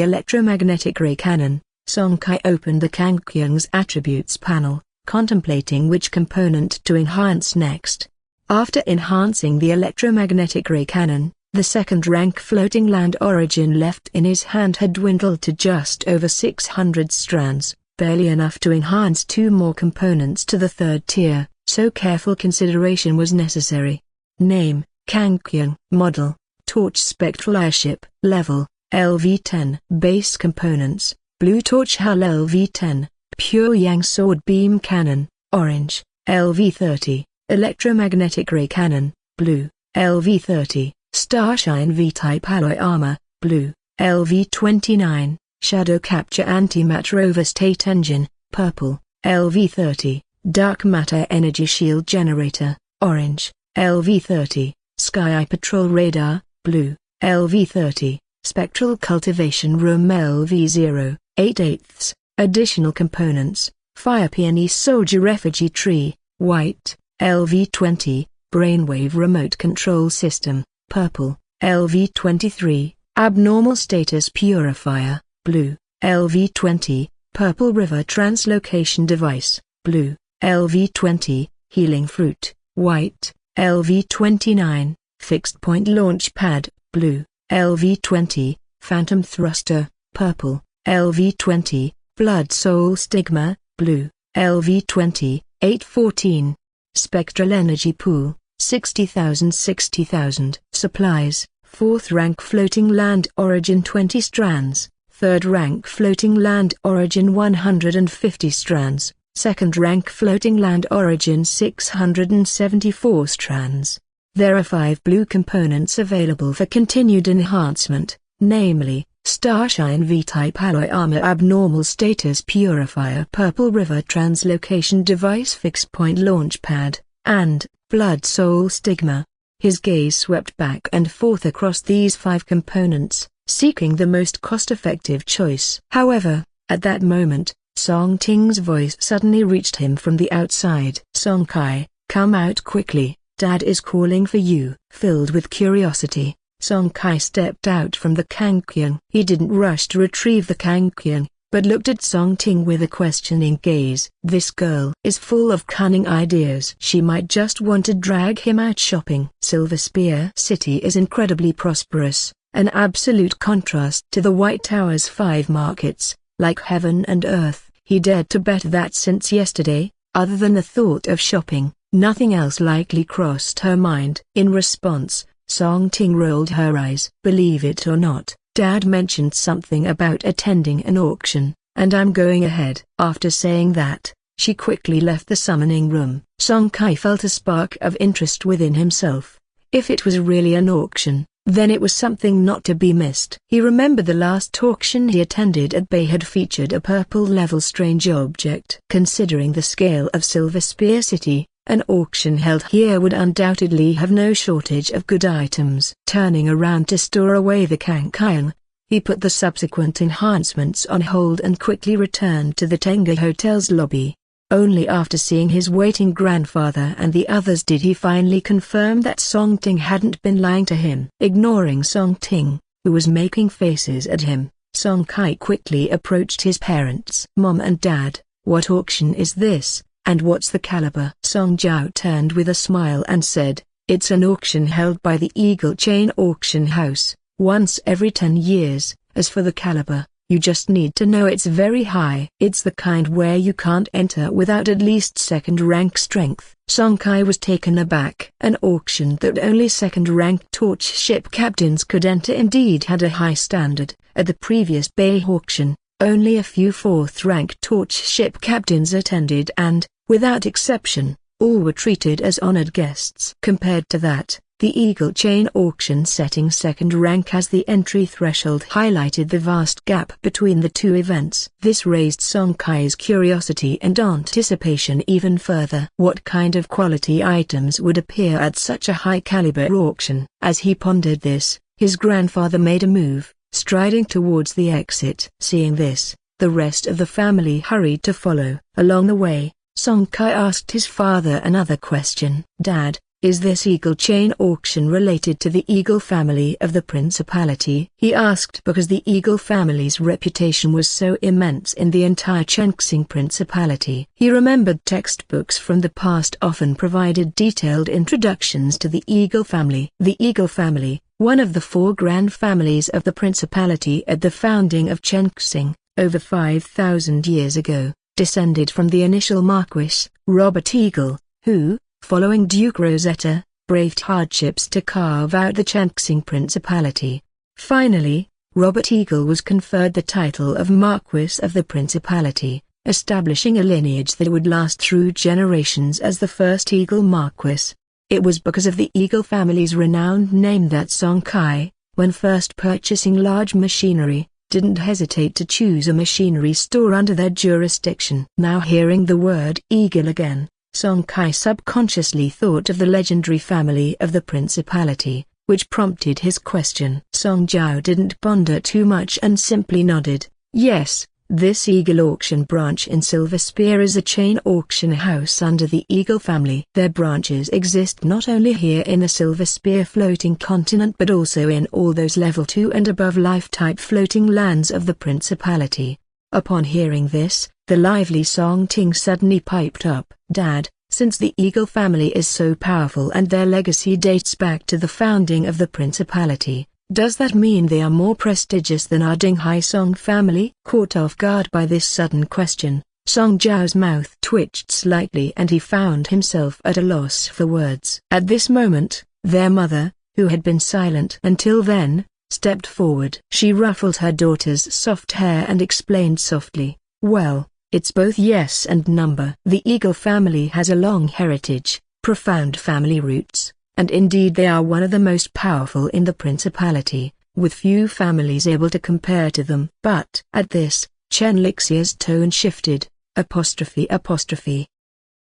electromagnetic ray cannon, Song Kai opened the Kangqian's attributes panel, contemplating which component to enhance next. After enhancing the electromagnetic ray cannon, the second-rank floating land origin left in his hand had dwindled to just over 600 strands. Barely enough to enhance 2 more components to the third tier, so careful consideration was necessary. Name: Kangqian. Model: Torch Spectral Airship. Level: LV-10. Base components: Blue Torch Hull LV-10, Pure Yang Sword Beam Cannon, Orange, LV-30, Electromagnetic Ray Cannon, Blue, LV-30, Starshine V-Type Alloy Armor, Blue, LV-29. Shadow Capture Anti-Matter Overstate Engine, Purple, LV-30, Dark Matter Energy Shield Generator, Orange, LV-30, Sky Eye Patrol Radar, Blue, LV-30, Spectral Cultivation Room LV-0, 8/8. Additional components: Fire Peony Soldier Refugee Tree, White, LV-20, Brainwave Remote Control System, Purple, LV-23, Abnormal Status Purifier, Blue, LV-20, Purple River Translocation Device, Blue, LV-20, Healing Fruit, White, LV-29, Fixed Point Launch Pad, Blue, LV-20, Phantom Thruster, Purple, LV-20, Blood Soul Stigma, Blue, LV-20, 8/14. Spectral Energy Pool, 60,000. Supplies: 4th rank Floating Land Origin 20 strands, 3rd rank Floating Land Origin 150 strands, 2nd rank Floating Land Origin 674 strands. There are 5 blue components available for continued enhancement, namely, Starshine V-Type Alloy Armor Abnormal Status Purifier Purple River Translocation Device Fixed Point Launch Pad, and Blood Soul Stigma. His gaze swept back and forth across these 5 components, seeking the most cost-effective choice. However, at that moment, Song Ting's voice suddenly reached him from the outside. "Song Kai, come out quickly, Dad is calling for you." Filled with curiosity, Song Kai stepped out from the Kangqian. He didn't rush to retrieve the Kangqian, but looked at Song Ting with a questioning gaze. This girl is full of cunning ideas. She might just want to drag him out shopping. Silver Spear City is incredibly prosperous, an absolute contrast to the White Tower's 5 markets, like heaven and earth. He dared to bet that since yesterday, other than the thought of shopping, nothing else likely crossed her mind. In response, Song Ting rolled her eyes. Believe it or not, Dad mentioned something about attending an auction, and I'm going ahead. After saying that, she quickly left the summoning room. Song Kai felt a spark of interest within himself. If it was really an auction, then it was something not to be missed. He remembered the last auction he attended at Bay had featured a purple-level strange object. Considering the scale of Silver Spear City, an auction held here would undoubtedly have no shortage of good items. Turning around to store away the Kankian, he put the subsequent enhancements on hold and quickly returned to the Tenga Hotel's lobby. Only after seeing his waiting grandfather and the others did he finally confirm that Song Ting hadn't been lying to him. Ignoring Song Ting, who was making faces at him, Song Kai quickly approached his parents. Mom and Dad, what auction is this, and what's the caliber? Song Jiao turned with a smile and said, it's an auction held by the Eagle Chain Auction House, once every 10 years. As for the caliber, you just need to know it's very high. It's the kind where you can't enter without at least second-rank strength. Song Kai was taken aback. An auction that only second-rank torch ship captains could enter indeed had a high standard. At the previous Bay auction, only a few 4th-rank torch ship captains attended and, without exception, all were treated as honored guests. Compared to that, the Eagle Chain auction setting second rank as the entry threshold highlighted the vast gap between the two events. This raised Song Kai's curiosity and anticipation even further. What kind of quality items would appear at such a high-caliber auction? As he pondered this, his grandfather made a move, striding towards the exit. Seeing this, the rest of the family hurried to follow. Along the way, Song Kai asked his father another question. Dad, is this Eagle Chain auction related to the Eagle family of the Principality? He asked because the Eagle family's reputation was so immense in the entire Chenxing Principality. He remembered textbooks from the past often provided detailed introductions to the Eagle family. The Eagle family, one of the 4 grand families of the Principality at the founding of Chenxing, over 5,000 years ago, descended from the initial Marquis, Robert Eagle, who, following Duke Rosetta, braved hardships to carve out the Chenxing Principality. Finally, Robert Eagle was conferred the title of Marquis of the Principality, establishing a lineage that would last through generations as the first Eagle Marquis. It was because of the Eagle family's renowned name that Song Kai, when first purchasing large machinery, didn't hesitate to choose a machinery store under their jurisdiction. Now hearing the word Eagle again, Song Kai subconsciously thought of the legendary family of the Principality, which prompted his question. Song Jiao didn't ponder too much and simply nodded. Yes, this Eagle auction branch in Silver Spear is a chain auction house under the Eagle family. Their branches exist not only here in the Silver Spear floating continent but also in all those level 2 and above life-type floating lands of the Principality. Upon hearing this, the lively Song Ting suddenly piped up. Dad, since the Eagle family is so powerful and their legacy dates back to the founding of the Principality, does that mean they are more prestigious than our Dinghai Song family? Caught off guard by this sudden question, Song Jiao's mouth twitched slightly and he found himself at a loss for words. At this moment, their mother, who had been silent until then, stepped forward. She ruffled her daughter's soft hair and explained softly, well, it's both yes and number. The Eagle family has a long heritage, profound family roots, and indeed they are one of the most powerful in the Principality, with few families able to compare to them. But at this, Chen Lixia's tone shifted, apostrophe.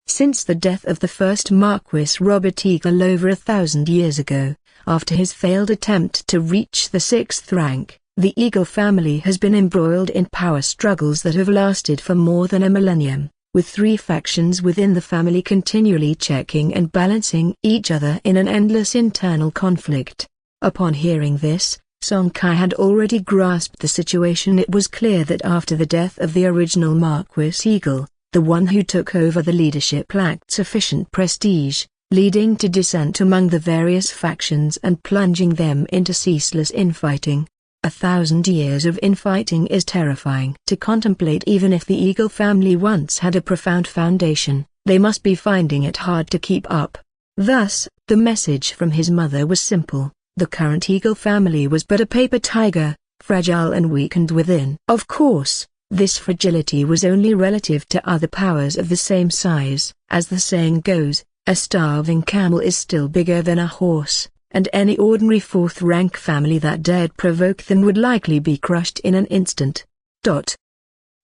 Since the death of the first Marquis Robert Eagle over 1,000 years ago, after his failed attempt to reach the 6th rank, the Eagle family has been embroiled in power struggles that have lasted for more than a millennium, with 3 factions within the family continually checking and balancing each other in an endless internal conflict. Upon hearing this, Song Kai had already grasped the situation. It was clear that after the death of the original Marquis Eagle, the one who took over the leadership lacked sufficient prestige, leading to dissent among the various factions and plunging them into ceaseless infighting. 1,000 years of infighting is terrifying to contemplate. Even if the Eagle family once had a profound foundation, they must be finding it hard to keep up. Thus, the message from his mother was simple: the current Eagle family was but a paper tiger, fragile and weakened within. Of course, this fragility was only relative to other powers of the same size. As the saying goes, a starving camel is still bigger than a horse, and any ordinary fourth-rank family that dared provoke them would likely be crushed in an instant.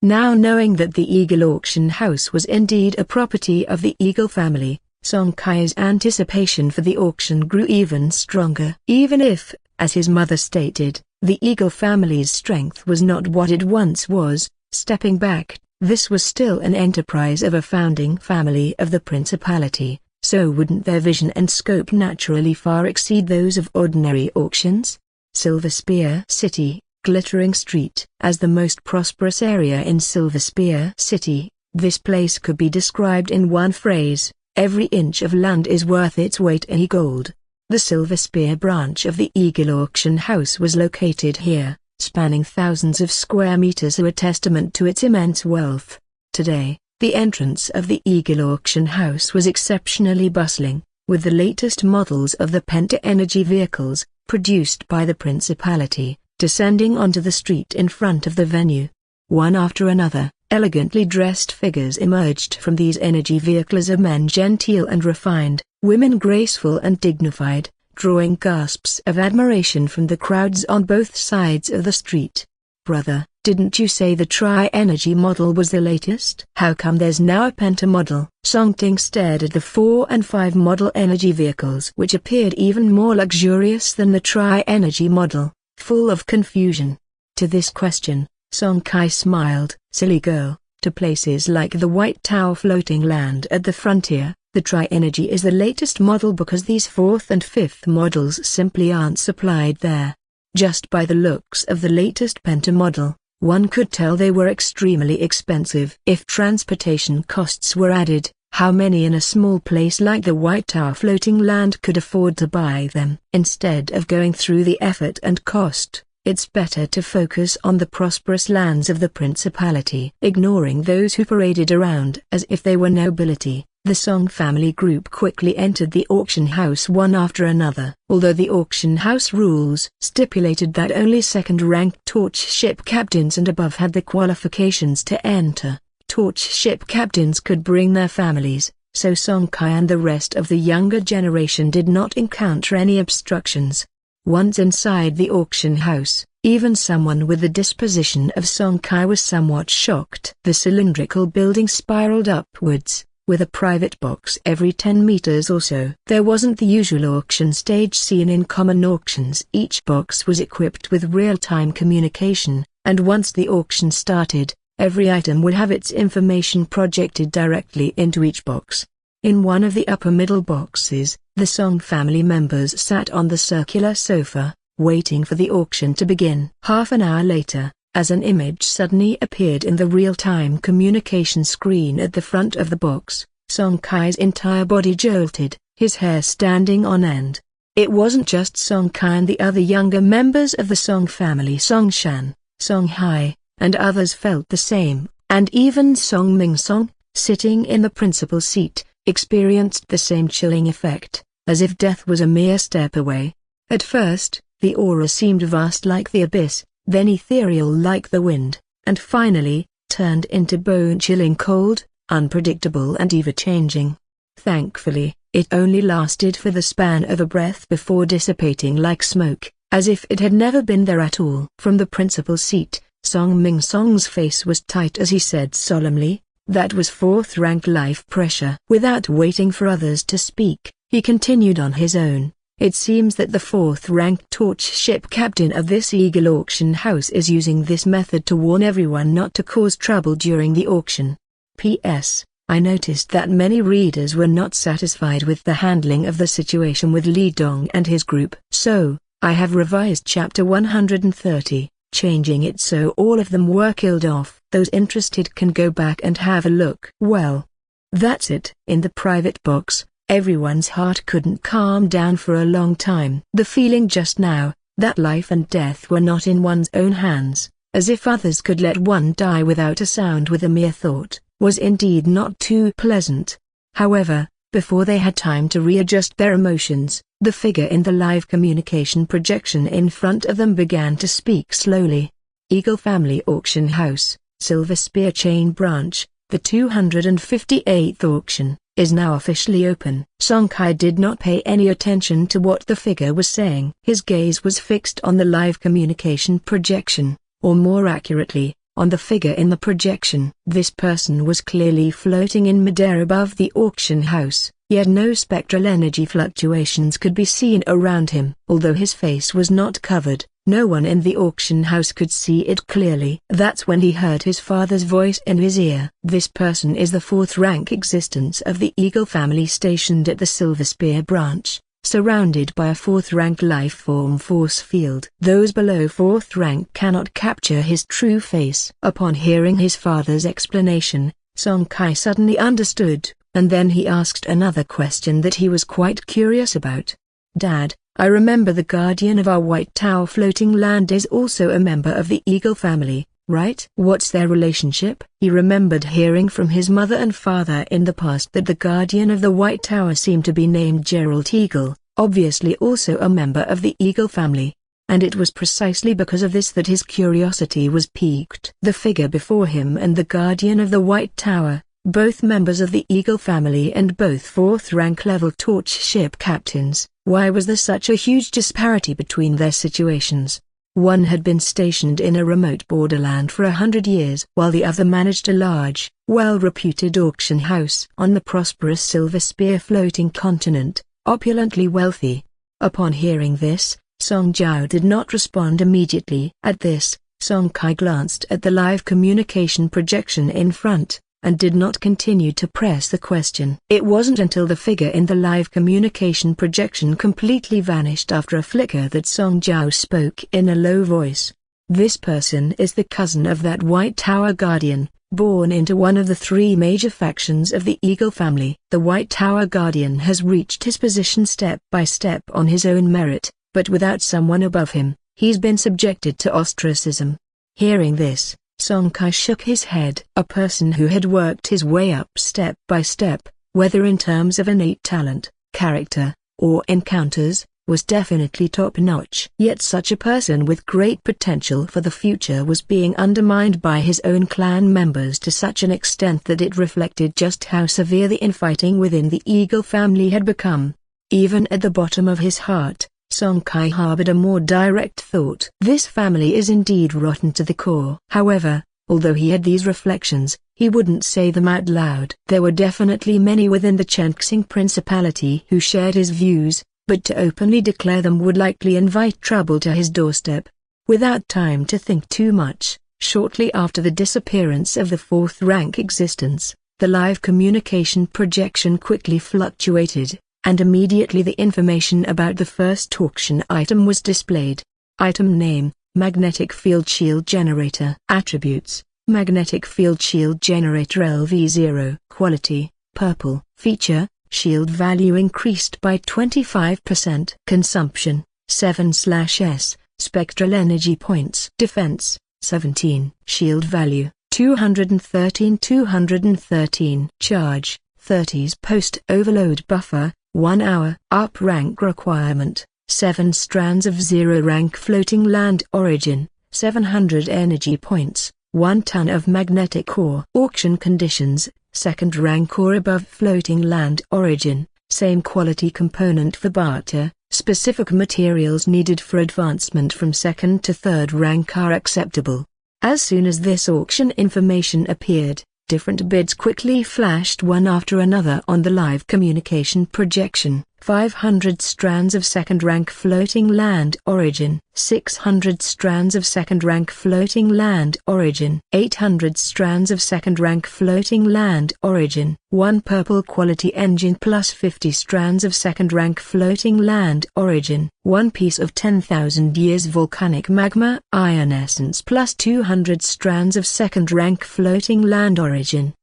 Now knowing that the Eagle auction house was indeed a property of the Eagle family, Song Kai's anticipation for the auction grew even stronger. Even if, as his mother stated, the Eagle family's strength was not what it once was, stepping back, this was still an enterprise of a founding family of the principality, so wouldn't their vision and scope naturally far exceed those of ordinary auctions? Silver Spear City, Glittering Street. As the most prosperous area in Silver Spear City, this place could be described in one phrase: every inch of land is worth its weight in gold. The Silver Spear branch of the Eagle auction house was located here, spanning thousands of square meters, a testament to its immense wealth. Today, the entrance of the Eagle auction house was exceptionally bustling, with the latest models of the Penta Energy vehicles, produced by the Principality, descending onto the street in front of the venue. One after another, elegantly dressed figures emerged from these energy vehicles of men genteel and refined, women graceful and dignified, drawing gasps of admiration from the crowds on both sides of the street. "Brother, didn't you say the Tri-Energy model was the latest? How come there's now a Penta model?" Song Ting stared at the 4 and 5 model energy vehicles, which appeared even more luxurious than the Tri-Energy model, full of confusion. To this question, Song Kai smiled. "Silly girl, to places like the White Tower floating land at the frontier, the Tri-Energy is the latest model because these 4th and 5th models simply aren't supplied there." Just by the looks of the latest Penta model, one could tell they were extremely expensive. If transportation costs were added, how many in a small place like the White Tower floating land could afford to buy them? Instead of going through the effort and cost, it's better to focus on the prosperous lands of the Principality. Ignoring those who paraded around as if they were nobility, the Song family group quickly entered the auction house one after another. Although the auction house rules stipulated that only second-ranked torch ship captains and above had the qualifications to enter, torch ship captains could bring their families, so Song Kai and the rest of the younger generation did not encounter any obstructions. Once inside the auction house, even someone with the disposition of Song Kai was somewhat shocked. The cylindrical building spiraled upwards, with a private box every 10 meters or so. There wasn't the usual auction stage seen in common auctions. Each box was equipped with real-time communication, and once the auction started, every item would have its information projected directly into each box. In one of the upper middle boxes, the Song family members sat on the circular sofa, waiting for the auction to begin. Half an hour later, as an image suddenly appeared in the real-time communication screen at the front of the box, Song Kai's entire body jolted, his hair standing on end. It wasn't just Song Kai and the other younger members of the Song family. Song Shan, Song Hai, and others felt the same, and even Song Ming Song, sitting in the principal seat, experienced the same chilling effect, as if death was a mere step away. At first, the aura seemed vast like the abyss, then ethereal like the wind, and finally, turned into bone-chilling cold, unpredictable and ever-changing. Thankfully, it only lasted for the span of a breath before dissipating like smoke, as if it had never been there at all. From the principal seat, Song Ming Song's face was tight as he said solemnly, "That was 4th-rank life pressure." Without waiting for others to speak, he continued on his own. "It seems that the 4th-ranked torch ship captain of this Eagle auction house is using this method to warn everyone not to cause trouble during the auction. P.S. I noticed that many readers were not satisfied with the handling of the situation with Li Dong and his group. So, I have revised chapter 130, changing it so all of them were killed off. Those interested can go back and have a look." Well, that's it. In the private box, Everyone's heart couldn't calm down for a long time. The feeling just now, that life and death were not in one's own hands, as if others could let one die without a sound with a mere thought, was indeed not too pleasant. However, before they had time to readjust their emotions, the figure in the live communication projection in front of them began to speak slowly. Eagle Family Auction House, Silver Spear Chain Branch, the 258th auction, is now officially open. Song Kai did not pay any attention to what the figure was saying. His gaze was fixed on the live communication projection, or more accurately, on the figure in the projection. This person was clearly floating in midair above the auction house, yet no spectral energy fluctuations could be seen around him. Although his face was not covered, no one in the auction house could see it clearly. That's when he heard his father's voice in his ear. This person is the fourth-rank existence of the Eagle family stationed at the Silver Spear branch, surrounded by a fourth-rank life-form force field. Those below fourth rank cannot capture his true face. Upon hearing his father's explanation, Song Kai suddenly understood, and then he asked another question that he was quite curious about. "Dad, I remember the guardian of our White Tower floating land is also a member of the Eagle family, right? What's their relationship?" He remembered hearing from his mother and father in the past that the guardian of the White Tower seemed to be named Gerald Eagle, obviously also a member of the Eagle family. And it was precisely because of this that his curiosity was piqued. The figure before him and the guardian of the White Tower, both members of the Eagle family and both fourth-rank level torch ship captains. Why was there such a huge disparity between their situations? One had been stationed in a remote borderland for 100 years, while the other managed a large, well-reputed auction house on the prosperous Silver Spear floating continent, opulently wealthy. Upon hearing this, Song Jiao did not respond immediately. At this, Song Kai glanced at the live communication projection in front, and did not continue to press the question. It wasn't until the figure in the live communication projection completely vanished after a flicker that Song Jiao spoke in a low voice. "This person is the cousin of that White Tower Guardian, born into one of the three major factions of the Eagle family. The White Tower Guardian has reached his position step by step on his own merit, but without someone above him, he's been subjected to ostracism." Hearing this, Song Kai shook his head. A person who had worked his way up step by step, whether in terms of innate talent, character, or encounters, was definitely top-notch. Yet such a person with great potential for the future was being undermined by his own clan members to such an extent that it reflected just how severe the infighting within the Eagle family had become. Even at the bottom of his heart, Song Kai harbored a more direct thought. This family is indeed rotten to the core. However, although he had these reflections, he wouldn't say them out loud. There were definitely many within the Chenxing Principality who shared his views, but to openly declare them would likely invite trouble to his doorstep. Without time to think too much, shortly after the disappearance of the fourth-rank existence, the live communication projection quickly fluctuated, and immediately the information about the first auction item was displayed. Item name: Magnetic Field Shield Generator. Attributes: Magnetic Field Shield Generator LV0. Quality: Purple. Feature: Shield value increased by 25%. Consumption: 7/S. Spectral energy points. Defense: 17. Shield value: 213. Charge: 30s. Post-overload buffer: 1 hour. Up rank requirement: 7 strands of 0 rank floating land origin, 700 energy points, 1 ton of magnetic core. Auction conditions: 2nd rank or above floating land origin, same quality component for barter. Specific materials needed for advancement from 2nd to 3rd rank are acceptable. As soon as this auction information appeared, different bids quickly flashed one after another on the live communication projection. 500 strands of 2nd rank floating land origin, 600 strands of 2nd rank floating land origin, 800 strands of 2nd rank floating land origin, 1 purple quality engine plus 50 strands of 2nd rank floating land origin, 1 piece of 10,000 years volcanic magma iron essence plus 200 strands of 2nd rank floating land origin.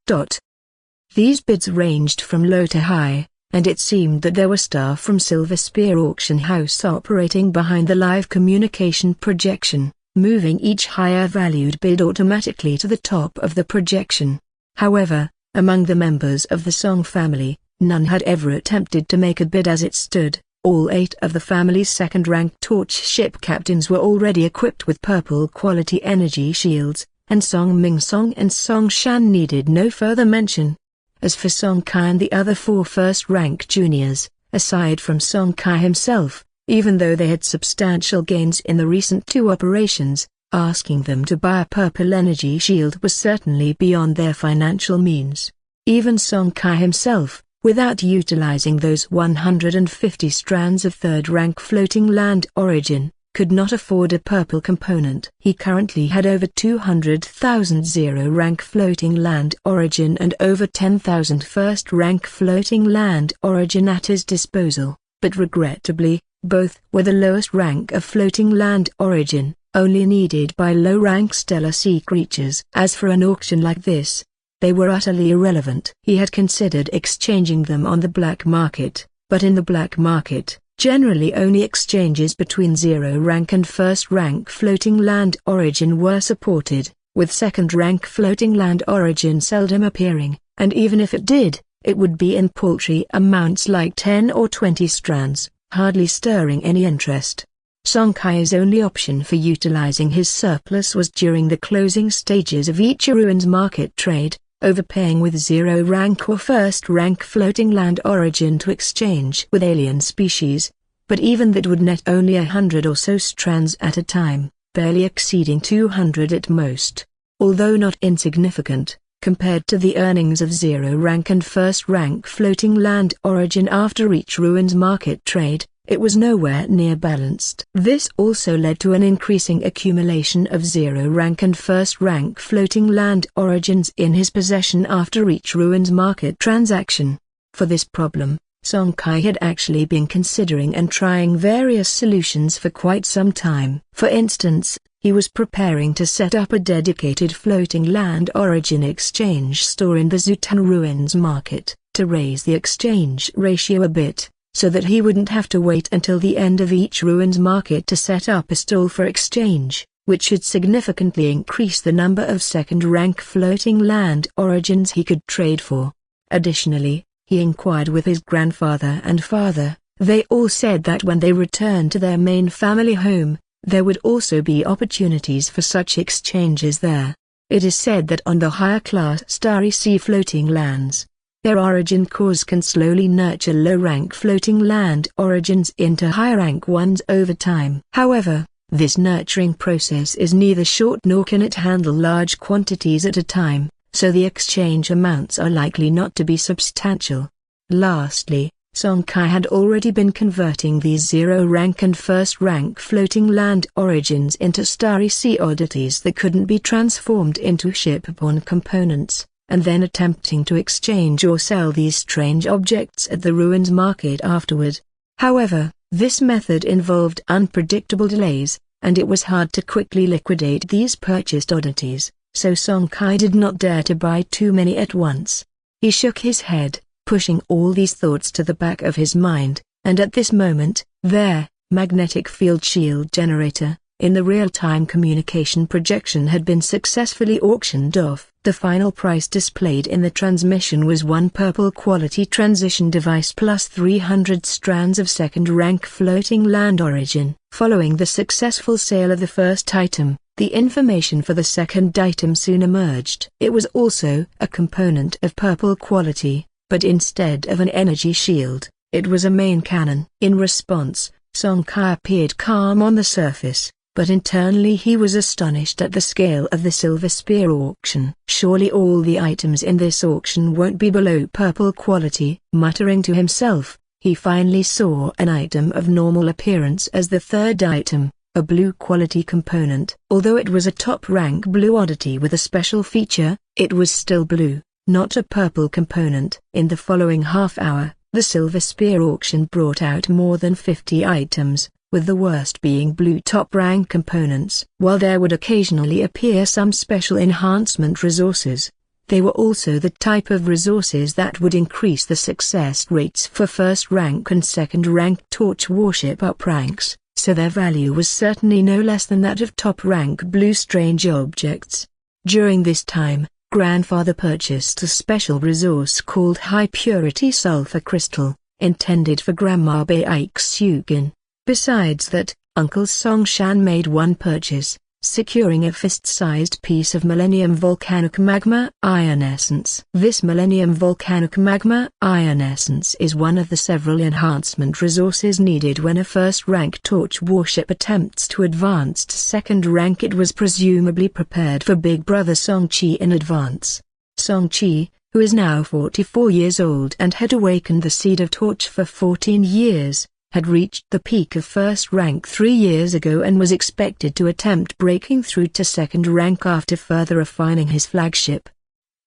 These bids ranged from low to high, and it seemed that there were staff from Silver Spear Auction House operating behind the live communication projection, moving each higher valued bid automatically to the top of the projection. However, among the members of the Song family, none had ever attempted to make a bid as it stood. All 8 of the family's second-rank torch ship captains were already equipped with purple quality energy shields, and Song Ming Song and Song Shan needed no further mention. As for Song Kai and the other 4 first-rank juniors, aside from Song Kai himself, even though they had substantial gains in the recent 2 operations, asking them to buy a purple energy shield was certainly beyond their financial means. Even Song Kai himself, without utilizing those 150 strands of third-rank floating land origin, could not afford a purple component. He currently had over 200,000 zero-rank floating land origin and over 10,000 first-rank floating land origin at his disposal, but regrettably, both were the lowest rank of floating land origin, only needed by low-rank stellar sea creatures. As for an auction like this, they were utterly irrelevant. He had considered exchanging them on the black market, but in the black market, generally only exchanges between zero-rank and first-rank floating land origin were supported, with second-rank floating land origin seldom appearing, and even if it did, it would be in paltry amounts like 10 or 20 strands, hardly stirring any interest. Song Kai's only option for utilizing his surplus was during the closing stages of each ruins market trade, overpaying with zero-rank or first-rank floating land origin to exchange with alien species, but even that would net only 100 or so strands at a time, barely exceeding 200 at most. Although not insignificant, compared to the earnings of zero-rank and first-rank floating land origin after each ruins market trade, it was nowhere near balanced. This also led to an increasing accumulation of zero-rank and first-rank floating land origins in his possession after each ruins market transaction. For this problem, Song Kai had actually been considering and trying various solutions for quite some time. For instance, he was preparing to set up a dedicated floating land origin exchange store in the Zutan ruins market, to raise the exchange ratio a bit, so that he wouldn't have to wait until the end of each ruins market to set up a stall for exchange, which should significantly increase the number of second-rank floating land origins he could trade for. Additionally, he inquired with his grandfather and father. They all said that when they returned to their main family home, there would also be opportunities for such exchanges there. It is said that on the higher-class Starry Sea floating lands, their origin cores can slowly nurture low-rank floating land origins into high-rank ones over time. However, this nurturing process is neither short nor can it handle large quantities at a time, so the exchange amounts are likely not to be substantial. Lastly, Song Kai had already been converting these zero-rank and first-rank floating land origins into Starry Sea oddities that couldn't be transformed into ship-borne components, and then attempting to exchange or sell these strange objects at the ruins market afterward. However, this method involved unpredictable delays, and it was hard to quickly liquidate these purchased oddities, so Song Kai did not dare to buy too many at once. He shook his head, pushing all these thoughts to the back of his mind, and at this moment, their magnetic field shield generator, in the real-time communication projection had been successfully auctioned off. The final price displayed in the transmission was 1 purple quality transition device plus 300 strands of second-rank floating land origin. Following the successful sale of the first item, the information for the second item soon emerged. It was also a component of purple quality, but instead of an energy shield, it was a main cannon. In response, Song Kai appeared calm on the surface, but internally he was astonished at the scale of the Silver Spear auction. Surely all the items in this auction won't be below purple quality. Muttering to himself, he finally saw an item of normal appearance as the third item, a blue quality component. Although it was a top-rank blue oddity with a special feature, it was still blue, not a purple component. In the following half hour, the Silver Spear auction brought out more than 50 items, with the worst being blue top-rank components. While there would occasionally appear some special enhancement resources, They were also the type of resources that would increase the success rates for first-rank and second-rank torch warship upranks, so their value was certainly no less than that of top-rank blue strange objects. During this time, Grandfather purchased a special resource called high-purity sulfur crystal, intended for Grandma Baeksugen. Besides that, Uncle Song Shan made one purchase, securing a fist-sized piece of Millennium Volcanic Magma Iron Essence. This Millennium Volcanic Magma Iron Essence is one of the several enhancement resources needed when a first-rank torch warship attempts to advance to second rank. It was presumably prepared for Big Brother Song Chi in advance. Song Chi, who is now 44 years old and had awakened the seed of torch for 14 years, had reached the peak of first rank 3 years ago and was expected to attempt breaking through to second rank after further refining his flagship.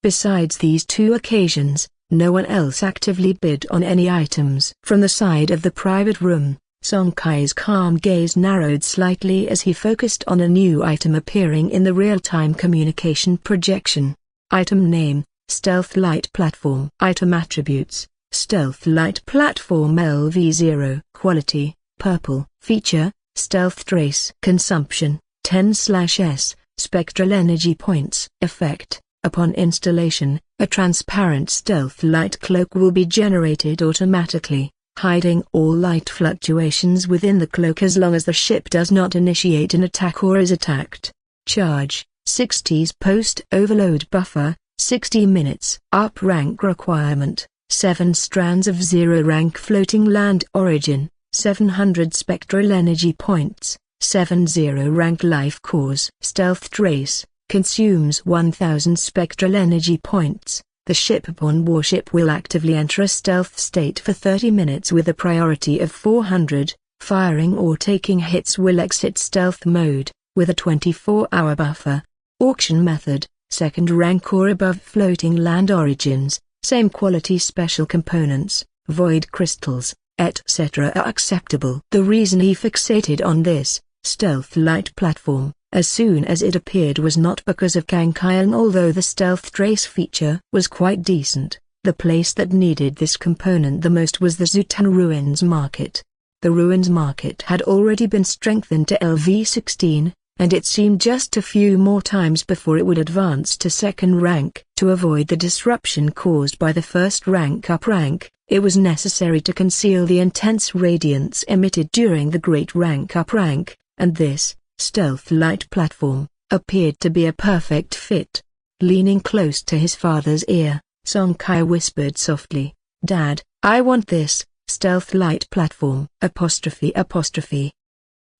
Besides these 2 occasions, no one else actively bid on any items. From the side of the private room, Song Kai's calm gaze narrowed slightly as he focused on a new item appearing in the real-time communication projection. Item name: Stealth Light Platform. Item attributes: Stealth Light Platform LV0. Quality: purple. Feature: Stealth Trace. Consumption: 10/S. Spectral Energy Points. Effect: upon installation, a transparent stealth light cloak will be generated automatically, hiding all light fluctuations within the cloak as long as the ship does not initiate an attack or is attacked. Charge: 60s. Post-overload buffer: 60 minutes. Up rank requirement: 7 strands of 0 rank floating land origin, 700 spectral energy points, 70 rank life cores. Stealth trace: consumes 1000 spectral energy points. The shipborne warship will actively enter a stealth state for 30 minutes with a priority of 400. Firing or taking hits will exit stealth mode, with a 24-hour buffer. Auction method: second rank or above floating land origins. Same quality special components, void crystals, etc. are acceptable. The reason he fixated on this stealth light platform as soon as it appeared was not because of Kang Kyung. Although the stealth trace feature was quite decent, the place that needed this component the most was the Zutan Ruins market. The Ruins market had already been strengthened to LV16, and it seemed just a few more times before it would advance to second rank. To avoid the disruption caused by the first rank uprank, it was necessary to conceal the intense radiance emitted during the great rank uprank, and this stealth light platform appeared to be a perfect fit. Leaning close to his father's ear, Song Kai whispered softly, "Dad, I want this stealth light platform."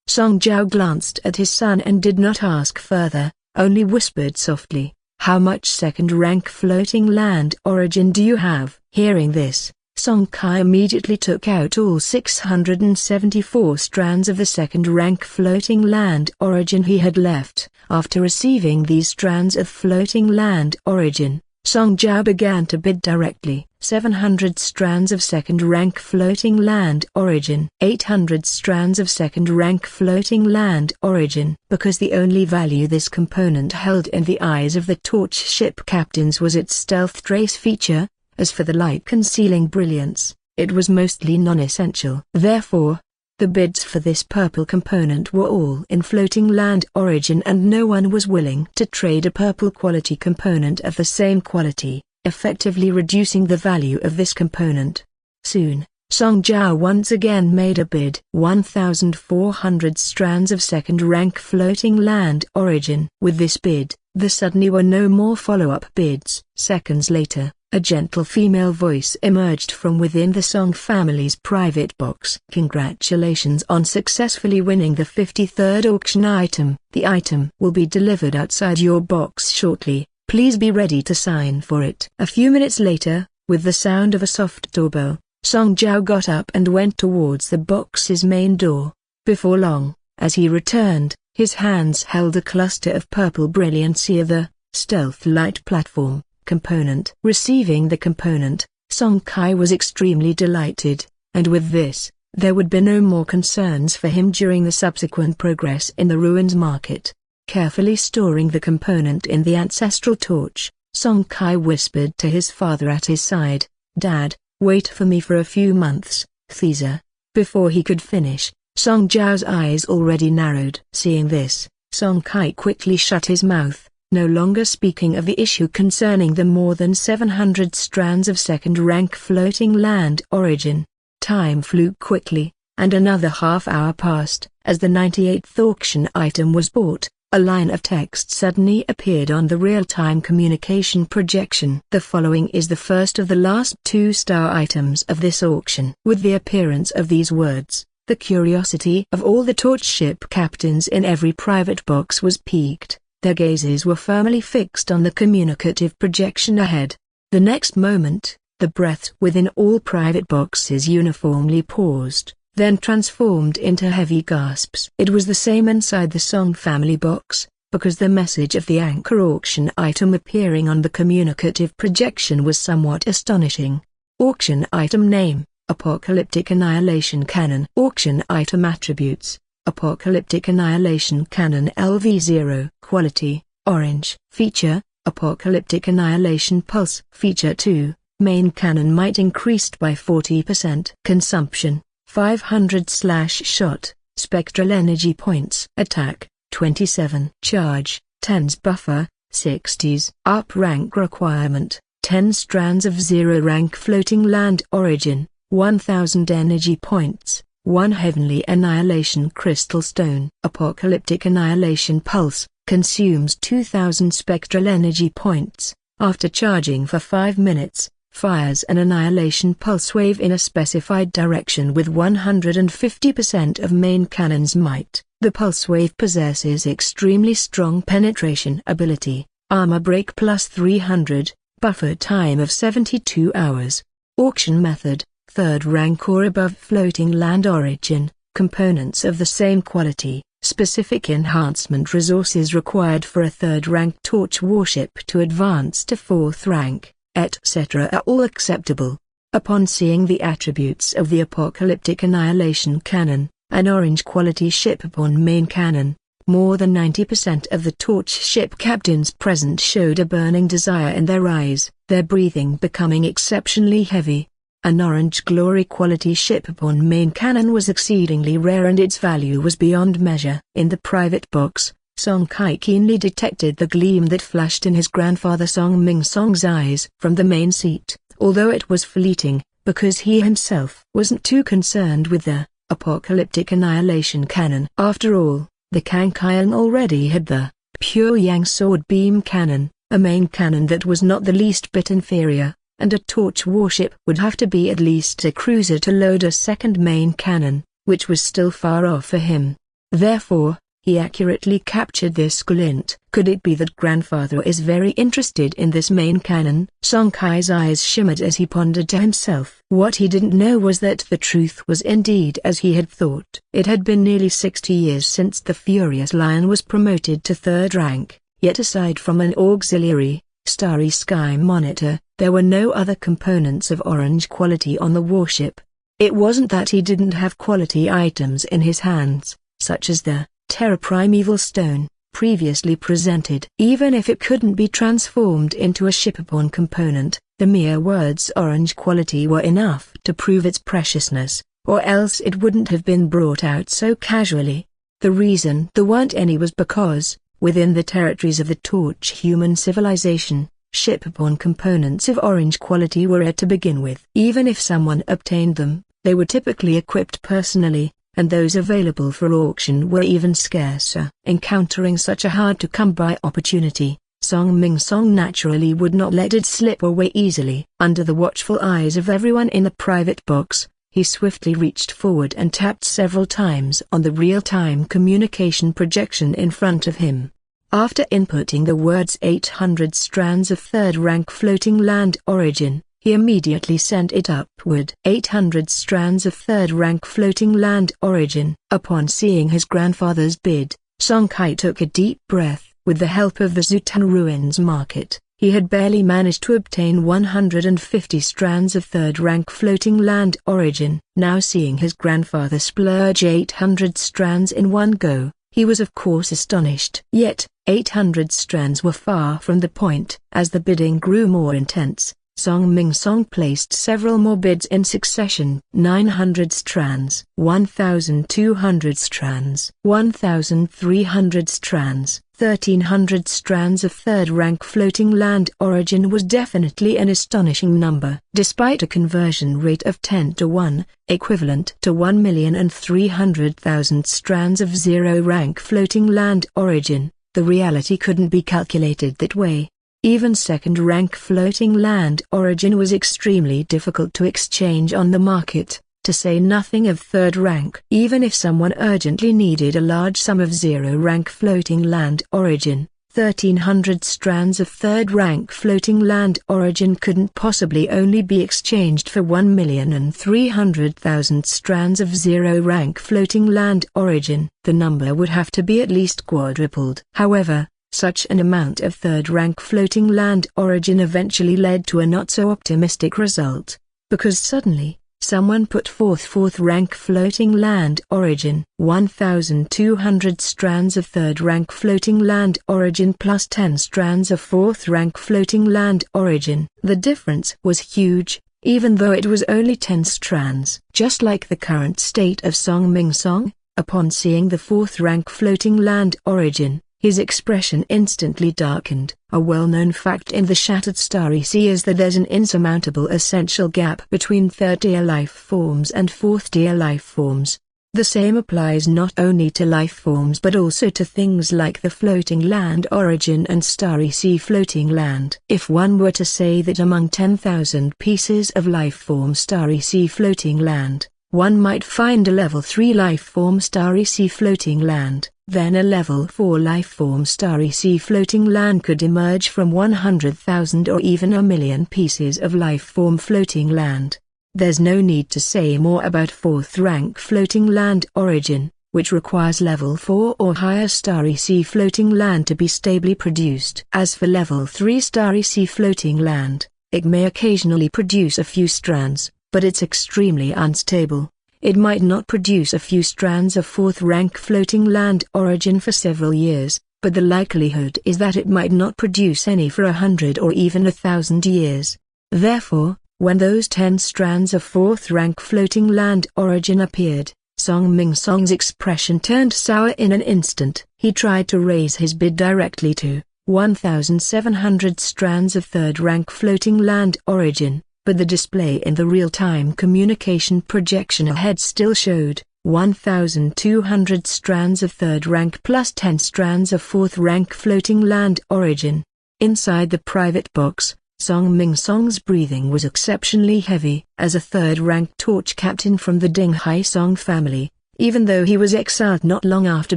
Song Jiao glanced at his son and did not ask further, only whispered softly, "How much second-rank floating land origin do you have?" Hearing this, Song Kai immediately took out all 674 strands of the second-rank floating land origin he had left. After receiving these strands of floating land origin, Song Jiao began to bid directly. 700 strands of second-rank floating land origin, 800 strands of second-rank floating land origin. Because the only value this component held in the eyes of the torch ship captains was its stealth trace feature, as for the light concealing brilliance, it was mostly non-essential. Therefore, the bids for this purple component were all in floating land origin, and no one was willing to trade a purple quality component of the same quality, effectively reducing the value of this component. Soon, Song Jiao once again made a bid. 1,400 strands of second-rank floating land origin. With this bid, there suddenly were no more follow-up bids. Seconds later, a gentle female voice emerged from within the Song family's private box. "Congratulations on successfully winning the 53rd auction item. The item will be delivered outside your box shortly. Please be ready to sign for it." A few minutes later, with the sound of a soft doorbell, Song Jiao got up and went towards the box's main door. Before long, as he returned, his hands held a cluster of purple brilliancy of the stealth light platform component. Receiving the component, Song Kai was extremely delighted, and with this, there would be no more concerns for him during the subsequent progress in the ruins market. Carefully storing the component in the ancestral torch, Song Kai whispered to his father at his side, "Dad, wait for me for a few months, Thesa." Before he could finish, Song Zhao's eyes already narrowed. Seeing this, Song Kai quickly shut his mouth, no longer speaking of the issue concerning the more than 700 strands of second-rank floating land origin. Time flew quickly, and another half-hour passed. As the 98th auction item was bought, a line of text suddenly appeared on the real-time communication projection. The following is the first of the last 2-star items of this auction. With the appearance of these words, the curiosity of all the torch ship captains in every private box was piqued. Their gazes were firmly fixed on the communicative projection ahead. The next moment, the breaths within all private boxes uniformly paused, then transformed into heavy gasps. It was the same inside the Song family box, because the message of the anchor auction item appearing on the communicative projection was somewhat astonishing. Auction item name: Apocalyptic Annihilation Cannon. Auction item attributes: Apocalyptic Annihilation Cannon LV0. Quality: orange. Feature: Apocalyptic Annihilation Pulse. Feature 2: Main cannon might increased by 40%. Consumption: 500/shot. Spectral energy points. Attack: 27. Charge: 10s. Buffer: 60s. Up rank requirement: 10 strands of 0-rank floating land origin, 1000 energy points, 1 heavenly annihilation crystal stone. Apocalyptic Annihilation Pulse consumes 2000 spectral energy points. After charging for 5 minutes, fires an annihilation pulse wave in a specified direction with 150% of main cannon's might. The pulse wave possesses extremely strong penetration ability, armor break plus 300, buffer time of 72 hours. Auction method: 3rd rank or above floating land origin, components of the same quality, specific enhancement resources required for a 3rd rank torch warship to advance to 4th rank, etc. are all acceptable. Upon seeing the attributes of the Apocalyptic Annihilation Cannon, an orange quality ship-borne main cannon, more than 90% of the torch ship captains present showed a burning desire in their eyes, their breathing becoming exceptionally heavy. An orange glory quality ship-borne main cannon was exceedingly rare and its value was beyond measure. In the private box, Song Kai keenly detected the gleam that flashed in his grandfather Song Ming Song's eyes from the main seat, although it was fleeting, because he himself wasn't too concerned with the Apocalyptic Annihilation Cannon. After all, the Kang Kaiang already had the Pure Yang Sword Beam Cannon, a main cannon that was not the least bit inferior, and a torch warship would have to be at least a cruiser to load a second main cannon, which was still far off for him. Therefore, he accurately captured this glint. Could it be that grandfather is very interested in this main cannon? Song Kai's eyes shimmered as he pondered to himself. What he didn't know was that the truth was indeed as he had thought. It had been nearly 60 years since the Furious Lion was promoted to 3rd rank, yet aside from an auxiliary, Starry Sky monitor, there were no other components of orange quality on the warship. It wasn't that he didn't have quality items in his hands, such as the Terra Primeval Stone, previously presented. Even if it couldn't be transformed into a ship-borne component, the mere words orange quality were enough to prove its preciousness, or else it wouldn't have been brought out so casually. The reason there weren't any was because, within the territories of the Torch human civilization, ship-borne components of orange quality were rare to begin with. Even if someone obtained them, they were typically equipped personally, and those available for auction were even scarcer. Encountering such a hard-to-come-by opportunity, Song Ming Song naturally would not let it slip away easily. Under the watchful eyes of everyone in the private box, he swiftly reached forward and tapped several times on the real-time communication projection in front of him. After inputting the words 800 strands of 3rd rank floating land origin, he immediately sent it upward. 800 strands of 3rd rank floating land origin. Upon seeing his grandfather's bid, Song Kai took a deep breath. With the help of the Zutan Ruins market, he had barely managed to obtain 150 strands of 3rd rank floating land origin. Now seeing his grandfather splurge 800 strands in one go, He was of course astonished. Yet, 800 strands were far from the point. As the bidding grew more intense, Song Ming Song placed several more bids in succession. 900 strands, 1,200 strands, 1,300 strands, 1,300 strands of third-rank floating land origin was definitely an astonishing number. Despite a conversion rate of 10 to 1, equivalent to 1,300,000 strands of zero-rank floating land origin, the reality couldn't be calculated that way. Even second-rank floating land origin was extremely difficult to exchange on the market, to say nothing of third rank. Even if someone urgently needed a large sum of zero-rank floating land origin, 1,300 strands of third-rank floating land origin couldn't possibly only be exchanged for 1,300,000 strands of zero-rank floating land origin. The number would have to be at least quadrupled. However, such an amount of third-rank floating land origin eventually led to a not-so-optimistic result, because suddenly, someone put forth fourth-rank floating land origin. 1,200 strands of third-rank floating land origin plus 10 strands of fourth-rank floating land origin. The difference was huge, even though it was only 10 strands. Just like the current state of Song Ming Song, upon seeing the fourth-rank floating land origin, his expression instantly darkened. A well-known fact in the Shattered Starry Sea is that there's an insurmountable essential gap between third-tier life forms and fourth-tier life forms. The same applies not only to life forms but also to things like the floating land origin and Starry Sea floating land. If one were to say that among 10,000 pieces of life form Starry Sea floating land, one might find a level 3 life form Starry Sea floating land, then a level 4 life form Starry Sea floating land could emerge from 100,000 or even a million pieces of life form floating land. There's no need to say more about fourth-rank floating land origin, which requires level 4 or higher Starry Sea floating land to be stably produced. As for level 3 Starry Sea floating land, it may occasionally produce a few strands, but it's extremely unstable. It might not produce a few strands of fourth-rank floating land origin for several years, but the likelihood is that it might not produce any for 100 or even 1,000 years. Therefore, when those 10 strands of fourth-rank floating land origin appeared, Song Ming Song's expression turned sour in an instant. He tried to raise his bid directly to 1,700 strands of third-rank floating land origin, but the display in the real-time communication projection ahead still showed 1,200 strands of third rank plus 10 strands of fourth rank floating land origin. Inside the private box, Song Ming Song's breathing was exceptionally heavy. As a third-rank torch captain from the Ding Hai Song family, even though he was exiled not long after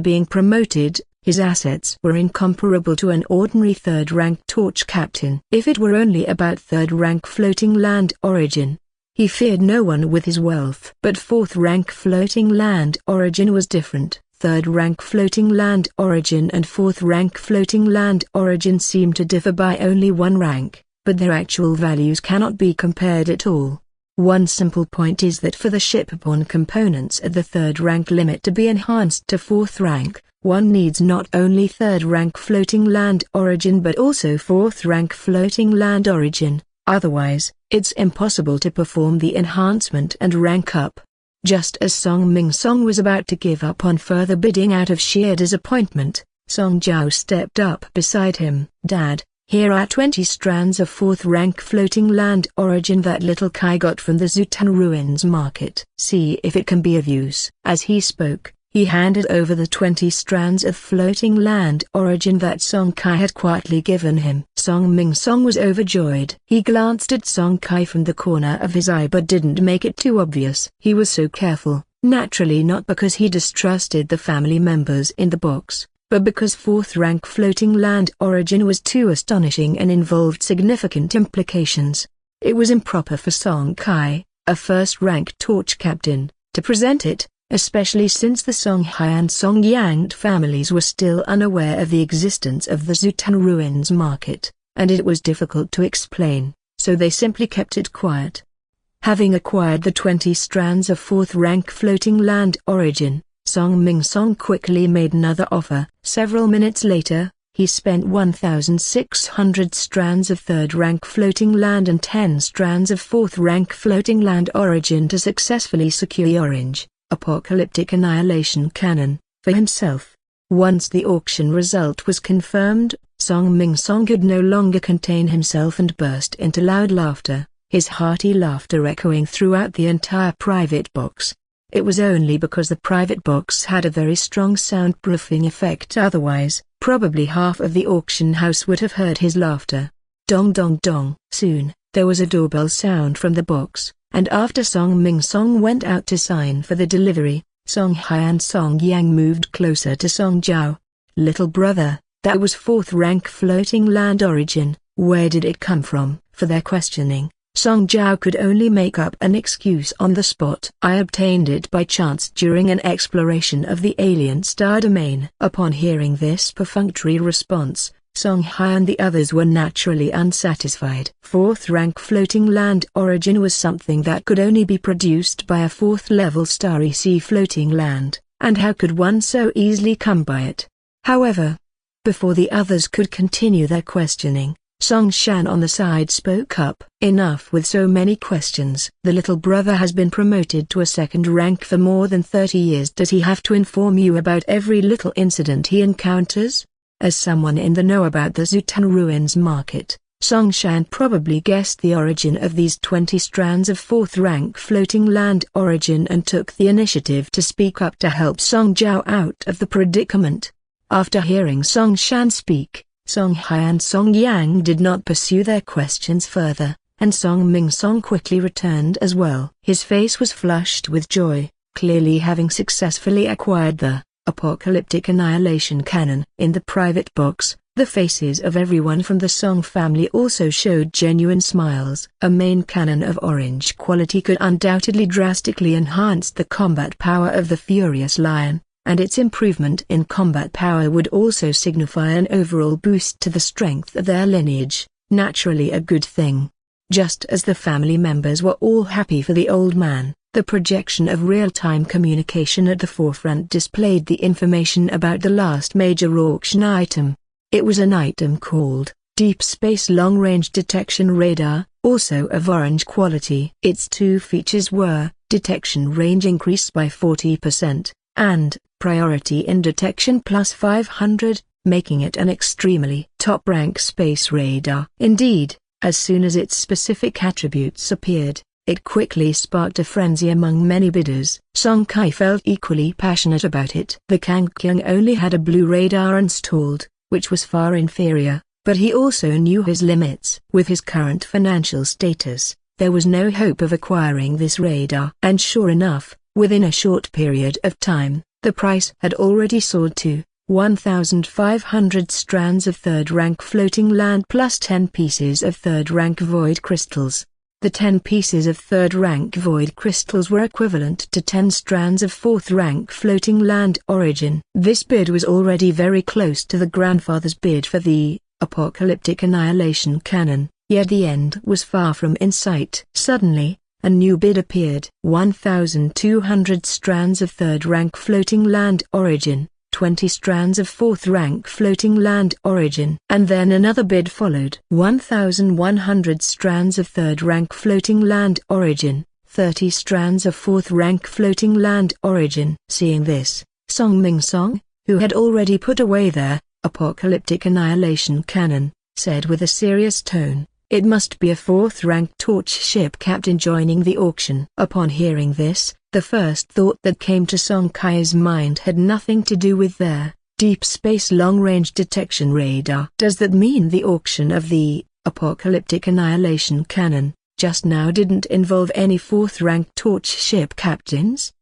being promoted, his assets were incomparable to an ordinary third-rank torch captain. If it were only about third-rank floating land origin, he feared no one with his wealth. But fourth-rank floating land origin was different. Third-rank floating land origin and fourth-rank floating land origin seem to differ by only one rank, but their actual values cannot be compared at all. One simple point is that for the shipborne components at the third-rank limit to be enhanced to fourth rank, one needs not only third-rank floating land origin but also fourth-rank floating land origin, otherwise, it's impossible to perform the enhancement and rank up. Just as Song Ming Song was about to give up on further bidding out of sheer disappointment, Song Jiao stepped up beside him. "Dad, here are 20 strands of fourth-rank floating land origin that little Kai got from the Zutan Ruins market. See if it can be of use." As he spoke, he handed over the 20 strands of floating land origin that Song Kai had quietly given him. Song Ming Song was overjoyed. He glanced at Song Kai from the corner of his eye but didn't make it too obvious. He was so careful, naturally not because he distrusted the family members in the box, but because fourth-rank floating land origin was too astonishing and involved significant implications. It was improper for Song Kai, a first-rank torch captain, to present it, especially since the Song Hai and Song Yang families were still unaware of the existence of the Zutan Ruins market, and it was difficult to explain, so they simply kept it quiet. Having acquired the 20 strands of fourth-rank floating land origin, Song Ming-song quickly made another offer. Several minutes later, he spent 1,600 strands of third-rank floating land and 10 strands of fourth-rank floating land origin to successfully secure the Orange, Apocalyptic Annihilation Cannon, for himself. Once the auction result was confirmed, Song Ming-song could no longer contain himself and burst into loud laughter, his hearty laughter echoing throughout the entire private box. It was only because the private box had a very strong soundproofing effect, otherwise, probably half of the auction house would have heard his laughter. Dong dong dong. Soon, there was a doorbell sound from the box, and after Song Ming-song went out to sign for the delivery, Song Hai and Song Yang moved closer to Song Jiao. "Little brother, that was fourth-rank floating land origin, where did it come from?" For their questioning, Song Jiao could only make up an excuse on the spot. "I obtained it by chance during an exploration of the alien star domain." Upon hearing this perfunctory response, Song Hai and the others were naturally unsatisfied. Fourth-rank floating land origin was something that could only be produced by a fourth-level starry sea floating land, and how could one so easily come by it? However, before the others could continue their questioning, Song Shan on the side spoke up. "Enough with so many questions. The little brother has been promoted to a second rank for more than 30 years. Does he have to inform you about every little incident he encounters?" As someone in the know about the Zutan Ruins market, Song Shan probably guessed the origin of these 20 strands of fourth-rank floating land origin and took the initiative to speak up to help Song Jiao out of the predicament. After hearing Song Shan speak, Song Hai and Song Yang did not pursue their questions further, and Song Ming-song quickly returned as well. His face was flushed with joy, clearly having successfully acquired the Apocalyptic Annihilation Cannon. In the private box, the faces of everyone from the Song family also showed genuine smiles. A main cannon of orange quality could undoubtedly drastically enhance the combat power of the Furious Lion, and its improvement in combat power would also signify an overall boost to the strength of their lineage, naturally a good thing. Just as the family members were all happy for the old man, the projection of real-time communication at the forefront displayed the information about the last major auction item. It was an item called Deep Space Long-Range Detection Radar, also of orange quality. Its two features were detection range increased by 40%, and priority in detection plus 500, making it an extremely top-rank space radar. Indeed, as soon as its specific attributes appeared, it quickly sparked a frenzy among many bidders. Song Kai felt equally passionate about it. The Kangkyung only had a blue radar installed, which was far inferior, but he also knew his limits. With his current financial status, there was no hope of acquiring this radar. And sure enough, within a short period of time, the price had already soared to 1,500 strands of third-rank floating land plus 10 pieces of third-rank void crystals. The 10 pieces of third-rank void crystals were equivalent to 10 strands of fourth-rank floating land origin. This bid was already very close to the grandfather's bid for the Apocalyptic Annihilation Cannon, yet the end was far from in sight. Suddenly, a new bid appeared. 1,200 strands of third-rank floating land origin, 20 strands of fourth-rank floating land origin. And then another bid followed. 1,100 strands of third-rank floating land origin, 30 strands of fourth-rank floating land origin. Seeing this, Song Ming-song, who had already put away their Apocalyptic Annihilation Cannon, said with a serious tone, "It must be a fourth-rank torch ship captain joining the auction." Upon hearing this, the first thought that came to Song Kai's mind had nothing to do with their deep space long-range detection radar. Does that mean the auction of the Apocalyptic Annihilation Cannon just now didn't involve any fourth-rank torch ship captains?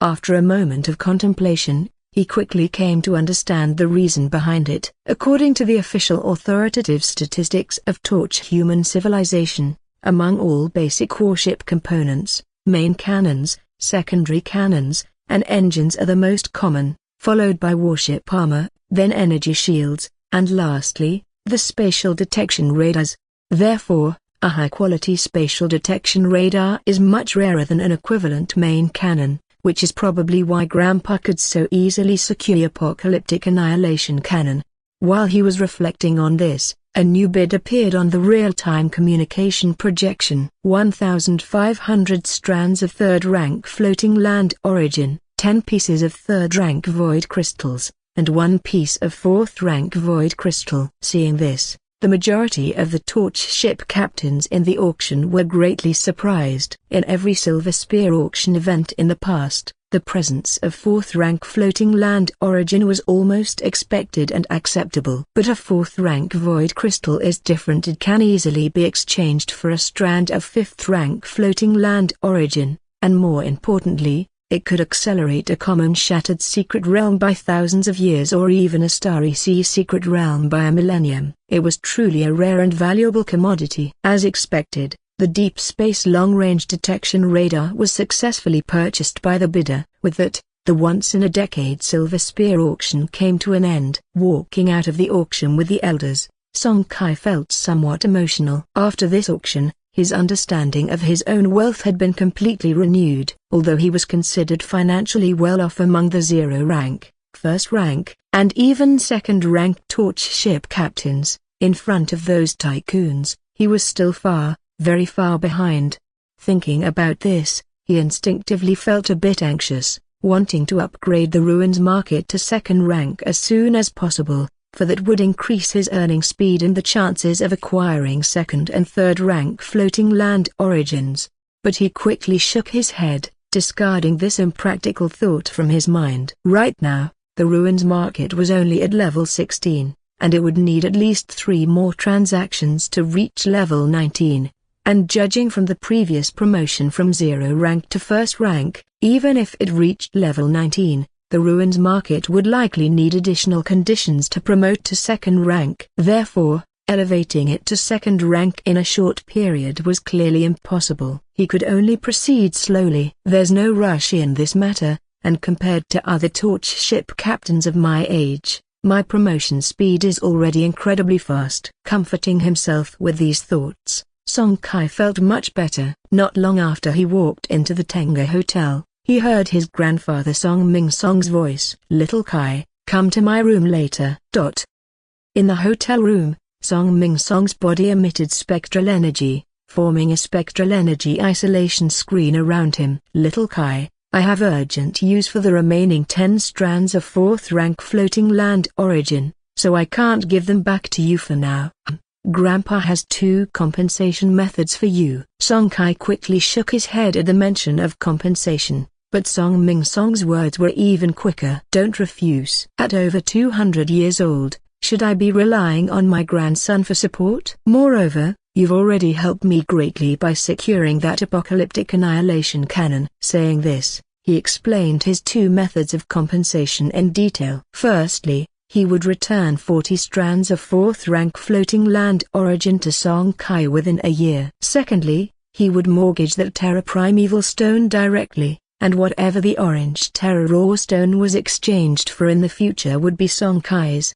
After a moment of contemplation, he quickly came to understand the reason behind it. According to the official authoritative statistics of Torch human civilization, among all basic warship components, main cannons, secondary cannons, and engines are the most common, followed by warship armor, then energy shields, and lastly, the spatial detection radars. Therefore, a high-quality spatial detection radar is much rarer than an equivalent main cannon, which is probably why Grandpa could so easily secure the Apocalyptic Annihilation Cannon. While he was reflecting on this, a new bid appeared on the real-time communication projection. 1,500 strands of third-rank floating land origin, 10 pieces of third-rank void crystals, and 1 piece of fourth-rank void crystal. Seeing this, the majority of the torch ship captains in the auction were greatly surprised. In every Silver Spear auction event in the past, the presence of fourth-rank floating land origin was almost expected and acceptable. But a fourth-rank void crystal is different. It can easily be exchanged for a strand of fifth-rank floating land origin, and more importantly, it could accelerate a common shattered secret realm by thousands of years or even a starry sea secret realm by a millennium. It was truly a rare and valuable commodity. As expected, the Deep Space Long-Range Detection Radar was successfully purchased by the bidder. With that, the once-in-a-decade Silver Spear auction came to an end. Walking out of the auction with the elders, Song Kai felt somewhat emotional. After this auction, his understanding of his own wealth had been completely renewed. Although he was considered financially well off among the zero-rank, first-rank, and even second-rank torch ship captains, in front of those tycoons, he was still far, very far behind. Thinking about this, he instinctively felt a bit anxious, wanting to upgrade the ruins market to second rank as soon as possible, for that would increase his earning speed and the chances of acquiring second and third rank floating land origins. But he quickly shook his head, discarding this impractical thought from his mind. Right now, the ruins market was only at level 16, and it would need at least 3 more transactions to reach level 19. And judging from the previous promotion from 0 rank to first rank, even if it reached level 19, the ruins market would likely need additional conditions to promote to second rank. Therefore, elevating it to second rank in a short period was clearly impossible. He could only proceed slowly. There's no rush in this matter, and compared to other torch ship captains of my age, my promotion speed is already incredibly fast. Comforting himself with these thoughts, Song Kai felt much better. Not long after he walked into the Tenga Hotel, he heard his grandfather Song Ming Song's voice. "Little Kai, come to my room later." In the hotel room, Song Ming Song's body emitted spectral energy, forming a spectral energy isolation screen around him. "Little Kai, I have urgent use for the remaining 10 strands of 4th rank floating land origin, so I can't give them back to you for now. Grandpa has 2 compensation methods for you." Song Kai quickly shook his head at the mention of compensation, but Song Ming Song's words were even quicker. "Don't refuse. At over 200 years old, should I be relying on my grandson for support? Moreover, you've already helped me greatly by securing that apocalyptic annihilation cannon." Saying this, he explained his 2 methods of compensation in detail. Firstly, he would return 40 strands of 4th rank floating land origin to Song Kai within a year. Secondly, he would mortgage that Terra Primeval Stone directly, and whatever the orange Terra Raw Stone was exchanged for in the future would be Song Kai's.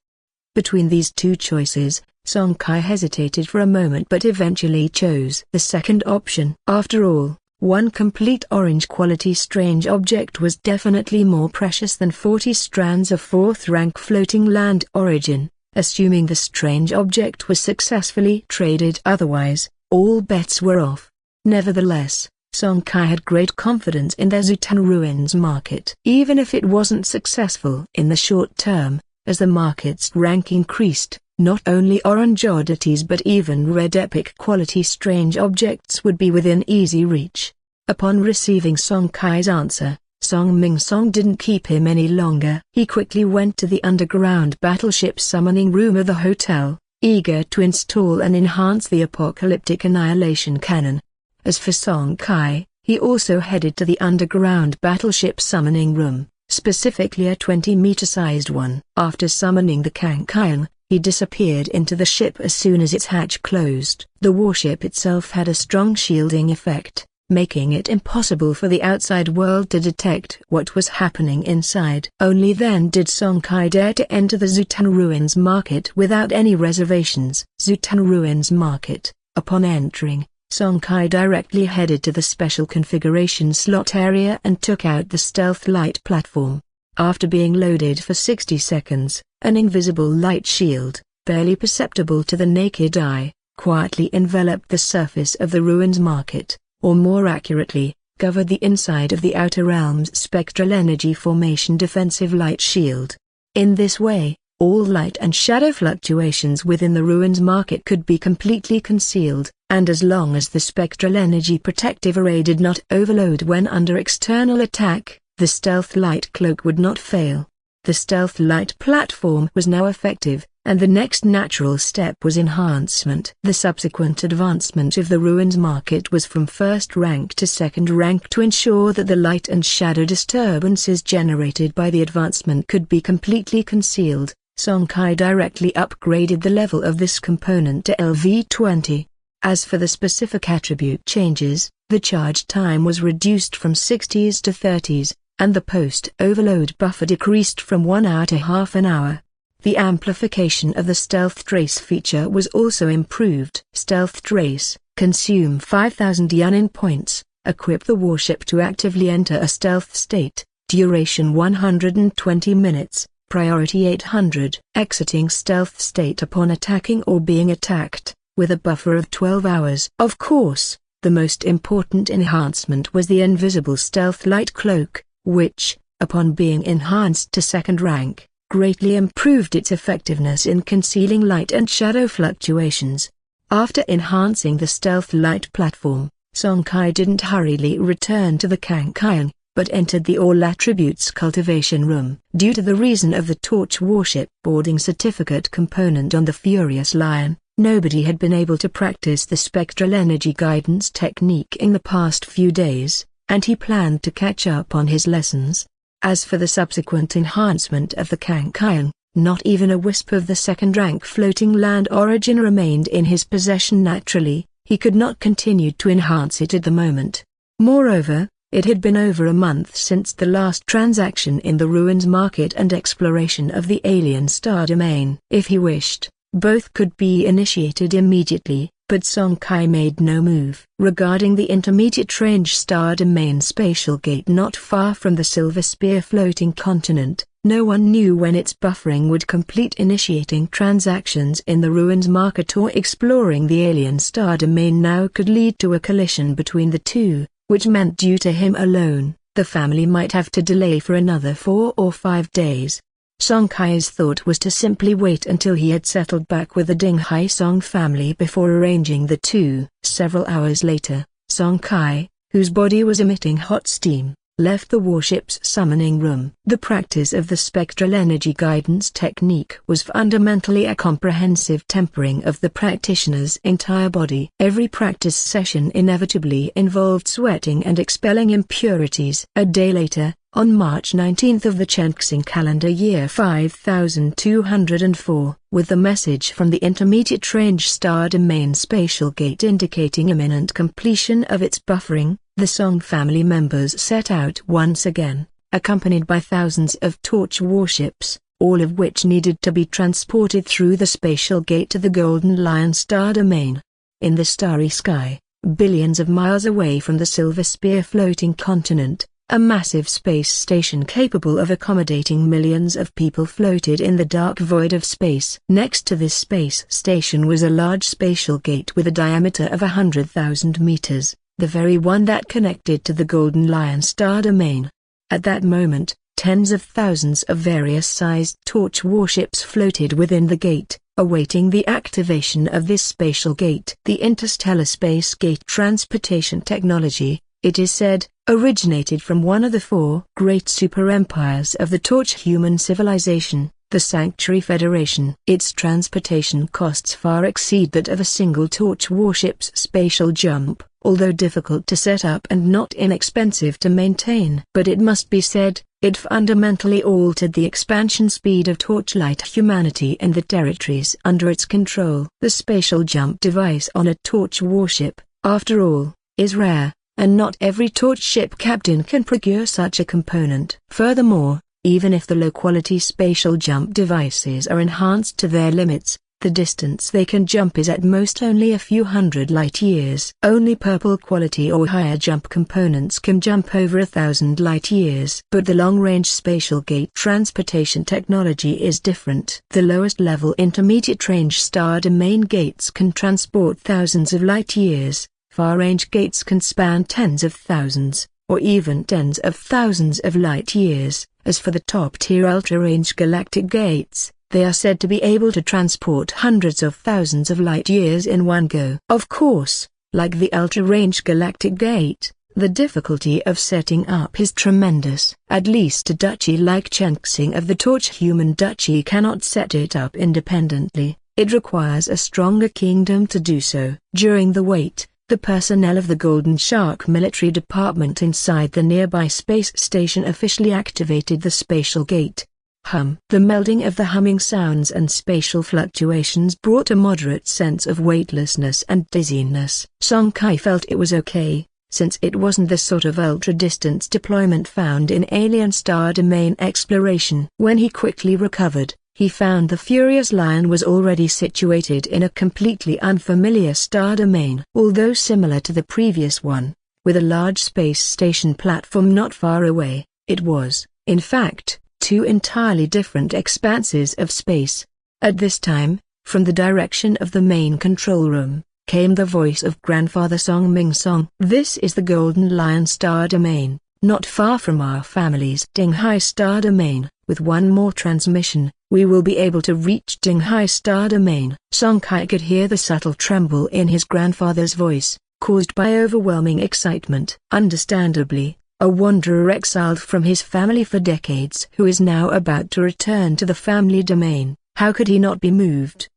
Between these 2 choices, Song Kai hesitated for a moment but eventually chose the second option. After all, 1 complete orange quality strange object was definitely more precious than 40 strands of 4th rank floating land origin, assuming the strange object was successfully traded. Otherwise, all bets were off. Nevertheless, Song Kai had great confidence in their Zutan ruins market. Even if it wasn't successful in the short term, as the market's rank increased, not only orange oddities but even red epic quality strange objects would be within easy reach. Upon receiving Song Kai's answer, Song Ming Song didn't keep him any longer. He quickly went to the underground battleship summoning room of the hotel, eager to install and enhance the apocalyptic annihilation cannon. As for Song Kai, he also headed to the underground battleship summoning room, specifically a 20-meter-sized one. After summoning the Kankayan, he disappeared into the ship as soon as its hatch closed. The warship itself had a strong shielding effect, making it impossible for the outside world to detect what was happening inside. Only then did Song Kai dare to enter the Zutan Ruins market without any reservations. Zutan Ruins market. Upon entering, Song Kai directly headed to the special configuration slot area and took out the stealth light platform. After being loaded for 60 seconds, an invisible light shield, barely perceptible to the naked eye, quietly enveloped the surface of the ruins market, or more accurately, covered the inside of the Outer Realms spectral energy formation defensive light shield. In this way, all light and shadow fluctuations within the ruins market could be completely concealed, and as long as the spectral energy protective array did not overload when under external attack, the stealth light cloak would not fail. The stealth light platform was now effective, and the next natural step was enhancement. The subsequent advancement of the ruins market was from first rank to second rank to ensure that the light and shadow disturbances generated by the advancement could be completely concealed. Song Kai directly upgraded the level of this component to LV20. As for the specific attribute changes, the charge time was reduced from 60s to 30s, and the post-overload buffer decreased from 1 hour to half an hour. The amplification of the Stealth Trace feature was also improved. Stealth Trace, consume 5,000 Yunin points, equip the warship to actively enter a stealth state, duration 120 minutes. Priority 800. Exiting stealth state upon attacking or being attacked, with a buffer of 12 hours. Of course, the most important enhancement was the invisible stealth light cloak, which, upon being enhanced to second rank, greatly improved its effectiveness in concealing light and shadow fluctuations. After enhancing the stealth light platform, Song Kai didn't hurriedly return to the Kangkang, but entered the All Attributes cultivation room. Due to the reason of the Torch warship boarding certificate component on the Furious Lion, nobody had been able to practice the spectral energy guidance technique in the past few days, and he planned to catch up on his lessons. As for the subsequent enhancement of the Kangkang, not even a wisp of the second-rank floating land origin remained in his possession naturally. He could not continue to enhance it at the moment. Moreover, it had been over a month since the last transaction in the ruins market and exploration of the alien star domain. If he wished, both could be initiated immediately, but Song Kai made no move. Regarding the intermediate range star domain spatial gate not far from the Silver Spear floating continent, no one knew when its buffering would complete. Initiating transactions in the ruins market or exploring the alien star domain now could lead to a collision between the two, which meant due to him alone, the family might have to delay for another 4 or 5 days. Song Kai's thought was to simply wait until he had settled back with the Ding Hai Song family before arranging the two. Several hours later, Song Kai, whose body was emitting hot steam, left the warship's summoning room. The practice of the spectral energy guidance technique was fundamentally a comprehensive tempering of the practitioner's entire body. Every practice session inevitably involved sweating and expelling impurities. A day later, on March 19 of the Chengxing calendar year 5204, with the message from the intermediate range star domain spatial gate indicating imminent completion of its buffering, the Song family members set out once again, accompanied by thousands of torch warships, all of which needed to be transported through the spatial gate to the Golden Lion star domain. In the starry sky, billions of miles away from the Silver Spear floating continent, a massive space station capable of accommodating millions of people floated in the dark void of space. Next to this space station was a large spatial gate with a diameter of 100,000 meters, the very one that connected to the Golden Lion star domain. At that moment, tens of thousands of various-sized torch warships floated within the gate, awaiting the activation of this spatial gate. The interstellar space gate transportation technology, it is said, originated from one of the 4 great super-empires of the Torch human civilization, the Sanctuary Federation. Its transportation costs far exceed that of a single Torch warship's spatial jump, although difficult to set up and not inexpensive to maintain. But it must be said, it fundamentally altered the expansion speed of Torchlight humanity and the territories under its control. The spatial jump device on a Torch warship, after all, is rare, and not every Torch ship captain can procure such a component. Furthermore, even if the low-quality spatial jump devices are enhanced to their limits, The distance they can jump is at most only a few hundred light-years. Only purple quality or higher jump components can jump over 1,000 light-years. But the long-range spatial gate transportation technology is different. The lowest level intermediate-range star domain gates can transport thousands of light-years. Far-range gates can span tens of thousands, or even tens of thousands of light-years. As for the top-tier ultra-range galactic gates, they are said to be able to transport hundreds of thousands of light-years in one go. Of course, like the ultra-range galactic gate, the difficulty of setting up is tremendous. At least a duchy like Chengxing of the Torch-Human Duchy cannot set it up independently. It requires a stronger kingdom to do so. During the wait, the personnel of the Golden Shark military department inside the nearby space station officially activated the spatial gate. The melding of the humming sounds and spatial fluctuations brought a moderate sense of weightlessness and dizziness. Song Kai felt it was okay, since it wasn't the sort of ultra-distance deployment found in alien star domain exploration. When he quickly recovered, he found the Furious Lion was already situated in a completely unfamiliar star domain. Although similar to the previous one, with a large space station platform not far away, it was, in fact, two entirely different expanses of space. At this time, from the direction of the main control room, came the voice of Grandfather Song Ming Song. This is the Golden Lion Star Domain, not far from our family's Dinghai Star Domain. With one more transmission, we will be able to reach Dinghai Star Domain. Song Kai could hear the subtle tremble in his grandfather's voice, caused by overwhelming excitement. Understandably, a wanderer exiled from his family for decades who is now about to return to the family domain, how could he not be moved?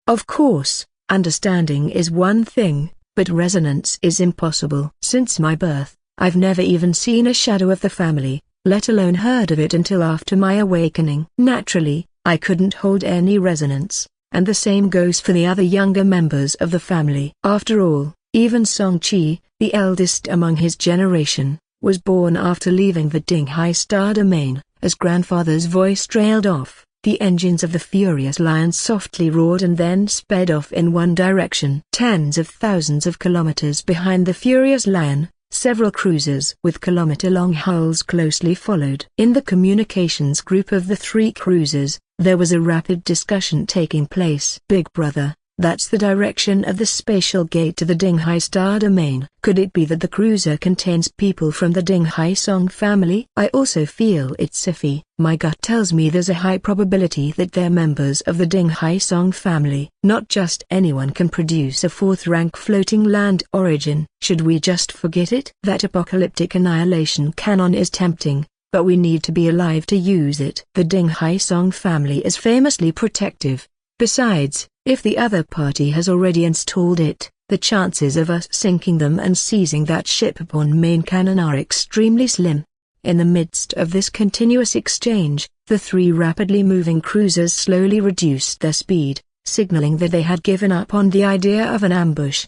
Of course, understanding is one thing, but resonance is impossible. Since my birth, I've never even seen a shadow of the family, let alone heard of it until after my awakening. Naturally, I couldn't hold any resonance, and the same goes for the other younger members of the family. After all, even Song Chi, the eldest among his generation, was born after leaving the Dinghai Star Domain. As grandfather's voice trailed off, the engines of the Furious Lion softly roared and then sped off in one direction. Tens of thousands of kilometers behind the Furious Lion, several cruisers with kilometer-long hulls closely followed. In the communications group of the three cruisers, there was a rapid discussion taking place. Big brother, that's the direction of the spatial gate to the Dinghai Star Domain. Could it be that the cruiser contains people from the Dinghai Song family? I also feel it's iffy. My gut tells me there's a high probability that they're members of the Dinghai Song family. Not just anyone can produce a fourth-rank floating land origin. Should we just forget it? That apocalyptic annihilation cannon is tempting, but we need to be alive to use it. The Dinghai Song family is famously protective. Besides, if the other party has already installed it, the chances of us sinking them and seizing that shipborne main cannon are extremely slim. In the midst of this continuous exchange, the three rapidly moving cruisers slowly reduced their speed, signaling that they had given up on the idea of an ambush.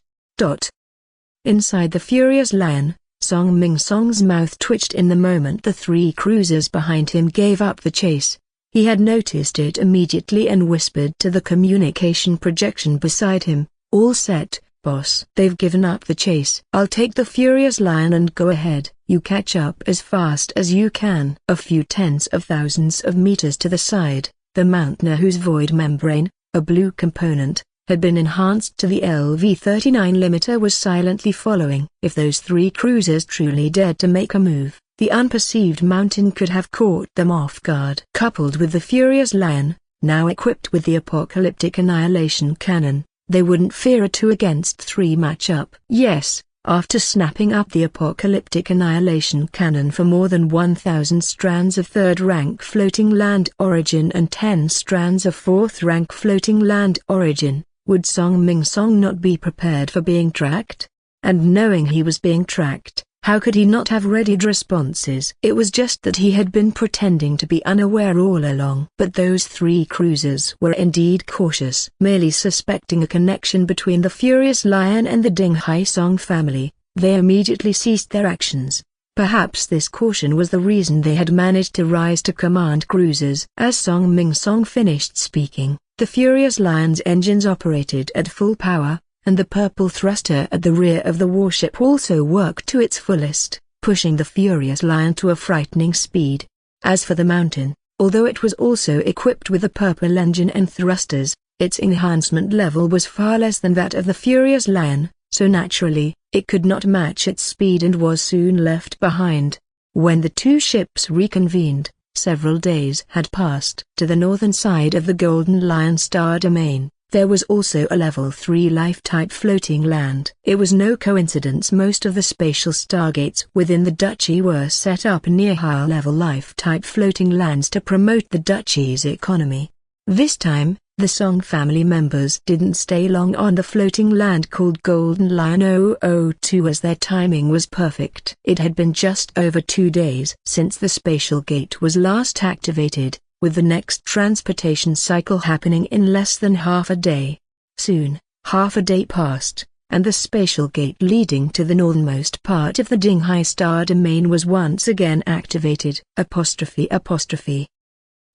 Inside the Furious Lion, Song Ming Song's mouth twitched in the moment the three cruisers behind him gave up the chase. He had noticed it immediately and whispered to the communication projection beside him, "All set, boss. They've given up the chase. I'll take the Furious Lion and go ahead. You catch up as fast as you can." A few tens of thousands of meters to the side, the Mount Nahu's void membrane, a blue component, had been enhanced to the LV-39 limiter was silently following. If those three cruisers truly dared to make a move, the unperceived mountain could have caught them off guard. Coupled with the Furious Lion, now equipped with the apocalyptic annihilation cannon, they wouldn't fear a 2-against-3 matchup. Yes, after snapping up the apocalyptic annihilation cannon for more than 1,000 strands of third-rank floating land origin and 10 strands of fourth-rank floating land origin, would Song Ming Song not be prepared for being tracked? And knowing he was being tracked, how could he not have readied responses? It was just that he had been pretending to be unaware all along. But those three cruisers were indeed cautious. Merely suspecting a connection between the Furious Lion and the Dinghai Song family, they immediately ceased their actions. Perhaps this caution was the reason they had managed to rise to command cruisers. As Song Ming Song finished speaking, the Furious Lion's engines operated at full power, and the purple thruster at the rear of the warship also worked to its fullest, pushing the Furious Lion to a frightening speed. As for the Mountain, although it was also equipped with a purple engine and thrusters, its enhancement level was far less than that of the Furious Lion, so naturally, it could not match its speed and was soon left behind. When the two ships reconvened, several days had passed. To the northern side of the Golden Lion star domain, there was also a Level 3 Life-type floating land. It was no coincidence most of the spatial stargates within the duchy were set up near high-level Life-type floating lands to promote the duchy's economy. This time, the Song family members didn't stay long on the floating land called Golden Lion 002 as their timing was perfect. It had been just over 2 days since the spatial gate was last activated, with the next transportation cycle happening in less than half a day. Soon, half a day passed, and the spatial gate leading to the northernmost part of the Dinghai star domain was once again activated.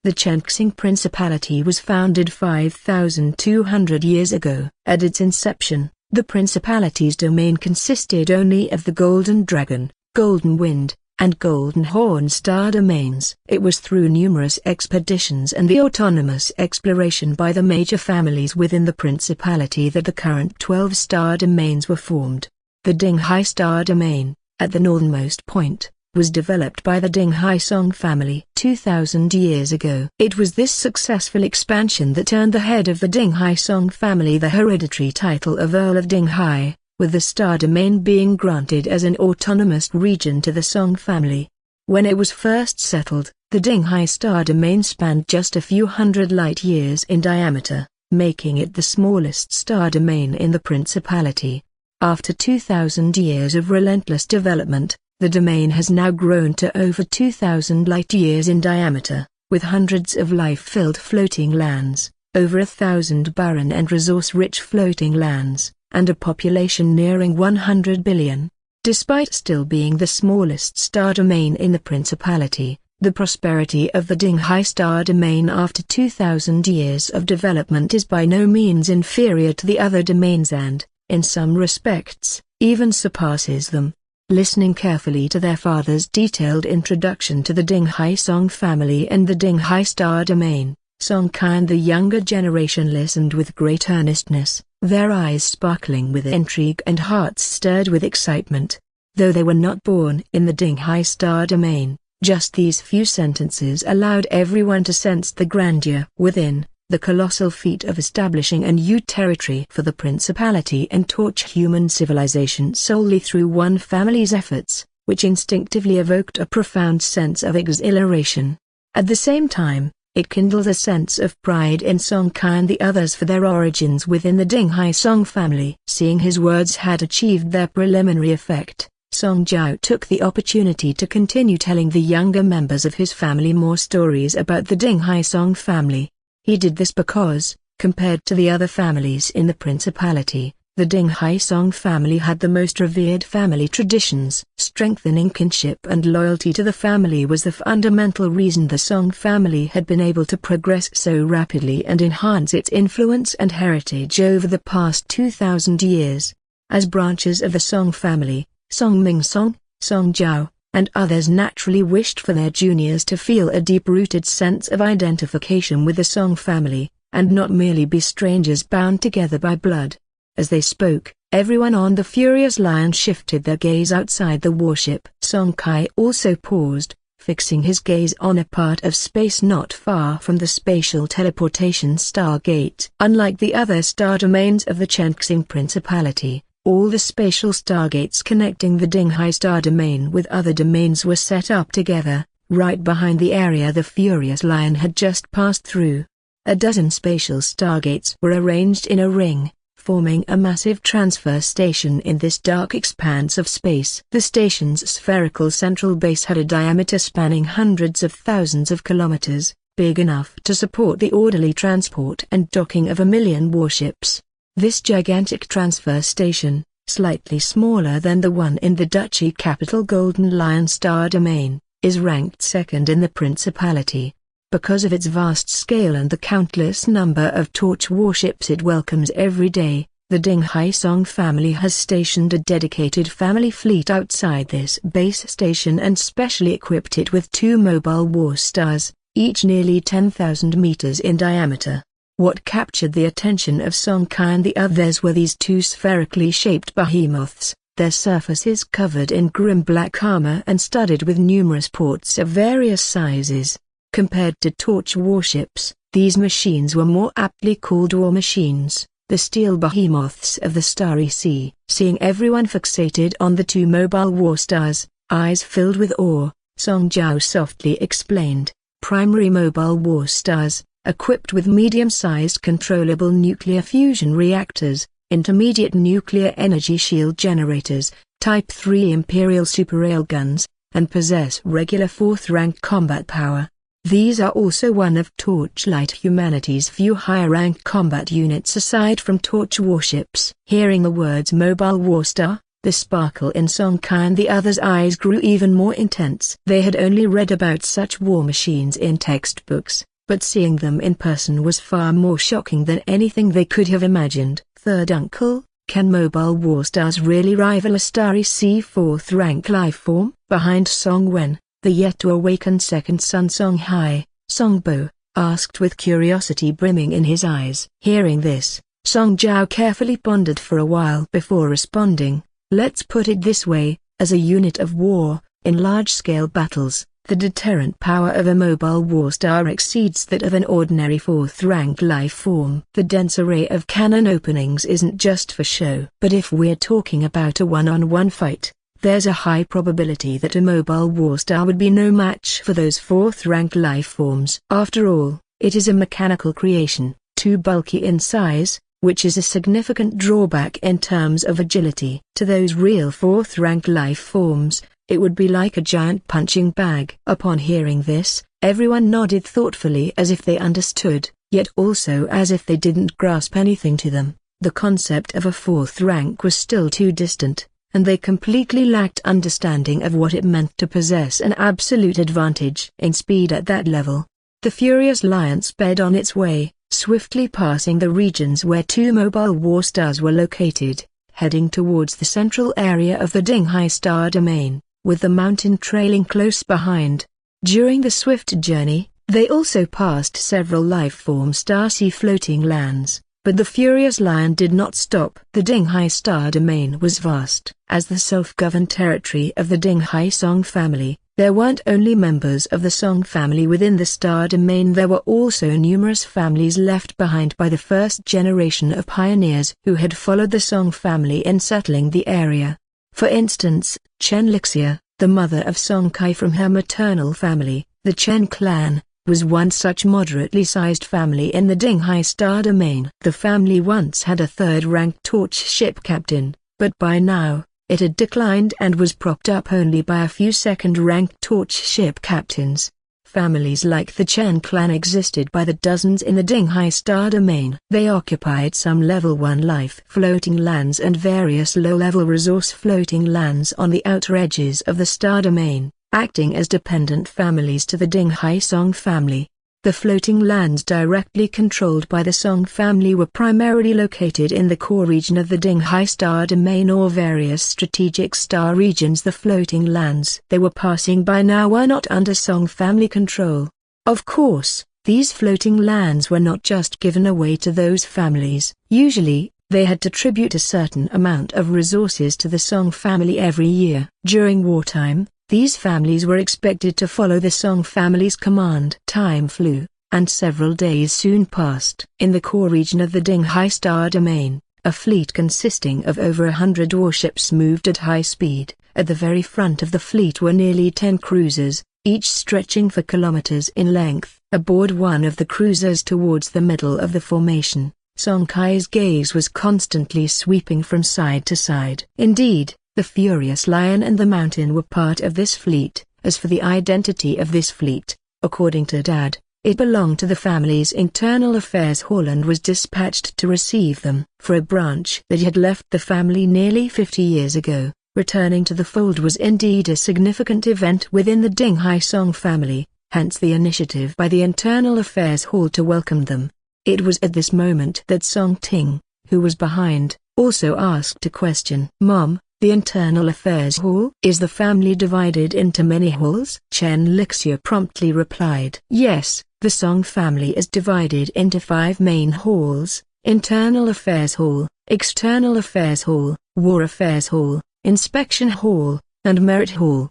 The Chenxing Principality was founded 5,200 years ago. At its inception, the Principality's domain consisted only of the Golden Dragon, Golden Wind, and Golden Horn star domains. It was through numerous expeditions and the autonomous exploration by the major families within the Principality that the current 12 star domains were formed. The Dinghai star domain, at the northernmost point, was developed by the Dinghai Song family 2,000 years ago. It was this successful expansion that earned the head of the Dinghai Song family the hereditary title of Earl of Dinghai, with the star domain being granted as an autonomous region to the Song family. When it was first settled, the Dinghai star domain spanned just a few hundred light-years in diameter, making it the smallest star domain in the Principality. After 2,000 years of relentless development, the domain has now grown to over 2,000 light-years in diameter, with hundreds of life-filled floating lands, over 1,000 barren and resource-rich floating lands, and a population nearing 100 billion. Despite still being the smallest star domain in the Principality, the prosperity of the Dinghai star domain after 2,000 years of development is by no means inferior to the other domains and, in some respects, even surpasses them. Listening carefully to their father's detailed introduction to the Dinghai Song family and the Dinghai star domain, Song Kai and the younger generation listened with great earnestness, their eyes sparkling with intrigue and hearts stirred with excitement. Though they were not born in the Dinghai star domain, just these few sentences allowed everyone to sense the grandeur within, the colossal feat of establishing a new territory for the Principality and torch human civilization solely through one family's efforts, which instinctively evoked a profound sense of exhilaration. At the same time, it kindled a sense of pride in Song Kai and the others for their origins within the Dinghai Song family. Seeing his words had achieved their preliminary effect, Song Jiao took the opportunity to continue telling the younger members of his family more stories about the Dinghai Song family. He did this because, compared to the other families in the Principality, the Dinghai Song family had the most revered family traditions. Strengthening kinship and loyalty to the family was the fundamental reason the Song family had been able to progress so rapidly and enhance its influence and heritage over the past 2,000 years. As branches of the Song family, Song Ming Song, Song Jiao, and others naturally wished for their juniors to feel a deep-rooted sense of identification with the Song family, and not merely be strangers bound together by blood. As they spoke, everyone on the Furious Lion shifted their gaze outside the warship. Song Kai also paused, fixing his gaze on a part of space not far from the spatial teleportation stargate. Unlike the other star domains of the Chenxing Principality, all the spatial stargates connecting the Dinghai star domain with other domains were set up together, right behind the area the Furious Lion had just passed through. A dozen spatial stargates were arranged in a ring, forming a massive transfer station in this dark expanse of space. The station's spherical central base had a diameter spanning hundreds of thousands of kilometers, big enough to support the orderly transport and docking of 1 million warships. This gigantic transfer station, slightly smaller than the one in the duchy capital Golden Lion Star Domain, is ranked second in the principality. Because of its vast scale and the countless number of torch warships it welcomes every day, the Ding Hai Song family has stationed a dedicated family fleet outside this base station and specially equipped it with 2 mobile war stars, each nearly 10,000 meters in diameter. What captured the attention of Song Kai and the others were these 2 spherically shaped behemoths, their surfaces covered in grim black armor and studded with numerous ports of various sizes. Compared to torch warships, these machines were more aptly called war machines, the steel behemoths of the Starry Sea. Seeing everyone fixated on the 2 mobile war stars, eyes filled with awe, Song Jiao softly explained, primary mobile war stars, equipped with medium-sized controllable nuclear fusion reactors, intermediate nuclear energy shield generators, Type 3 Imperial super railguns, and possess regular 4th-rank combat power. These are also one of Torchlight Humanity's few higher-rank combat units aside from torch warships. Hearing the words Mobile War Star, the sparkle in Song Kai and the others' eyes grew even more intense. They had only read about such war machines in textbooks, but seeing them in person was far more shocking than anything they could have imagined. Third uncle, can mobile war stars really rival a Starry Sea 4th-rank lifeform? Behind Song Wen, the yet-to-awaken second son Song Hai, Song Bo, asked with curiosity brimming in his eyes. Hearing this, Song Jiao carefully pondered for a while before responding, let's put it this way, as a unit of war, in large-scale battles, the deterrent power of a mobile war star exceeds that of an ordinary 4th-rank life form. The dense array of cannon openings isn't just for show. But if we're talking about a one-on-one fight, there's a high probability that a mobile war star would be no match for those 4th-rank life forms. After all, it is a mechanical creation, too bulky in size, which is a significant drawback in terms of agility. To those real 4th-rank life forms, it would be like a giant punching bag. Upon hearing this, everyone nodded thoughtfully as if they understood, yet also as if they didn't grasp anything to them. The concept of a 4th rank was still too distant, and they completely lacked understanding of what it meant to possess an absolute advantage in speed at that level. The Furious Lion sped on its way, swiftly passing the regions where 2 mobile war stars were located, heading towards the central area of the Ding Hai Star Domain, with the mountain trailing close behind. During the swift journey, they also passed several life-form Starsea floating lands, but the Furious Lion did not stop. The Ding Hai Star Domain was vast. As the self-governed territory of the Ding Hai Song family, there weren't only members of the Song family within the Star Domain, there were also numerous families left behind by the first generation of pioneers who had followed the Song family in settling the area. For instance, Chen Lixia, the mother of Song Kai from her maternal family, the Chen clan, was one such moderately sized family in the Ding Hai Star Domain. The family once had a 3rd-rank torch ship captain, but by now, it had declined and was propped up only by a few 2nd-rank torch ship captains. Families like the Chen clan existed by the dozens in the Ding Hai Star Domain. They occupied some level 1 life floating lands and various low-level resource floating lands on the outer edges of the Star Domain, acting as dependent families to the Ding Hai Song family. The floating lands directly controlled by the Song family were primarily located in the core region of the Ding Hai Star Domain or various strategic star regions. The floating lands they were passing by now were not under Song family control. Of course, these floating lands were not just given away to those families. Usually, they had to tribute a certain amount of resources to the Song family every year. During wartime, these families were expected to follow the Song family's command. Time flew, and several days soon passed. In the core region of the Ding Hai Star Domain, a fleet consisting of over 100 warships moved at high speed. At the very front of the fleet were nearly 10 cruisers, each stretching for kilometers in length. Aboard one of the cruisers towards the middle of the formation, Song Kai's gaze was constantly sweeping from side to side. Indeed, the Furious Lion and the Mountain were part of this fleet. As for the identity of this fleet, according to Dad, It belonged to the family's internal affairs hall and was dispatched to receive them. For a branch that had left the family nearly 50 years ago, returning to the fold was indeed a significant event within the Ding Hai Song family, hence the initiative by the internal affairs hall to welcome them. It was at this moment that Song Ting, who was behind, also asked a question. "Mom, the internal affairs hall? Is the family divided into many halls?" Chen Lixia promptly replied. "Yes, the Song family is divided into 5 main halls: Internal Affairs Hall, External Affairs Hall, War Affairs Hall, Inspection Hall, and Merit Hall.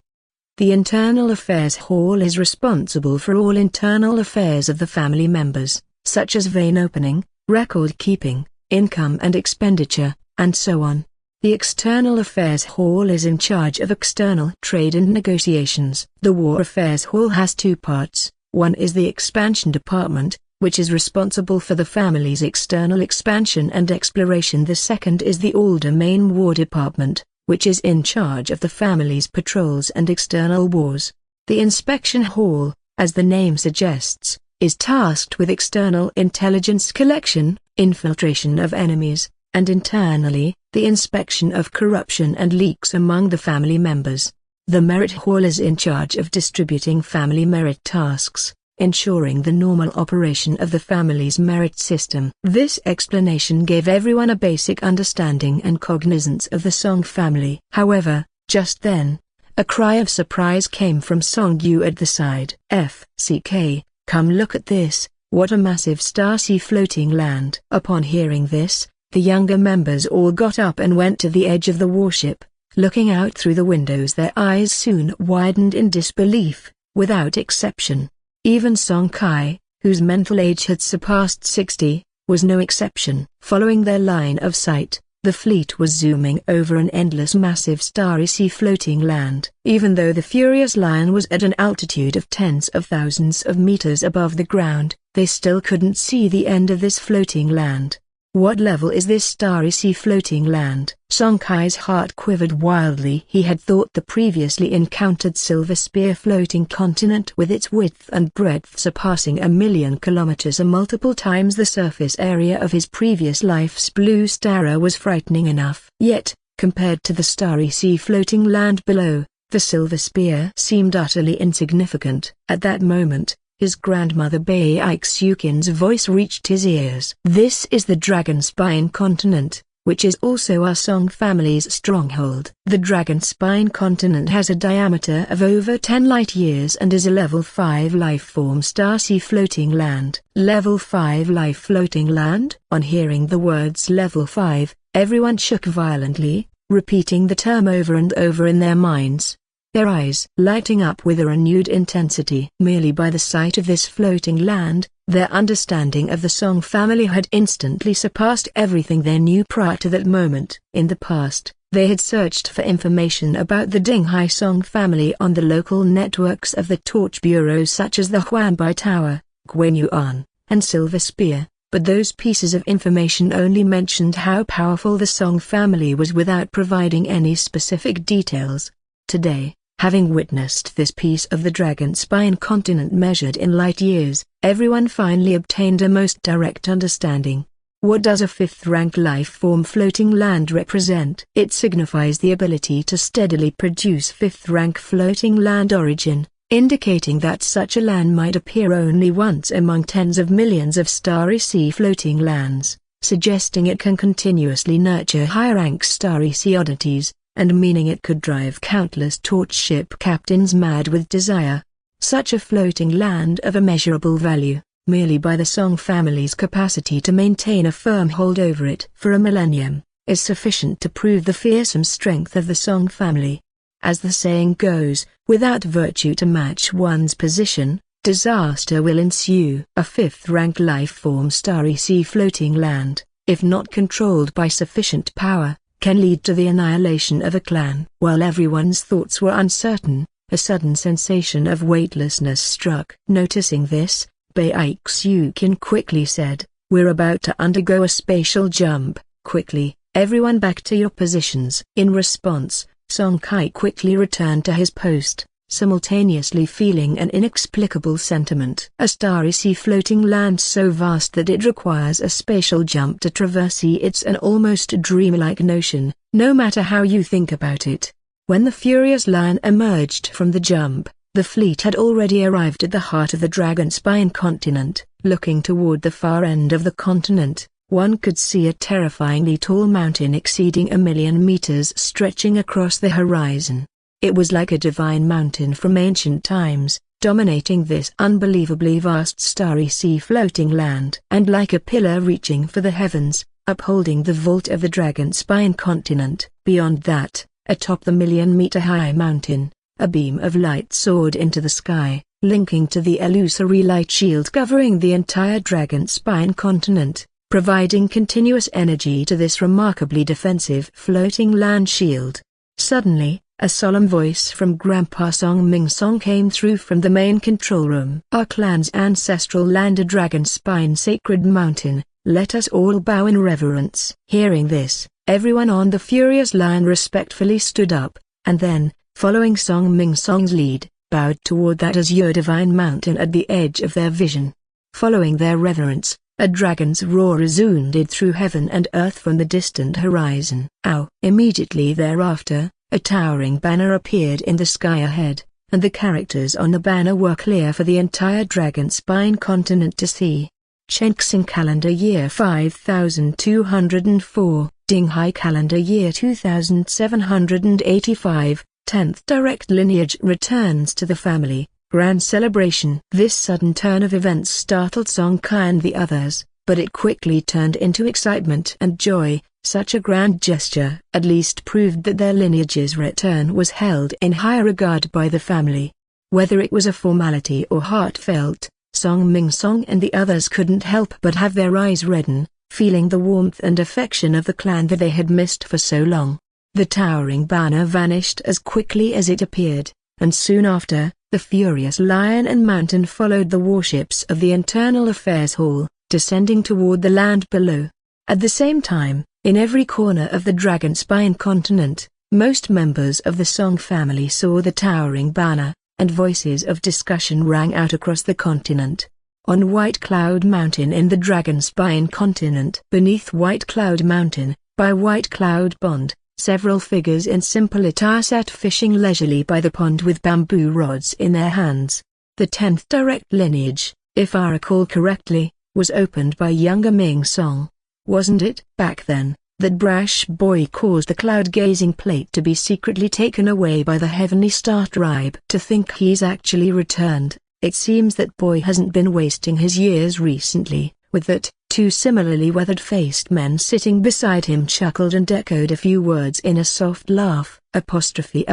The Internal Affairs Hall is responsible for all internal affairs of the family members, such as vein opening, record keeping, income and expenditure, and so on. The External Affairs Hall is in charge of external trade and negotiations. The War Affairs Hall has 2 parts. One is the Expansion Department, which is responsible for the family's external expansion and exploration. The second is the All-Domain War Department, which is in charge of the family's patrols and external wars. The Inspection Hall, as the name suggests, is tasked with external intelligence collection, infiltration of enemies, and internally, the inspection of corruption and leaks among the family members. The Merit Hall is in charge of distributing family merit tasks, ensuring the normal operation of the family's merit system. This explanation gave everyone a basic understanding and cognizance of the Song family. However, just then, a cry of surprise came from Song Yu at the side. "FCK, come look at this, what a massive star-sea floating land." Upon hearing this, the younger members all got up and went to the edge of the warship. Looking out through the windows, their eyes soon widened in disbelief, without exception. Even Song Kai, whose mental age had surpassed 60, was no exception. Following their line of sight, the fleet was zooming over an endless massive starry sea floating land. Even though the Furious Lion was at an altitude of tens of thousands of meters above the ground, they still couldn't see the end of this floating land. What level is this starry sea floating land? Song Kai's heart quivered wildly. He had thought the previously encountered Silver Spear floating continent with its width and breadth surpassing 1,000,000 kilometers, multiple times the surface area of his previous life's Blue Star, was frightening enough. Yet, compared to the starry sea floating land below, the Silver Spear seemed utterly insignificant. At that moment, his grandmother Bai Ixukin's voice reached his ears. "This is the Dragon Spine continent, which is also our Song family's stronghold. The Dragon Spine continent has a diameter of over 10 light-years and is a level 5 life-form star-sea floating land." Level 5 life floating land? On hearing the words level 5, everyone shook violently, repeating the term over and over in their minds, their eyes lighting up with a renewed intensity. Merely by the sight of this floating land, their understanding of the Song family had instantly surpassed everything they knew prior to that moment. In the past, they had searched for information about the Ding Hai Song family on the local networks of the torch bureaus such as the Huanbai Tower, Guanyuan, and Silver Spear, but those pieces of information only mentioned how powerful the Song family was without providing any specific details. Today, having witnessed this piece of the Dragon Spine continent measured in light years, everyone finally obtained a most direct understanding. What does a 5th-rank life-form floating land represent? It signifies the ability to steadily produce 5th-rank floating land origin, indicating that such a land might appear only once among tens of millions of starry sea floating lands, suggesting it can continuously nurture high-rank starry sea oddities, and meaning it could drive countless torch ship captains mad with desire. Such a floating land of immeasurable value, merely by the Song family's capacity to maintain a firm hold over it for a millennium, is sufficient to prove the fearsome strength of the Song family. As the saying goes, without virtue to match one's position, disaster will ensue. A 5th-rank life-form starry sea floating land, if not controlled by sufficient power, can lead to the annihilation of a clan. While everyone's thoughts were uncertain, a sudden sensation of weightlessness struck. Noticing this, Bai Ixukin quickly said, "We're about to undergo a spatial jump. Quickly, everyone back to your positions." In response, Song Kai quickly returned to his post, simultaneously feeling an inexplicable sentiment. A starry sea floating land so vast that it requires a spatial jump to traverse. It's an almost dreamlike notion, no matter how you think about it. When the furious lion emerged from the jump, the fleet had already arrived at the heart of the Dragonspine continent. Looking toward the far end of the continent, one could see a terrifyingly tall mountain exceeding 1,000,000 meters stretching across the horizon. It was like a divine mountain from ancient times, dominating this unbelievably vast starry sea floating land. And like a pillar reaching for the heavens, upholding the vault of the Dragonspine continent. Beyond that, atop the 1,000,000-meter-high mountain, a beam of light soared into the sky, linking to the illusory light shield covering the entire Dragonspine continent, providing continuous energy to this remarkably defensive floating land shield. Suddenly, a solemn voice from Grandpa Song Ming Song came through from the main control room. Our clan's ancestral land, a Dragonspine sacred mountain, let us all bow in reverence. Hearing this, everyone on the furious lion respectfully stood up, and then, following Song Ming Song's lead, bowed toward that azure divine mountain at the edge of their vision. Following their reverence, a dragon's roar resounded through heaven and earth from the distant horizon. Ow! Immediately thereafter, a towering banner appeared in the sky ahead, and the characters on the banner were clear for the entire Dragonspine continent to see. Chengxing calendar year 5204, Dinghai calendar year 2785, 10th direct lineage returns to the family, grand celebration. This sudden turn of events startled Song Kai and the others, but it quickly turned into excitement and joy. Such a grand gesture at least proved that their lineage's return was held in high regard by the family. Whether it was a formality or heartfelt, Song Ming Song and the others couldn't help but have their eyes redden, feeling the warmth and affection of the clan that they had missed for so long. The towering banner vanished as quickly as it appeared, and soon after, the furious lion and mountain followed the warships of the Internal Affairs Hall, descending toward the land below. At the same time, in every corner of the Dragonspine continent, most members of the Song family saw the towering banner, and voices of discussion rang out across the continent. On White Cloud Mountain in the Dragonspine continent, beneath White Cloud Mountain, by White Cloud Pond, several figures in simple attire sat fishing leisurely by the pond with bamboo rods in their hands. The 10th direct lineage, if I recall correctly, was opened by younger Ming Song. Wasn't it back then that brash boy caused the cloud-gazing plate to be secretly taken away by the Heavenly Star tribe? To think he's actually returned. It seems that boy hasn't been wasting his years recently. With that, two similarly weathered-faced men sitting beside him chuckled and echoed a few words in a soft laugh. Apostrophe.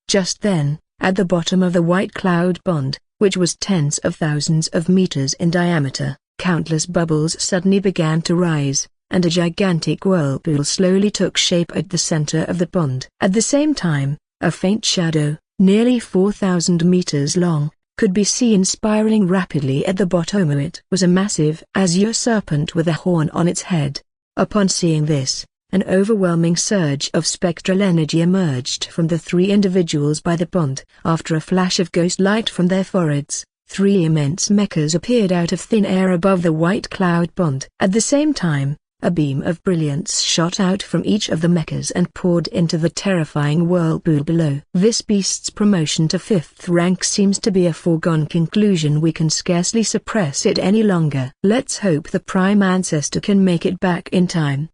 Just then, at the bottom of the White Cloud Pond, which was tens of thousands of meters in diameter, countless bubbles suddenly began to rise, and a gigantic whirlpool slowly took shape at the center of the pond. At the same time, a faint shadow, nearly 4,000 meters long, could be seen spiraling rapidly at the bottom. It was a massive azure serpent with a horn on its head. Upon seeing this, an overwhelming surge of spectral energy emerged from the three individuals by the pond. After a flash of ghost light from their foreheads, three immense mechas appeared out of thin air above the White Cloud Pond. At the same time, a beam of brilliance shot out from each of the mechas and poured into the terrifying whirlpool below. This beast's promotion to 5th rank seems to be a foregone conclusion. We can scarcely suppress it any longer. Let's hope the Prime Ancestor can make it back in time.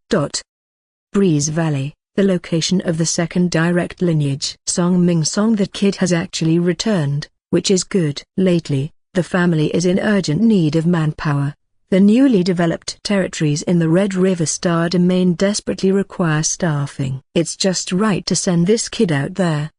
Breeze Valley, the location of the second direct lineage. Song Ming Song, that kid has actually returned, which is good. Lately, the family is in urgent need of manpower. The newly developed territories in the Red River Star Domain desperately require staffing. It's just right to send this kid out there.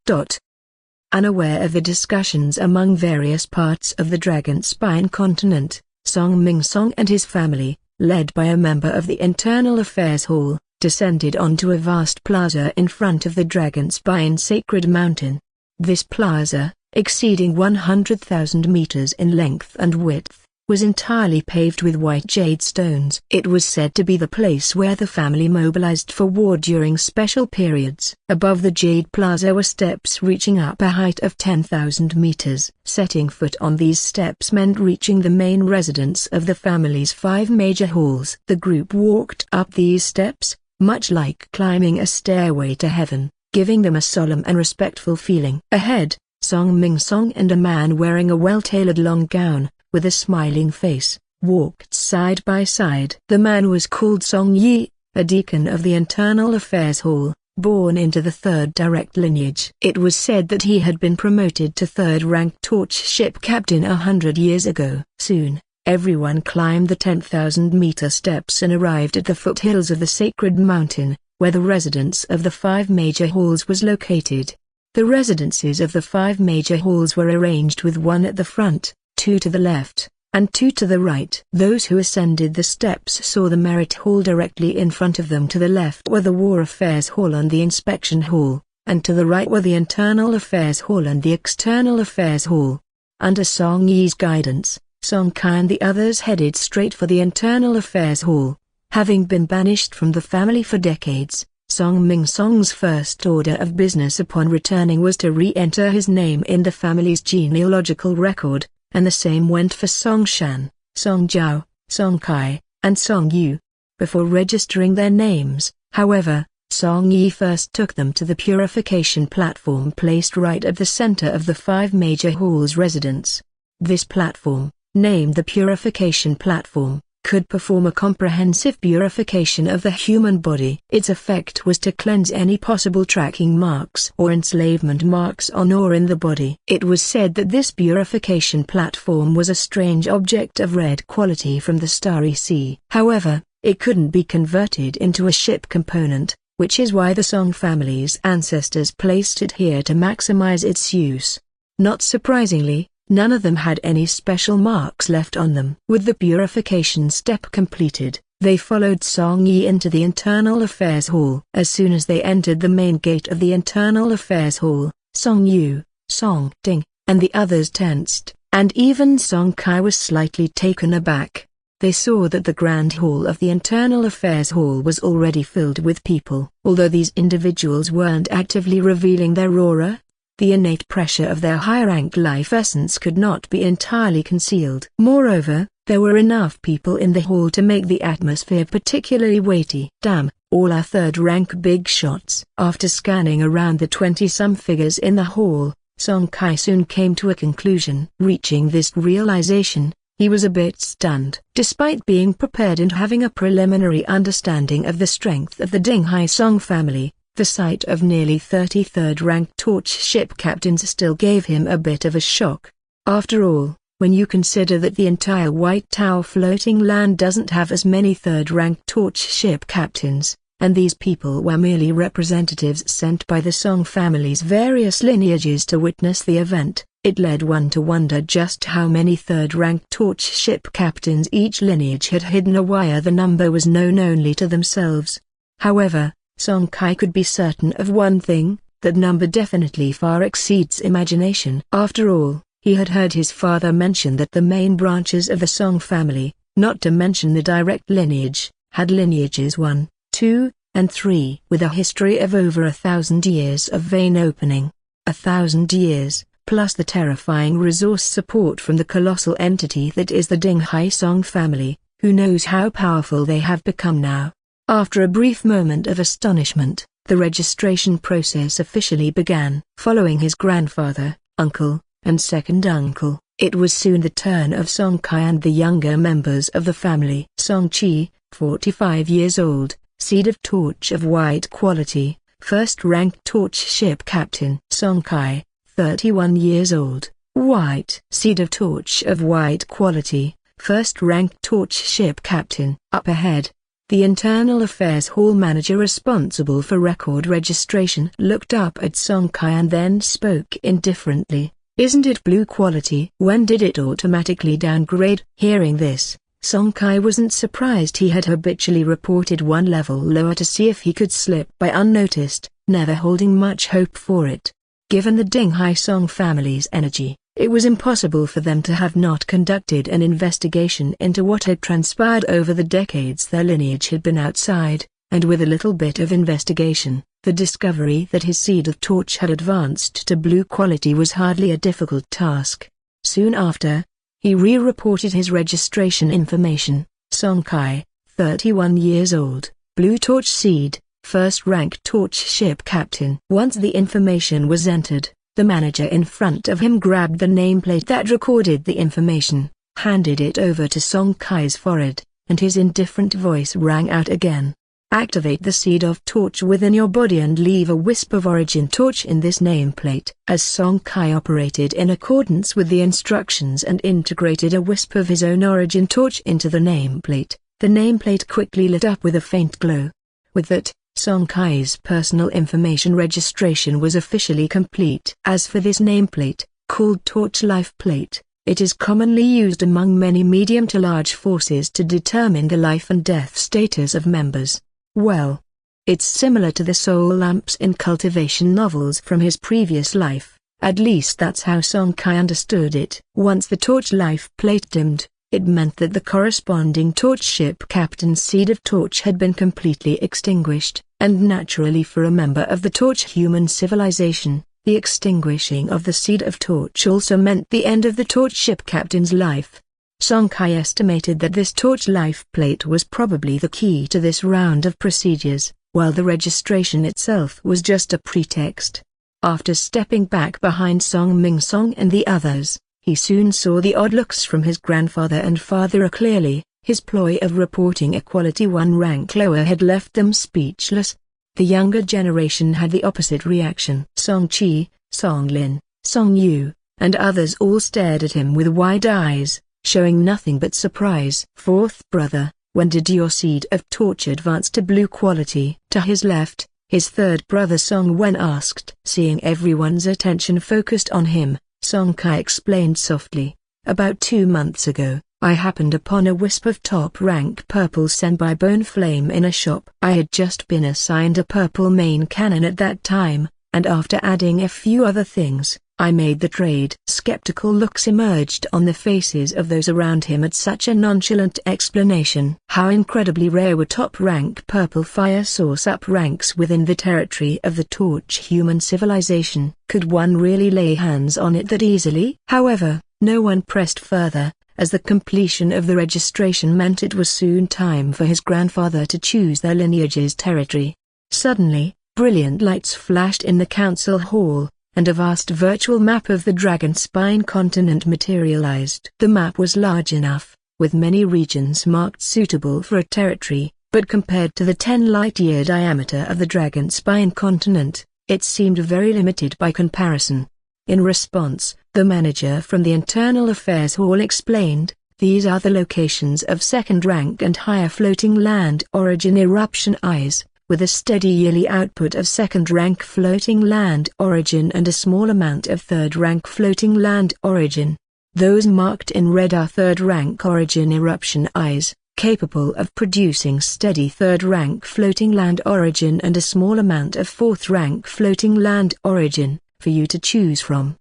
Unaware of the discussions among various parts of the Dragonspine continent, Song Ming Song and his family, led by a member of the Internal Affairs Hall, descended onto a vast plaza in front of the Dragonspine Sacred Mountain. This plaza, exceeding 100,000 meters in length and width, was entirely paved with white jade stones. It was said to be the place where the family mobilized for war during special periods. Above the Jade Plaza were steps reaching up a height of 10,000 meters. Setting foot on these steps meant reaching the main residence of the family's 5 major halls. The group walked up these steps, much like climbing a stairway to heaven, giving them a solemn and respectful feeling. Ahead, Song Ming Song and a man wearing a well-tailored long gown, with a smiling face, walked side by side. The man was called Song Yi, a deacon of the Internal Affairs Hall, born into the 3rd direct lineage. It was said that he had been promoted to 3rd rank torch ship captain 100 years ago. Soon, everyone climbed the 10,000-meter steps and arrived at the foothills of the sacred mountain, where the residence of the 5 major halls was located. The residences of the 5 major halls were arranged with 1 at the front, 2 to the left, and 2 to the right. Those who ascended the steps saw the Merit Hall directly in front of them. To the left were the War Affairs Hall and the Inspection Hall, and to the right were the Internal Affairs Hall and the External Affairs Hall. Under Song Yi's guidance, Song Kai and the others headed straight for the Internal Affairs Hall. Having been banished from the family for decades, Song Ming Song's first order of business upon returning was to re-enter his name in the family's genealogical record, and the same went for Song Shan, Song Jiao, Song Kai, and Song Yu. Before registering their names, however, Song Yi first took them to the purification platform placed right at the center of the 5 major halls' residence. This platform, named the Purification Platform, could perform a comprehensive purification of the human body. Its effect was to cleanse any possible tracking marks or enslavement marks on or in the body. It was said that this purification platform was a strange object of red quality from the Starry Sea. However, it couldn't be converted into a ship component, which is why the Song family's ancestors placed it here to maximize its use. Not surprisingly, none of them had any special marks left on them. With the purification step completed, they followed Song Yi into the Internal Affairs Hall. As soon as they entered the main gate of the Internal Affairs Hall, Song Yu, Song Ding, and the others tensed, and even Song Kai was slightly taken aback. They saw that the Grand Hall of the Internal Affairs Hall was already filled with people. Although these individuals weren't actively revealing their aura, the innate pressure of their high-rank life essence could not be entirely concealed. Moreover, there were enough people in the hall to make the atmosphere particularly weighty. Damn, all are 3rd-rank big shots. After scanning around the 20-some figures in the hall, Song Kai soon came to a conclusion. Reaching this realization, he was a bit stunned. Despite being prepared and having a preliminary understanding of the strength of the Ding Hai Song family, the sight of nearly 33rd-rank torch ship captains still gave him a bit of a shock. After all, when you consider that the entire White Tower floating land doesn't have as many 3rd-rank torch ship captains, and these people were merely representatives sent by the Song family's various lineages to witness the event, it led one to wonder just how many 3rd-rank torch ship captains each lineage had hidden away. The number was known only to themselves. However, Song Kai could be certain of one thing, that number definitely far exceeds imagination. After all, he had heard his father mention that the main branches of the Song family, not to mention the direct lineage, had lineages 1, 2, and 3 with a history of over 1,000 years of vein opening. 1,000 years, plus the terrifying resource support from the colossal entity that is the Ding Hai Song family. Who knows how powerful they have become now. After a brief moment of astonishment, the registration process officially began. Following his grandfather, uncle, and second uncle, it was soon the turn of Song Kai and the younger members of the family. Song Chi, 45 years old, seed of torch of white quality, 1st-rank torch ship captain. Song Kai, 31 years old, white, seed of torch of white quality, 1st-rank torch ship captain. Up ahead, the Internal Affairs Hall manager responsible for record registration looked up at Song Kai and then spoke indifferently. Isn't it blue quality? When did it automatically downgrade? Hearing this, Song Kai wasn't surprised. He had habitually reported one level lower to see if he could slip by unnoticed, never holding much hope for it. Given the Ding Hai Song family's energy, It was impossible for them to have not conducted an investigation into what had transpired over the decades their lineage had been outside, and with a little bit of investigation, the discovery that his seed of Torch had advanced to blue quality was hardly a difficult task. Soon after, he re-reported his registration information. Song Kai, 31 years old, Blue Torch Seed, first-rank Torch ship captain. Once the information was entered, the manager in front of him grabbed the nameplate that recorded the information, handed it over to Song Kai's forehead, and his indifferent voice rang out again. Activate the seed of Torch within your body and leave a wisp of origin torch in this nameplate. As Song Kai operated in accordance with the instructions and integrated a wisp of his own origin torch into the nameplate quickly lit up with a faint glow. With that, Song Kai's personal information registration was officially complete. As for this nameplate, called Torch Life Plate, it is commonly used among many medium to large forces to determine the life and death status of members. Well, it's similar to the soul lamps in cultivation novels from his previous life, at least that's how Song Kai understood it. Once the Torch Life Plate dimmed, it meant that the corresponding Torch ship captain's seed of Torch had been completely extinguished, and naturally for a member of the Torch human civilization, the extinguishing of the seed of Torch also meant the end of the Torch ship captain's life. Song Kai estimated that this Torch Life Plate was probably the key to this round of procedures, while the registration itself was just a pretext. After stepping back behind Song Ming Song and the others, he soon saw the odd looks from his grandfather and father clearly. His ploy of reporting a quality 1 rank lower had left them speechless. The younger generation had the opposite reaction. Song Chi, Song Lin, Song Yu, and others all stared at him with wide eyes, showing nothing but surprise. Fourth brother, when did your seed of Torch advance to blue quality? To his left, his third brother Song Wen asked. Seeing everyone's attention focused on him, Song Kai explained softly, about 2 months ago, I happened upon a wisp of top-rank purple senbai bone flame in a shop. I had just been assigned a purple main cannon at that time, and after adding a few other things, I made the trade. Skeptical looks emerged on the faces of those around him at such a nonchalant explanation. How incredibly rare were top-rank purple fire source up ranks within the territory of the Torch human civilization. Could one really lay hands on it that easily? However, no one pressed further, as the completion of the registration meant it was soon time for his grandfather to choose their lineage's territory. Suddenly, brilliant lights flashed in the council hall, and a vast virtual map of the Dragon Spine continent materialized. The map was large enough, with many regions marked suitable for a territory, but compared to the 10 light-year diameter of the Dragon Spine continent, it seemed very limited by comparison. In response, the manager from the Internal Affairs Hall explained, these are the locations of second-rank and higher floating land origin eruption eyes, with a steady yearly output of second-rank floating land origin and a small amount of third-rank floating land origin. Those marked in red are third-rank origin eruption eyes, capable of producing steady third-rank floating land origin and a small amount of fourth-rank floating land origin, for you to choose from.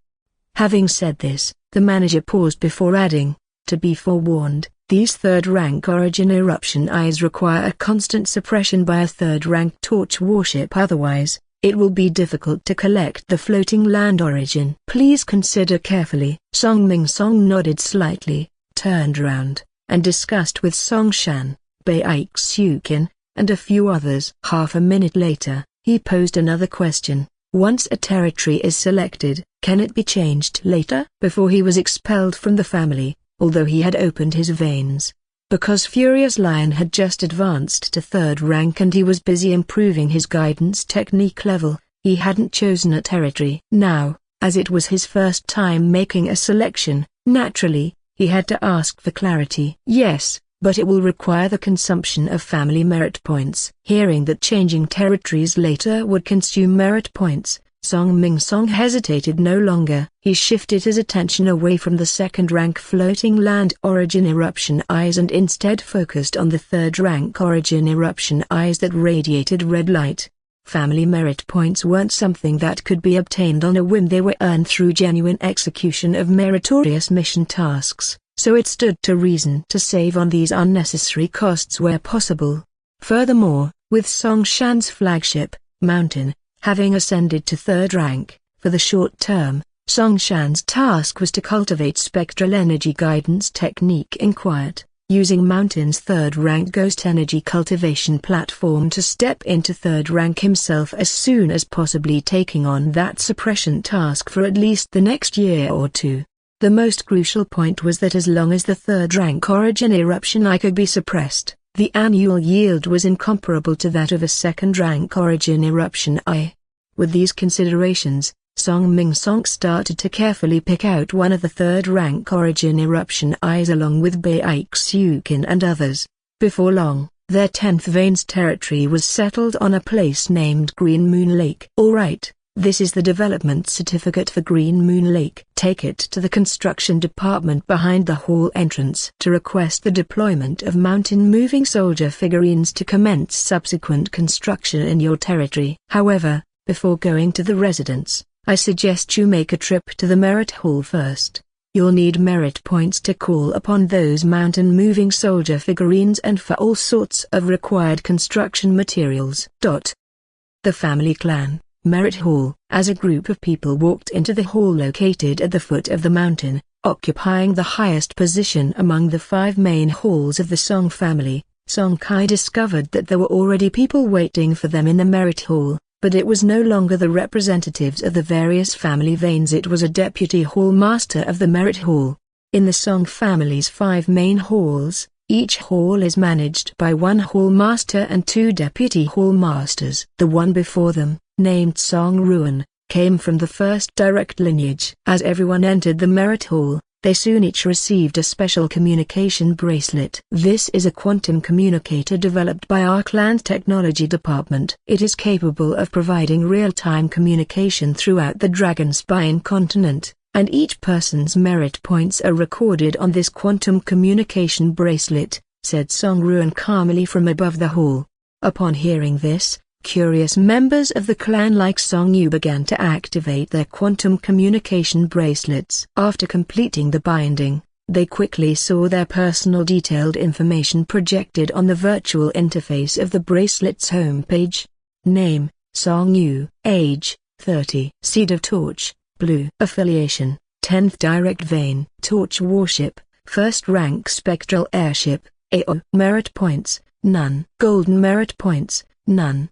Having said this, the manager paused before adding, to be forewarned, these third-rank origin eruption eyes require a constant suppression by a third-rank Torch warship, otherwise, it will be difficult to collect the floating land origin. Please consider carefully. Song Ming Song nodded slightly, turned around, and discussed with Song Shan, Bai Xiuqin, and a few others. Half a minute later, he posed another question. Once a territory is selected, can it be changed later? Before he was expelled from the family, although he had opened his veins. Because Furious Lion had just advanced to third rank and he was busy improving his guidance technique level, he hadn't chosen a territory. Now, as it was his first time making a selection, naturally, he had to ask for clarity. Yes, but it will require the consumption of family merit points. Hearing that changing territories later would consume merit points, Song Ming Song hesitated no longer. He shifted his attention away from the second-rank floating land origin eruption eyes and instead focused on the third-rank origin eruption eyes that radiated red light. Family merit points weren't something that could be obtained on a whim. They were earned through genuine execution of meritorious mission tasks, so it stood to reason to save on these unnecessary costs where possible. Furthermore, with Song Shan's flagship, Mountain, having ascended to 3rd rank, for the short term, Song Shan's task was to cultivate spectral energy guidance technique in quiet, using Mountain's 3rd rank ghost energy cultivation platform to step into 3rd rank himself as soon as possibly, taking on that suppression task for at least the next year or two. The most crucial point was that as long as the 3rd rank origin eruption eye could be suppressed, the annual yield was incomparable to that of a 2nd rank origin eruption eye. With these considerations, Song Ming Song started to carefully pick out one of the 3rd rank origin eruption eyes along with Bai Xukin and others. Before long, their 10th Veins territory was settled on a place named Green Moon Lake. Alright, this is the development certificate for Green Moon Lake. Take it to the construction department behind the hall entrance to request the deployment of mountain moving soldier figurines to commence subsequent construction in your territory. However, before going to the residence, I suggest you make a trip to the merit hall first. You'll need merit points to call upon those mountain moving soldier figurines and for all sorts of required construction materials. The family clan, Merit Hall. As a group of people walked into the hall located at the foot of the mountain, occupying the highest position among the 5 main halls of the Song family, Song Kai discovered that there were already people waiting for them in the Merit Hall. But it was no longer the representatives of the various family veins, it was a deputy hall master of the Merit Hall. In the Song family's 5 main halls, each hall is managed by 1 hall master and 2 deputy hall masters. The one before them, named Song Ruan, came from the first direct lineage. As everyone entered the Merit Hall, they soon each received a special communication bracelet. This is a quantum communicator developed by our clan's technology department. It is capable of providing real-time communication throughout the Dragon Spine continent, and each person's merit points are recorded on this quantum communication bracelet, said Song Ruan calmly from above the hall. Upon hearing this, curious members of the clan like Song Yu began to activate their quantum communication bracelets. After completing the binding, they quickly saw their personal detailed information projected on the virtual interface of the bracelet's homepage. Name, Song Yu. Age, 30. Seed of Torch, Blue. Affiliation, 10th Direct Vein. Torch Warship, 1st Rank Spectral Airship, AO. Merit Points, none. Golden Merit Points, none.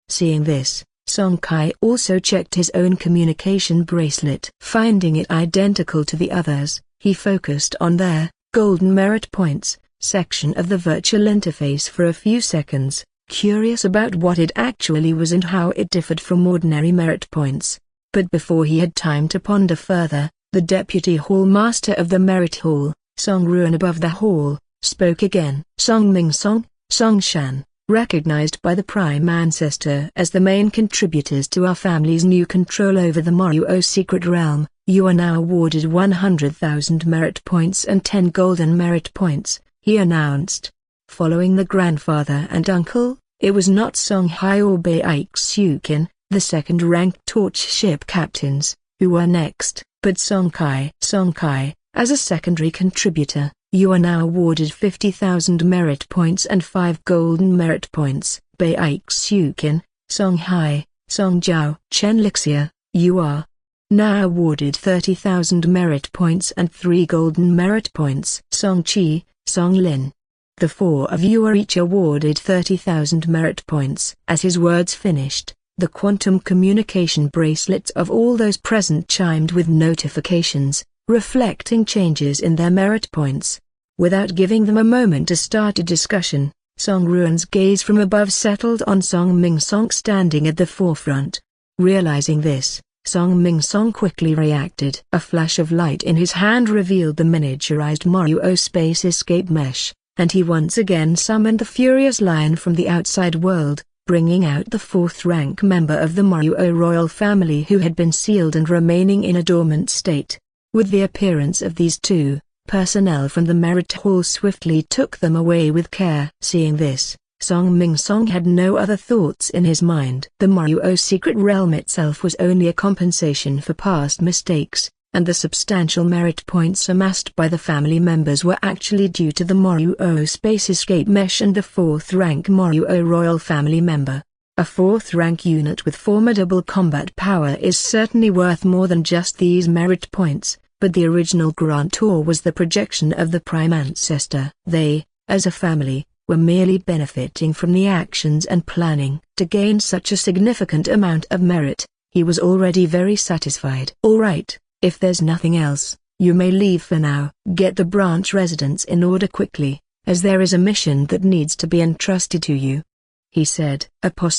Seeing this, Song Kai also checked his own communication bracelet. Finding it identical to the others, he focused on their golden merit points section of the virtual interface for a few seconds, curious about what it actually was and how it differed from ordinary merit points. But before he had time to ponder further, the deputy hall master of the Merit Hall, Song Ruan above the hall, spoke again. Song Ming Song, Song Shan, recognized by the Prime Ancestor as the main contributors to our family's new control over the Moruo Secret Realm, you are now awarded 100,000 merit points and 10 golden merit points, he announced. Following the grandfather and uncle, it was not Song Hai or Bai Xukin, the 2nd-ranked torch ship captains, who were next, but Song Kai. Song Kai, as a secondary contributor, you are now awarded 50,000 merit points and 5 golden merit points. Bai Xukin, Song Hai, Song Jiao. Chen Lixia, you are now awarded 30,000 merit points and 3 golden merit points. Song Qi, Song Lin. The 4 of you are each awarded 30,000 merit points. As his words finished, the quantum communication bracelets of all those present chimed with notifications, reflecting changes in their merit points. Without giving them a moment to start a discussion, Song Ruan's gaze from above settled on Song Ming Song standing at the forefront. Realizing this, Song Ming Song quickly reacted. A flash of light in his hand revealed the miniaturized Moruo space escape mesh, and he once again summoned the furious lion from the outside world, bringing out the 4th-rank member of the Moruo royal family who had been sealed and remaining in a dormant state. With the appearance of these two, personnel from the Merit Hall swiftly took them away with care. Seeing this, Song Ming Song had no other thoughts in his mind. The Moruo secret realm itself was only a compensation for past mistakes, and the substantial merit points amassed by the family members were actually due to the Moruo space escape mesh and the 4th rank Moruo royal family member. A 4th rank unit with formidable combat power is certainly worth more than just these merit points, but the original grantor was the projection of the prime ancestor. They, as a family, were merely benefiting from the actions and planning. To gain such a significant amount of merit, he was already very satisfied. All right. If there's nothing else, you may leave for now. Get the branch residence in order quickly, as there is a mission that needs to be entrusted to you," he said. Atop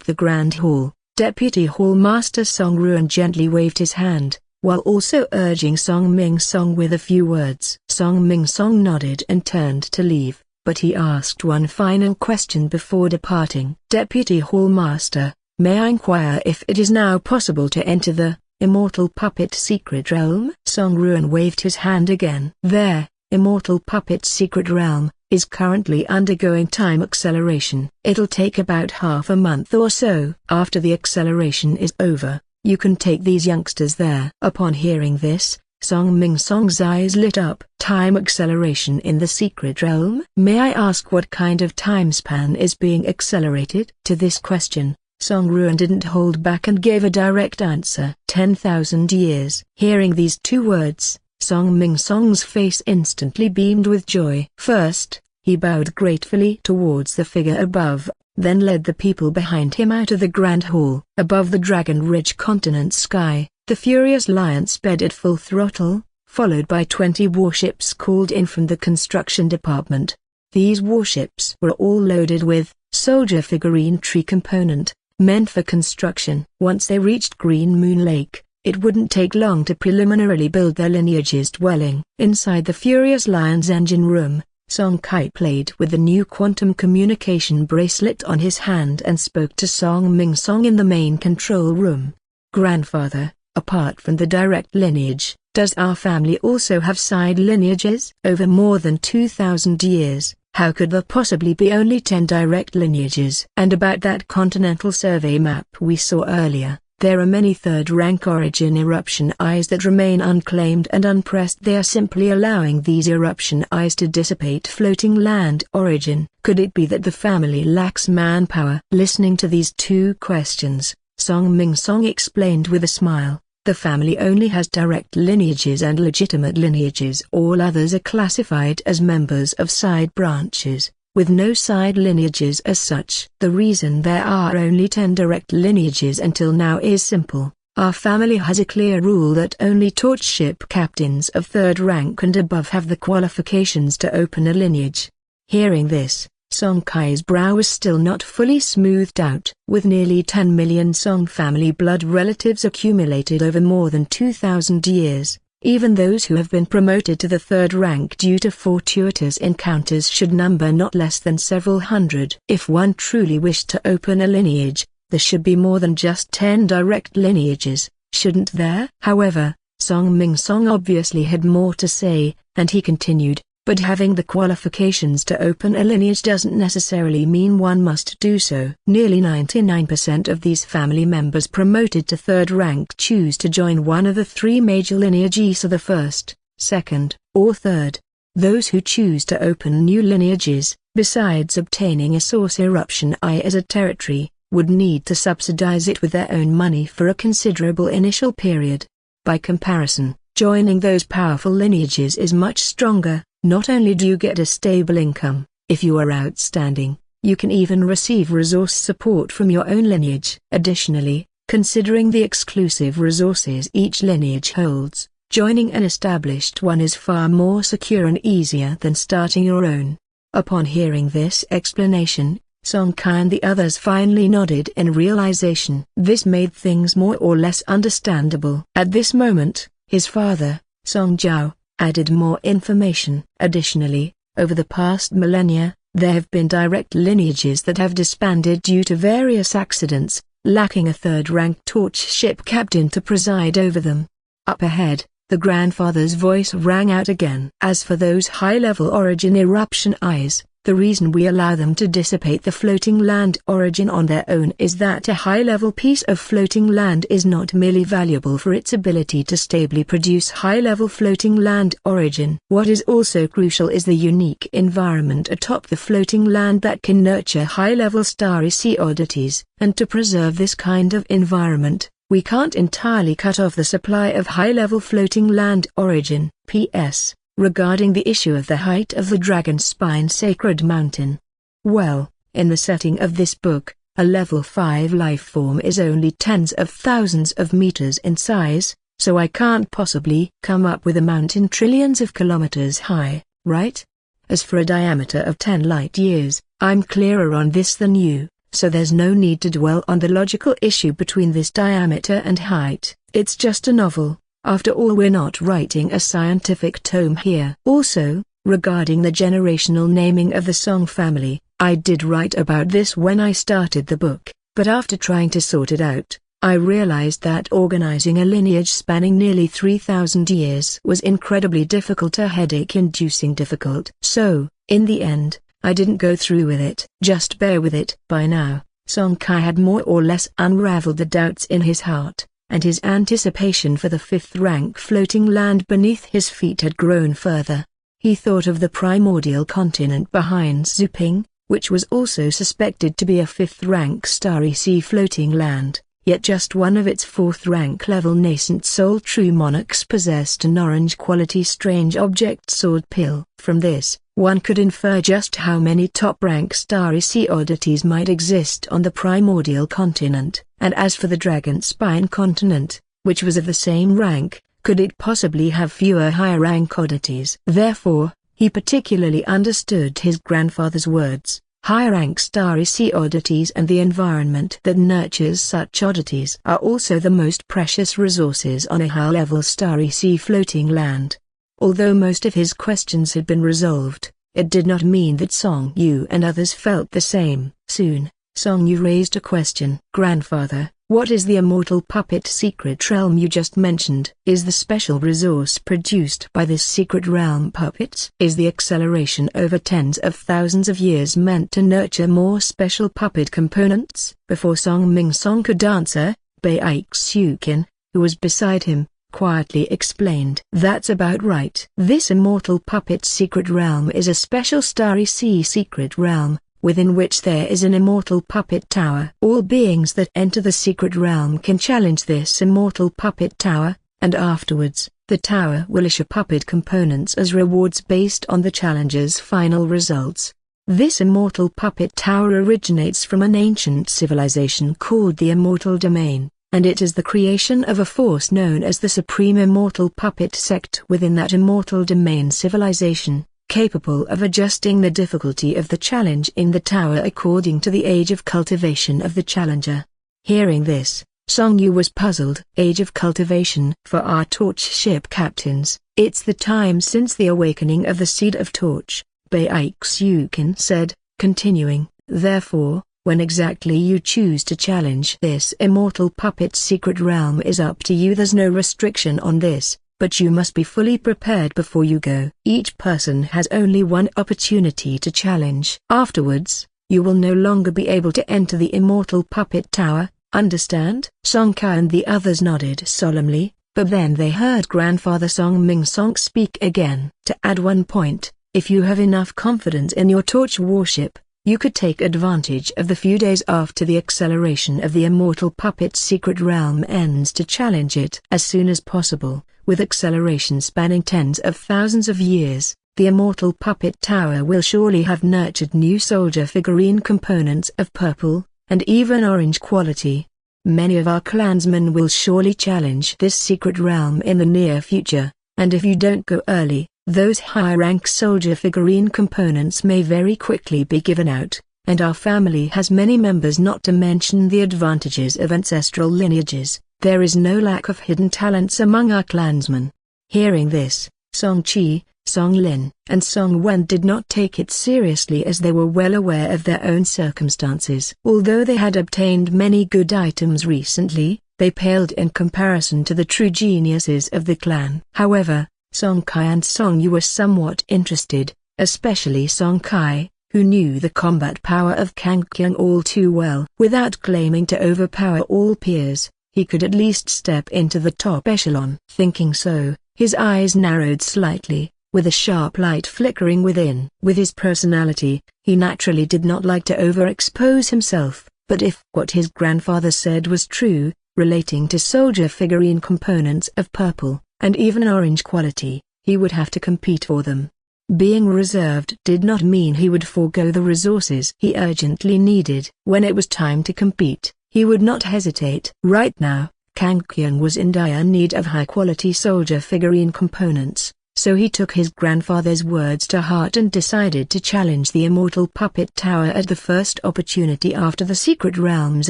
the Grand Hall, Deputy Hall Master Song Ruan gently waved his hand, while also urging Song Ming Song with a few words. Song Ming Song nodded and turned to leave, but he asked one final question before departing. "Deputy Hall Master, may I inquire if it is now possible to enter the Immortal Puppet Secret Realm?" Song Ruan waved his hand again. "There, Immortal Puppet Secret Realm, is currently undergoing time acceleration. It'll take about half a month or so. After the acceleration is over, you can take these youngsters there." Upon hearing this, Song Ming Song's eyes lit up. "Time acceleration in the Secret Realm? May I ask what kind of time span is being accelerated?" To this question, Song Ruan didn't hold back and gave a direct answer. 10,000 years. Hearing these two words, Song Ming Song's face instantly beamed with joy. First, he bowed gratefully towards the figure above, then led the people behind him out of the Grand Hall. Above the Dragon Ridge continent sky, the Furious Lion sped at full throttle, followed by 20 warships called in from the construction department. These warships were all loaded with soldier figurine tree component, meant for construction. Once they reached Green Moon Lake, it wouldn't take long to preliminarily build their lineage's dwelling. Inside the Furious Lion's engine room, Song Kai played with the new quantum communication bracelet on his hand and spoke to Song Ming Song in the main control room. "Grandfather, apart from the direct lineage, does our family also have side lineages?" Over more than 2,000 years, how could there possibly be only 10 direct lineages? And about that continental survey map we saw earlier, there are many third-rank origin eruption eyes that remain unclaimed and unpressed. They are simply allowing these eruption eyes to dissipate floating land origin. Could it be that the family lacks manpower? Listening to these two questions, Song Ming Song explained with a smile. The family only has direct lineages and legitimate lineages. All others are classified as members of side branches, with no side lineages as such. The reason there are only 10 direct lineages until now is simple. Our family has a clear rule that only torch ship captains of 3rd rank and above have the qualifications to open a lineage. Hearing this, Song Kai's brow was still not fully smoothed out. With nearly 10 million Song family blood relatives accumulated over more than 2,000 years, even those who have been promoted to the 3rd rank due to fortuitous encounters should number not less than several hundred. If one truly wished to open a lineage, there should be more than just 10 direct lineages, shouldn't there? However, Song Ming Song obviously had more to say, and he continued. But having the qualifications to open a lineage doesn't necessarily mean one must do so. Nearly 99% of these family members promoted to 3rd rank choose to join one of the 3 major lineages of the 1st, 2nd, or 3rd. Those who choose to open new lineages, besides obtaining a source eruption eye as a territory, would need to subsidize it with their own money for a considerable initial period. By comparison, joining those powerful lineages is much stronger. Not only do you get a stable income, if you are outstanding, you can even receive resource support from your own lineage. Additionally, considering the exclusive resources each lineage holds, joining an established one is far more secure and easier than starting your own. Upon hearing this explanation, Song Kai and the others finally nodded in realization. This made things more or less understandable. At this moment, his father, Song Jiao, added more information. Additionally, over the past millennia, there have been direct lineages that have disbanded due to various accidents, lacking a 3rd-rank torch ship captain to preside over them. Up ahead, the grandfather's voice rang out again. As for those high-level origin eruption eyes, The reason we allow them to dissipate the floating land origin on their own is that a high-level piece of floating land is not merely valuable for its ability to stably produce high-level floating land origin. What is also crucial is the unique environment atop the floating land that can nurture high-level starry sea oddities, and to preserve this kind of environment, we can't entirely cut off the supply of high-level floating land origin. P.S. Regarding the issue of the height of the Dragon Spine Sacred Mountain. Well, in the setting of this book, a level 5 life form is only tens of thousands of meters in size, so I can't possibly come up with a mountain trillions of kilometers high, right? As for a diameter of 10 light years, I'm clearer on this than you, so there's no need to dwell on the logical issue between this diameter and height. It's just a novel. After all, we're not writing a scientific tome here. Also, regarding the generational naming of the Song family, I did write about this when I started the book, but after trying to sort it out, I realized that organizing a lineage spanning nearly 3,000 years was incredibly difficult, a headache-inducing difficult. So, in the end, I didn't go through with it. Just bear with it. By now, Song Kai had more or less unraveled the doubts in his heart, and his anticipation for the 5th rank floating land beneath his feet had grown further. He thought of the primordial continent behind Zuping, which was also suspected to be a 5th rank starry sea floating land, yet just one of its 4th rank level nascent soul true monarchs possessed an orange quality strange object sword pill. From this, one could infer just how many top-rank starry sea oddities might exist on the primordial continent, and as for the Dragon Spine continent, which was of the same rank, could it possibly have fewer higher-rank oddities? Therefore, he particularly understood his grandfather's words, high-rank starry sea oddities and the environment that nurtures such oddities are also the most precious resources on a high-level starry sea floating land. Although most of his questions had been resolved, it did not mean that Song Yu and others felt the same. Soon, Song Yu raised a question. Grandfather, what is the immortal puppet secret realm you just mentioned? Is the special resource produced by this secret realm puppets? Is the acceleration over tens of thousands of years meant to nurture more special puppet components? Before Song Ming Song could answer, Bai Xiuqin, who was beside him, quietly explained. That's about right. This immortal puppet secret realm is a special starry sea secret realm, within which there is an immortal puppet tower. All beings that enter the secret realm can challenge this immortal puppet tower, and afterwards, the tower will issue puppet components as rewards based on the challenger's final results. This immortal puppet tower originates from an ancient civilization called the Immortal Domain, and it is the creation of a force known as the Supreme Immortal Puppet Sect within that Immortal Domain civilization, capable of adjusting the difficulty of the challenge in the tower according to the age of cultivation of the challenger. Hearing this, Song Yu was puzzled. Age of cultivation. For our torch ship captains, it's the time since the awakening of the Seed of Torch, Bai Xiuqin said, continuing, therefore, when exactly you choose to challenge this immortal puppet secret realm is up to you. There's no restriction on this, but you must be fully prepared before you go. Each person has only one opportunity to challenge. Afterwards, you will no longer be able to enter the immortal puppet tower, understand? Song Kai and the others nodded solemnly, but then they heard grandfather Song Ming Song speak again. To add one point, if you have enough confidence in your torch warship, you could take advantage of the few days after the acceleration of the immortal puppet secret realm ends to challenge it as soon as possible. With acceleration spanning tens of thousands of years, the immortal puppet tower will surely have nurtured new soldier figurine components of purple, and even orange quality. Many of our clansmen will surely challenge this secret realm in the near future, and if you don't go early, those high-rank soldier figurine components may very quickly be given out, and our family has many members, not to mention the advantages of ancestral lineages. There is no lack of hidden talents among our clansmen. Hearing this, Song Qi, Song Lin, and Song Wen did not take it seriously, as they were well aware of their own circumstances. Although they had obtained many good items recently, they paled in comparison to the true geniuses of the clan. However, Song Kai and Song Yu were somewhat interested, especially Song Kai, who knew the combat power of Kang Kyung all too well. Without claiming to overpower all peers, he could at least step into the top echelon. Thinking so, his eyes narrowed slightly, with a sharp light flickering within. With his personality, he naturally did not like to overexpose himself, but if what his grandfather said was true, relating to soldier figurine components of purple, and even orange quality, he would have to compete for them. Being reserved did not mean he would forego the resources he urgently needed. When it was time to compete, he would not hesitate. Right now, Kang Kyung was in dire need of high-quality soldier figurine components, so he took his grandfather's words to heart and decided to challenge the immortal puppet tower at the first opportunity after the Secret Realm's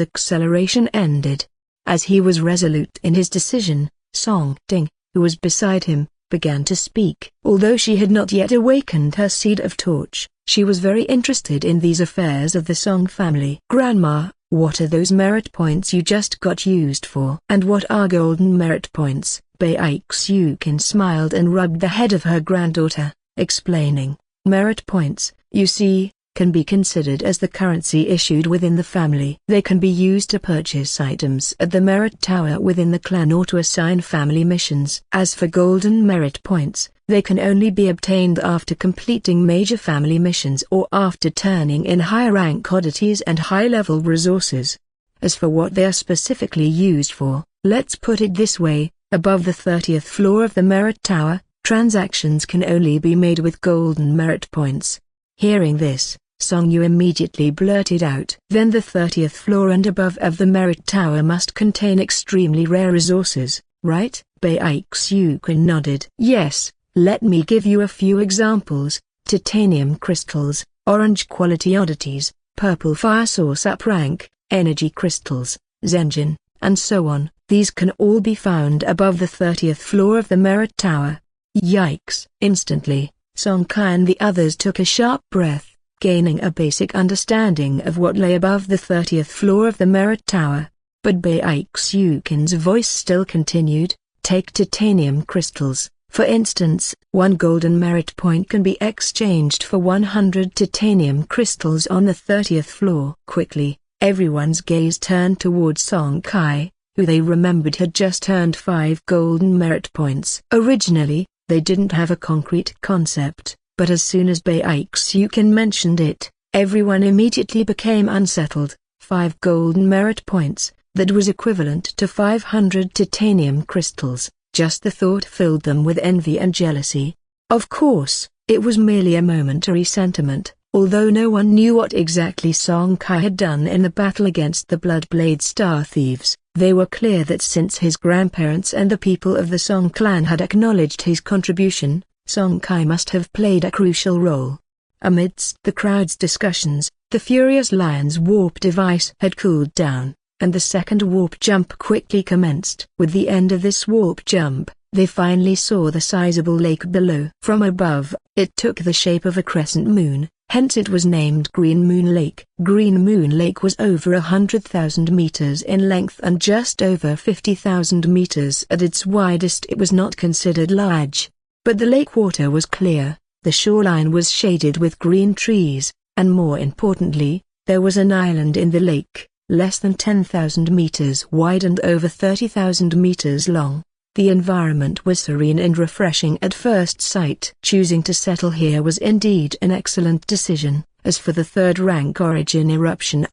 acceleration ended. As he was resolute in his decision, Song Ding, who was beside him, began to speak. Although she had not yet awakened her seed of torch, she was very interested in these affairs of the Song family. "Grandma, what are those merit points you just got used for? And what are golden merit points?" Bai Xueqin smiled and rubbed the head of her granddaughter, explaining, "Merit points, you see, can be considered as the currency issued within the family. They can be used to purchase items at the merit tower within the clan or to assign family missions. As for golden merit points, they can only be obtained after completing major family missions or after turning in high-rank oddities and high-level resources. As for what they are specifically used for, let's put it this way, above the 30th floor of the merit tower, transactions can only be made with golden merit points." Hearing this, Song Yu immediately blurted out, "Then the 30th floor and above of the merit tower must contain extremely rare resources, right?" Bai Xueqin nodded. "Yes, let me give you a few examples: titanium crystals, orange quality oddities, purple fire source up rank, energy crystals, Zenjin, and so on. These can all be found above the 30th floor of the merit tower." Yikes! Instantly, Song Kai and the others took a sharp breath, gaining a basic understanding of what lay above the 30th floor of the merit tower. But Bai Xueqin's voice still continued, "Take titanium crystals, for instance. One golden merit point can be exchanged for 100 titanium crystals on the 30th floor." Quickly, everyone's gaze turned toward Song Kai, who they remembered had just earned 5 golden merit points. Originally, they didn't have a concrete concept, but as soon as Bai Xueqin mentioned it, everyone immediately became unsettled. 5 golden merit points, that was equivalent to 500 titanium crystals. Just the thought filled them with envy and jealousy. Of course, it was merely a momentary sentiment, although no one knew what exactly Song Kai had done in the battle against the Bloodblade Star Thieves. They were clear that since his grandparents and the people of the Song clan had acknowledged his contribution, Song Kai must have played a crucial role. Amidst the crowd's discussions, the Furious Lion's warp device had cooled down, and the second warp jump quickly commenced. With the end of this warp jump, they finally saw the sizable lake below. From above, it took the shape of a crescent moon, hence it was named Green Moon Lake. Green Moon Lake was over 100,000 meters in length and just over 50,000 meters at its widest. It was not considered large, but the lake water was clear, the shoreline was shaded with green trees, and more importantly, there was an island in the lake, less than 10,000 meters wide and over 30,000 meters long. The environment was serene and refreshing at first sight. Choosing to settle here was indeed an excellent decision. As for the third-rank origin eruption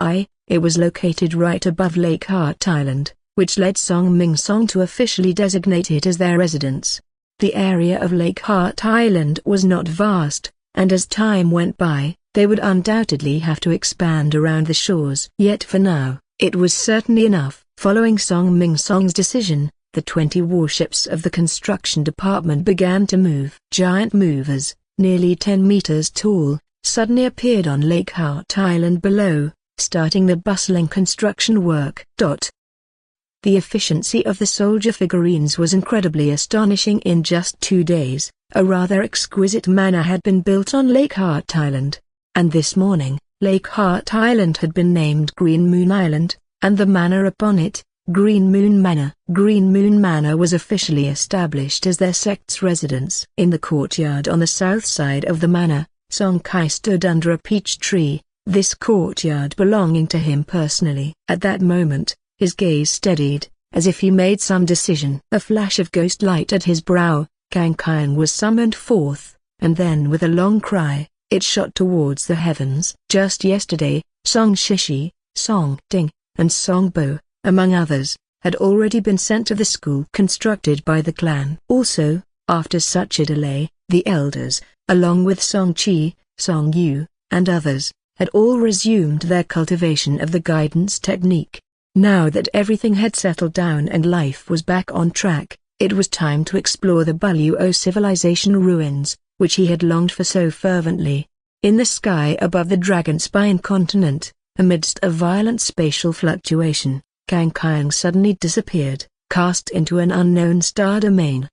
it was located right above Lake Heart Island, which led Song Ming Song to officially designate it as their residence. The area of Lake Heart Island was not vast, and as time went by, they would undoubtedly have to expand around the shores. Yet for now, it was certainly enough. Following Song Ming Song's decision, the 20 warships of the construction department began to move. Giant movers, nearly 10 meters tall, suddenly appeared on Lake Heart Island below, starting the bustling construction work. The efficiency of the soldier figurines was incredibly astonishing. In just 2 days, a rather exquisite manor had been built on Lake Heart Island. And this morning, Lake Heart Island had been named Green Moon Island, and the manor upon it, Green Moon Manor. Green Moon Manor was officially established as their sect's residence. In the courtyard on the south side of the manor, Song Kai stood under a peach tree, this courtyard belonging to him personally. At that moment, his gaze steadied, as if he made some decision. A flash of ghost light at his brow, Kang Kaian was summoned forth, and then with a long cry, it shot towards the heavens. Just yesterday, Song Shishi, Song Ding, and Song Bo, among others, had already been sent to the school constructed by the clan. Also, after such a delay, the elders, along with Song Qi, Song Yu, and others, had all resumed their cultivation of the guidance technique. Now that everything had settled down and life was back on track, it was time to explore the Buluo civilization ruins, which he had longed for so fervently. In the sky above the Dragon Spine continent, amidst a violent spatial fluctuation, Kang Kaian suddenly disappeared, cast into an unknown star domain.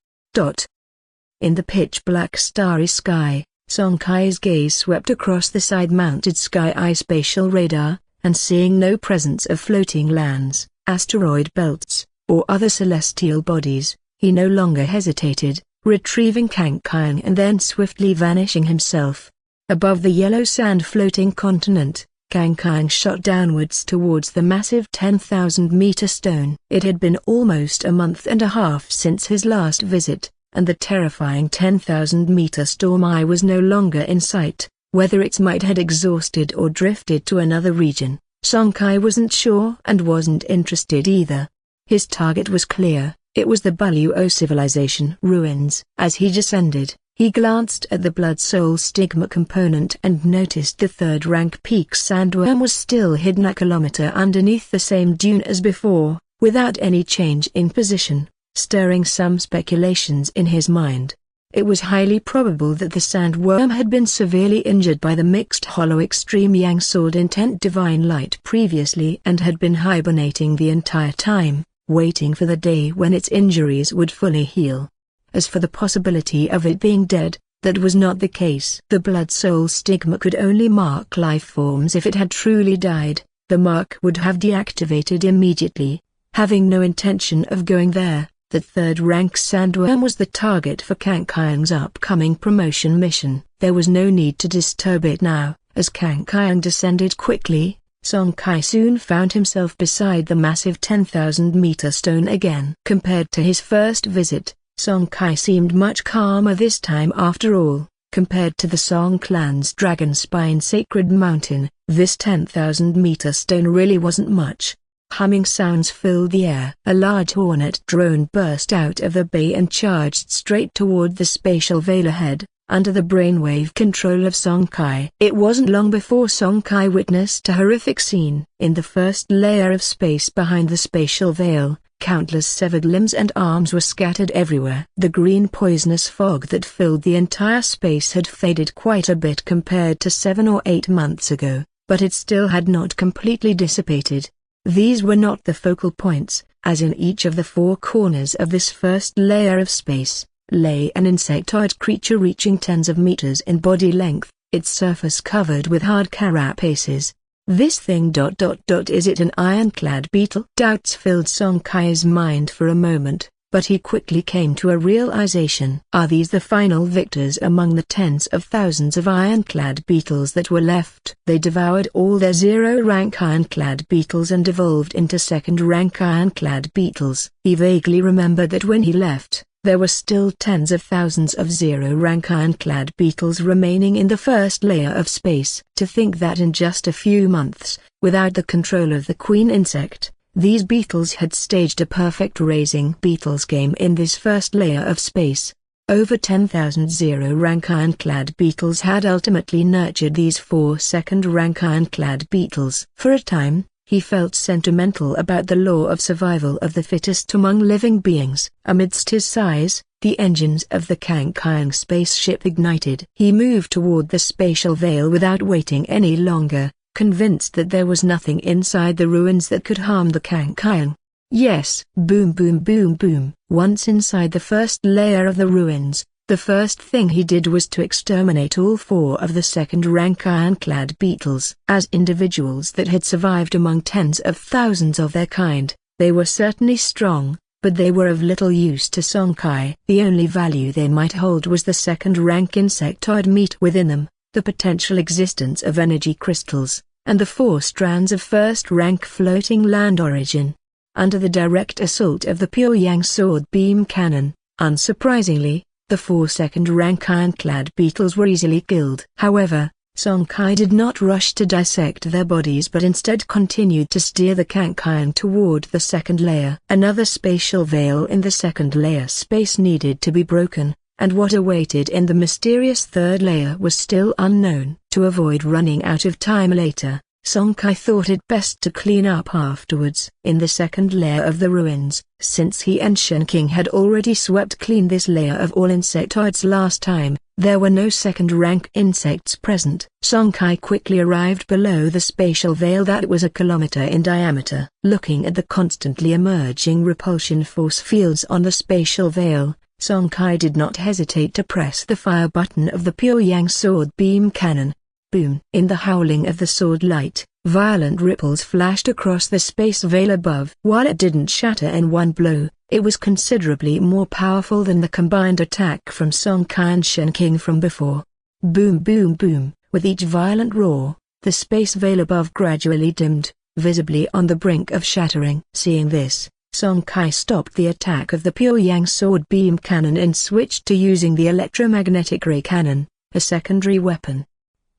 In the pitch-black starry sky, Song Kai's gaze swept across the side-mounted Sky-Eye spatial radar, and seeing no presence of floating lands, asteroid belts, or other celestial bodies, he no longer hesitated, retrieving Kang Kaian and then swiftly vanishing himself. Above the yellow sand-floating continent, Kang Kaian shot downwards towards the massive 10,000-meter stone. It had been almost a month and a half since his last visit, and the terrifying 10,000-meter storm eye was no longer in sight. Whether its might had exhausted or drifted to another region, Song Kai wasn't sure and wasn't interested either. His target was clear, it was the Buluo civilization ruins. As he descended, he glanced at the Blood Soul Stigma component and noticed the third-rank peak sandworm was still hidden a kilometer underneath the same dune as before, without any change in position, stirring some speculations in his mind. It was highly probable that the sandworm had been severely injured by the mixed hollow extreme Yang Sword Intent Divine Light previously and had been hibernating the entire time, waiting for the day when its injuries would fully heal. As for the possibility of it being dead, that was not the case. The Blood Soul Stigma could only mark life forms if it had truly died. The mark would have deactivated immediately. Having no intention of going there, the third-rank sandworm was the target for Kang Kaian's upcoming promotion mission. There was no need to disturb it now. As Kang Kaian descended quickly, Song Kai soon found himself beside the massive 10,000-meter stone again. Compared to his first visit, Song Kai seemed much calmer this time after all. Compared to the Song clan's Dragon Spine Sacred Mountain, this 10,000-meter stone really wasn't much. Humming sounds filled the air. A large Hornet drone burst out of the bay and charged straight toward the spatial veil ahead, under the brainwave control of Song Kai. It wasn't long before Song Kai witnessed a horrific scene. In the first layer of space behind the spatial veil, countless severed limbs and arms were scattered everywhere. The green poisonous fog that filled the entire space had faded quite a bit compared to 7 or 8 months ago, but it still had not completely dissipated. These were not the focal points, as in each of the 4 corners of this first layer of space, lay an insectoid creature reaching tens of meters in body length, its surface covered with hard carapaces. This thing ... Is it an ironclad beetle? Doubts filled Song Kai's mind for a moment, but he quickly came to a realization. Are these the final victors among the tens of thousands of ironclad beetles that were left? They devoured all their zero-rank ironclad beetles and evolved into second-rank ironclad beetles. He vaguely remembered that when he left, there were still tens of thousands of zero-rank ironclad beetles remaining in the first layer of space. To think that in just a few months, without the control of the queen insect, these beetles had staged a perfect raising beetles game in this first layer of space. Over 10,000 zero-rank ironclad beetles had ultimately nurtured these 4 second-rank ironclad beetles. For a time, he felt sentimental about the law of survival of the fittest among living beings. Amidst his sighs, the engines of the Kang Kaian spaceship ignited. He moved toward the spatial veil without waiting any longer, convinced that there was nothing inside the ruins that could harm the Kang Kaian. Yes, boom boom boom boom. Once inside the first layer of the ruins, the first thing he did was to exterminate all 4 of the second-rank ironclad beetles. As individuals that had survived among tens of thousands of their kind, they were certainly strong, but they were of little use to Song Kai. The only value they might hold was the second-rank insectoid meat within them. the potential existence of energy crystals, and the 4 strands of first-rank floating land origin. Under the direct assault of the Pyongyang sword beam cannon, unsurprisingly, the 4 second-rank ironclad beetles were easily killed. However, Song Kai did not rush to dissect their bodies but instead continued to steer the Kankian toward the second layer. Another spatial veil in the second layer space needed to be broken, and what awaited in the mysterious third layer was still unknown. To avoid running out of time later, Song Kai thought it best to clean up afterwards. In the second layer of the ruins, since he and Shen King had already swept clean this layer of all insectoids last time, there were no second-rank insects present. Song Kai quickly arrived below the spatial veil that was a kilometer in diameter. Looking at the constantly emerging repulsion force fields on the spatial veil, Song Kai did not hesitate to press the fire button of the Pyongyang sword beam cannon. Boom! In the howling of the sword light, violent ripples flashed across the space veil above. While it didn't shatter in one blow, it was considerably more powerful than the combined attack from Song Kai and Shen King from before. Boom boom boom! With each violent roar, the space veil above gradually dimmed, visibly on the brink of shattering. Seeing this, Song Kai stopped the attack of the Pyongyang sword beam cannon and switched to using the electromagnetic ray cannon, a secondary weapon.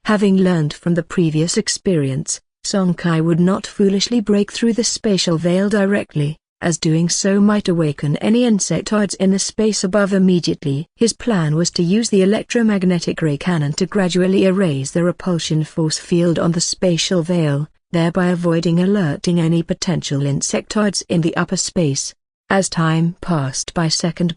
Having learned from the previous experience, Song Kai would not foolishly break through the spatial veil directly, as doing so might awaken any insectoids in the space above immediately. His plan was to use the electromagnetic ray cannon to gradually erase the repulsion force field on the spatial veil, thereby avoiding alerting any potential insectoids in the upper space. As time passed by second,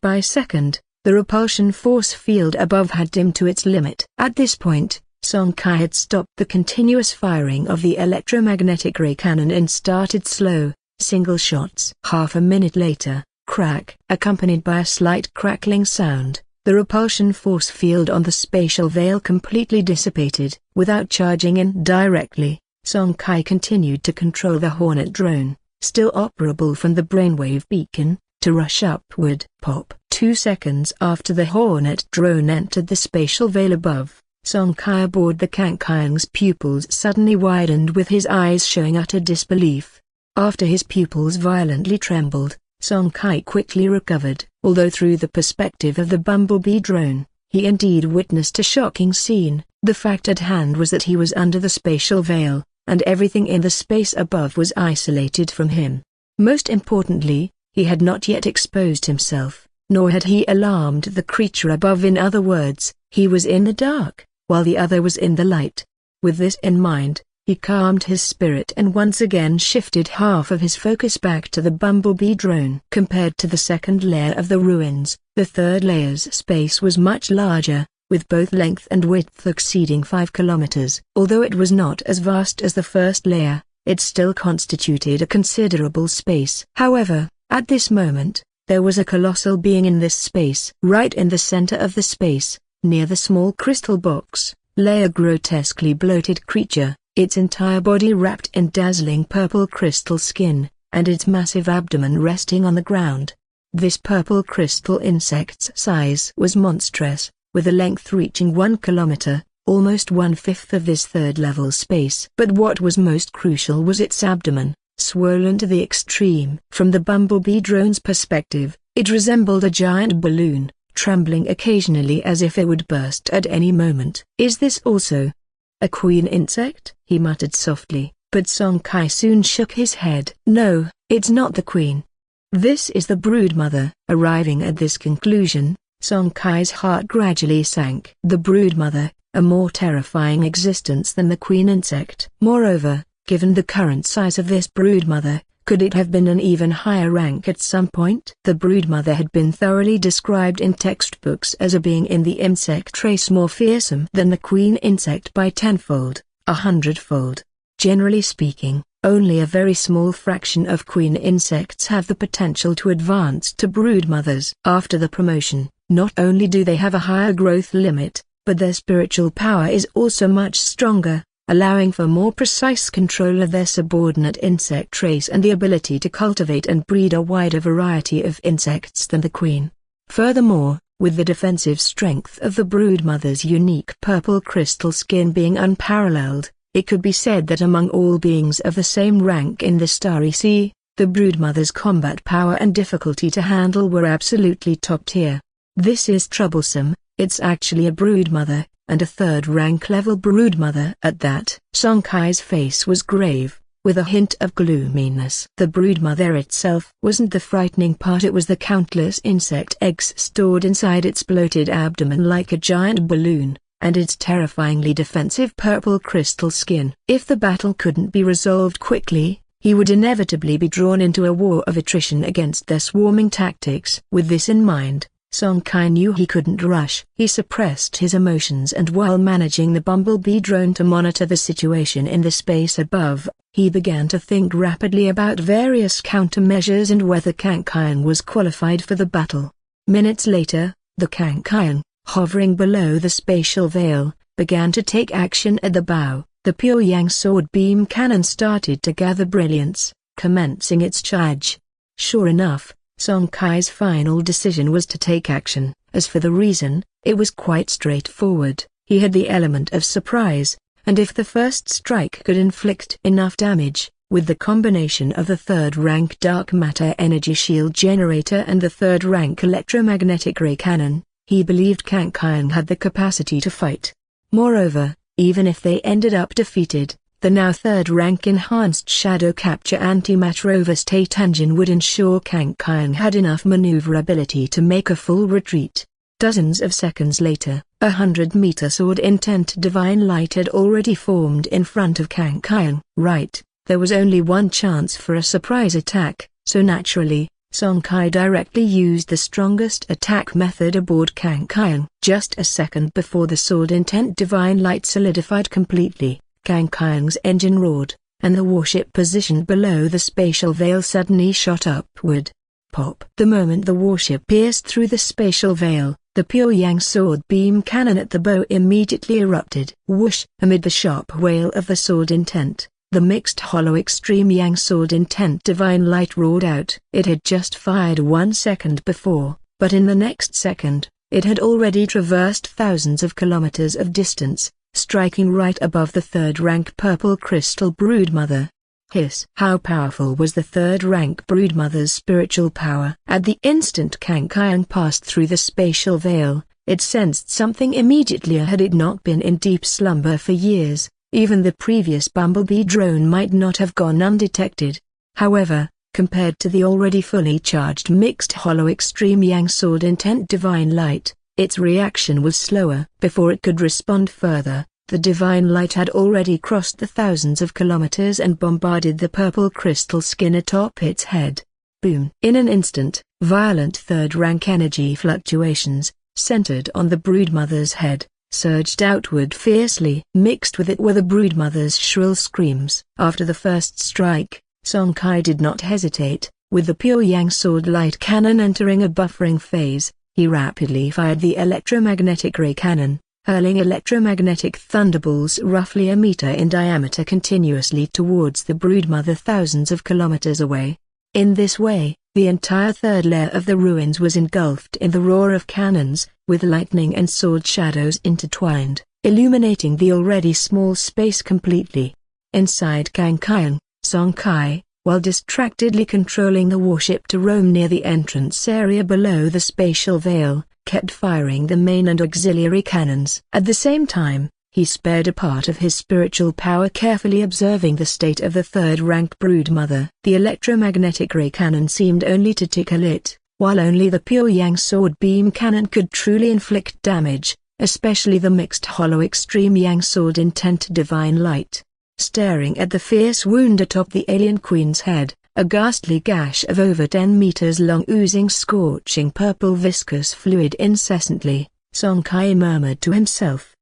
the repulsion force field above had dimmed to its limit. At this point, Song Kai had stopped the continuous firing of the electromagnetic ray cannon and started slow, single shots. Half a minute later, crack, accompanied by a slight crackling sound, the repulsion force field on the spatial veil completely dissipated. Without charging in directly, Song Kai continued to control the Hornet drone, still operable from the brainwave beacon, to rush upward. Pop! 2 seconds after the Hornet drone entered the spatial veil above, Song Kai aboard the Kankian's pupils suddenly widened with his eyes showing utter disbelief. After his pupils violently trembled, Song Kai quickly recovered. Although through the perspective of the bumblebee drone, he indeed witnessed a shocking scene, the fact at hand was that he was under the spatial veil, and everything in the space above was isolated from him. Most importantly, he had not yet exposed himself, nor had he alarmed the creature above. In other words, he was in the dark, while the other was in the light. With this in mind, he calmed his spirit and once again shifted half of his focus back to the bumblebee drone. Compared to the second layer of the ruins, the third layer's space was much larger, with both length and width exceeding 5 kilometers. Although it was not as vast as the first layer, it still constituted a considerable space. However, at this moment, there was a colossal being in this space. Right in the center of the space, near the small crystal box, lay a grotesquely bloated creature, its entire body wrapped in dazzling purple crystal skin, and its massive abdomen resting on the ground. This purple crystal insect's size was monstrous, with a length reaching 1 kilometer, almost 1/5 of this third-level space. But what was most crucial was its abdomen, swollen to the extreme. From the bumblebee drone's perspective, it resembled a giant balloon, trembling occasionally as if it would burst at any moment. "Is this also a queen insect?" he muttered softly, but Song Kai soon shook his head. "No, it's not the queen. This is the broodmother." Arriving at this conclusion, Song Kai's heart gradually sank. The broodmother, a more terrifying existence than the queen insect. Moreover, given the current size of this broodmother, could it have been an even higher rank at some point? The broodmother had been thoroughly described in textbooks as a being in the insect race more fearsome than the queen insect by 10-fold, 100-fold. Generally speaking, only a very small fraction of queen insects have the potential to advance to broodmothers. After the promotion, not only do they have a higher growth limit, but their spiritual power is also much stronger, allowing for more precise control of their subordinate insect race and the ability to cultivate and breed a wider variety of insects than the queen. Furthermore, with the defensive strength of the broodmother's unique purple crystal skin being unparalleled. It could be said that among all beings of the same rank in the Starry Sea, the broodmother's combat power and difficulty to handle were absolutely top tier. This is troublesome, it's actually a broodmother, and a third-rank level broodmother at that. Song Kai's face was grave, with a hint of gloominess. The broodmother itself wasn't the frightening part, it was the countless insect eggs stored inside its bloated abdomen like a giant balloon, and its terrifyingly defensive purple crystal skin. If the battle couldn't be resolved quickly, he would inevitably be drawn into a war of attrition against their swarming tactics. With this in mind, Song Kai knew he couldn't rush. He suppressed his emotions, and while managing the bumblebee drone to monitor the situation in the space above, he began to think rapidly about various countermeasures and whether Kankian was qualified for the battle. Minutes later, the Kankian, hovering below the spatial veil, began to take action at the bow. The Pyongyang sword beam cannon started to gather brilliance, commencing its charge. Sure enough, Song Kai's final decision was to take action. As for the reason, it was quite straightforward. He had the element of surprise, and if the first strike could inflict enough damage, with the combination of the third-rank dark matter energy shield generator and the third-rank electromagnetic ray cannon, he believed Kankian had the capacity to fight. Moreover, even if they ended up defeated, the now third-rank enhanced shadow capture antimatter overstate engine would ensure Kankian had enough maneuverability to make a full retreat. Dozens of seconds later, 100-meter sword intent divine light had already formed in front of Kankian. Right, there was only one chance for a surprise attack, so naturally, Song Kai directly used the strongest attack method aboard Kankian. Just a second before the sword intent divine light solidified completely, Kankian's engine roared, and the warship positioned below the spatial veil suddenly shot upward. Pop! The moment the warship pierced through the spatial veil, the Pyongyang sword beam cannon at the bow immediately erupted. Whoosh! Amid the sharp wail of the sword intent, the mixed hollow extreme yang sword intent divine light roared out. It had just fired 1 second before, but in the next second, it had already traversed thousands of kilometers of distance, striking right above the third-rank purple crystal broodmother. Hiss! How powerful was the third-rank broodmother's spiritual power? At the instant Kankian passed through the spatial veil, it sensed something immediately. Had it not been in deep slumber for years, even the previous bumblebee drone might not have gone undetected. However, compared to the already fully charged mixed hollow extreme yang sword intent divine light, its reaction was slower. Before it could respond further, the divine light had already crossed the thousands of kilometers and bombarded the purple crystal skin atop its head. Boom! In an instant, violent third-rank energy fluctuations, centered on the broodmother's head, surged outward fiercely. Mixed with it were the broodmother's shrill screams. After the first strike, Song Kai did not hesitate. With the Pyongyang sword light cannon entering a buffering phase, he rapidly fired the electromagnetic ray cannon, hurling electromagnetic thunderbolts roughly a meter in diameter continuously towards the broodmother thousands of kilometers away. In this way, the entire third layer of the ruins was engulfed in the roar of cannons, with lightning and sword shadows intertwined, illuminating the already small space completely. Inside Kankian, Song Kai, while distractedly controlling the warship to roam near the entrance area below the spatial veil, kept firing the main and auxiliary cannons. At the same time, he spared a part of his spiritual power, carefully observing the state of the third-rank broodmother. The electromagnetic ray cannon seemed only to tickle it, while only the Pyongyang sword beam cannon could truly inflict damage, especially the mixed hollow extreme yang sword intent divine light. Staring at the fierce wound atop the alien queen's head, a ghastly gash of over 10 meters long oozing scorching purple viscous fluid incessantly, Song Kai murmured to himself.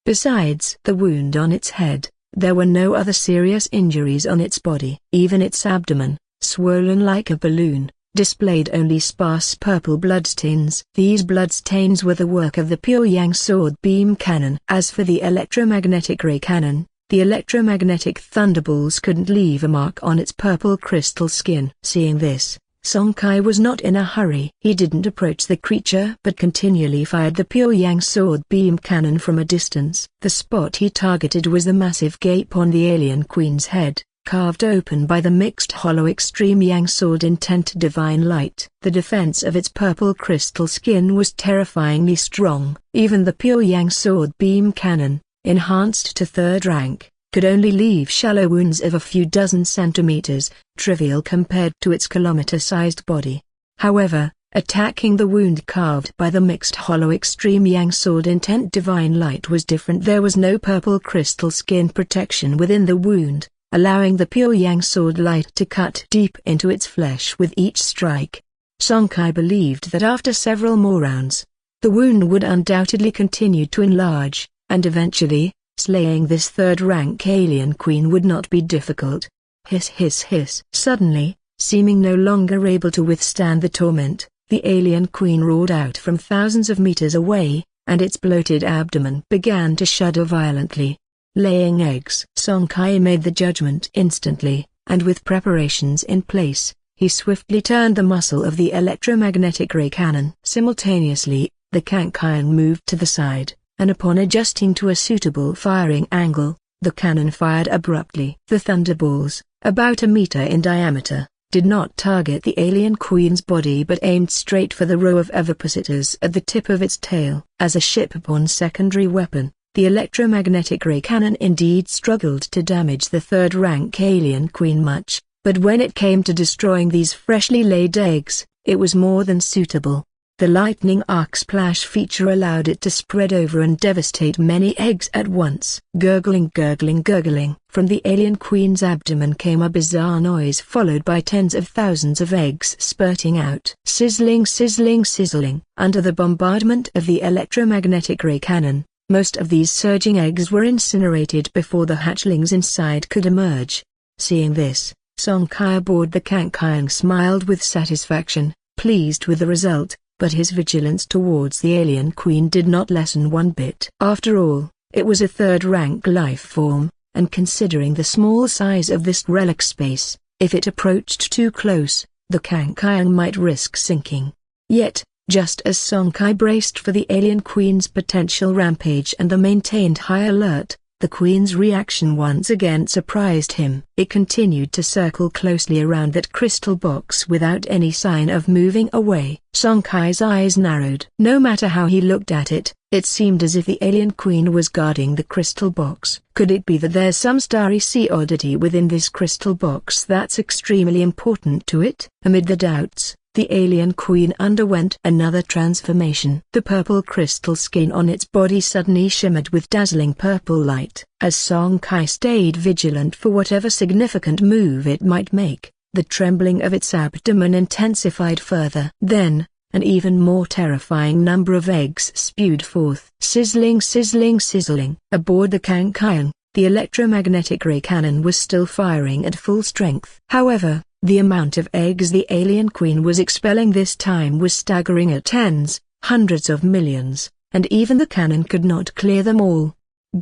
Besides the wound on its head, there were no other serious injuries on its body. Even its abdomen, swollen like a balloon, displayed only sparse purple bloodstains. These bloodstains were the work of the Pyongyang sword beam cannon. As for the electromagnetic ray cannon, the electromagnetic thunderbolts couldn't leave a mark on its purple crystal skin. Seeing this, Song Kai was not in a hurry. He didn't approach the creature but continually fired the Pyongyang sword beam cannon from a distance. The spot he targeted was the massive gape on the alien queen's head, carved open by the mixed hollow extreme yang sword intent divine light. The defense of its purple crystal skin was terrifyingly strong. Even the Pyongyang sword beam cannon, enhanced to 3rd rank, could only leave shallow wounds of a few dozen centimeters, trivial compared to its kilometer-sized body. However, attacking the wound carved by the mixed hollow extreme yang sword intent divine light was different. There was no purple crystal skin protection within the wound, allowing the Pyongyang sword light to cut deep into its flesh with each strike. Song Kai believed that after several more rounds, the wound would undoubtedly continue to enlarge, and eventually, slaying this 3rd-rank alien queen would not be difficult. Hiss hiss hiss. Suddenly, seeming no longer able to withstand the torment, the alien queen roared out from thousands of meters away, and its bloated abdomen began to shudder violently. Laying eggs. Song Kai made the judgment instantly, and with preparations in place, he swiftly turned the muzzle of the electromagnetic ray cannon. Simultaneously, the Kankaion moved to the side, and upon adjusting to a suitable firing angle, the cannon fired abruptly. The thunderballs, about a meter in diameter, did not target the alien queen's body but aimed straight for the row of ovipositors at the tip of its tail. As a shipborne secondary weapon, the electromagnetic ray cannon indeed struggled to damage the 3rd-rank alien queen much, but when it came to destroying these freshly laid eggs, it was more than suitable. The lightning arc splash feature allowed it to spread over and devastate many eggs at once. Gurgling gurgling gurgling. From the alien queen's abdomen came a bizarre noise followed by tens of thousands of eggs spurting out. Sizzling sizzling sizzling. Under the bombardment of the electromagnetic ray cannon, most of these surging eggs were incinerated before the hatchlings inside could emerge. Seeing this, Song Kai aboard the Kankaion smiled with satisfaction, pleased with the result. But his vigilance towards the alien queen did not lessen one bit. After all, it was a 3rd-rank life form, and considering the small size of this relic space, if it approached too close, the Kankaion might risk sinking. Yet, just as Song Kai braced for the alien queen's potential rampage and the maintained high alert, the queen's reaction once again surprised him. It continued to circle closely around that crystal box without any sign of moving away. Song Kai's eyes narrowed. No matter how he looked at it, it seemed as if the alien queen was guarding the crystal box. Could it be that there's some starry sea oddity within this crystal box that's extremely important to it? Amid the doubts, the alien queen underwent another transformation. The purple crystal skin on its body suddenly shimmered with dazzling purple light. As Song Kai stayed vigilant for whatever significant move it might make, the trembling of its abdomen intensified further. Then, an even more terrifying number of eggs spewed forth. Sizzling sizzling sizzling. Aboard the Kankaion, the electromagnetic ray cannon was still firing at full strength. However, the amount of eggs the alien queen was expelling this time was staggering at tens, hundreds of millions, and even the cannon could not clear them all.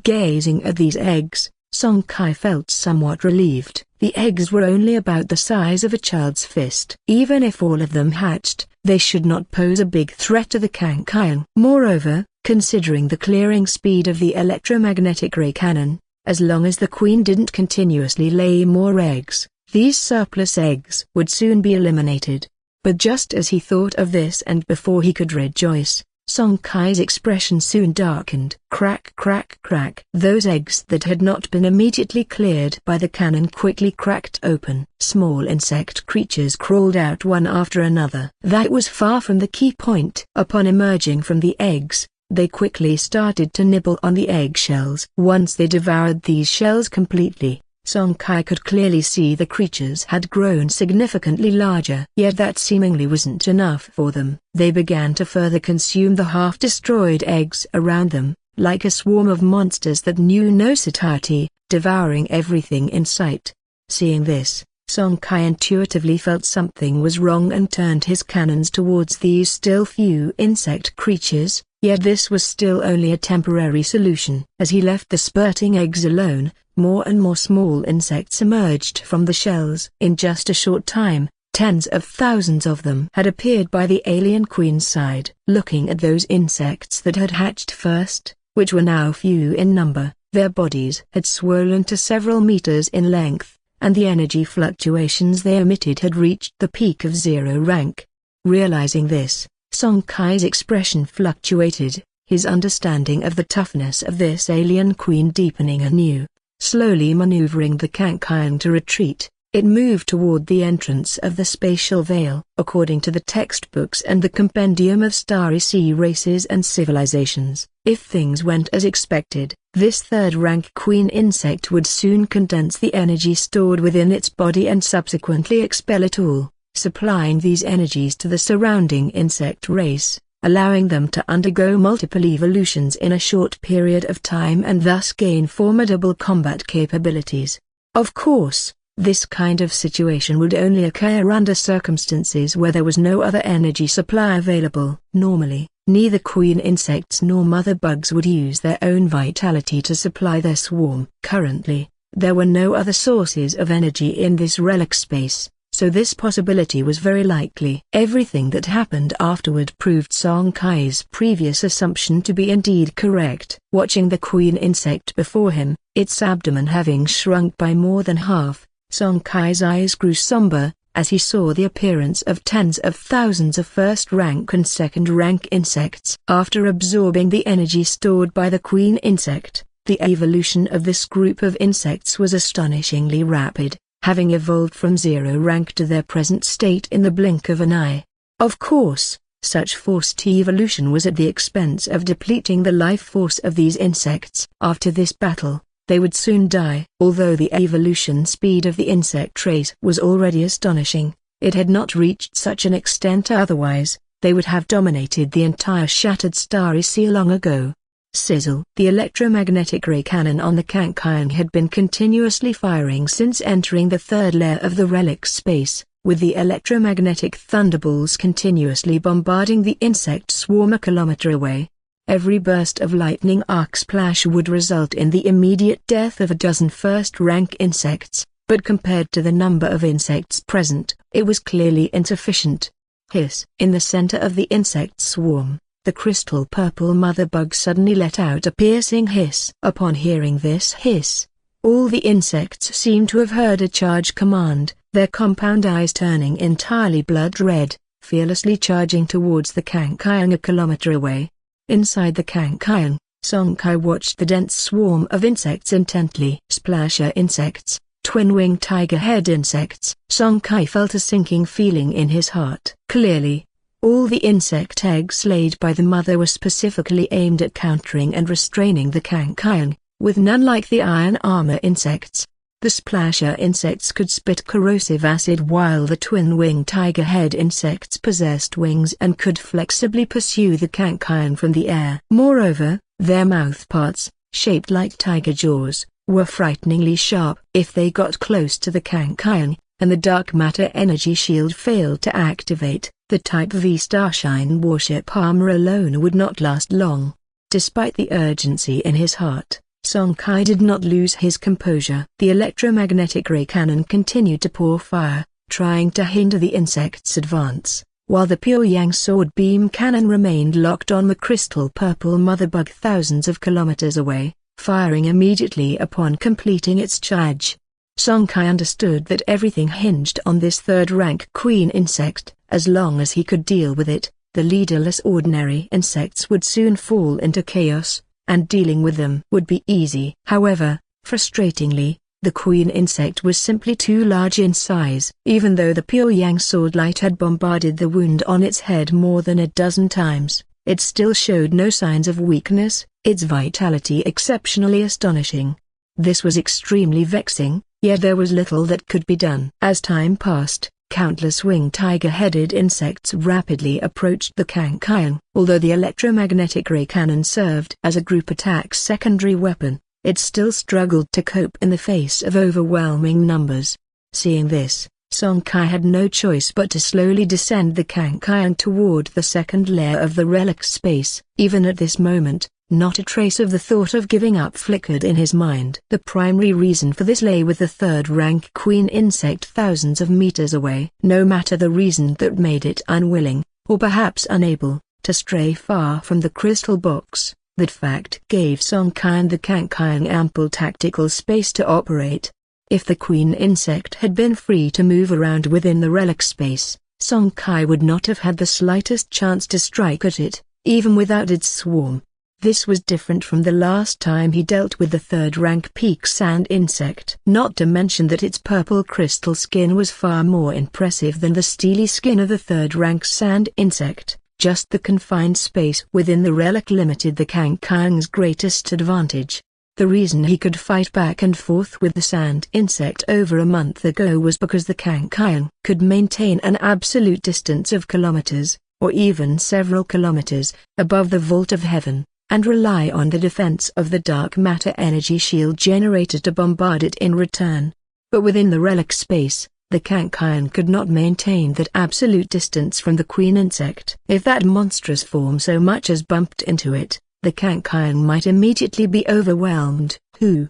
Gazing at these eggs, Song Kai felt somewhat relieved. The eggs were only about the size of a child's fist. Even if all of them hatched, they should not pose a big threat to the Kankaion. Moreover, considering the clearing speed of the electromagnetic ray cannon, as long as the queen didn't continuously lay more eggs, these surplus eggs would soon be eliminated. But just as he thought of this and before he could rejoice, Song Kai's expression soon darkened. Crack crack crack. Those eggs that had not been immediately cleared by the cannon quickly cracked open. Small insect creatures crawled out one after another. That was far from the key point. Upon emerging from the eggs, they quickly started to nibble on the eggshells. Once they devoured these shells completely, Song Kai could clearly see the creatures had grown significantly larger. Yet that seemingly wasn't enough for them. They began to further consume the half-destroyed eggs around them, like a swarm of monsters that knew no satiety, devouring everything in sight. Seeing this, Song Kai intuitively felt something was wrong and turned his cannons towards these still few insect creatures, yet this was still only a temporary solution. As he left the spurting eggs alone, more and more small insects emerged from the shells. In just a short time, Tens of thousands of them had appeared by the alien queen's side. Looking at those insects that had hatched first, which were now few in number, their bodies had swollen to several meters in length, and the energy fluctuations they emitted had reached the peak of 0 rank. Realizing this, Song Kai's expression fluctuated, his understanding of the toughness of this alien queen deepening anew. Slowly maneuvering the Kankian to retreat, it moved toward the entrance of the spatial veil. According to the textbooks and the compendium of starry sea races and civilizations, if things went as expected, this third-rank queen insect would soon condense the energy stored within its body and subsequently expel it all, supplying these energies to the surrounding insect race, allowing them to undergo multiple evolutions in a short period of time and thus gain formidable combat capabilities. Of course, this kind of situation would only occur under circumstances where there was no other energy supply available. Normally, neither queen insects nor mother bugs would use their own vitality to supply their swarm. Currently, there were no other sources of energy in this relic space, so this possibility was very likely. Everything that happened afterward proved Song Kai's previous assumption to be indeed correct. Watching the queen insect before him, its abdomen having shrunk by more than half, Song Kai's eyes grew somber, as he saw the appearance of tens of thousands of first-rank and second-rank insects. After absorbing the energy stored by the queen insect, the evolution of this group of insects was astonishingly rapid, having evolved from 0 rank to their present state in the blink of an eye. Of course, such forced evolution was at the expense of depleting the life force of these insects. After this battle, they would soon die. Although the evolution speed of the insect race was already astonishing, it had not reached such an extent otherwise, they would have dominated the entire shattered starry sea long ago. Sizzle. The electromagnetic ray cannon on the Kankian had been continuously firing since entering the third layer of the relic space, with the electromagnetic thunderbolts continuously bombarding the insect swarm a kilometer away. Every burst of lightning arc splash would result in the immediate death of a dozen first-rank insects, but compared to the number of insects present, it was clearly insufficient. Hiss. In the center of the insect swarm, the crystal purple mother bug suddenly let out a piercing hiss. Upon hearing this hiss, all the insects seemed to have heard a charge command, their compound eyes turning entirely blood red, fearlessly charging towards the Kankian a kilometer away. Inside the Kankian, Song Kai watched the dense swarm of insects intently. Splasher insects, twin-winged tiger-head insects. Song Kai felt a sinking feeling in his heart. Clearly, all the insect eggs laid by the mother were specifically aimed at countering and restraining the Kankian, with none like the iron armor insects. The splasher insects could spit corrosive acid while the twin-winged tiger-head insects possessed wings and could flexibly pursue the Kankian from the air. Moreover, their mouthparts, shaped like tiger jaws, were frighteningly sharp. If they got close to the Kankian, and the dark matter energy shield failed to activate, the Type V Starshine warship armor alone would not last long. Despite the urgency in his heart, Song Kai did not lose his composure. The electromagnetic ray cannon continued to pour fire, trying to hinder the insect's advance, while the Pyongyang sword beam cannon remained locked on the crystal purple mother bug thousands of kilometers away, firing immediately upon completing its charge. Song Kai understood that everything hinged on this third-rank queen insect. As long as he could deal with it, the leaderless ordinary insects would soon fall into chaos, and dealing with them would be easy. However, frustratingly, the queen insect was simply too large in size. Even though the Pyongyang sword light had bombarded the wound on its head more than a dozen times, it still showed no signs of weakness, its vitality exceptionally astonishing. This was extremely vexing, yet there was little that could be done. As time passed, countless winged tiger-headed insects rapidly approached the Kankian. Although the electromagnetic ray cannon served as a group attack secondary weapon, it still struggled to cope in the face of overwhelming numbers. Seeing this, Song Kai had no choice but to slowly descend the Kankian toward the second layer of the relic space. Even at this moment, Not a trace of the thought of giving up flickered in his mind. The primary reason for this lay with the third-rank queen insect thousands of meters away. No matter the reason that made it unwilling, or perhaps unable, to stray far from the crystal box, that fact gave Song Kai and the Kankai ample tactical space to operate. If the queen insect had been free to move around within the relic space, Song Kai would not have had the slightest chance to strike at it, even without its swarm. This was different from the last time he dealt with the third-rank peak sand insect. Not to mention that its purple crystal skin was far more impressive than the steely skin of the third-rank sand insect. Just the confined space within the relic limited the Kankai's greatest advantage. The reason he could fight back and forth with the sand insect over a month ago was because the Kankai could maintain an absolute distance of kilometers, or even several kilometers, above the vault of heaven, and rely on the defense of the dark matter energy shield generator to bombard it in return. But within the relic space, the Kankai could not maintain that absolute distance from the queen insect. If that monstrous form so much as bumped into it, the Kankai might immediately be overwhelmed.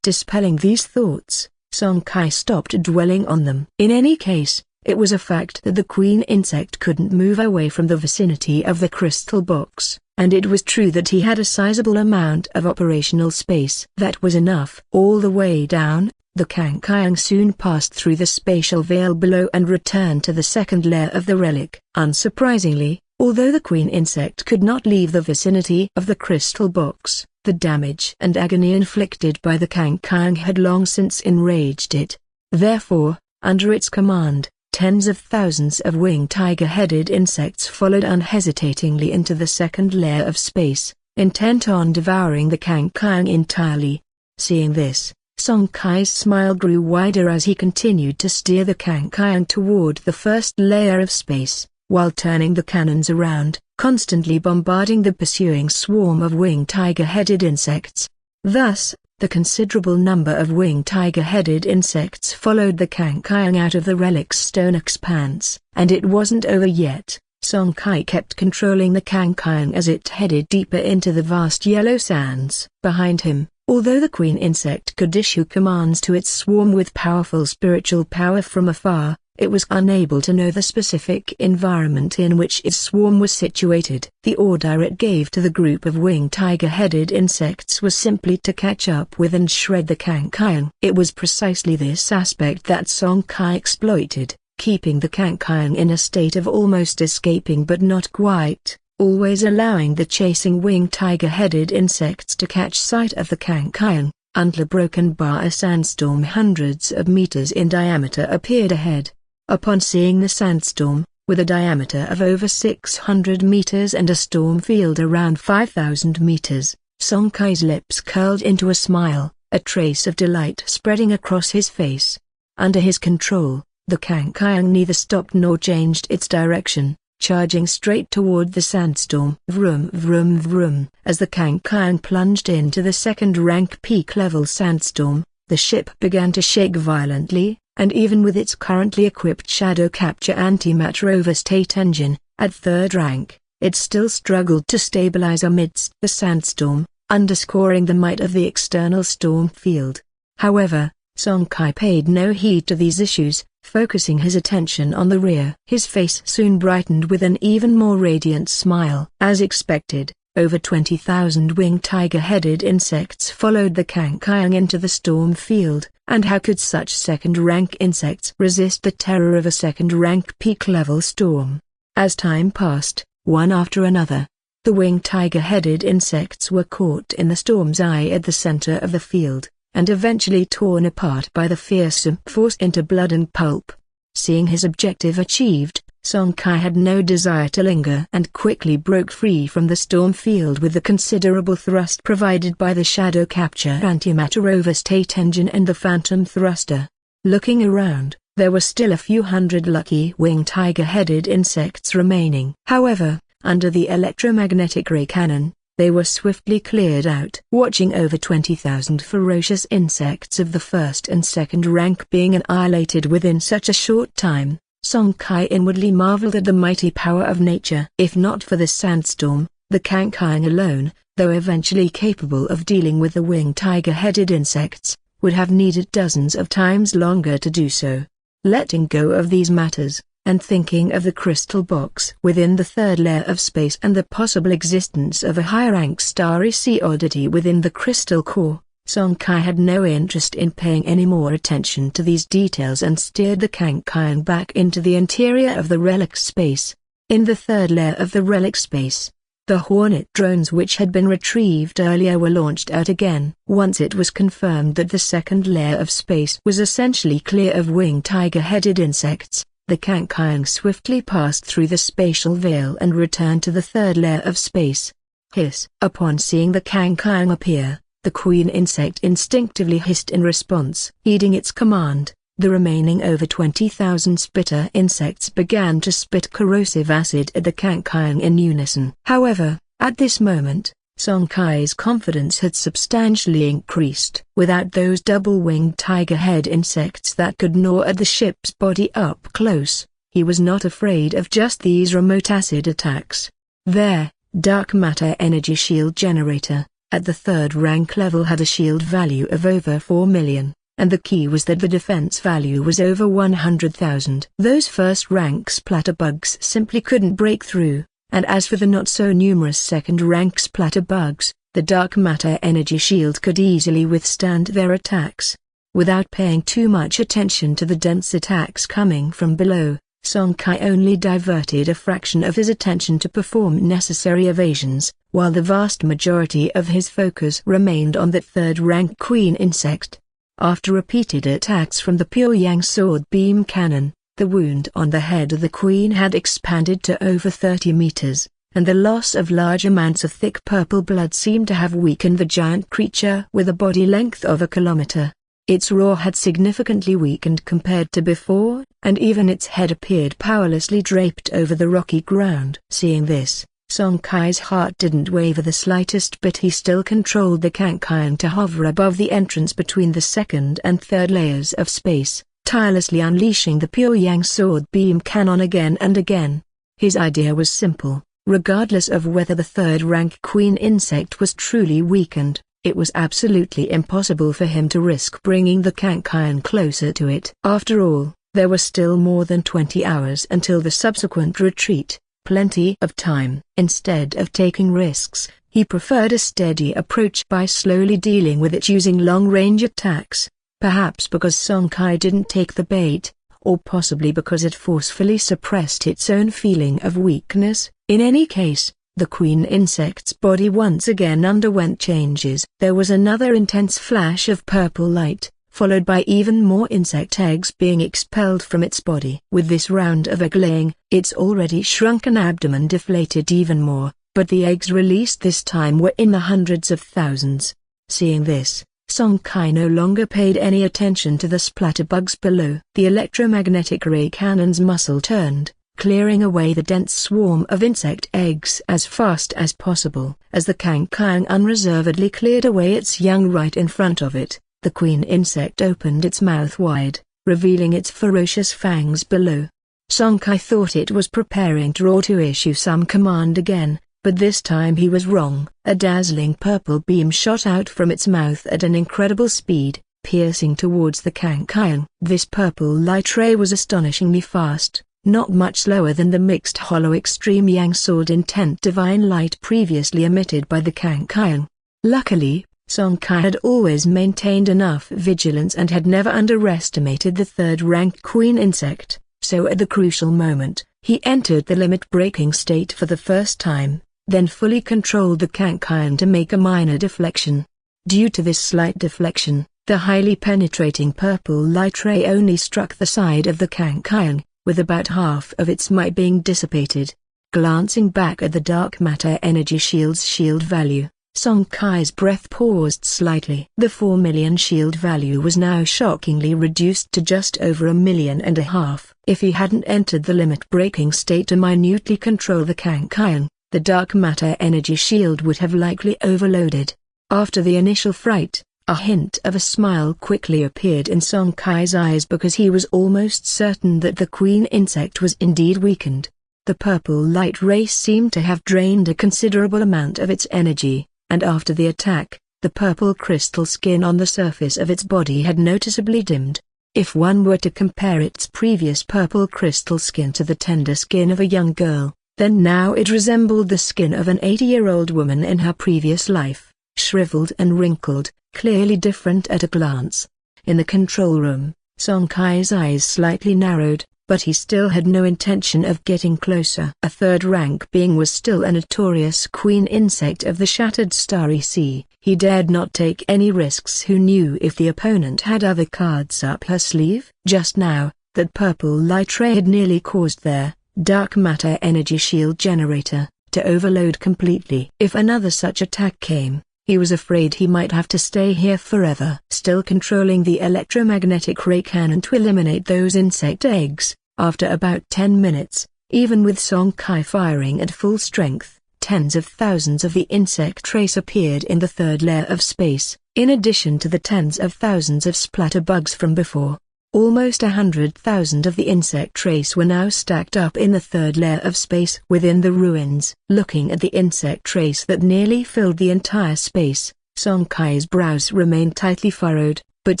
Dispelling these thoughts, Song Kai stopped dwelling on them. In any case, it was a fact that the queen insect couldn't move away from the vicinity of the crystal box, and it was true that he had a sizable amount of operational space. That was enough. All the way down, the Kankai soon passed through the spatial veil below and returned to the second layer of the relic. Unsurprisingly, although the queen insect could not leave the vicinity of the crystal box, the damage and agony inflicted by the Kankai had long since enraged it. Therefore, under its command, tens of thousands of winged tiger-headed insects followed unhesitatingly into the second layer of space, intent on devouring the Kankai entirely. Seeing this, Song Kai's smile grew wider as he continued to steer the Kankai toward the first layer of space, while turning the cannons around, constantly bombarding the pursuing swarm of winged tiger-headed insects. Thus, the considerable number of winged tiger-headed insects followed the Kankai out of the relic's stone expanse, and it wasn't over yet. Song Kai kept controlling the Kankai as it headed deeper into the vast yellow sands. Behind him, although the queen insect could issue commands to its swarm with powerful spiritual power from afar, it was unable to know the specific environment in which its swarm was situated. The order it gave to the group of winged tiger-headed insects was simply to catch up with and shred the Kankai. It was precisely this aspect that Song Kai exploited, keeping the Kankai in a state of almost escaping but not quite, always allowing the chasing winged tiger-headed insects to catch sight of the Kankai. Until a broken bar, a sandstorm hundreds of meters in diameter appeared ahead. Upon seeing the sandstorm, with a diameter of over 600 meters and a storm field around 5,000 meters, Song Kai's lips curled into a smile, a trace of delight spreading across his face. Under his control, the Kankai neither stopped nor changed its direction, charging straight toward the sandstorm. Vroom vroom vroom. As the Kankai plunged into the second-rank peak-level sandstorm, the ship began to shake violently, and even with its currently equipped shadow capture antimatter overstate engine, at third rank, it still struggled to stabilize amidst the sandstorm, underscoring the might of the external storm field. However, Song Kai paid no heed to these issues, focusing his attention on the rear. His face soon brightened with an even more radiant smile. As expected, over 20,000 winged tiger-headed insects followed the Kankai into the storm field, and how could such second-rank insects resist the terror of a second-rank peak-level storm? As time passed, one after another, the winged tiger-headed insects were caught in the storm's eye at the center of the field, and eventually torn apart by the fearsome force into blood and pulp. Seeing his objective achieved, Song Kai had no desire to linger and quickly broke free from the storm field with the considerable thrust provided by the shadow capture antimatter overstate engine and the phantom thruster. Looking around, there were still a few hundred lucky winged tiger-headed insects remaining. However, under the electromagnetic ray cannon, they were swiftly cleared out. Watching over 20,000 ferocious insects of the first and second rank being annihilated within such a short time, Song Kai inwardly marveled at the mighty power of nature. If not for the sandstorm, the Kankai alone, though eventually capable of dealing with the winged tiger-headed insects, would have needed dozens of times longer to do so. Letting go of these matters, and thinking of the crystal box within the third layer of space and the possible existence of a high-rank starry sea oddity within the crystal core, Song Kai had no interest in paying any more attention to these details and steered the Kangkang back into the interior of the relic space. In the third layer of the relic space, the Hornet drones which had been retrieved earlier were launched out again. Once it was confirmed that the second layer of space was essentially clear of winged tiger-headed insects, the Kangkang swiftly passed through the spatial veil and returned to the third layer of space. Hiss! Upon seeing the Kangkang appear, the queen insect instinctively hissed in response. Heeding its command, the remaining over 20,000 spitter insects began to spit corrosive acid at the Kangkang in unison. However, at this moment, Song Kai's confidence had substantially increased. Without those double-winged tiger-head insects that could gnaw at the ship's body up close, he was not afraid of just these remote acid attacks. Their dark matter energy shield generator, at the third rank level, had a shield value of over 4 million, and the key was that the defense value was over 100,000. Those first rank splatterbugs simply couldn't break through. And as for the not-so-numerous second-rank splatterbugs, the dark matter energy shield could easily withstand their attacks. Without paying too much attention to the dense attacks coming from below, Song Kai only diverted a fraction of his attention to perform necessary evasions, while the vast majority of his focus remained on that third-rank queen insect. After repeated attacks from the Pyongyang sword beam cannon, the wound on the head of the queen had expanded to over 30 meters, and the loss of large amounts of thick purple blood seemed to have weakened the giant creature with a body length of a kilometer. Its roar had significantly weakened compared to before, and even its head appeared powerlessly draped over the rocky ground. Seeing this, Song Kai's heart didn't waver the slightest bit. He still controlled the Kangkang to hover above the entrance between the second and third layers of space, tirelessly unleashing the Pyongyang sword beam cannon again and again. His idea was simple: regardless of whether the third-rank queen insect was truly weakened, it was absolutely impossible for him to risk bringing the Kangkang closer to it. After all, there were still more than 20 hours until the subsequent retreat, plenty of time. Instead of taking risks, he preferred a steady approach by slowly dealing with it using long-range attacks. Perhaps because Song Kai didn't take the bait, or possibly because it forcefully suppressed its own feeling of weakness. In any case, the queen insect's body once again underwent changes. There was another intense flash of purple light, followed by even more insect eggs being expelled from its body. With this round of egg-laying, its already shrunken abdomen deflated even more, but the eggs released this time were in the hundreds of thousands. Seeing this, Song Kai no longer paid any attention to the splatterbugs below. The electromagnetic ray cannon's muzzle turned, clearing away the dense swarm of insect eggs as fast as possible. As the Kangkang unreservedly cleared away its young right in front of it, the queen insect opened its mouth wide, revealing its ferocious fangs below. Song Kai thought it was preparing to issue some command again, but this time he was wrong. A dazzling purple beam shot out from its mouth at an incredible speed, piercing towards the Kangkang. This purple light ray was astonishingly fast, not much slower than the mixed hollow extreme yang sword intent divine light previously emitted by the Kangkang. Luckily, Song Kai had always maintained enough vigilance and had never underestimated the third-rank queen insect, so at the crucial moment, he entered the limit-breaking state for the first time, then fully controlled the Kangkang to make a minor deflection. Due to this slight deflection, the highly penetrating purple light ray only struck the side of the Kangkang, with about half of its might being dissipated. Glancing back at the dark matter energy shield's shield value, Song Kai's breath paused slightly. The 4 million shield value was now shockingly reduced to just over 1.5 million. If he hadn't entered the limit-breaking state to minutely control the Kangkang, the dark matter energy shield would have likely overloaded. After the initial fright, a hint of a smile quickly appeared in Song Kai's eyes because he was almost certain that the queen insect was indeed weakened. The purple light ray seemed to have drained a considerable amount of its energy, and after the attack, the purple crystal skin on the surface of its body had noticeably dimmed. If one were to compare its previous purple crystal skin to the tender skin of a young girl, then now it resembled the skin of an 80-year-old woman in her previous life, shriveled and wrinkled, clearly different at a glance. In the control room, Song Kai's eyes slightly narrowed, but he still had no intention of getting closer. A third-rank being was still a notorious queen insect of the shattered starry sea. He dared not take any risks. Who knew if the opponent had other cards up her sleeve? Just now, that purple light ray had nearly caused their dark matter energy shield generator to overload completely. If another such attack came, he was afraid he might have to stay here forever. Still controlling the electromagnetic ray cannon to eliminate those insect eggs, after about 10 minutes, even with Song Kai firing at full strength, tens of thousands of the insect race appeared in the third layer of space, in addition to the tens of thousands of splatterbugs from before. Almost 100,000 of the insect race were now stacked up in the third layer of space within the ruins. Looking at the insect race that nearly filled the entire space, Song Kai's brows remained tightly furrowed, but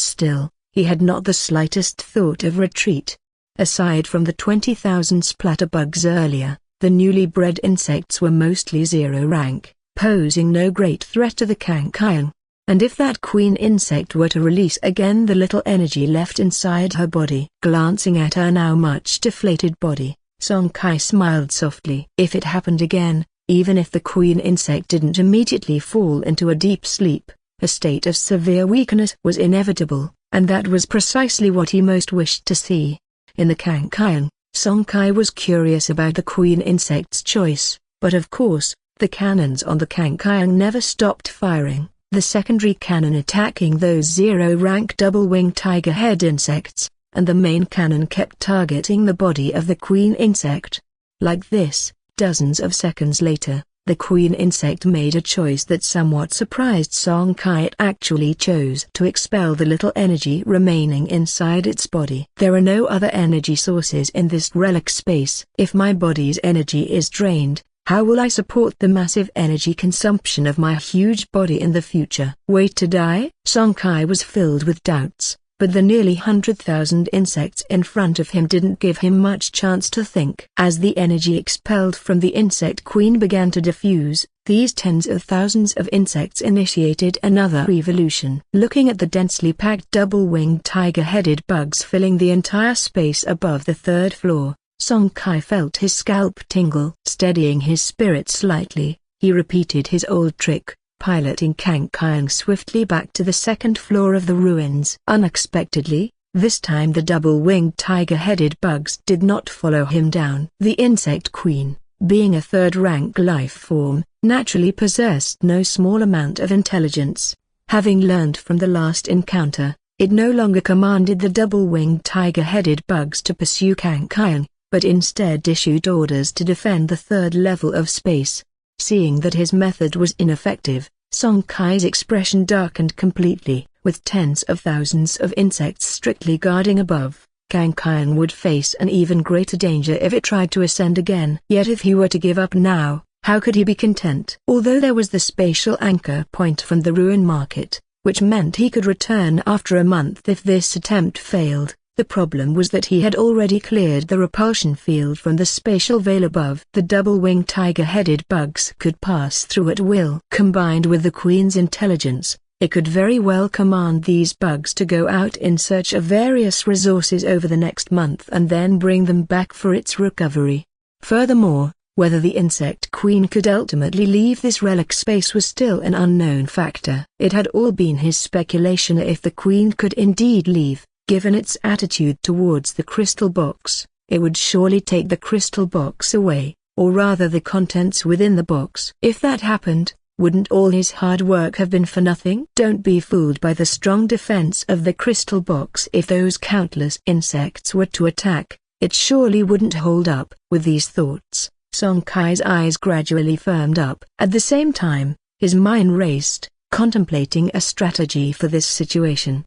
still, he had not the slightest thought of retreat. Aside from the 20,000 splatterbugs earlier, the newly bred insects were mostly zero rank, posing no great threat to the Kankian. And if that queen insect were to release again the little energy left inside her body. Glancing at her now much deflated body, Song Kai smiled softly. If it happened again, even if the queen insect didn't immediately fall into a deep sleep, a state of severe weakness was inevitable, and that was precisely what he most wished to see. In the Kankian, Song Kai was curious about the queen insect's choice, but of course, the cannons on the Kankian never stopped firing. The secondary cannon attacking those zero-rank double-winged tiger-head insects, and the main cannon kept targeting the body of the queen insect. Like this, dozens of seconds later, the queen insect made a choice that somewhat surprised Song Kai. It actually chose to expel the little energy remaining inside its body. There are no other energy sources in this relic space. If my body's energy is drained, how will I support the massive energy consumption of my huge body in the future? Wait to die? Song Kai was filled with doubts, but the nearly 100,000 insects in front of him didn't give him much chance to think. As the energy expelled from the insect queen began to diffuse, these tens of thousands of insects initiated another revolution. Looking at the densely packed double-winged tiger-headed bugs filling the entire space above the third floor, Song Kai felt his scalp tingle. Steadying his spirit slightly, he repeated his old trick, piloting Kankian swiftly back to the second floor of the ruins. Unexpectedly, this time the double-winged tiger-headed bugs did not follow him down. The insect queen, being a third-rank life form, naturally possessed no small amount of intelligence. Having learned from the last encounter, it no longer commanded the double-winged tiger-headed bugs to pursue Kankian, but instead issued orders to defend the third level of space. Seeing that his method was ineffective, Song Kai's expression darkened completely. With tens of thousands of insects strictly guarding above, Kankian would face an even greater danger if it tried to ascend again. Yet if he were to give up now, how could he be content? Although there was the spatial anchor point from the ruin market, which meant he could return after a month if this attempt failed, the problem was that he had already cleared the repulsion field from the spatial veil above. The double-winged tiger-headed bugs could pass through at will. Combined with the queen's intelligence, it could very well command these bugs to go out in search of various resources over the next month and then bring them back for its recovery. Furthermore, whether the insect queen could ultimately leave this relic space was still an unknown factor. It had all been his speculation if the queen could indeed leave. Given its attitude towards the crystal box, it would surely take the crystal box away, or rather the contents within the box. If that happened, wouldn't all his hard work have been for nothing? Don't be fooled by the strong defense of the crystal box. If those countless insects were to attack, it surely wouldn't hold up. With these thoughts, Song Kai's eyes gradually firmed up. At the same time, his mind raced, contemplating a strategy for this situation.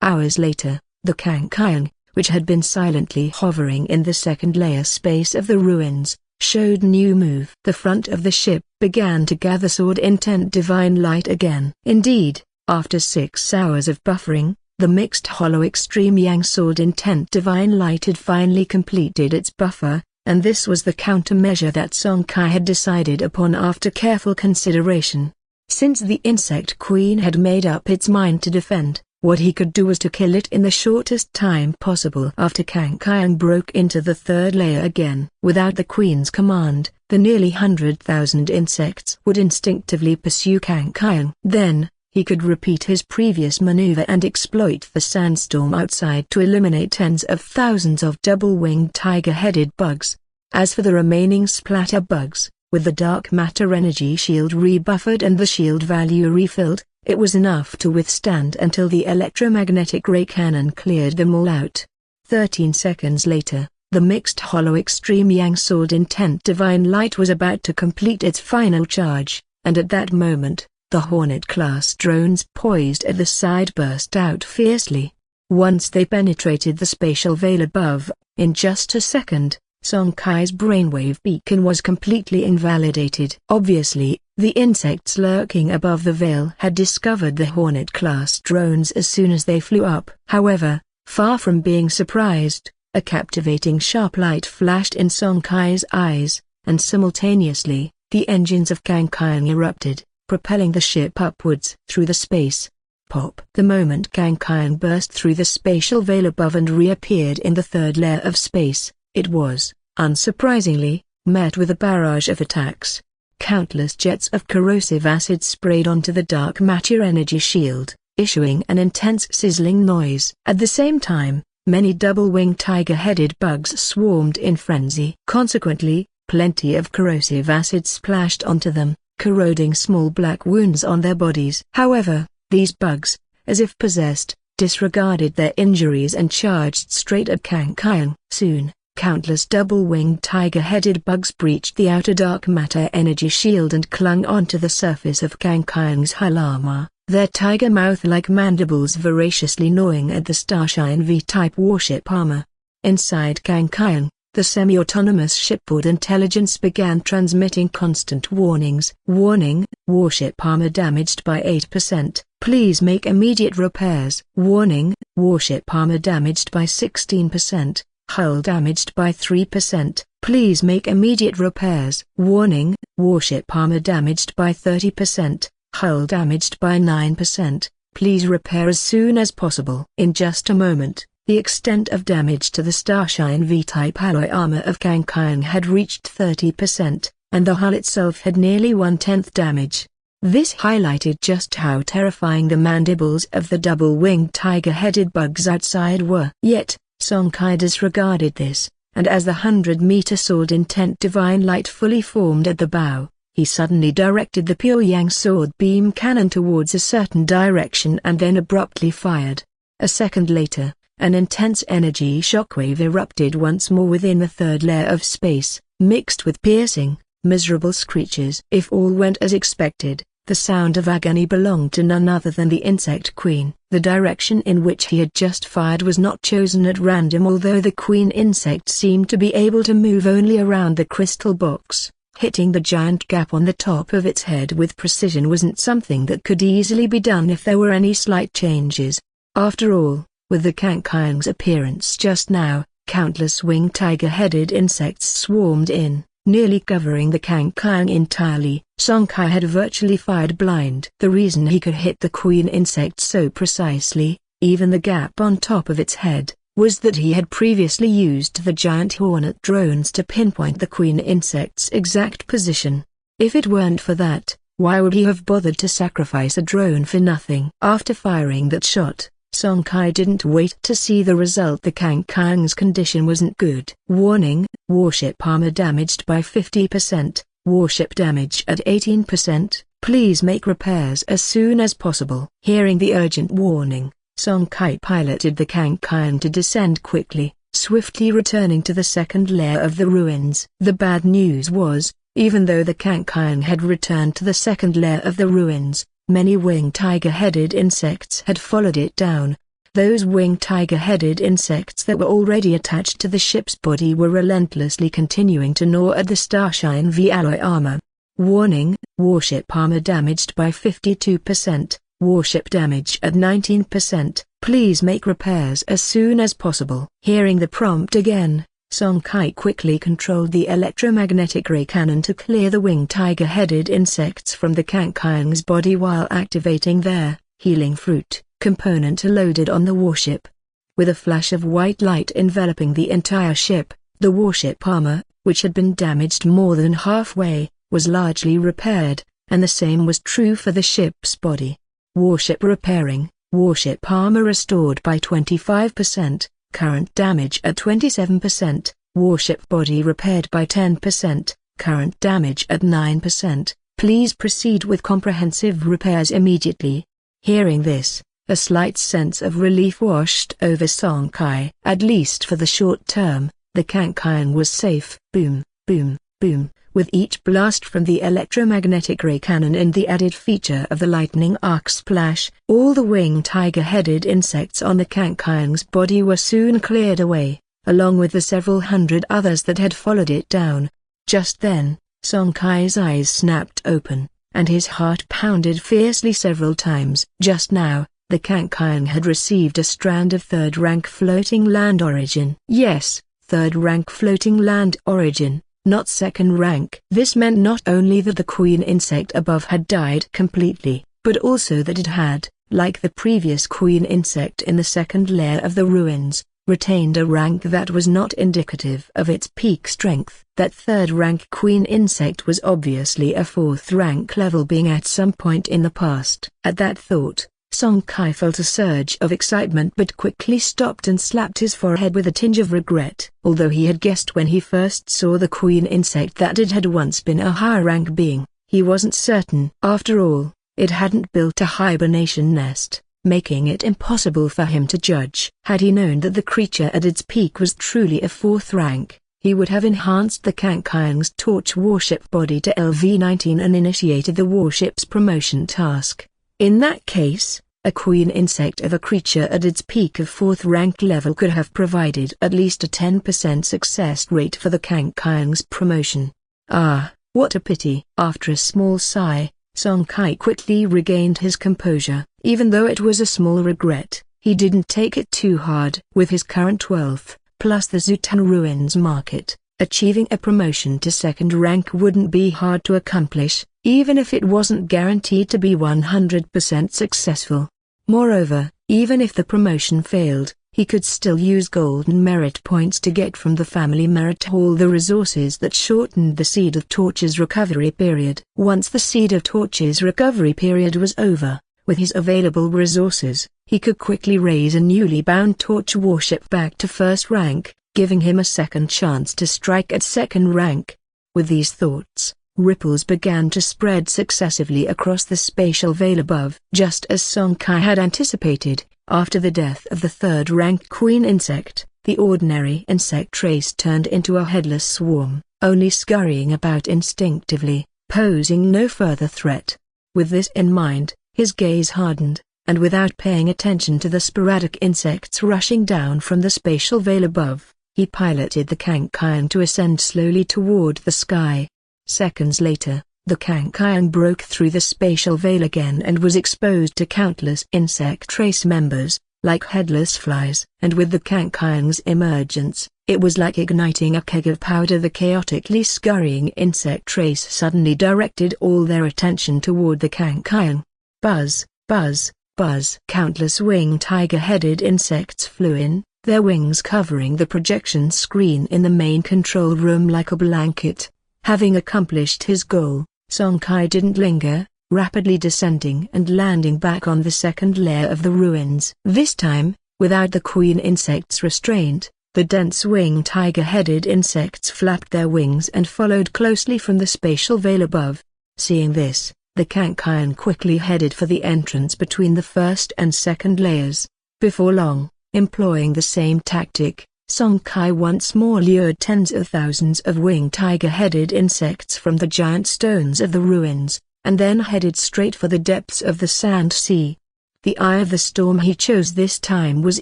Hours later, the Kankian, which had been silently hovering in the second layer space of the ruins, showed new move. The front of the ship, began to gather sword-intent divine light again. Indeed, after 6 hours of buffering, the mixed hollow extreme yang sword-intent divine light had finally completed its buffer, and this was the countermeasure that Song Kai had decided upon after careful consideration. Since the insect queen had made up its mind to defend, what he could do was to kill it in the shortest time possible. After Kang Kyung broke into the third layer again. Without the queen's command, the nearly 100,000 insects would instinctively pursue Kang Kyung. Then, he could repeat his previous maneuver and exploit the sandstorm outside to eliminate tens of thousands of double-winged tiger-headed bugs. As for the remaining splatter bugs, with the dark matter energy shield rebuffered and the shield value refilled, it was enough to withstand until the electromagnetic ray cannon cleared them all out. 13 seconds later, the mixed hollow extreme yang sword-intent divine light was about to complete its final charge, and at that moment, the Hornet-class drones poised at the side burst out fiercely. Once they penetrated the spatial veil above, in just a second, Song Kai's brainwave beacon was completely invalidated. Obviously, the insects lurking above the veil had discovered the Hornet-class drones as soon as they flew up. However, far from being surprised, a captivating sharp light flashed in Song Kai's eyes, and simultaneously, the engines of Kang Kyung erupted, propelling the ship upwards through the space. Pop! The moment Kang Kyung burst through the spatial veil above and reappeared in the third layer of space, it was, unsurprisingly, met with a barrage of attacks. Countless jets of corrosive acid sprayed onto the dark matter energy shield, issuing an intense sizzling noise. At the same time, many double-winged tiger-headed bugs swarmed in frenzy. Consequently, plenty of corrosive acid splashed onto them, corroding small black wounds on their bodies. However, these bugs, as if possessed, disregarded their injuries and charged straight at Kang Kyung. Soon, countless double-winged tiger-headed bugs breached the outer dark matter energy shield and clung onto the surface of Kang Kyung's hull armor, their tiger mouth-like mandibles voraciously gnawing at the Starshine V-type warship armor. Inside Kang Kyung, the semi-autonomous shipboard intelligence began transmitting constant warnings. Warning: warship armor damaged by 8%. Please make immediate repairs. Warning: warship armor damaged by 16%. Hull damaged by 3%. Please make immediate repairs. Warning: warship armor damaged by 30%. Hull damaged by 9%. Please repair as soon as possible. In just a moment, the extent of damage to the Starshine V-type alloy armor of Kang Kyung had reached 30%, and the hull itself had nearly 1/10 damage. This highlighted just how terrifying the mandibles of the double-winged tiger-headed bugs outside were. Yet, Song Kai disregarded this, and as the 100-meter sword-intent divine light fully formed at the bow, he suddenly directed the pure yang sword beam cannon towards a certain direction and then abruptly fired. A second later, an intense energy shockwave erupted once more within the third layer of space, mixed with piercing, miserable screeches. If all went as expected, the sound of agony belonged to none other than the insect queen. The direction in which he had just fired was not chosen at random, although the queen insect seemed to be able to move only around the crystal box. Hitting the giant gap on the top of its head with precision wasn't something that could easily be done if there were any slight changes. After all, with the Kang Kyung's appearance just now, countless winged tiger-headed insects swarmed in, nearly covering the Kang Kyung entirely. Song Kai had virtually fired blind. The reason he could hit the queen insect so precisely, even the gap on top of its head, was that he had previously used the giant Hornet drones to pinpoint the queen insect's exact position. If it weren't for that, why would he have bothered to sacrifice a drone for nothing? After firing that shot, Song Kai didn't wait to see the result. The Kang Kyung's condition wasn't good. Warning: warship armor damaged by 50%, warship damage at 18%, please make repairs as soon as possible. Hearing the urgent warning, Song Kai piloted the Kang Kyung to descend quickly, swiftly returning to the second layer of the ruins. The bad news was, even though the Kang Kyung had returned to the second layer of the ruins, many winged tiger-headed insects had followed it down. Those winged tiger-headed insects that were already attached to the ship's body were relentlessly continuing to gnaw at the Starshine V alloy armor. Warning, warship armor damaged by 52%, warship damage at 19%, please make repairs as soon as possible. Hearing the prompt again, Song Kai quickly controlled the electromagnetic ray cannon to clear the winged tiger-headed insects from the Kankiang's body while activating their healing fruit component loaded on the warship. With a flash of white light enveloping the entire ship, the warship armor, which had been damaged more than halfway, was largely repaired, and the same was true for the ship's body. Warship repairing, warship armor restored by 25%, current damage at 27%, warship body repaired by 10%, current damage at 9%, please proceed with comprehensive repairs immediately. Hearing this, a slight sense of relief washed over Song Kai. At least for the short term, the Kankiang was safe. Boom, boom, boom. With each blast from the electromagnetic ray cannon and the added feature of the lightning arc splash, all the winged tiger-headed insects on the Kankiang's body were soon cleared away, along with the several hundred others that had followed it down. Just then, Song Kai's eyes snapped open, and his heart pounded fiercely several times. Just now, the Kankiang had received a strand of third-rank floating land origin. Yes, third-rank floating land origin. Not second rank. This meant not only that the queen insect above had died completely, but also that it had, like the previous queen insect in the second layer of the ruins, retained a rank that was not indicative of its peak strength. That third rank queen insect was obviously a fourth rank level being at some point in the past. At that thought, Song Kai felt a surge of excitement but quickly stopped and slapped his forehead with a tinge of regret. Although he had guessed when he first saw the queen insect that it had once been a higher-rank being, he wasn't certain. After all, it hadn't built a hibernation nest, making it impossible for him to judge. Had he known that the creature at its peak was truly a fourth rank, he would have enhanced the Kankiang's torch warship body to LV-19 and initiated the warship's promotion task. In that case, a queen insect of a creature at its peak of fourth rank level could have provided at least a 10% success rate for the Kankiang's promotion. Ah, what a pity. After a small sigh, Song Kai quickly regained his composure. Even though it was a small regret, he didn't take it too hard. With his current 12th, plus the Zutan Ruins market, achieving a promotion to second rank wouldn't be hard to accomplish, even if it wasn't guaranteed to be 100% successful. Moreover, even if the promotion failed, he could still use golden merit points to get from the family merit hall the resources that shortened the Seed of Torches recovery period. Once the Seed of Torches recovery period was over, with his available resources, he could quickly raise a newly bound torch warship back to first rank, giving him a second chance to strike at second rank. With these thoughts, ripples began to spread successively across the spatial veil above. Just as Song Kai had anticipated, after the death of the third-rank queen insect, the ordinary insect race turned into a headless swarm, only scurrying about instinctively, posing no further threat. With this in mind, his gaze hardened, and without paying attention to the sporadic insects rushing down from the spatial veil above, he piloted the Kankiang to ascend slowly toward the sky. Seconds later, the Kankiang broke through the spatial veil again and was exposed to countless insect race members, like headless flies. And with the Kankiang's emergence, it was like igniting a keg of powder. The chaotically scurrying insect race suddenly directed all their attention toward the Kankiang. Buzz, buzz, buzz. Countless winged tiger-headed insects flew in, their wings covering the projection screen in the main control room like a blanket. Having accomplished his goal, Song Kai didn't linger, rapidly descending and landing back on the second layer of the ruins. This time, without the queen insect's restraint, the dense winged tiger-headed insects flapped their wings and followed closely from the spatial veil above. Seeing this, the Kankiang quickly headed for the entrance between the first and second layers. Before long, employing the same tactic, Song Kai once more lured tens of thousands of winged tiger-headed insects from the giant stones of the ruins, and then headed straight for the depths of the sand sea. The eye of the storm he chose this time was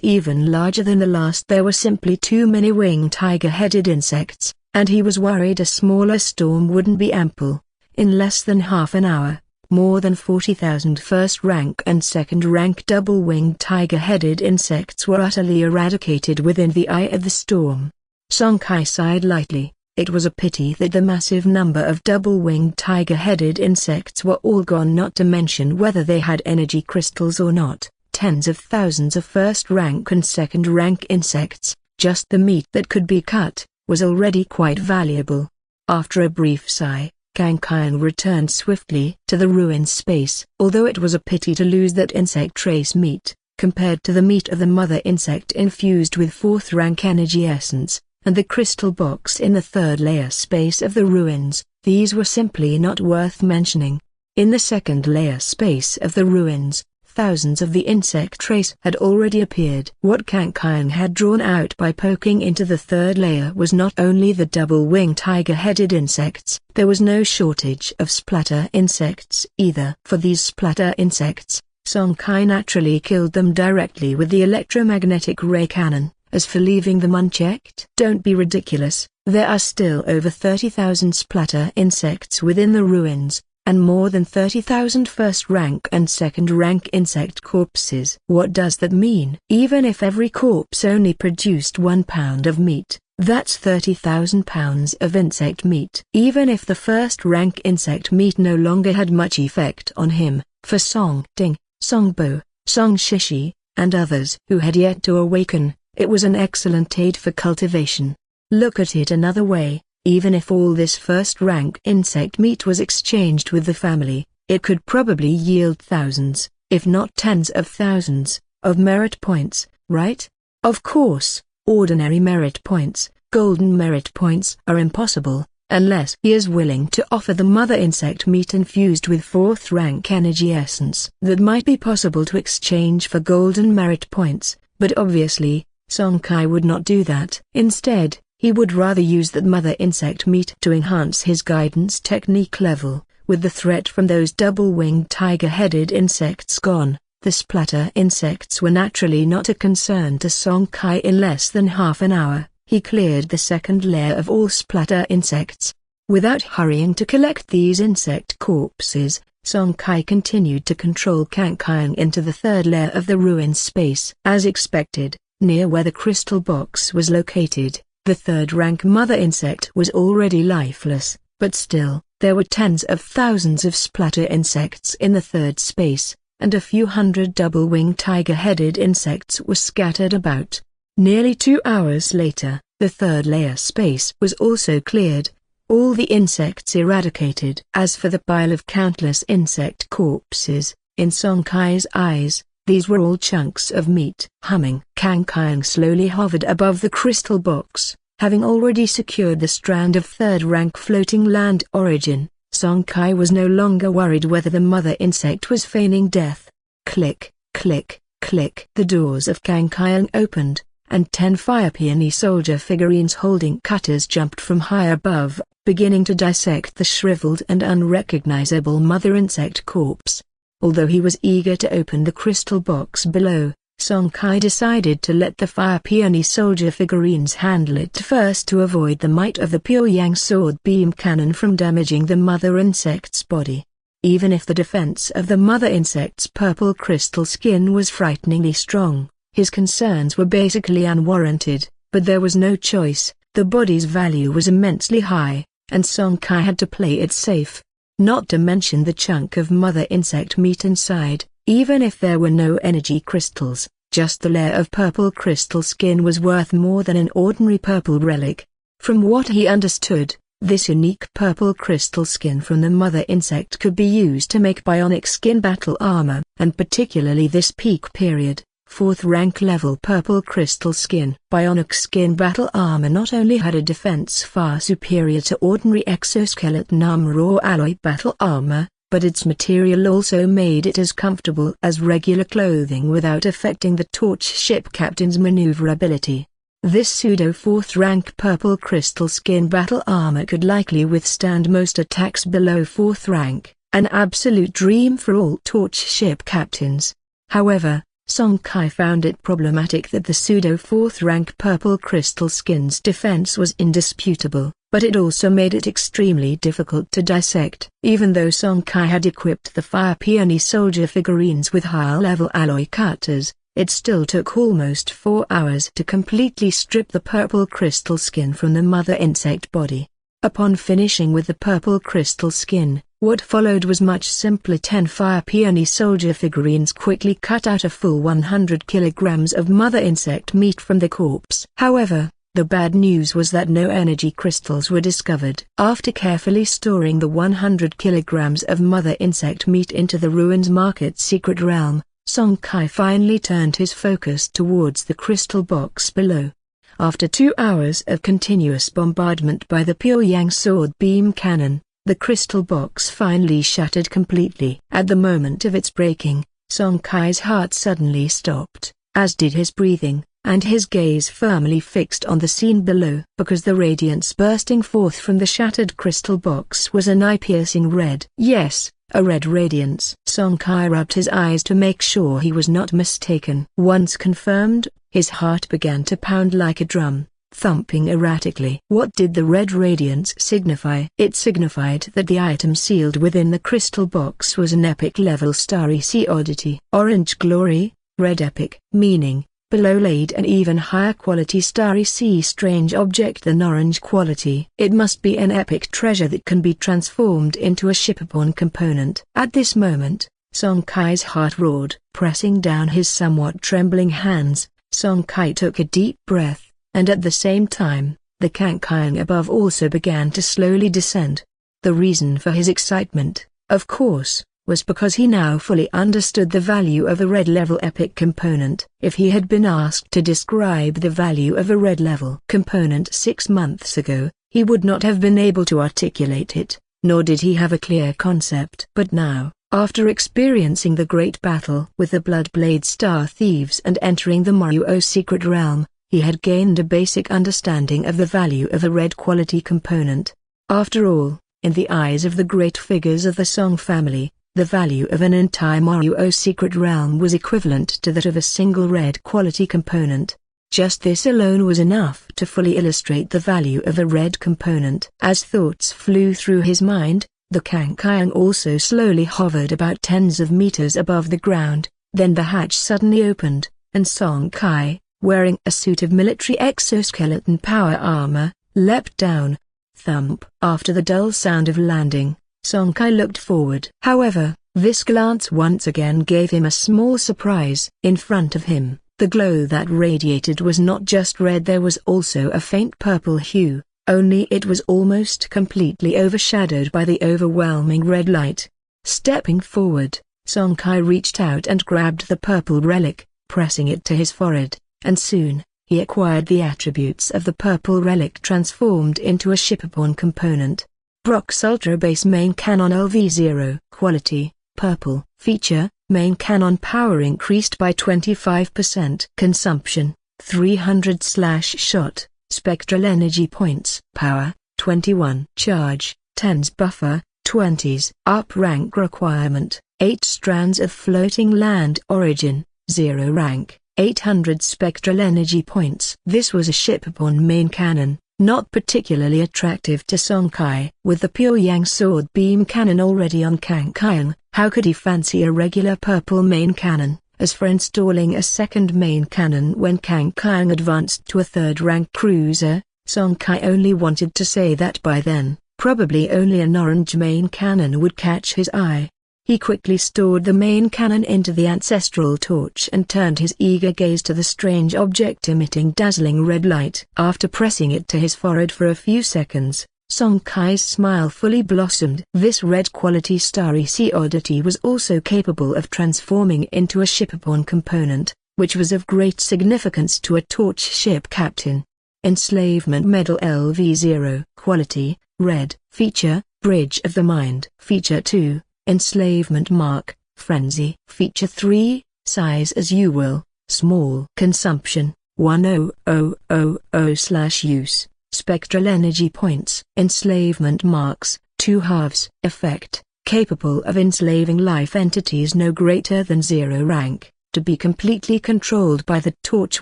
even larger than the last. There were simply too many winged tiger-headed insects, and he was worried a smaller storm wouldn't be ample. In less than half an hour, more than 40,000 first-rank and second-rank double-winged tiger-headed insects were utterly eradicated within the eye of the storm. Song Kai sighed lightly. It was a pity that the massive number of double-winged tiger-headed insects were all gone, not to mention whether they had energy crystals or not. Tens of thousands of first-rank and second-rank insects, just the meat that could be cut, was already quite valuable. After a brief sigh, Kang Kyung returned swiftly to the ruined space. Although it was a pity to lose that insect trace meat, compared to the meat of the mother insect infused with fourth-rank energy essence, and the crystal box in the third layer space of the ruins, these were simply not worth mentioning. In the second layer space of the ruins, thousands of the insect trace had already appeared. What Kang Kyung had drawn out by poking into the third layer was not only the double-winged tiger-headed insects, there was no shortage of splatter insects either. For these splatter insects, Song Kai naturally killed them directly with the electromagnetic ray cannon. As for leaving them unchecked, don't be ridiculous. There are still over 30,000 splatter insects within the ruins, and more than 30,000 first-rank and second-rank insect corpses. What does that mean? Even if every corpse only produced 1 pound of meat, that's 30,000 pounds of insect meat. Even if the first-rank insect meat no longer had much effect on him, for Song Ting, Song Bo, Song Shishi, and others who had yet to awaken, it was an excellent aid for cultivation. Look at it another way. Even if all this first-rank insect meat was exchanged with the family, it could probably yield thousands, if not tens of thousands, of merit points, right? Of course, ordinary merit points, golden merit points, are impossible, unless he is willing to offer the mother insect meat infused with fourth-rank energy essence. That might be possible to exchange for golden merit points, but obviously, Song Kai would not do that. Instead, he would rather use that mother insect meat to enhance his guidance technique level. With the threat from those double-winged tiger-headed insects gone, the splatter insects were naturally not a concern to Song Kai. In less than half an hour, he cleared the second layer of all splatter insects. Without hurrying to collect these insect corpses, Song Kai continued to control Kang Kyung into the third layer of the ruined space. As expected, near where the crystal box was located, the third-rank mother insect was already lifeless, but still, there were tens of thousands of splatter insects in the third space, and a few hundred double-winged tiger-headed insects were scattered about. Nearly 2 hours later, the third layer space was also cleared, all the insects eradicated. As for the pile of countless insect corpses, in Song Kai's eyes, these were all chunks of meat. Humming, Kang Kyung slowly hovered above the crystal box. Having already secured the strand of third-rank floating land origin, Song Kai was no longer worried whether the mother insect was feigning death. Click, click, click. The doors of Kang Kyung opened, and 10 fire peony soldier figurines holding cutters jumped from high above, beginning to dissect the shriveled and unrecognizable mother insect corpse. Although he was eager to open the crystal box below, Song Kai decided to let the fire peony soldier figurines handle it first to avoid the might of the Pyongyang sword beam cannon from damaging the mother insect's body. Even if the defense of the mother insect's purple crystal skin was frighteningly strong, his concerns were basically unwarranted, but there was no choice. The body's value was immensely high, and Song Kai had to play it safe. Not to mention the chunk of mother insect meat inside. Even if there were no energy crystals, just the layer of purple crystal skin was worth more than an ordinary purple relic. From what he understood, this unique purple crystal skin from the mother insect could be used to make bionic skin battle armor, and particularly this peak period, 4th rank level purple crystal skin. Bionic skin battle armor not only had a defense far superior to ordinary exoskeleton armor or alloy battle armor, but its material also made it as comfortable as regular clothing without affecting the torch ship captain's maneuverability. This pseudo 4th rank purple crystal skin battle armor could likely withstand most attacks below 4th rank, an absolute dream for all torch ship captains. However, Song Kai found it problematic that the pseudo-4th-rank purple crystal skin's defense was indisputable, but it also made it extremely difficult to dissect. Even though Song Kai had equipped the Fire Peony soldier figurines with higher-level alloy cutters, it still took almost 4 hours to completely strip the purple crystal skin from the mother insect body. Upon finishing with the purple crystal skin, what followed was much simpler. 10 Fire Peony soldier figurines quickly cut out a full 100 kilograms of mother insect meat from the corpse. However, the bad news was that no energy crystals were discovered. After carefully storing the 100 kilograms of mother insect meat into the ruins market secret realm, Song Kai finally turned his focus towards the crystal box below. After 2 hours of continuous bombardment by the Pyongyang sword beam cannon, the crystal box finally shattered completely. At the moment of its breaking, Song Kai's heart suddenly stopped, as did his breathing, and his gaze firmly fixed on the scene below. Because the radiance bursting forth from the shattered crystal box was an eye-piercing red. Yes, a red radiance. Song Kai rubbed his eyes to make sure he was not mistaken. Once confirmed, his heart began to pound like a drum, thumping erratically. What did the red radiance signify? It signified that the item sealed within the crystal box was an epic-level starry sea oddity. Orange glory, red epic, meaning, below laid an even higher quality starry sea strange object than orange quality. It must be an epic treasure that can be transformed into a shipborne component. At this moment, Song Kai's heart roared. Pressing down his somewhat trembling hands, Song Kai took a deep breath, and at the same time, the Kankyang above also began to slowly descend. The reason for his excitement, of course, was because he now fully understood the value of a red-level epic component. If he had been asked to describe the value of a red-level component 6 months ago, he would not have been able to articulate it, nor did he have a clear concept. But now, after experiencing the great battle with the Bloodblade Star Thieves and entering the Moruo secret realm, he had gained a basic understanding of the value of a red-quality component. After all, in the eyes of the great figures of the Song family, the value of an entire Moruo secret realm was equivalent to that of a single red-quality component. Just this alone was enough to fully illustrate the value of a red component. As thoughts flew through his mind, the Kankyang also slowly hovered about tens of meters above the ground. Then the hatch suddenly opened, and Song Kai, wearing a suit of military exoskeleton power armor, leapt down. Thump. After the dull sound of landing, Song Kai looked forward. However, this glance once again gave him a small surprise. In front of him, the glow that radiated was not just red, there was also a faint purple hue, only it was almost completely overshadowed by the overwhelming red light. Stepping forward, Song Kai reached out and grabbed the purple relic, pressing it to his forehead, and soon, he acquired the attributes of the purple relic transformed into a shipborne component. Brock's Ultra Base Main Cannon LV0. Quality, purple. Feature, main cannon power increased by 25%. Consumption, 300/shot. Spectral energy points. Power, 21. Charge, 10s. Buffer, 20s. Up rank requirement, 8 strands of floating land origin, 0 rank, 800 spectral energy points. This was a shipborne main cannon, not particularly attractive to Song Kai. With the Pyongyang sword beam cannon already on Kankyang, how could he fancy a regular purple main cannon? As for installing a second main cannon when Kankyang advanced to a third-rank cruiser, Song Kai only wanted to say that by then, probably only an orange main cannon would catch his eye. He quickly stored the main cannon into the ancestral torch and turned his eager gaze to the strange object emitting dazzling red light. After pressing it to his forehead for a few seconds, Song Kai's smile fully blossomed. This red-quality starry sea oddity was also capable of transforming into a shipborne component, which was of great significance to a torch ship captain. Enslavement Medal LV0. Quality, red. Feature, Bridge of the Mind. Feature 2. Enslavement Mark, Frenzy. Feature 3, Size as you will, small. Consumption, 1000/use. Spectral energy points. Enslavement Marks, 2 halves. Effect, capable of enslaving life entities no greater than 0 rank, to be completely controlled by the torch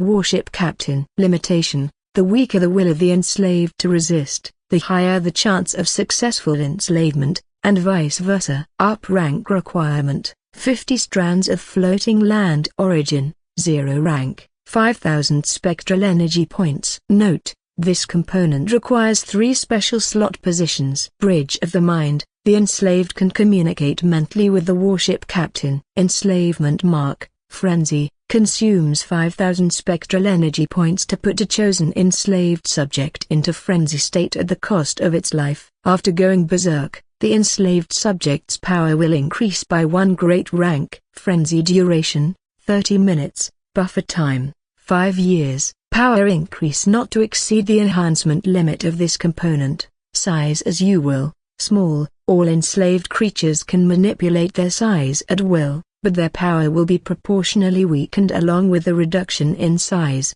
warship captain. Limitation: the weaker the will of the enslaved to resist, the higher the chance of successful enslavement, and vice versa. Up rank requirement: 50 strands of floating land origin, 0 rank, 5,000 spectral energy points. Note: this component requires 3 special slot positions. Bridge of the mind: the enslaved can communicate mentally with the warship captain. Enslavement mark: frenzy, consumes 5,000 spectral energy points to put a chosen enslaved subject into frenzy state at the cost of its life. After going berserk, the enslaved subject's power will increase by 1 great rank. Frenzy duration: 30 minutes, buffer time: 5 years. Power increase not to exceed the enhancement limit of this component. Size as you will: small. All enslaved creatures can manipulate their size at will, but their power will be proportionally weakened along with the reduction in size.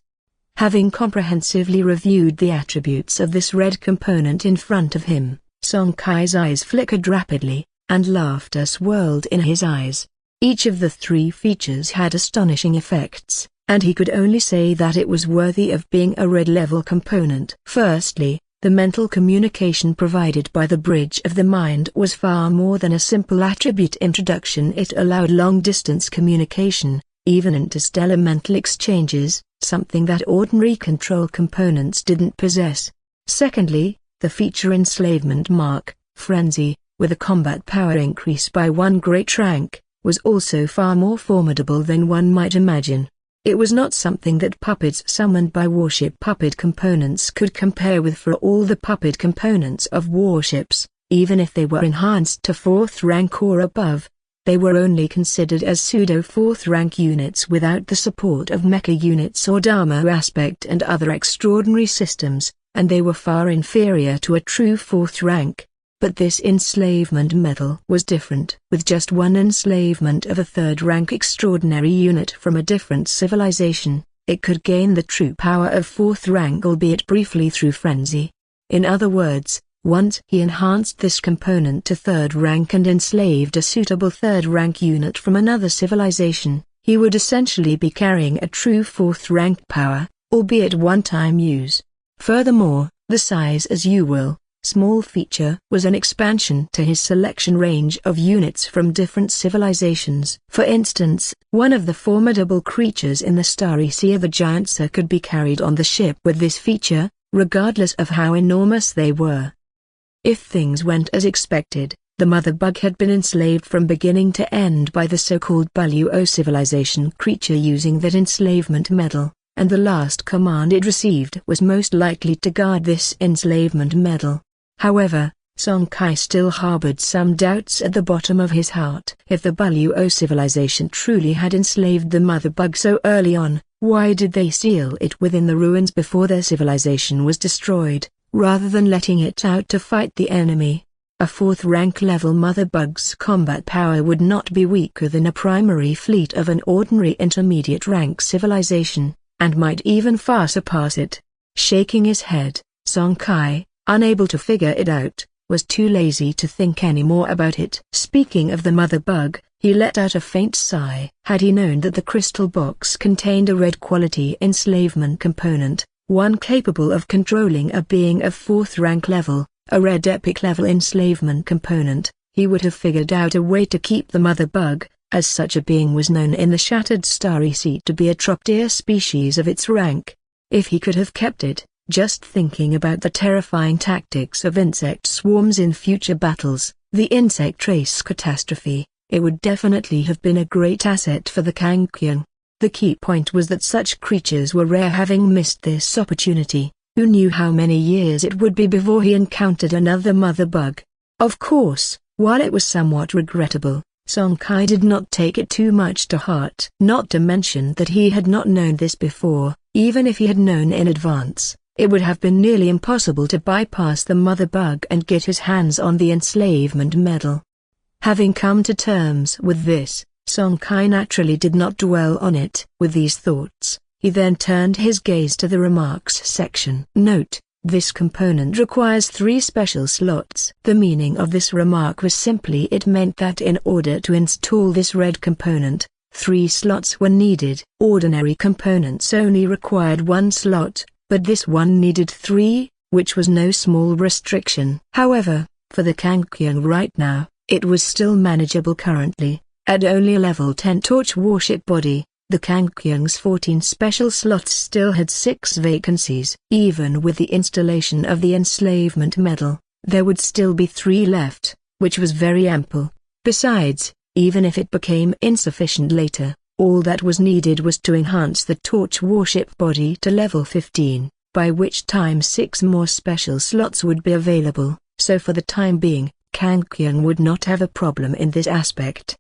Having comprehensively reviewed the attributes of this red component in front of him, Song Kai's eyes flickered rapidly, and laughter swirled in his eyes. Each of the 3 features had astonishing effects, and he could only say that it was worthy of being a red-level component. Firstly, the mental communication provided by the bridge of the mind was far more than a simple attribute introduction. It allowed long-distance communication, even interstellar mental exchanges, something that ordinary control components didn't possess. Secondly, the feature enslavement mark, frenzy, with a combat power increase by 1 great rank, was also far more formidable than one might imagine. It was not something that puppets summoned by warship puppet components could compare with. For all the puppet components of warships, even if they were enhanced to 4th rank or above, they were only considered as pseudo 4th rank units without the support of mecha units or Dharma aspect and other extraordinary systems, and they were far inferior to a true 4th rank. But this enslavement medal was different. With just 1 enslavement of a 3rd rank extraordinary unit from a different civilization, it could gain the true power of 4th rank, albeit briefly, through frenzy. In other words, once he enhanced this component to 3rd rank and enslaved a suitable 3rd rank unit from another civilization, he would essentially be carrying a true 4th rank power, albeit one-time use. Furthermore, the size as you will, small feature was an expansion to his selection range of units from different civilizations. For instance, one of the formidable creatures in the Starry Sea, the Giantsa, could be carried on the ship with this feature, regardless of how enormous they were. If things went as expected, the Mother Bug had been enslaved from beginning to end by the so-called Baluo civilization creature using that enslavement medal, and the last command it received was most likely to guard this enslavement medal. However, Song Kai still harbored some doubts at the bottom of his heart. If the Baluo civilization truly had enslaved the Mother Bug so early on, why did they seal it within the ruins before their civilization was destroyed, rather than letting it out to fight the enemy? A 4th rank level Mother Bug's combat power would not be weaker than a primary fleet of an ordinary intermediate rank civilization, and might even far surpass it. Shaking his head, Song Kai, unable to figure it out, was too lazy to think any more about it. Speaking of the Mother Bug, he let out a faint sigh. Had he known that the crystal box contained a red quality enslavement component, one capable of controlling a being of 4th rank level, a red epic level enslavement component, he would have figured out a way to keep the Mother Bug, as such a being was known in the Shattered Starry Sea to be a top-tier species of its rank. If he could have kept it, just thinking about the terrifying tactics of insect swarms in future battles, the insect race catastrophe, it would definitely have been a great asset for the Kangkyung. The key point was that such creatures were rare. Having missed this opportunity, who knew how many years it would be before he encountered another Mother Bug? Of course, while it was somewhat regrettable, Song Kai did not take it too much to heart. Not to mention that he had not known this before. Even if he had known in advance, it would have been nearly impossible to bypass the Mother Bug and get his hands on the enslavement medal. Having come to terms with this, Song Kai naturally did not dwell on it. With these thoughts, he then turned his gaze to the remarks section. Note: this component requires 3 special slots. The meaning of this remark was simply it meant that in order to install this red component, 3 slots were needed. Ordinary components only required 1 slot, but this one needed 3, which was no small restriction. However, for the Kangkyung right now, it was still manageable currently. At only a level 10 torch warship body, the Kangkyung's 14 special slots still had 6 vacancies. Even with the installation of the enslavement medal, there would still be 3 left, which was very ample. Besides, even if it became insufficient later, all that was needed was to enhance the torch warship body to level 15, by which time 6 more special slots would be available, so for the time being, Kangkyung would not have a problem in this aspect.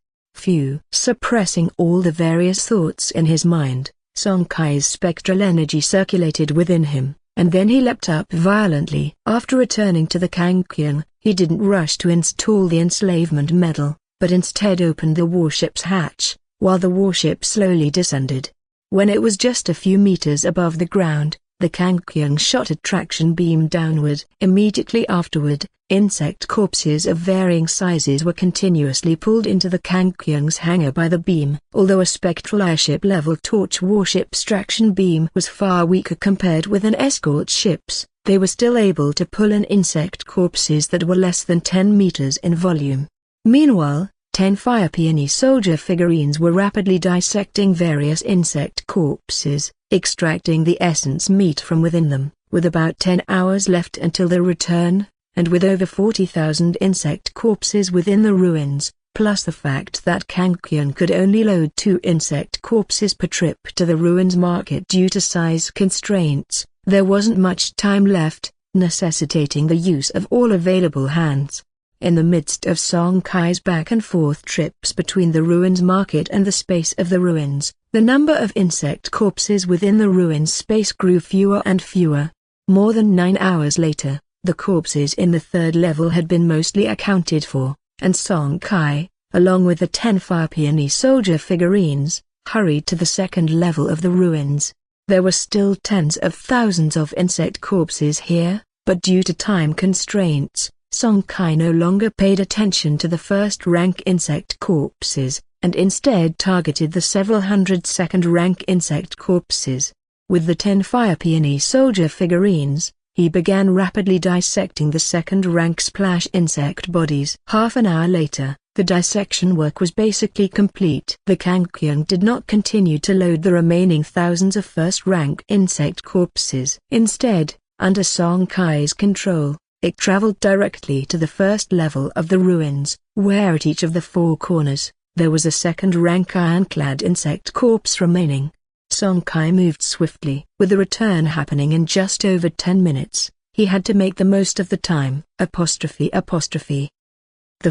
Suppressing all the various thoughts in his mind, Song Kai's spectral energy circulated within him, and then he leapt up violently. After returning to the Kangkyung, he didn't rush to install the enslavement medal, but instead opened the warship's hatch, while the warship slowly descended. When it was just a few meters above the ground, the Kangkyung shot a traction beam downward. Immediately afterward, insect corpses of varying sizes were continuously pulled into the Kangkyung's hangar by the beam. Although a spectral airship-level torch warship's traction beam was far weaker compared with an escort ship's, they were still able to pull in insect corpses that were less than 10 meters in volume. Meanwhile, 10 Fire Peony soldier figurines were rapidly dissecting various insect corpses, extracting the essence meat from within them. With about 10 hours left until their return, and with over 40,000 insect corpses within the ruins, plus the fact that Kangkyung could only load 2 insect corpses per trip to the ruins market due to size constraints, there wasn't much time left, necessitating the use of all available hands. In the midst of Song Kai's back and forth trips between the ruins market and the space of the ruins, the number of insect corpses within the ruins space grew fewer and fewer. More than 9 hours later, the corpses in the 3rd level had been mostly accounted for, and Song Kai, along with the 10 Fire Peony soldier figurines, hurried to the 2nd level of the ruins. There were still tens of thousands of insect corpses here, but due to time constraints, Song Kai no longer paid attention to the first-rank insect corpses, and instead targeted the several hundred second-rank insect corpses. With the 10 Fire Peony soldier figurines, he began rapidly dissecting the second-rank splash insect bodies. Half an hour later, the dissection work was basically complete. The Kangkyung did not continue to load the remaining thousands of first-rank insect corpses. Instead, under Song Kai's control, it traveled directly to the 1st level of the ruins, where at each of the 4 corners, there was a second-rank ironclad insect corpse remaining. Song Kai moved swiftly. With the return happening in just over 10 minutes, he had to make the most of the time. The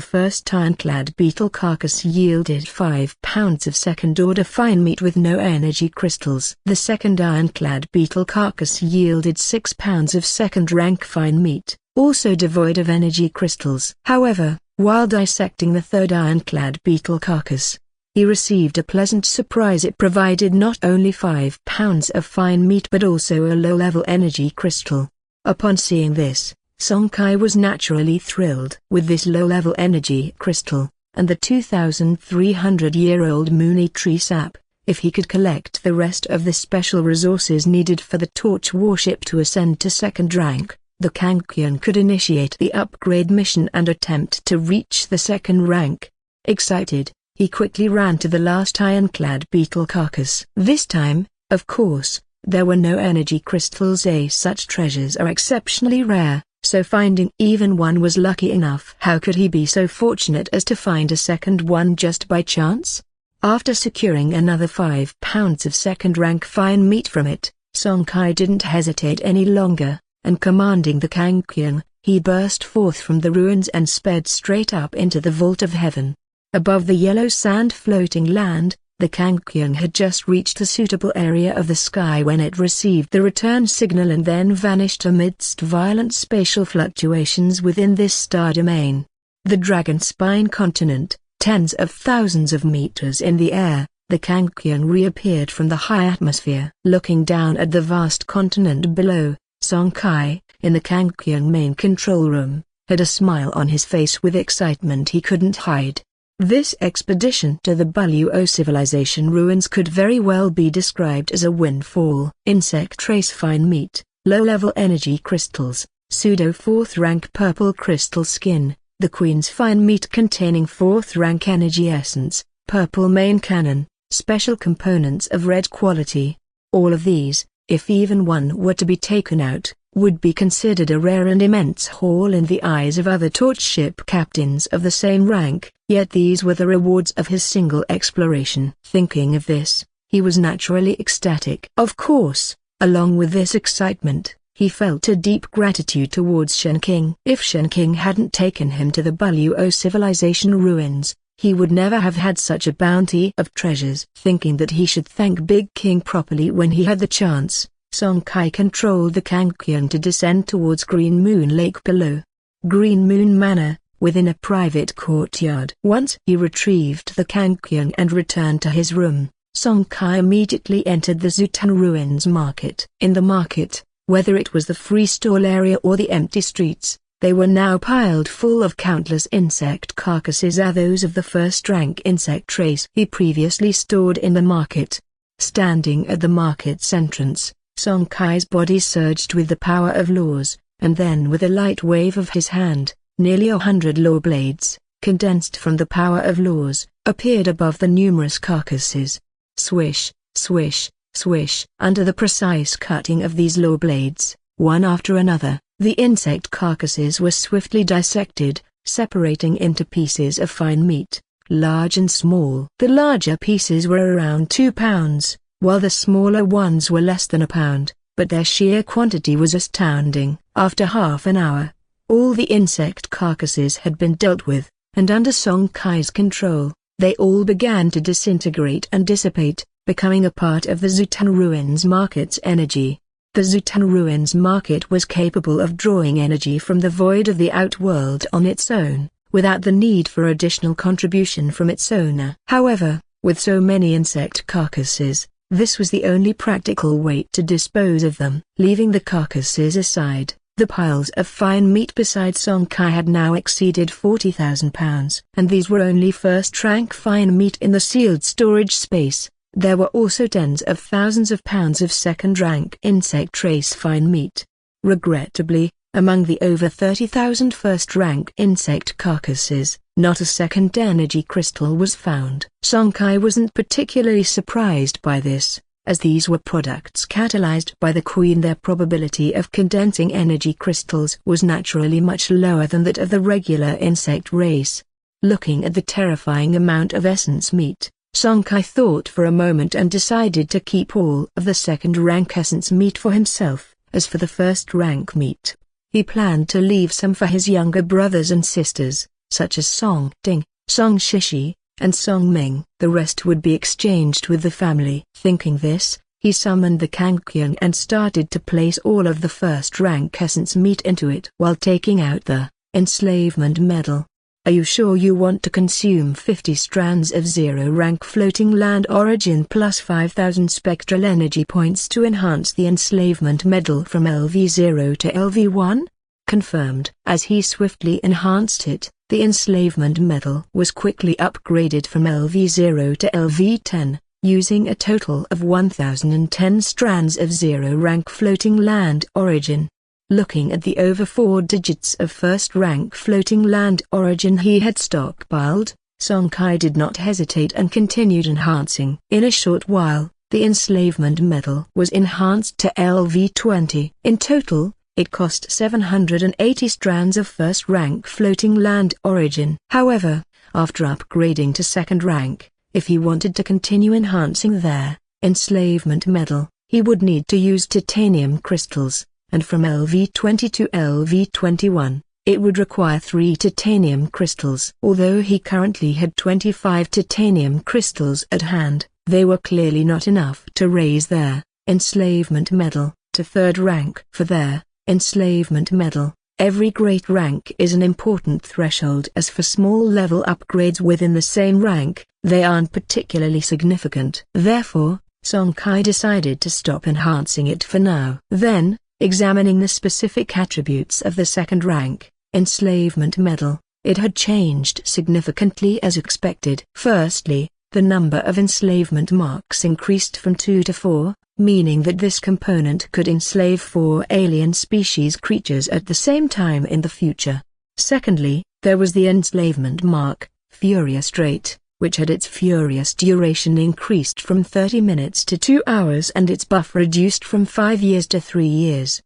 first ironclad beetle carcass yielded 5 pounds of second-order fine meat with no energy crystals. The second ironclad beetle carcass yielded 6 pounds of second-rank fine meat, also devoid of energy crystals. However, while dissecting the 3rd ironclad beetle carcass, he received a pleasant surprise. It provided not only 5 pounds of fine meat but also a low-level energy crystal. Upon seeing this, Song Kai was naturally thrilled. With this low-level energy crystal, and the 2,300-year-old Mooney tree sap, if he could collect the rest of the special resources needed for the torch warship to ascend to 2nd rank, the Kangkyung could initiate the upgrade mission and attempt to reach the 2nd rank. Excited, he quickly ran to the last ironclad beetle carcass. This time, of course, there were no energy crystals. Such treasures are exceptionally rare, so finding even one was lucky enough. How could he be so fortunate as to find a second one just by chance? After securing another 5 pounds of second-rank fine meat from it, Song Kai didn't hesitate any longer, and commanding the Kangkyung, he burst forth from the ruins and sped straight up into the vault of heaven. Above the yellow sand floating land, the Kangkyung had just reached a suitable area of the sky when it received the return signal and then vanished amidst violent spatial fluctuations within this star domain. The Dragon Spine continent, tens of thousands of meters in the air, the Kangkyung reappeared from the high atmosphere. Looking down at the vast continent below, Song Kai, in the Kangkyung main control room, had a smile on his face with excitement he couldn't hide. This expedition to the Buluo civilization ruins could very well be described as a windfall. Insect trace fine meat, low-level energy crystals, pseudo 4th rank purple crystal skin, the queen's fine meat containing 4th rank energy essence, purple main cannon, special components of red quality. All of these, if even one were to be taken out, would be considered a rare and immense haul in the eyes of other torch ship captains of the same rank, yet these were the rewards of his single exploration. Thinking of this, he was naturally ecstatic. Of course, along with this excitement, he felt a deep gratitude towards Shen King. If Shen King hadn't taken him to the Buluo civilization ruins, he would never have had such a bounty of treasures. Thinking that he should thank Big King properly when he had the chance, Song Kai controlled the Kangkyung to descend towards Green Moon Lake below Green Moon Manor, within a private courtyard. Once he retrieved the Kangkyung and returned to his room, Song Kai immediately entered the Zutan Ruins market. In the market, whether it was the free stall area or the empty streets, they were now piled full of countless insect carcasses, are those of the first-rank insect trace he previously stored in the market. Standing at the market's entrance, Song Kai's body surged with the power of laws, and then with a light wave of his hand, nearly 100 law blades, condensed from the power of laws, appeared above the numerous carcasses. Swish, swish, swish. Under the precise cutting of these law blades, one after another, the insect carcasses were swiftly dissected, separating into pieces of fine meat, large and small. The larger pieces were around 2 pounds, while the smaller ones were less than a pound, but their sheer quantity was astounding. After half an hour, all the insect carcasses had been dealt with, and under Song Kai's control, they all began to disintegrate and dissipate, becoming a part of the Zutan Ruins market's energy. The Zutan Ruins market was capable of drawing energy from the void of the outworld on its own, without the need for additional contribution from its owner. However, with so many insect carcasses, this was the only practical way to dispose of them. Leaving the carcasses aside, the piles of fine meat beside Song Kai had now exceeded 40,000 pounds. And these were only first-rank fine meat in the sealed storage space. There were also tens of thousands of pounds of second-rank insect trace fine meat. Regrettably, among the over 30,000 first-rank insect carcasses, not a second energy crystal was found. Song Kai wasn't particularly surprised by this, as these were products catalyzed by the Queen. Their probability of condensing energy crystals was naturally much lower than that of the regular insect race. Looking at the terrifying amount of essence meat, Song Kai thought for a moment and decided to keep all of the second-rank essence meat for himself. As for the first-rank meat, he planned to leave some for his younger brothers and sisters, such as Song Ting, Song Shishi, and Song Ming. The rest would be exchanged with the family. Thinking this, he summoned the Kangkyung and started to place all of the first-rank essence meat into it while taking out the enslavement medal. Are you sure you want to consume 50 strands of 0-rank floating land origin plus 5,000 spectral energy points to enhance the enslavement medal from LV0 to LV1? Confirmed. As he swiftly enhanced it, the enslavement medal was quickly upgraded from LV0 to LV10, using a total of 1,010 strands of 0-rank floating land origin. Looking at the over 4 digits of first-rank floating land origin he had stockpiled, Song Kai did not hesitate and continued enhancing. In a short while, the enslavement medal was enhanced to LV20. In total, it cost 780 strands of first-rank floating land origin. However, after upgrading to second rank, if he wanted to continue enhancing their enslavement medal, he would need to use titanium crystals. And from LV20 to LV21, it would require 3 titanium crystals. Although he currently had 25 titanium crystals at hand, they were clearly not enough to raise their enslavement medal to third rank. For their enslavement medal, every great rank is an important threshold. As for small-level upgrades within the same rank, they aren't particularly significant. Therefore, Song Kai decided to stop enhancing it for now. Then, examining the specific attributes of the second-rank enslavement medal, It had changed significantly as expected. Firstly, the number of enslavement marks increased from 2 to 4, meaning that this component could enslave 4 alien species creatures at the same time in the future. Secondly, there was the enslavement mark, Furious Rate, which had its furious duration increased from 30 minutes to 2 hours and its buff reduced from 5 years to 3 years.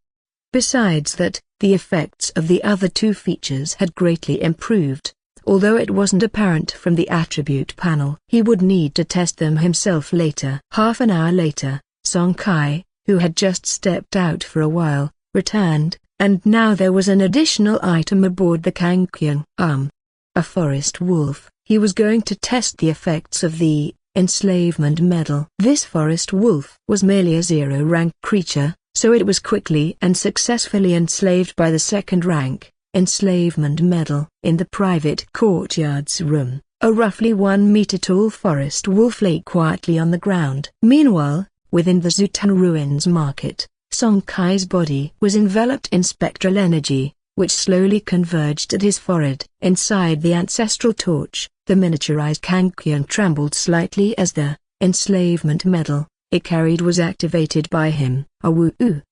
Besides that, the effects of the other 2 features had greatly improved, although it wasn't apparent from the attribute panel. He would need to test them himself later. Half an hour later, Song Kai, who had just stepped out for a while, returned, and now there was an additional item aboard the Kangkyung. A forest wolf. He was going to test the effects of the enslavement medal. This forest wolf was merely a 0-rank creature, so it was quickly and successfully enslaved by the 2nd-rank enslavement medal. In the private courtyard's room, a roughly 1-meter-tall forest wolf lay quietly on the ground. Meanwhile, within the Zutan Ruins market, Song Kai's body was enveloped in spectral energy, which slowly converged at his forehead. Inside the ancestral torch, the miniaturized Kangkyung trembled slightly as the enslavement medal it carried was activated by him.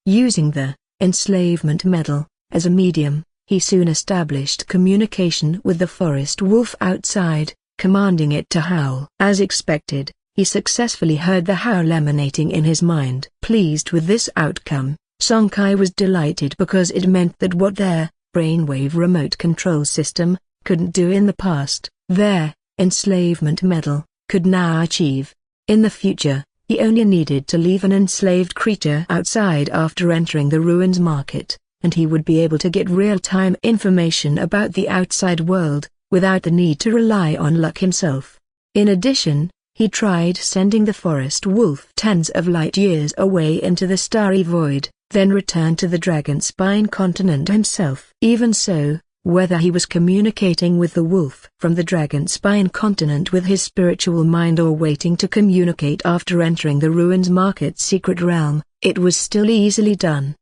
Using the enslavement medal as a medium, he soon established communication with the forest wolf outside, commanding it to howl. As expected, he successfully heard the howl emanating in his mind. Pleased with this outcome, Song Kai was delighted because it meant that what their brainwave remote control system couldn't do in the past, their enslavement medal could now achieve. In the future, he only needed to leave an enslaved creature outside after entering the ruins market, and he would be able to get real-time information about the outside world, without the need to rely on luck himself. In addition, he tried sending the forest wolf tens of light years away into the starry void, then returned to the Dragonspine continent himself. Even so, whether he was communicating with the wolf from the Dragonspine continent with his spiritual mind or waiting to communicate after entering the ruins market's secret realm, it was still easily done.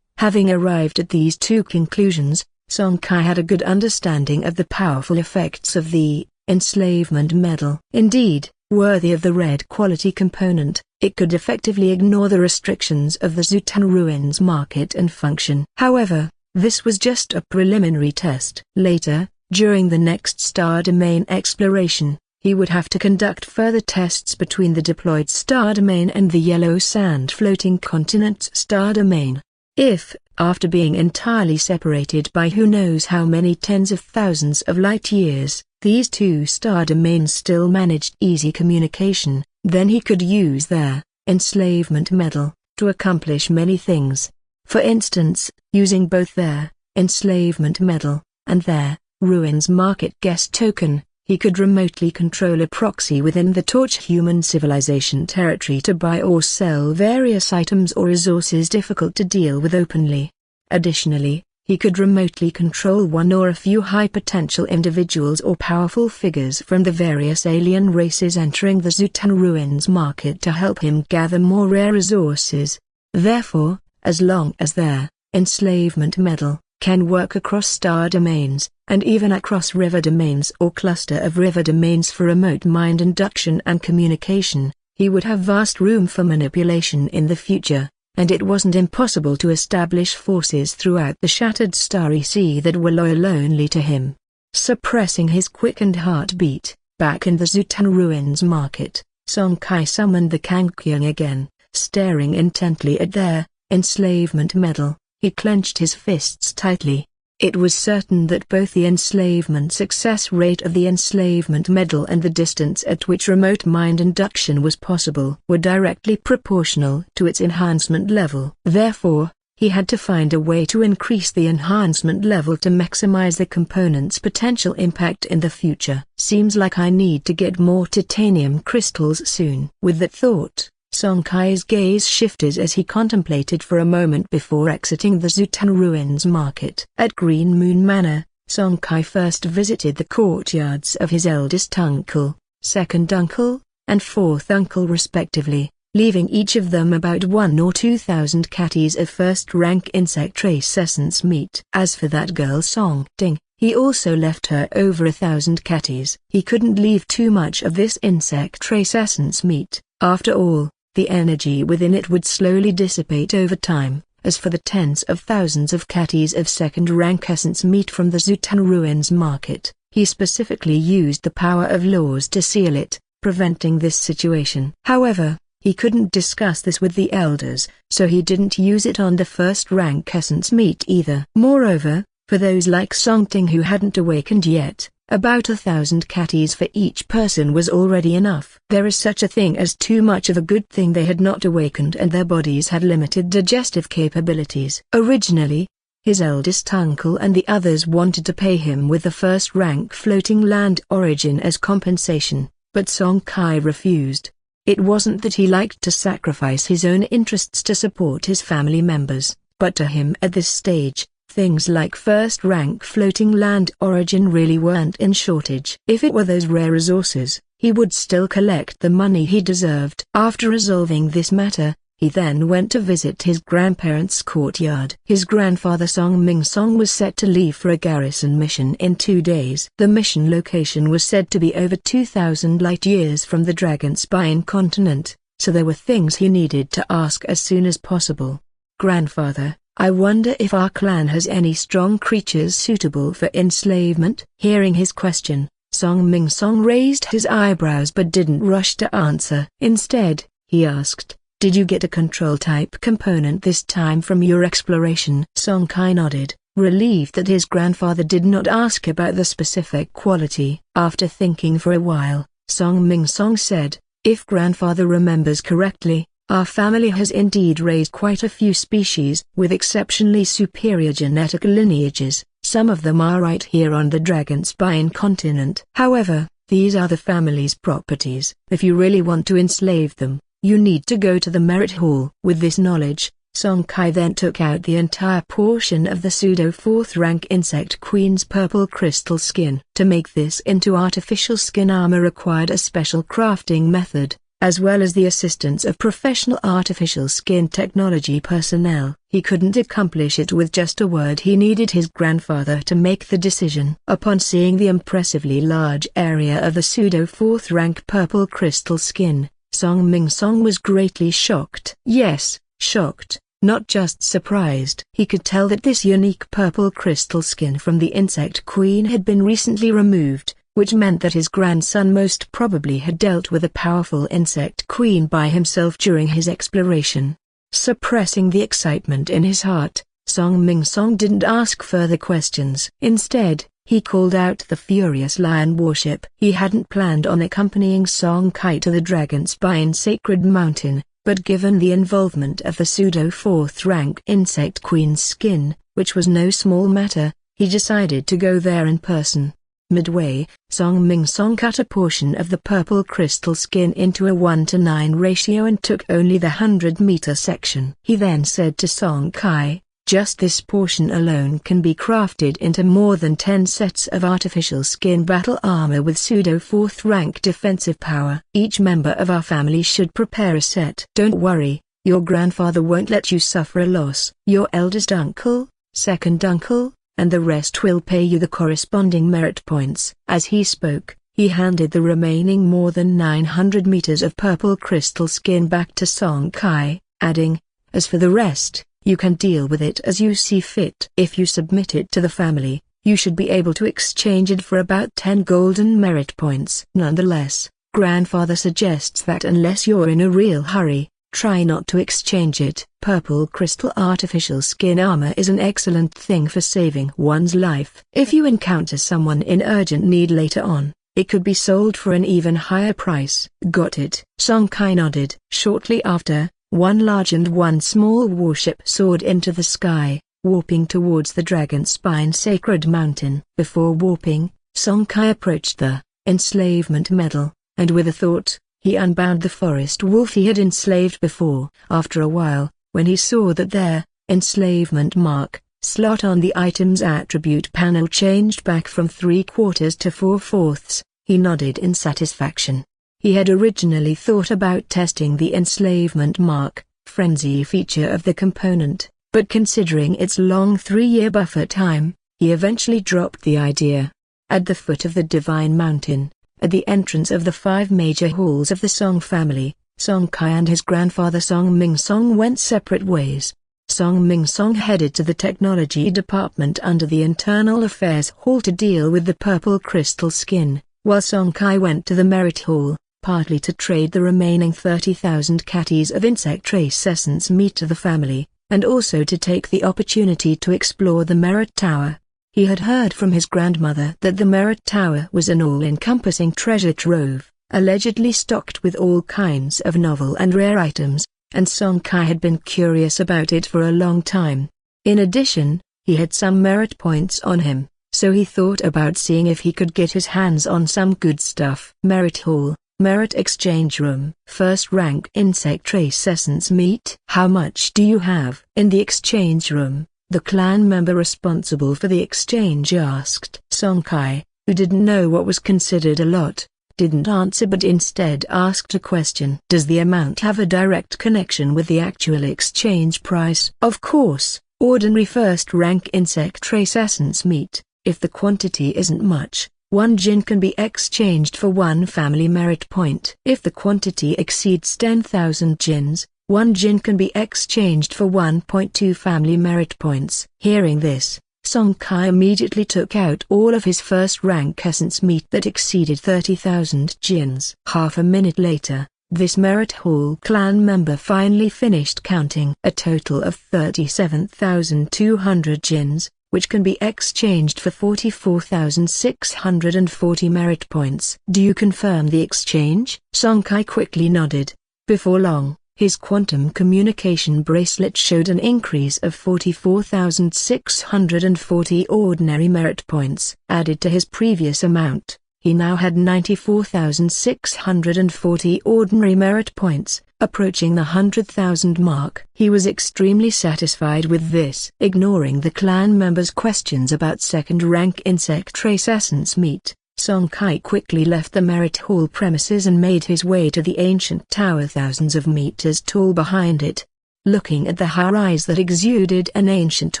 Having arrived at these 2 conclusions, Song Kai had a good understanding of the powerful effects of the enslavement medal. Indeed, worthy of the red quality component, it could effectively ignore the restrictions of the Zutan Ruins market and function. However, this was just a preliminary test. Later, during the next star domain exploration, he would have to conduct further tests between the deployed star domain and the yellow sand floating continent's star domain. If, after being entirely separated by who knows how many tens of thousands of light years, these 2 star domains still managed easy communication, then he could use their enslavement medal to accomplish many things. For instance, using both their enslavement medal and their ruins market guest token, he could remotely control a proxy within the Torch human civilization territory to buy or sell various items or resources difficult to deal with openly. Additionally, he could remotely control one or a few high-potential individuals or powerful figures from the various alien races entering the Zutan Ruins market to help him gather more rare resources. Therefore, as long as their enslavement medal can work across star domains, and even across river domains or cluster of river domains for remote mind induction and communication, he would have vast room for manipulation in the future, and it wasn't impossible to establish forces throughout the shattered starry sea that were loyal only to him. Suppressing his quickened heartbeat, back in the Zutan Ruins market, Song Kai summoned the Kangkyung again, staring intently at their enslavement medal. He clenched his fists tightly. It was certain that both the enslavement success rate of the enslavement medal and the distance at which remote mind induction was possible were directly proportional to its enhancement level. Therefore, he had to find a way to increase the enhancement level to maximize the component's potential impact in the future. Seems like I need to get more titanium crystals soon. With that thought, Song Kai's gaze shifted as he contemplated for a moment before exiting the Zutan Ruins market. At Green Moon Manor, Song Kai first visited the courtyards of his eldest uncle, second uncle, and fourth uncle respectively, leaving each of them about 1 or 2,000 catties of first-rank insect trace essence meat. As for that girl Song Ting, he also left her over 1,000 catties. He couldn't leave too much of this insect trace essence meat. After all, the energy within it would slowly dissipate over time. As for the tens of thousands of catties of second-rank essence meat from the Zutan Ruins market, he specifically used the power of laws to seal it, preventing this situation. However, he couldn't discuss this with the elders, so he didn't use it on the first-rank essence meat either. Moreover, for those like Song Ting who hadn't awakened yet, about 1,000 catties for each person was already enough. There is such a thing as too much of a good thing. They had not awakened and their bodies had limited digestive capabilities. Originally, his eldest uncle and the others wanted to pay him with the first-rank floating land origin as compensation, but Song Kai refused. It wasn't that he liked to sacrifice his own interests to support his family members, but to him at this stage, things like first-rank floating land origin really weren't in shortage. If it were those rare resources, he would still collect the money he deserved. After resolving this matter, he then went to visit his grandparents' courtyard. His grandfather Song Ming Song was set to leave for a garrison mission in 2 days. The mission location was said to be over 2,000 light-years from the Dragon Spine continent, so there were things he needed to ask as soon as possible. "Grandfather, I wonder if our clan has any strong creatures suitable for enslavement?" Hearing his question, Song Ming Song raised his eyebrows but didn't rush to answer. Instead, he asked, "Did you get a control-type component this time from your exploration?" Song Kai nodded, relieved that his grandfather did not ask about the specific quality. After thinking for a while, Song Ming Song said, "If grandfather remembers correctly, our family has indeed raised quite a few species with exceptionally superior genetic lineages. Some of them are right here on the Dragon Spine continent. However, these are the family's properties. If you really want to enslave them, you need to go to the Merit Hall." With this knowledge, Song Kai then took out the entire portion of the pseudo-4th-rank insect queen's purple crystal skin. To make this into artificial skin armor required a special crafting method, as well as the assistance of professional artificial skin technology personnel. He couldn't accomplish it with just a word. He needed his grandfather to make the decision. Upon seeing the impressively large area of the pseudo-4th-rank purple crystal skin, Song Ming Song was greatly shocked. Yes, shocked, not just surprised. He could tell that this unique purple crystal skin from the insect queen had been recently removed, which meant that his grandson most probably had dealt with a powerful insect queen by himself during his exploration. Suppressing the excitement in his heart, Song Ming Song didn't ask further questions. Instead, he called out the furious lion warship. He hadn't planned on accompanying Song Kai to the Dragon Spine Sacred Mountain, but given the involvement of the pseudo-4th-rank insect queen's skin, which was no small matter, he decided to go there in person. Midway, Song Ming Song cut a portion of the purple crystal skin into a 1:9 ratio and took only the 100-meter section. He then said to Song Kai, "Just this portion alone can be crafted into more than 10 sets of artificial skin battle armor with pseudo-4th-rank defensive power. Each member of our family should prepare a set. Don't worry, your grandfather won't let you suffer a loss. Your eldest uncle, second uncle, and the rest will pay you the corresponding merit points." As he spoke, he handed the remaining more than 900 meters of purple crystal skin back to Song Kai, adding, "As for the rest, you can deal with it as you see fit. If you submit it to the family, you should be able to exchange it for about 10 golden merit points. Nonetheless, grandfather suggests that unless you're in a real hurry, try not to exchange it. Purple crystal artificial skin armor is an excellent thing for saving one's life. If you encounter someone in urgent need later on, it could be sold for an even higher price." "Got it." Song Kai nodded. Shortly after, one large and one small warship soared into the sky, warping towards the Dragon Spine Sacred Mountain. Before warping, Song Kai approached the enslavement medal, and with a thought, he unbound the forest wolf he had enslaved before. After a while, when he saw that their enslavement mark slot on the item's attribute panel changed back from 3/4 to 4/4, he nodded in satisfaction. He had originally thought about testing the enslavement mark, frenzy feature of the component, but considering its long 3-year buffer time, he eventually dropped the idea. At the foot of the Divine Mountain, at the entrance of the 5 major halls of the Song family, Song Kai and his grandfather Song Ming Song went separate ways. Song Ming Song headed to the technology department under the Internal Affairs Hall to deal with the purple crystal skin, while Song Kai went to the Merit Hall, partly to trade the remaining 30,000 catties of insect trace essence meat to the family, and also to take the opportunity to explore the Merit Tower. He had heard from his grandmother that the Merit Tower was an all-encompassing treasure trove, allegedly stocked with all kinds of novel and rare items, and Song Kai had been curious about it for a long time. In addition, he had some merit points on him, so he thought about seeing if he could get his hands on some good stuff. Merit Hall, Merit Exchange Room. First rank insect trace essence meat. How much do you have? In the exchange room, the clan member responsible for the exchange asked. Song Kai, who didn't know what was considered a lot, didn't answer but instead asked a question. Does the amount have a direct connection with the actual exchange price? Of course, ordinary first-rank insect trace essence meat, if the quantity isn't much, 1 jin can be exchanged for 1 family merit point. If the quantity exceeds 10,000 jins, 1 jin can be exchanged for 1.2 family merit points. Hearing this, Song Kai immediately took out all of his first-rank essence meat that exceeded 30,000 jins. Half a minute later, this Merit Hall clan member finally finished counting a total of 37,200 jins, which can be exchanged for 44,640 merit points. Do you confirm the exchange? Song Kai quickly nodded. Before long, his quantum communication bracelet showed an increase of 44,640 ordinary merit points. Added to his previous amount, he now had 94,640 ordinary merit points, approaching the 100,000 mark. He was extremely satisfied with this. Ignoring the clan members' questions about second-rank insect trace essence meat, Song Kai quickly left the Merit Hall premises and made his way to the ancient tower thousands of meters tall behind it. Looking at the high-rise that exuded an ancient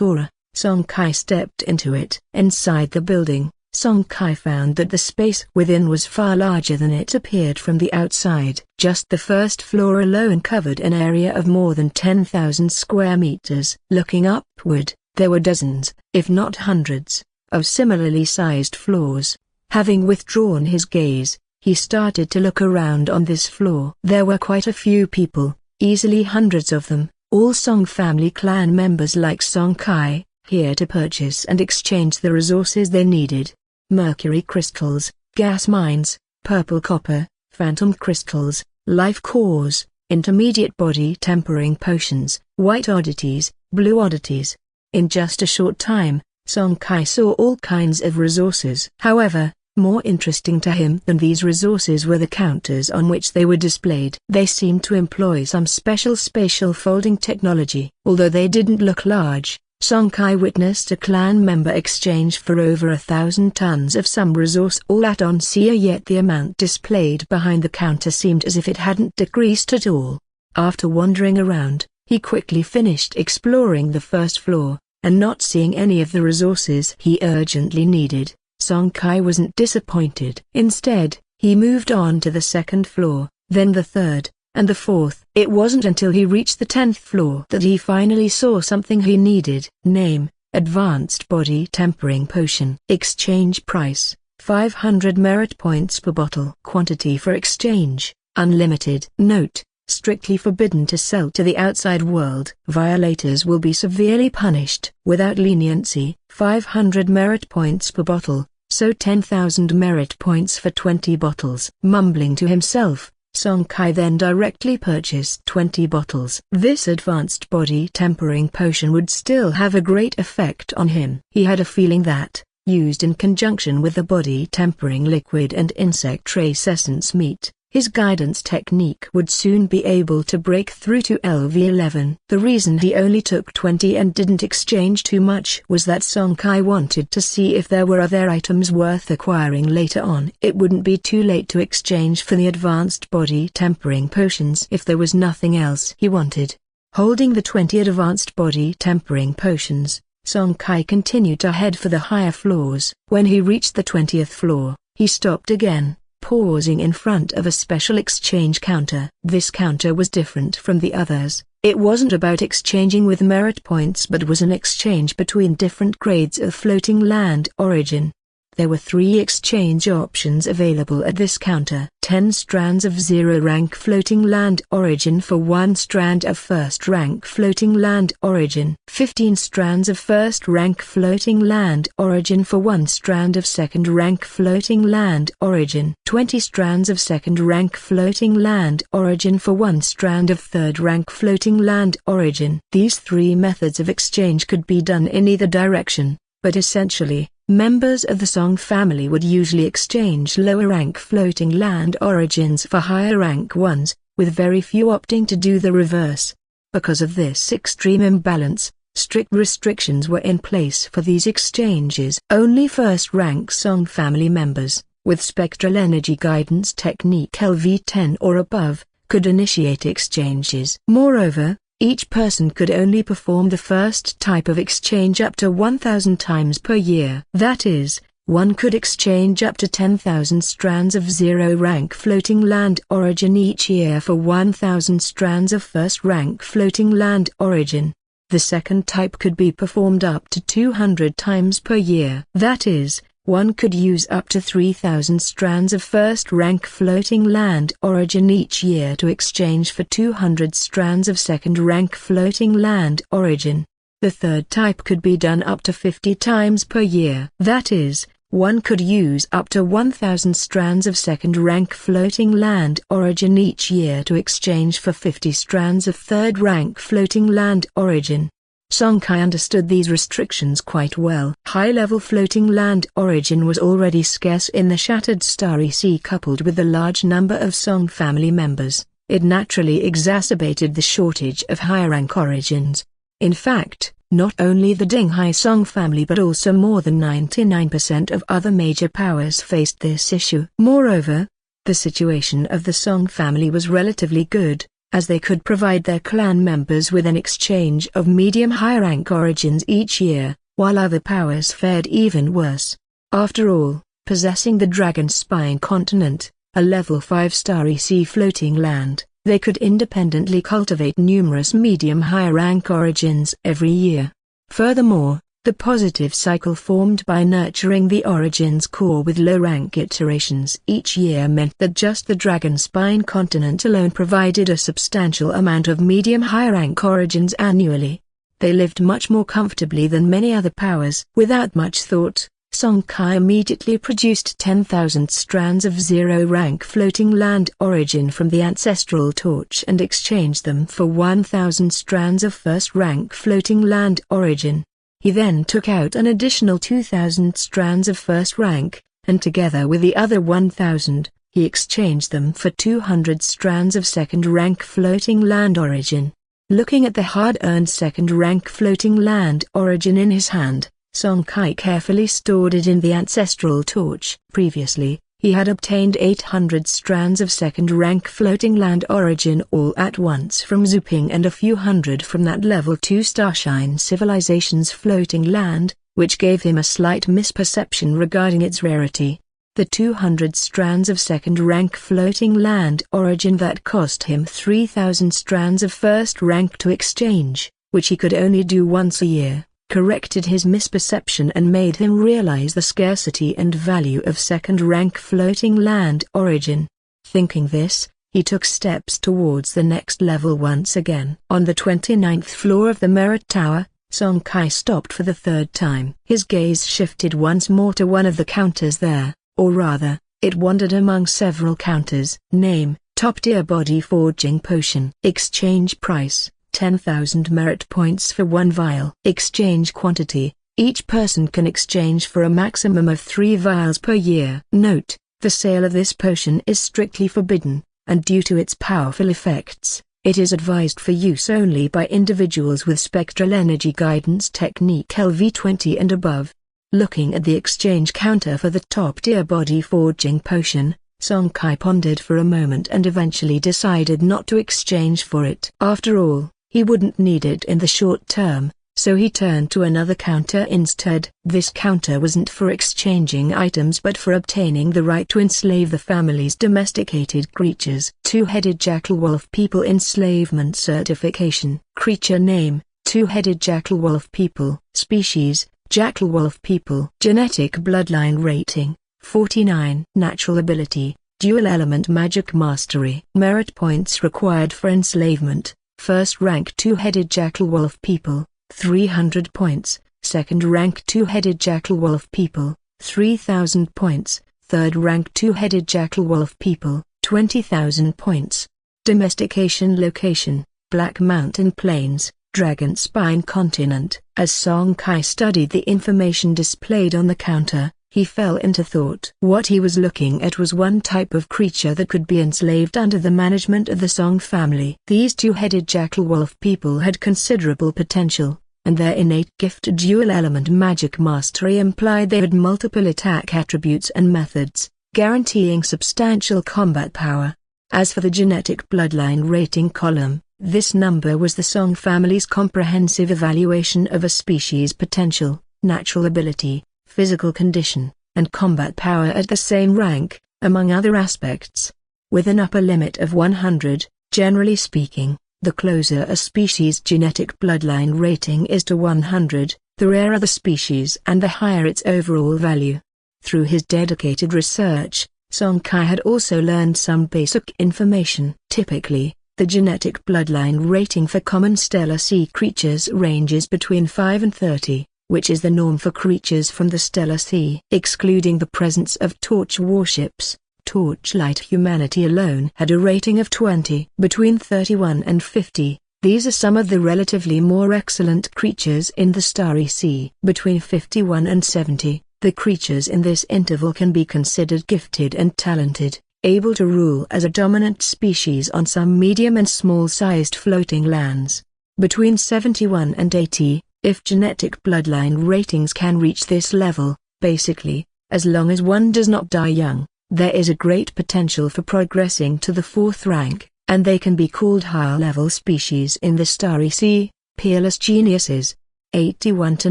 aura, Song Kai stepped into it. Inside the building, Song Kai found that the space within was far larger than it appeared from the outside. Just the first floor alone covered an area of more than 10,000 square meters. Looking upward, there were dozens, if not hundreds, of similarly sized floors. Having withdrawn his gaze, he started to look around on this floor. There were quite a few people, easily hundreds of them, all Song family clan members like Song Kai, here to purchase and exchange the resources they needed. Mercury crystals, gas mines, purple copper, phantom crystals, life cores, intermediate body tempering potions, white oddities, blue oddities. In just a short time, Song Kai saw all kinds of resources. However, more interesting to him than these resources were the counters on which they were displayed. They seemed to employ some special spatial folding technology. Although they didn't look large, Song Kai witnessed a clan member exchange for over 1,000 tons of some resource all at Onsia, yet the amount displayed behind the counter seemed as if it hadn't decreased at all. After wandering around, he quickly finished exploring the first floor, and not seeing any of the resources he urgently needed, Song Kai wasn't disappointed. Instead, he moved on to the second floor, then the third, and the fourth. It wasn't until he reached the 10th floor that he finally saw something he needed. Name: Advanced Body Tempering Potion. Exchange price: 500 merit points per bottle. Quantity for exchange: unlimited. Note: strictly forbidden to sell to the outside world. Violators will be severely punished. Without leniency, 500 merit points per bottle, so 10,000 merit points for 20 bottles. Mumbling to himself, Song Kai then directly purchased 20 bottles. This advanced body tempering potion would still have a great effect on him. He had a feeling that, used in conjunction with the body tempering liquid and insect trace essence meat, His guidance technique would soon be able to break through to LV11. The reason he only took 20 and didn't exchange too much was that Song Kai wanted to see if there were other items worth acquiring later on. It wouldn't be too late to exchange for the advanced body tempering potions if there was nothing else he wanted. Holding the 20 advanced body tempering potions, Song Kai continued to head for the higher floors. When he reached the 20th floor, he stopped again, pausing in front of a special exchange counter. This counter was different from the others. It wasn't about exchanging with merit points but was an exchange between different grades of floating land origin. There were 3 exchange options available at this counter. 10 strands of 0 rank floating land origin for 1 strand of 1st rank floating land origin. 15 strands of 1st rank floating land origin for 1 strand of 2nd rank floating land origin. 20 strands of 2nd rank floating land origin for 1 strand of 3rd rank floating land origin. These 3 methods of exchange could be done in either direction, but essentially, members of the Song family would usually exchange lower rank floating land origins for higher rank ones, with very few opting to do the reverse. Because of this extreme imbalance, strict restrictions were in place for these exchanges. Only first rank Song family members, with spectral energy guidance technique LV10 or above, could initiate exchanges. Moreover, each person could only perform the first type of exchange up to 1,000 times per year. That is, one could exchange up to 10,000 strands of 0 rank floating land origin each year for 1,000 strands of 1st rank floating land origin. The second type could be performed up to 200 times per year. That is, one could use up to 3,000 strands of 1st rank floating land origin each year to exchange for 200 strands of 2nd rank floating land origin. The third type could be done up to 50 times per year. That is, one could use up to 1,000 strands of 2nd rank floating land origin each year to exchange for 50 strands of 3rd rank floating land origin. Song Kai understood these restrictions quite well. High-level floating land origin was already scarce in the Shattered Starry Sea. Coupled with the large number of Song family members, it naturally exacerbated the shortage of high-rank origins. In fact, not only the Dinghai Song family but also more than 99% of other major powers faced this issue. Moreover, the situation of the Song family was relatively good, as they could provide their clan members with an exchange of medium-high rank origins each year, while other powers fared even worse. After all, possessing the Dragon Spine continent, a level 5 Starry Sea floating land, they could independently cultivate numerous medium-high rank origins every year. Furthermore, the positive cycle formed by nurturing the Origins core with low-rank iterations each year meant that just the Dragon Spine continent alone provided a substantial amount of medium-high rank origins annually. They lived much more comfortably than many other powers. Without much thought, Song Kai immediately produced 10,000 strands of 0 rank floating land origin from the Ancestral Torch and exchanged them for 1,000 strands of 1st rank floating land origin. He then took out an additional 2,000 strands of 1st rank, and together with the other 1,000, he exchanged them for 200 strands of 2nd rank floating land origin. Looking at the hard-earned 2nd rank floating land origin in his hand, Song Kai carefully stored it in the Ancestral Torch. Previously, he had obtained 800 strands of 2nd rank floating land origin all at once from Zuping and a few hundred from that level 2 Starshine Civilization's floating land, which gave him a slight misperception regarding its rarity. The 200 strands of 2nd rank floating land origin that cost him 3,000 strands of 1st rank to exchange, which he could only do once a year, corrected his misperception and made him realize the scarcity and value of 2nd rank floating land origin. Thinking this, he took steps towards the next level once again. On the 29th floor of the Merit Tower, Song Kai stopped for the 3rd time. His gaze shifted once more to one of the counters there, or rather, it wandered among several counters. Name: top-tier body forging potion. Exchange price: 10,000 merit points for 1 vial. Exchange quantity: each person can exchange for a maximum of 3 vials per year. Note: The sale of this potion is strictly forbidden, and due to its powerful effects, it is advised for use only by individuals with spectral energy guidance technique LV20 and above. Looking at the exchange counter for the top-tier body forging potion, Song Kai pondered for a moment and eventually decided not to exchange for it. After all, he wouldn't need it in the short term, so he turned to another counter instead. This counter wasn't for exchanging items but for obtaining the right to enslave the family's domesticated creatures. Two-headed jackal wolf people enslavement certification. Creature name, two-headed jackal wolf people. Species, jackal wolf people. Genetic bloodline rating, 49. Natural ability, dual element magic mastery. Merit points required for enslavement. First rank two-headed jackal wolf people, 300 points. Second rank two-headed jackal wolf people, 3,000 points. Third rank two-headed jackal wolf people, 20,000 points. Domestication location, Black Mountain Plains, Dragon Spine Continent. As Song Kai studied the information displayed on the counter, he fell into thought. What he was looking at was one type of creature that could be enslaved under the management of the Song family. These two-headed jackal wolf people had considerable potential, and their innate gift of dual-element magic mastery implied they had multiple attack attributes and methods, guaranteeing substantial combat power. As for the genetic bloodline rating column, this number was the Song family's comprehensive evaluation of a species' potential, natural ability, physical condition, and combat power at the same rank, among other aspects. With an upper limit of 100, generally speaking, the closer a species' genetic bloodline rating is to 100, the rarer the species and the higher its overall value. Through his dedicated research, Song Kai had also learned some basic information. Typically, the genetic bloodline rating for common stellar sea creatures ranges between 5 and 30, which is the norm for creatures from the stellar sea. Excluding the presence of torch warships, Torchlight humanity alone had a rating of 20. Between 31 and 50, these are some of the relatively more excellent creatures in the Starry Sea. Between 51 and 70, the creatures in this interval can be considered gifted and talented, able to rule as a dominant species on some medium and small-sized floating lands. Between 71 and 80, if genetic bloodline ratings can reach this level, basically, as long as one does not die young, there is a great potential for progressing to the 4th rank, and they can be called higher-level species in the Starry Sea, peerless geniuses. 81 to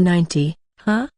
90,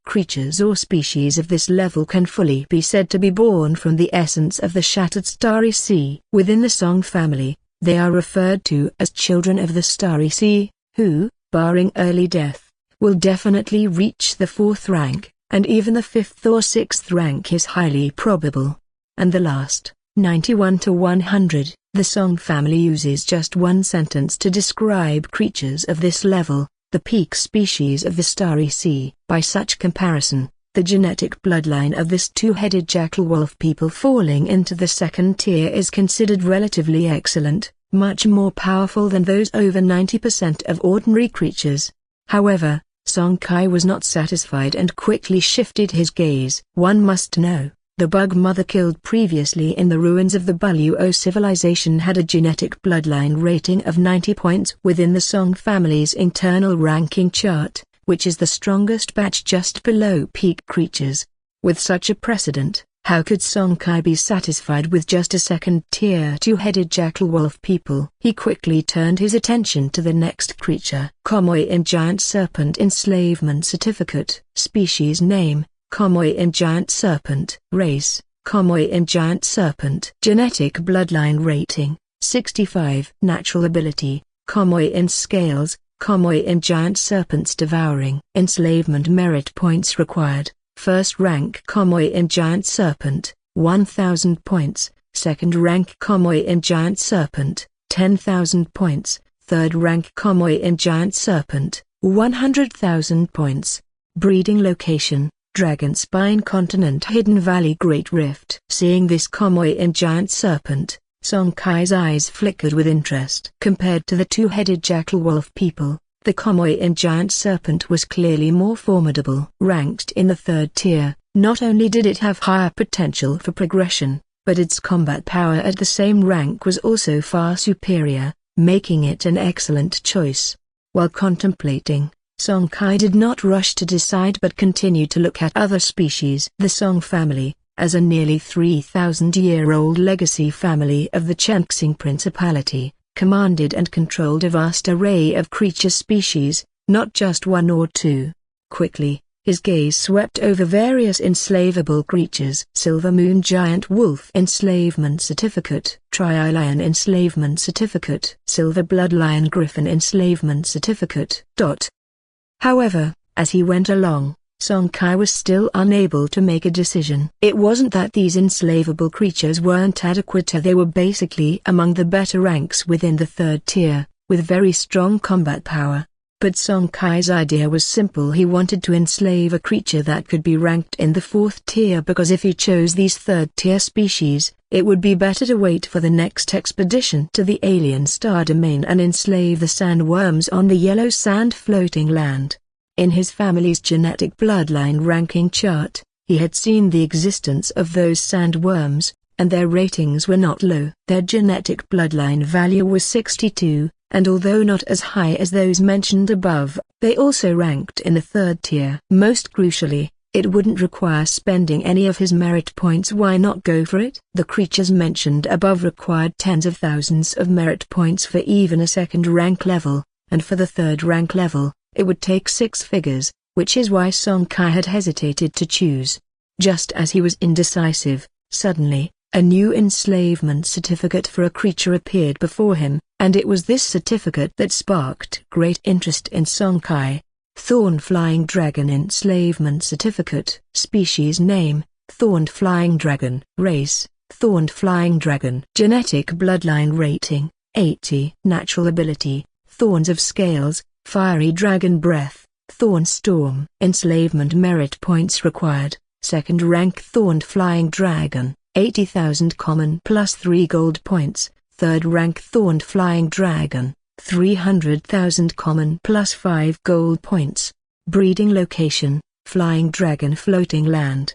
creatures or species of this level can fully be said to be born from the essence of the shattered Starry Sea. Within the Song family, they are referred to as children of the Starry Sea, who, barring early death, will definitely reach the 4th rank, and even the 5th or 6th rank is highly probable. And the last, 91 to 100, the Song family uses just one sentence to describe creatures of this level, the peak species of the Starry Sea. By such comparison, the genetic bloodline of this two-headed jackal wolf people falling into the 2nd tier is considered relatively excellent, much more powerful than those over 90% of ordinary creatures. However, Song Kai was not satisfied and quickly shifted his gaze. One must know, the bug mother killed previously in the ruins of the Buluo civilization had a genetic bloodline rating of 90 points within the Song family's internal ranking chart, which is the strongest batch just below peak creatures. With such a precedent, how could Song Kai be satisfied with just a 2nd-tier two-headed jackal wolf people? He quickly turned his attention to the next creature. Komoim giant serpent enslavement certificate. Species name, Komoim giant serpent. Race, Komoim giant serpent. Genetic bloodline rating, 65. Natural ability, Komoim scales, Komoim giant serpents devouring. Enslavement merit points required. First rank Komoim giant serpent, 1,000 points. Second rank Komoim giant serpent, 10,000 points. Third rank Komoim giant serpent, 100,000 points. Breeding location, Dragon Spine Continent Hidden Valley Great Rift. Seeing this Komoim giant serpent, Song Kai's eyes flickered with interest. Compared to the two-headed jackal wolf people, the Komoim giant serpent was clearly more formidable. Ranked in the 3rd tier, Not only did it have higher potential for progression, but its combat power at the same rank was also far superior, making it an excellent choice. While contemplating, Song Kai did not rush to decide but continued to look at other species. The Song family, as a nearly 3,000-year-old legacy family of the Chenxing Principality, commanded and controlled a vast array of creature species, not just one or two. Quickly, his gaze swept over various enslavable creatures. Silver Moon Giant Wolf Enslavement Certificate, Tri-Lion Enslavement Certificate, Silver Blood Lion Griffin Enslavement Certificate. However, as he went along, Song Kai was still unable to make a decision. It wasn't that these enslavable creatures weren't adequate, they were basically among the better ranks within the third tier, with very strong combat power. But Song Kai's idea was simple. He wanted to enslave a creature that could be ranked in the fourth tier, because if he chose these third-tier species, it would be better to wait for the next expedition to the alien star domain and enslave the sandworms on the yellow sand floating land. In his family's genetic bloodline ranking chart, he had seen the existence of those sandworms, and their ratings were not low. Their genetic bloodline value was 62. And although not as high as those mentioned above, they also ranked in the third tier. Most crucially, it wouldn't require spending any of his merit points. Why not go for it? The creatures mentioned above required tens of thousands of merit points for even a second rank level, and for the third rank level, it would take 6 figures, which is why Song Kai had hesitated to choose. Just as he was indecisive, suddenly, a new enslavement certificate for a creature appeared before him, and it was this certificate that sparked great interest in Song Kai. Thorn Flying Dragon Enslavement Certificate. Species name, Thorned Flying Dragon. Race, Thorned Flying Dragon. Genetic bloodline rating, 80. Natural ability, Thorns of Scales, Fiery Dragon Breath, Thorn Storm. Enslavement merit points required, second rank Thorned Flying Dragon, 80,000 common plus 3 gold points. Third rank Thorned Flying Dragon, 300,000 common plus 5 gold points. Breeding location, Flying Dragon Floating Land.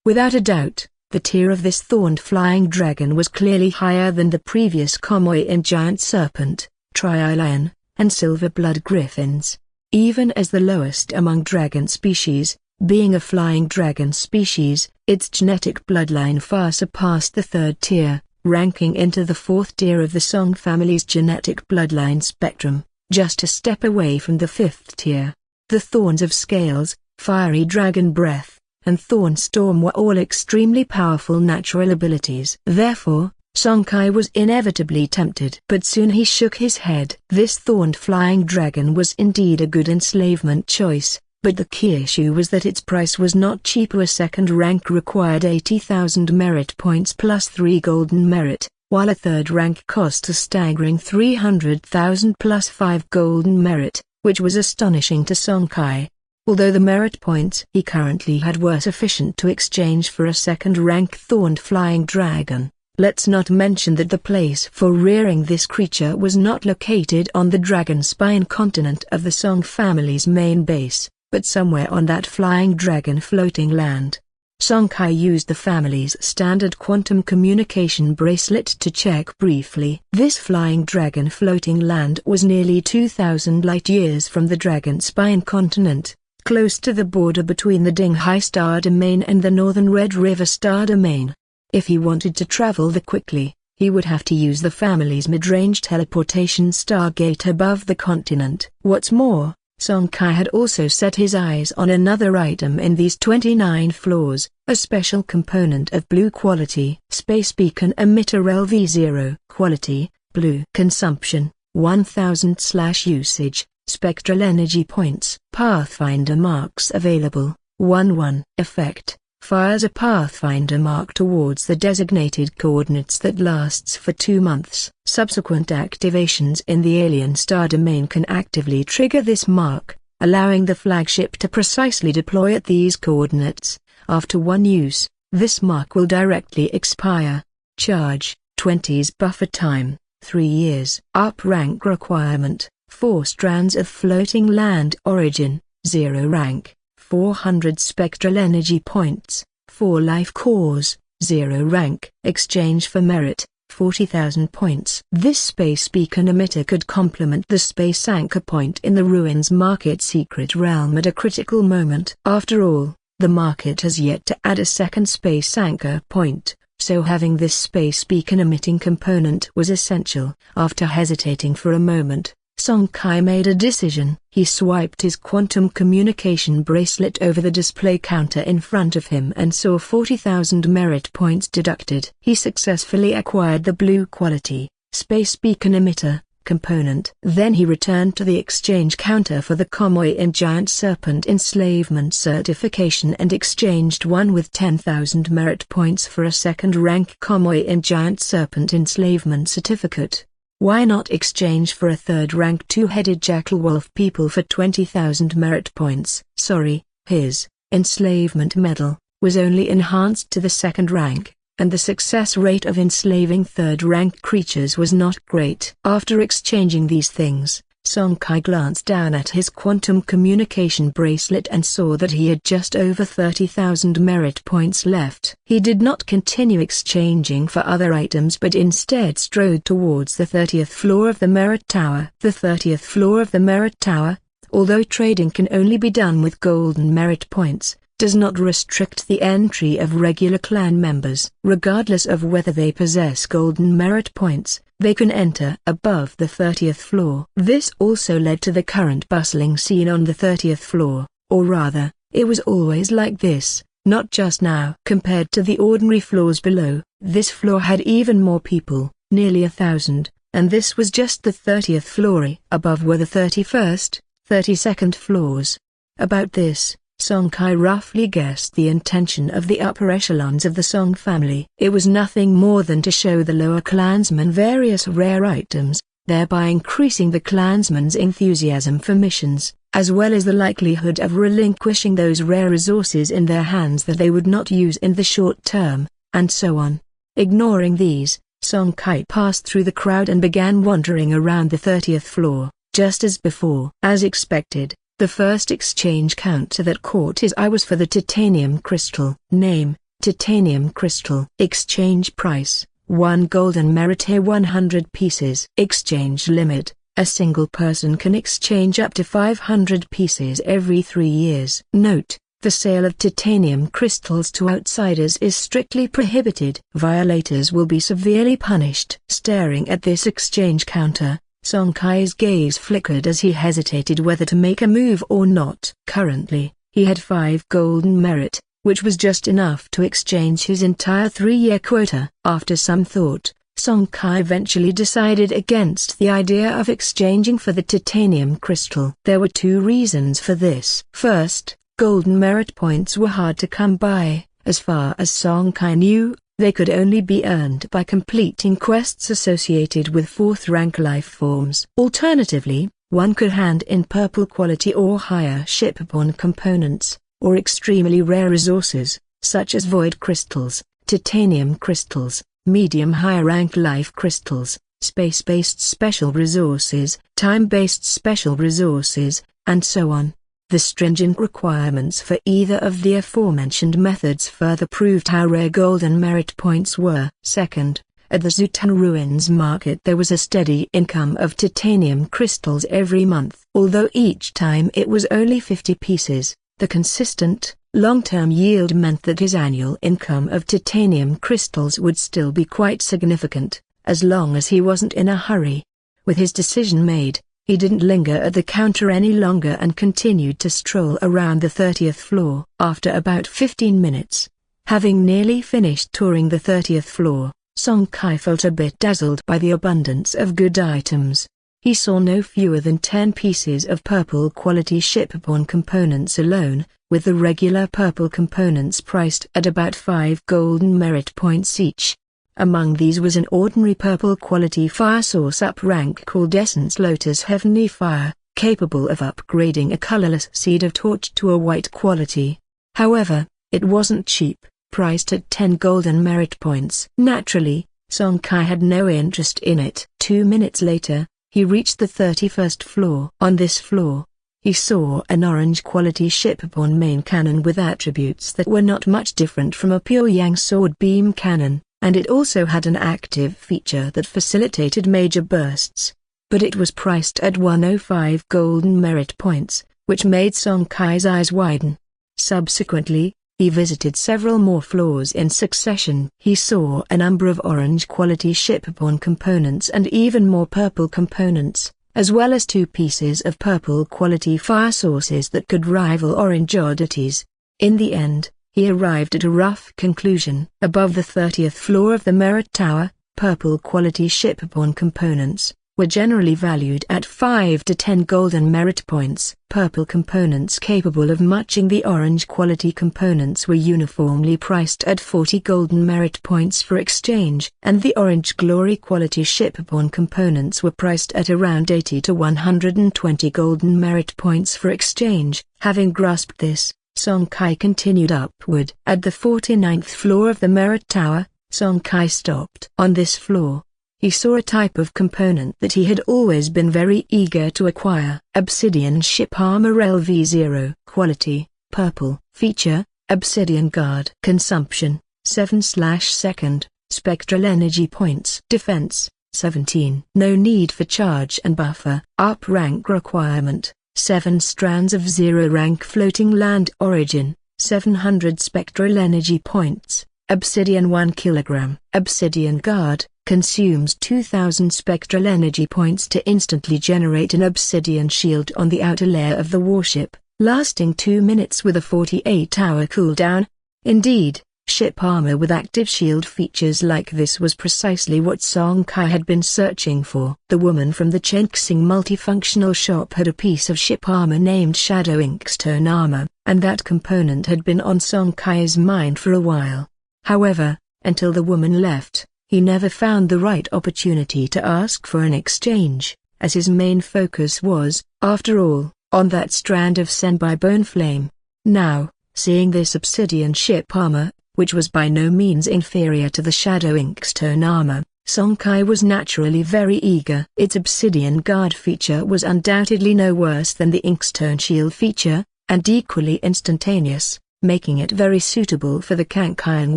Without a doubt, the tier of this Thorned Flying Dragon was clearly higher than the previous Komoi and Giant Serpent, Tri-Lion, and Silver Blood Griffins. Even as the lowest among dragon species, being a flying dragon species, its genetic bloodline far surpassed the third tier, ranking into the fourth tier of the Song family's genetic bloodline spectrum, just a step away from the fifth tier. The Thorns of Scales, Fiery Dragon Breath, and Thorn Storm were all extremely powerful natural abilities. Therefore, Song Kai was inevitably tempted. But soon he shook his head. This Thorned Flying Dragon was indeed a good enslavement choice, but the key issue was that its price was not cheap. A second rank required 80,000 merit points plus 3 golden merit, while a third rank cost a staggering 300,000 plus 5 golden merit, which was astonishing to Song Kai. Although the merit points he currently had were sufficient to exchange for a second rank Thorned Flying Dragon, let's not mention that the place for rearing this creature was not located on the Dragon Spine continent of the Song family's main base, but somewhere on that flying dragon floating land. Song Kai used the family's standard quantum communication bracelet to check briefly. This flying dragon floating land was nearly 2,000 light-years from the Dragon Spine continent, close to the border between the Dinghai Star Domain and the Northern Red River Star Domain. If he wanted to travel there quickly, he would have to use the family's mid-range teleportation stargate above the continent. What's more, Song Kai had also set his eyes on another item in these 29 floors, a special component of blue quality. Space Beacon Emitter LV0. Quality, blue. Consumption, 1000/usage. Spectral energy points. Pathfinder marks available, 1-1. Effect, fires a Pathfinder mark towards the designated coordinates that lasts for 2 months. Subsequent activations in the alien star domain can actively trigger this mark, allowing the flagship to precisely deploy at these coordinates. After one use, this mark will directly expire. Charge, 20s buffer time, 3 years. Up rank requirement, 4 strands of floating land origin, 0 rank. 400 spectral energy points, 4 life cores, 0 rank. Exchange for merit, 40,000 points. This space beacon emitter could complement the space anchor point in the ruins market secret realm at a critical moment. After all, the market has yet to add a second space anchor point, so having this space beacon emitting component was essential. After hesitating for a moment, Song Kai made a decision. He swiped his quantum communication bracelet over the display counter in front of him and saw 40,000 merit points deducted. He successfully acquired the blue quality, space beacon emitter, component. Then he returned to the exchange counter for the Komoin Giant Serpent enslavement certification and exchanged one with 10,000 merit points for a second-rank Komoin Giant Serpent enslavement certificate. Why not exchange for a third-rank two-headed jackal wolf people for 20,000 merit points? Sorry, his enslavement medal was only enhanced to the second rank, and the success rate of enslaving third-rank creatures was not great. After exchanging these things, Song Kai glanced down at his quantum communication bracelet and saw that he had just over 30,000 merit points left. He did not continue exchanging for other items but instead strode towards the 30th floor of the Merit Tower. The 30th floor of the Merit Tower, although trading can only be done with golden merit points, does not restrict the entry of regular clan members. Regardless of whether they possess golden merit points, they can enter above the 30th floor. This also led to the current bustling scene on the 30th floor, or rather, it was always like this, not just now. Compared to the ordinary floors below, this floor had even more people, nearly 1,000, and this was just the 30th floor. Above were the 31st, 32nd floors. About this, Song Kai roughly guessed the intention of the upper echelons of the Song family. It was nothing more than to show the lower clansmen various rare items, thereby increasing the clansmen's enthusiasm for missions, as well as the likelihood of relinquishing those rare resources in their hands that they would not use in the short term, and so on. Ignoring these, Song Kai passed through the crowd and began wandering around the 30th floor, just as before. As expected, the first exchange counter that caught his eye was for the titanium crystal. Name: Titanium Crystal. Exchange price: 1 golden merit, 100 pieces. Exchange limit: a single person can exchange up to 500 pieces every 3 years. Note: the sale of titanium crystals to outsiders is strictly prohibited. Violators will be severely punished. Staring at this exchange counter, Song Kai's gaze flickered as he hesitated whether to make a move or not. Currently, he had 5 golden merit, which was just enough to exchange his entire 3-year quota. After some thought, Song Kai eventually decided against the idea of exchanging for the titanium crystal. There were 2 reasons for this. First, golden merit points were hard to come by. As far as Song Kai knew, they could only be earned by completing quests associated with 4th-rank life forms. Alternatively, one could hand in purple quality or higher shipborne components, or extremely rare resources, such as void crystals, titanium crystals, medium high-rank life crystals, space-based special resources, time-based special resources, and so on. The stringent requirements for either of the aforementioned methods further proved how rare golden merit points were. Second, at the Zutan Ruins market there was a steady income of titanium crystals every month. Although each time it was only 50 pieces, the consistent, long-term yield meant that his annual income of titanium crystals would still be quite significant, as long as he wasn't in a hurry. With his decision made, he didn't linger at the counter any longer and continued to stroll around the 30th floor. After about 15 minutes, having nearly finished touring the 30th floor, Song Kai felt a bit dazzled by the abundance of good items. He saw no fewer than 10 pieces of purple quality shipborne components alone, with the regular purple components priced at about 5 golden merit points each. Among these was an ordinary purple quality fire source up rank called Essence Lotus Heavenly Fire, capable of upgrading a colorless seed of torch to a white quality. However, it wasn't cheap, priced at 10 golden merit points. Naturally, Song Kai had no interest in it. 2 minutes later, he reached the 31st floor. On this floor, he saw an orange-quality shipborne main cannon with attributes that were not much different from a Pyongyang sword beam cannon, and it also had an active feature that facilitated major bursts. But it was priced at 105 golden merit points, which made Song Kai's eyes widen. Subsequently, he visited several more floors in succession. He saw a number of orange-quality shipborne components and even more purple components, as well as 2 pieces of purple-quality fire sources that could rival orange oddities. In the end, he arrived at a rough conclusion. Above the 30th floor of the Merit Tower, purple-quality shipborne components were generally valued at 5 to 10 golden merit points. Purple components capable of matching the orange-quality components were uniformly priced at 40 golden merit points for exchange, and the orange glory-quality shipborne components were priced at around 80 to 120 golden merit points for exchange. Having grasped this, Song Kai continued upward. At the 49th floor of the Merit Tower, Song Kai stopped. On this floor, he saw a type of component that he had always been very eager to acquire. Obsidian Ship Armor LV0. Quality, purple. Feature, Obsidian Guard. Consumption, 7/2. Spectral Energy Points. Defense, 17. No need for charge and buffer. Up rank requirement, 7 strands of 0 rank floating land origin, 700 spectral energy points. Obsidian 1 kg. Obsidian Guard consumes 2000 spectral energy points to instantly generate an obsidian shield on the outer layer of the warship, lasting 2 minutes with a 48-hour cooldown. Indeed, ship armor with active shield features like this was precisely what Song Kai had been searching for. The woman from the Chenxing multifunctional shop had a piece of ship armor named Shadow Inkstone Armor, and that component had been on Song Kai's mind for a while. However, until the woman left, he never found the right opportunity to ask for an exchange, as his main focus was, after all, on that strand of Senbai bone flame. Now, seeing this obsidian ship armor, which was by no means inferior to the Shadow Inkstone armor, Song Kai was naturally very eager. Its obsidian guard feature was undoubtedly no worse than the Inkstone shield feature, and equally instantaneous, making it very suitable for the Kankian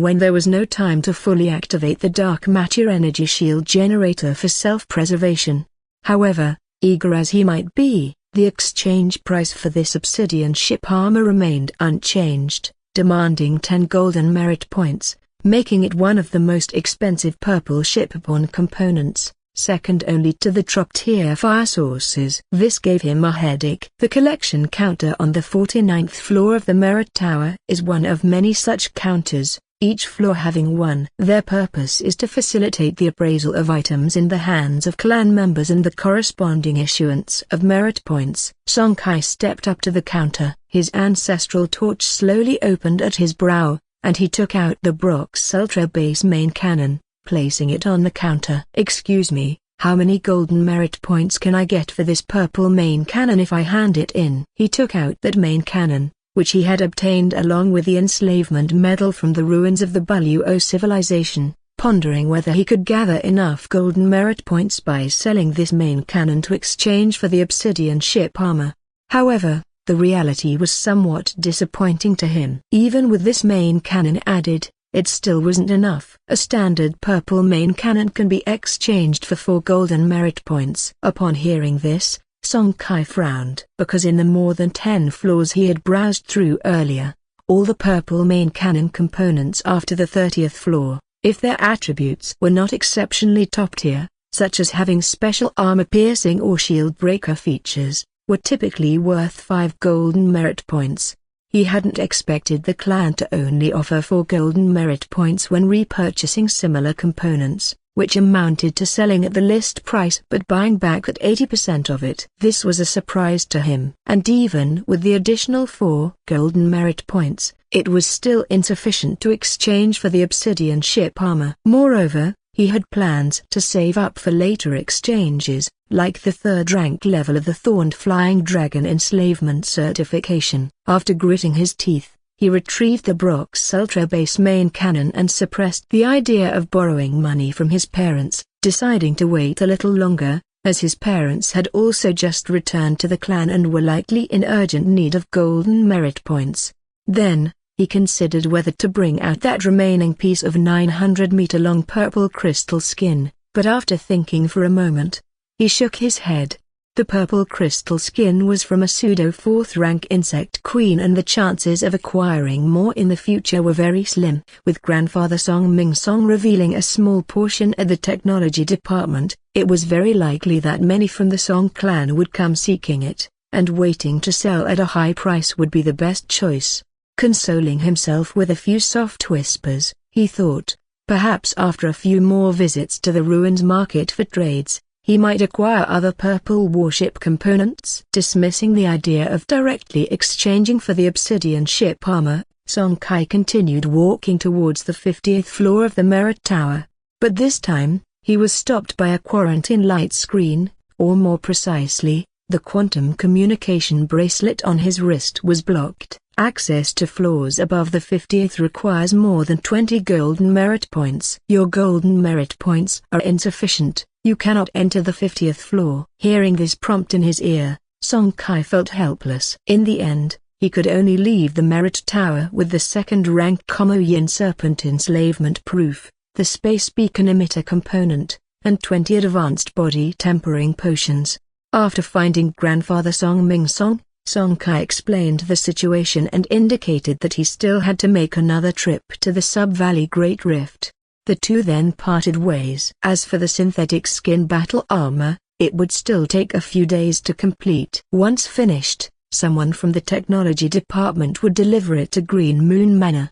when there was no time to fully activate the dark matter energy shield generator for self-preservation. However, eager as he might be, the exchange price for this obsidian ship armor remained unchanged, demanding 10 golden merit points, making it one of the most expensive purple shipborne components, second only to the top-tier fire sources. This gave him a headache. The collection counter on the 49th floor of the Merit Tower is one of many such counters, each floor having one. Their purpose is to facilitate the appraisal of items in the hands of clan members and the corresponding issuance of merit points. Song Kai stepped up to the counter. His ancestral torch slowly opened at his brow, and he took out the Brox Ultra Base main cannon, placing it on the counter. "Excuse me, how many golden merit points can I get for this purple main cannon if I hand it in?" He took out that main cannon, which he had obtained along with the enslavement medal from the ruins of the Buluo civilization, pondering whether he could gather enough golden merit points by selling this main cannon to exchange for the obsidian ship armor. However, the reality was somewhat disappointing to him. Even with this main cannon added, it still wasn't enough. A standard purple main cannon can be exchanged for 4 golden merit points. Upon hearing this, Song Kai frowned, because in the more than 10 floors he had browsed through earlier, all the purple main cannon components after the 30th floor, if their attributes were not exceptionally top tier, such as having special armor piercing or shield breaker features, were typically worth 5 golden merit points. He hadn't expected the clan to only offer 4 golden merit points when repurchasing similar components, which amounted to selling at the list price but buying back at 80% of it. This was a surprise to him. And even with the additional 4 golden merit points, it was still insufficient to exchange for the obsidian ship armor. Moreover, he had plans to save up for later exchanges, like the 3rd rank level of the Thorned Flying Dragon enslavement certification. After gritting his teeth, he retrieved the Brox Ultra Base main cannon and suppressed the idea of borrowing money from his parents, deciding to wait a little longer, as his parents had also just returned to the clan and were likely in urgent need of golden merit points. Then, he considered whether to bring out that remaining piece of 900-meter-long purple crystal skin, but after thinking for a moment, he shook his head. The purple crystal skin was from a pseudo-4th-rank insect queen, and the chances of acquiring more in the future were very slim. With grandfather Song Ming-song revealing a small portion at the technology department, it was very likely that many from the Song clan would come seeking it, and waiting to sell at a high price would be the best choice. Consoling himself with a few soft whispers, he thought, perhaps after a few more visits to the ruins market for trades, he might acquire other purple warship components. Dismissing the idea of directly exchanging for the obsidian ship armor, Song Kai continued walking towards the 50th floor of the Merit Tower. But this time, he was stopped by a quarantine light screen, or more precisely, the quantum communication bracelet on his wrist was blocked. Access to floors above the 50th requires more than 20 golden merit points. Your golden merit points are insufficient. You cannot enter the 50th floor. Hearing this prompt in his ear, Song Kai felt helpless. In the end, he could only leave the Merit Tower with the second-rank Komoyin Serpent enslavement proof, the space beacon emitter component, and 20 advanced body tempering potions. After finding grandfather Song Ming-song, Song Kai explained the situation and indicated that he still had to make another trip to the Sub-Valley Great Rift. The two then parted ways. As for the synthetic skin battle armor, it would still take a few days to complete. Once finished, someone from the technology department would deliver it to Green Moon Manor.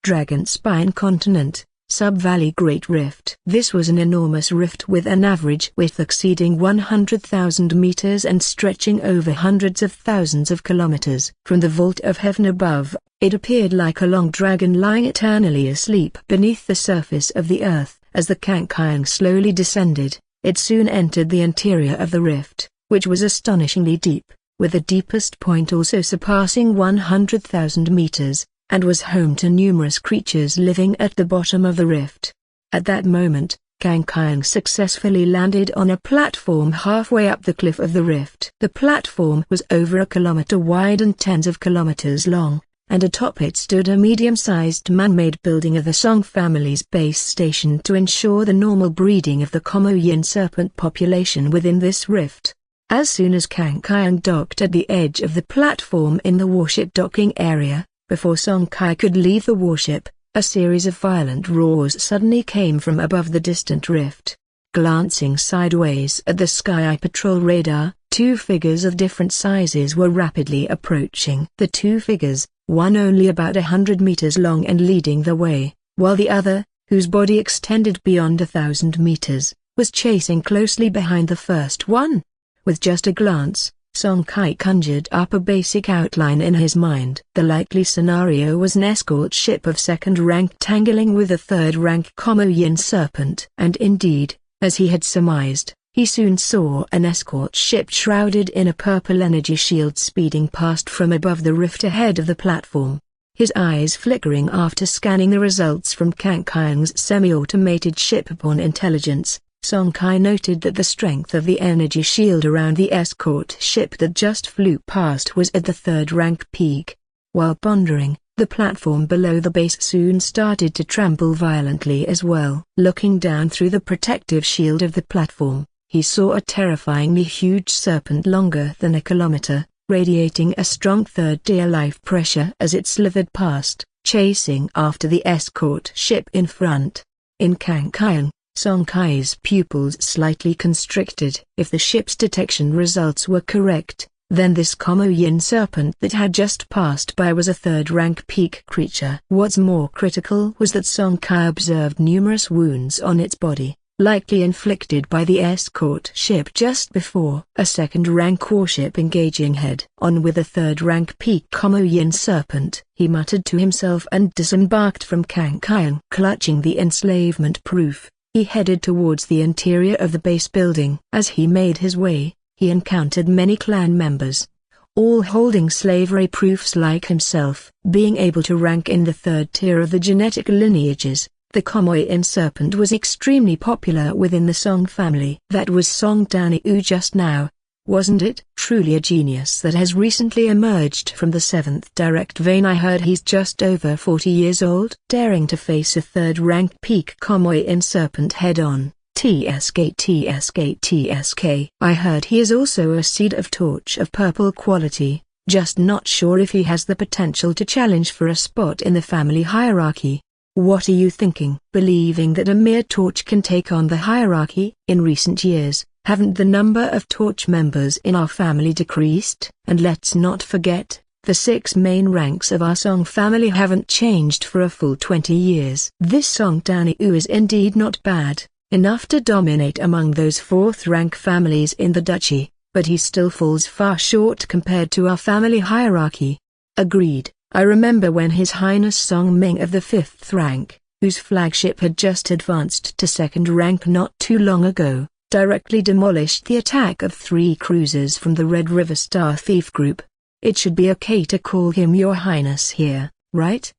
Dragon Spine Continent, Sub-Valley Great Rift. This was an enormous rift with an average width exceeding 100,000 meters and stretching over hundreds of thousands of kilometers. From the vault of heaven above, it appeared like a long dragon lying eternally asleep beneath the surface of the earth. As the Kankiang slowly descended, it soon entered the interior of the rift, which was astonishingly deep, with the deepest point also surpassing 100,000 meters, and was home to numerous creatures living at the bottom of the rift. At that moment, Kankiang successfully landed on a platform halfway up the cliff of the rift. The platform was over a kilometer wide and tens of kilometers long, and atop it stood a medium-sized man-made building of the Song family's base station to ensure the normal breeding of the Komoyin serpent population within this rift. As soon as Kankiang docked at the edge of the platform in the warship docking area, before Song Kai could leave the warship, a series of violent roars suddenly came from above the distant rift. Glancing sideways at the Sky Eye Patrol radar, two figures of different sizes were rapidly approaching. The two figures, one only about 100 meters long and leading the way, while the other, whose body extended beyond 1,000 meters, was chasing closely behind the first one. With just a glance, Song Kai conjured up a basic outline in his mind. The likely scenario was an escort ship of second rank tangling with a third-rank Komoyin serpent. And indeed, as he had surmised, he soon saw an escort ship shrouded in a purple energy shield speeding past from above the rift ahead of the platform. His eyes flickering after scanning the results from Kankiang's semi-automated shipborne intelligence, Song Kai noted that the strength of the energy shield around the escort ship that just flew past was at the third-rank peak. While pondering, the platform below the base soon started to tremble violently as well. Looking down through the protective shield of the platform, he saw a terrifyingly huge serpent longer than a kilometer, radiating a strong third-tier life pressure as it slithered past, chasing after the escort ship in front. In Kankiang, Song Kai's pupils slightly constricted. If the ship's detection results were correct, then this Komoyin serpent that had just passed by was a third-rank peak creature. What's more critical was that Song Kai observed numerous wounds on its body, likely inflicted by the escort ship just before. A second-rank warship engaging head-on with a third-rank peak Komoyin serpent, he muttered to himself and disembarked from Kankiang. Clutching the enslavement proof, he headed towards the interior of the base building. As he made his way, he encountered many clan members, all holding slavery proofs like himself. Being able to rank in the third tier of the genetic lineages, The Komoin serpent was extremely popular within the Song family. That was Song Danny-u just now, wasn't it? Truly a genius that has recently emerged from the 7th direct vein. I heard he's just over 40 years old. Daring to face a third-rank peak Komoin serpent head-on. TSK. I heard he is also a seed of torch of purple quality, just not sure if he has the potential to challenge for a spot in the family hierarchy. What are you thinking? Believing that a mere torch can take on the hierarchy? In recent years, haven't the number of torch members in our family decreased? And let's not forget, the 6 main ranks of our Song family haven't changed for a full 20 years. This Song Danny-u is indeed not bad, enough to dominate among those 4th-rank families in the duchy, but he still falls far short compared to our family hierarchy. Agreed. I remember when His Highness Song Ming of the 5th rank, whose flagship had just advanced to 2nd rank not too long ago, directly demolished the attack of 3 cruisers from the Red River Star Thief Group. It should be okay to call him Your Highness here, right?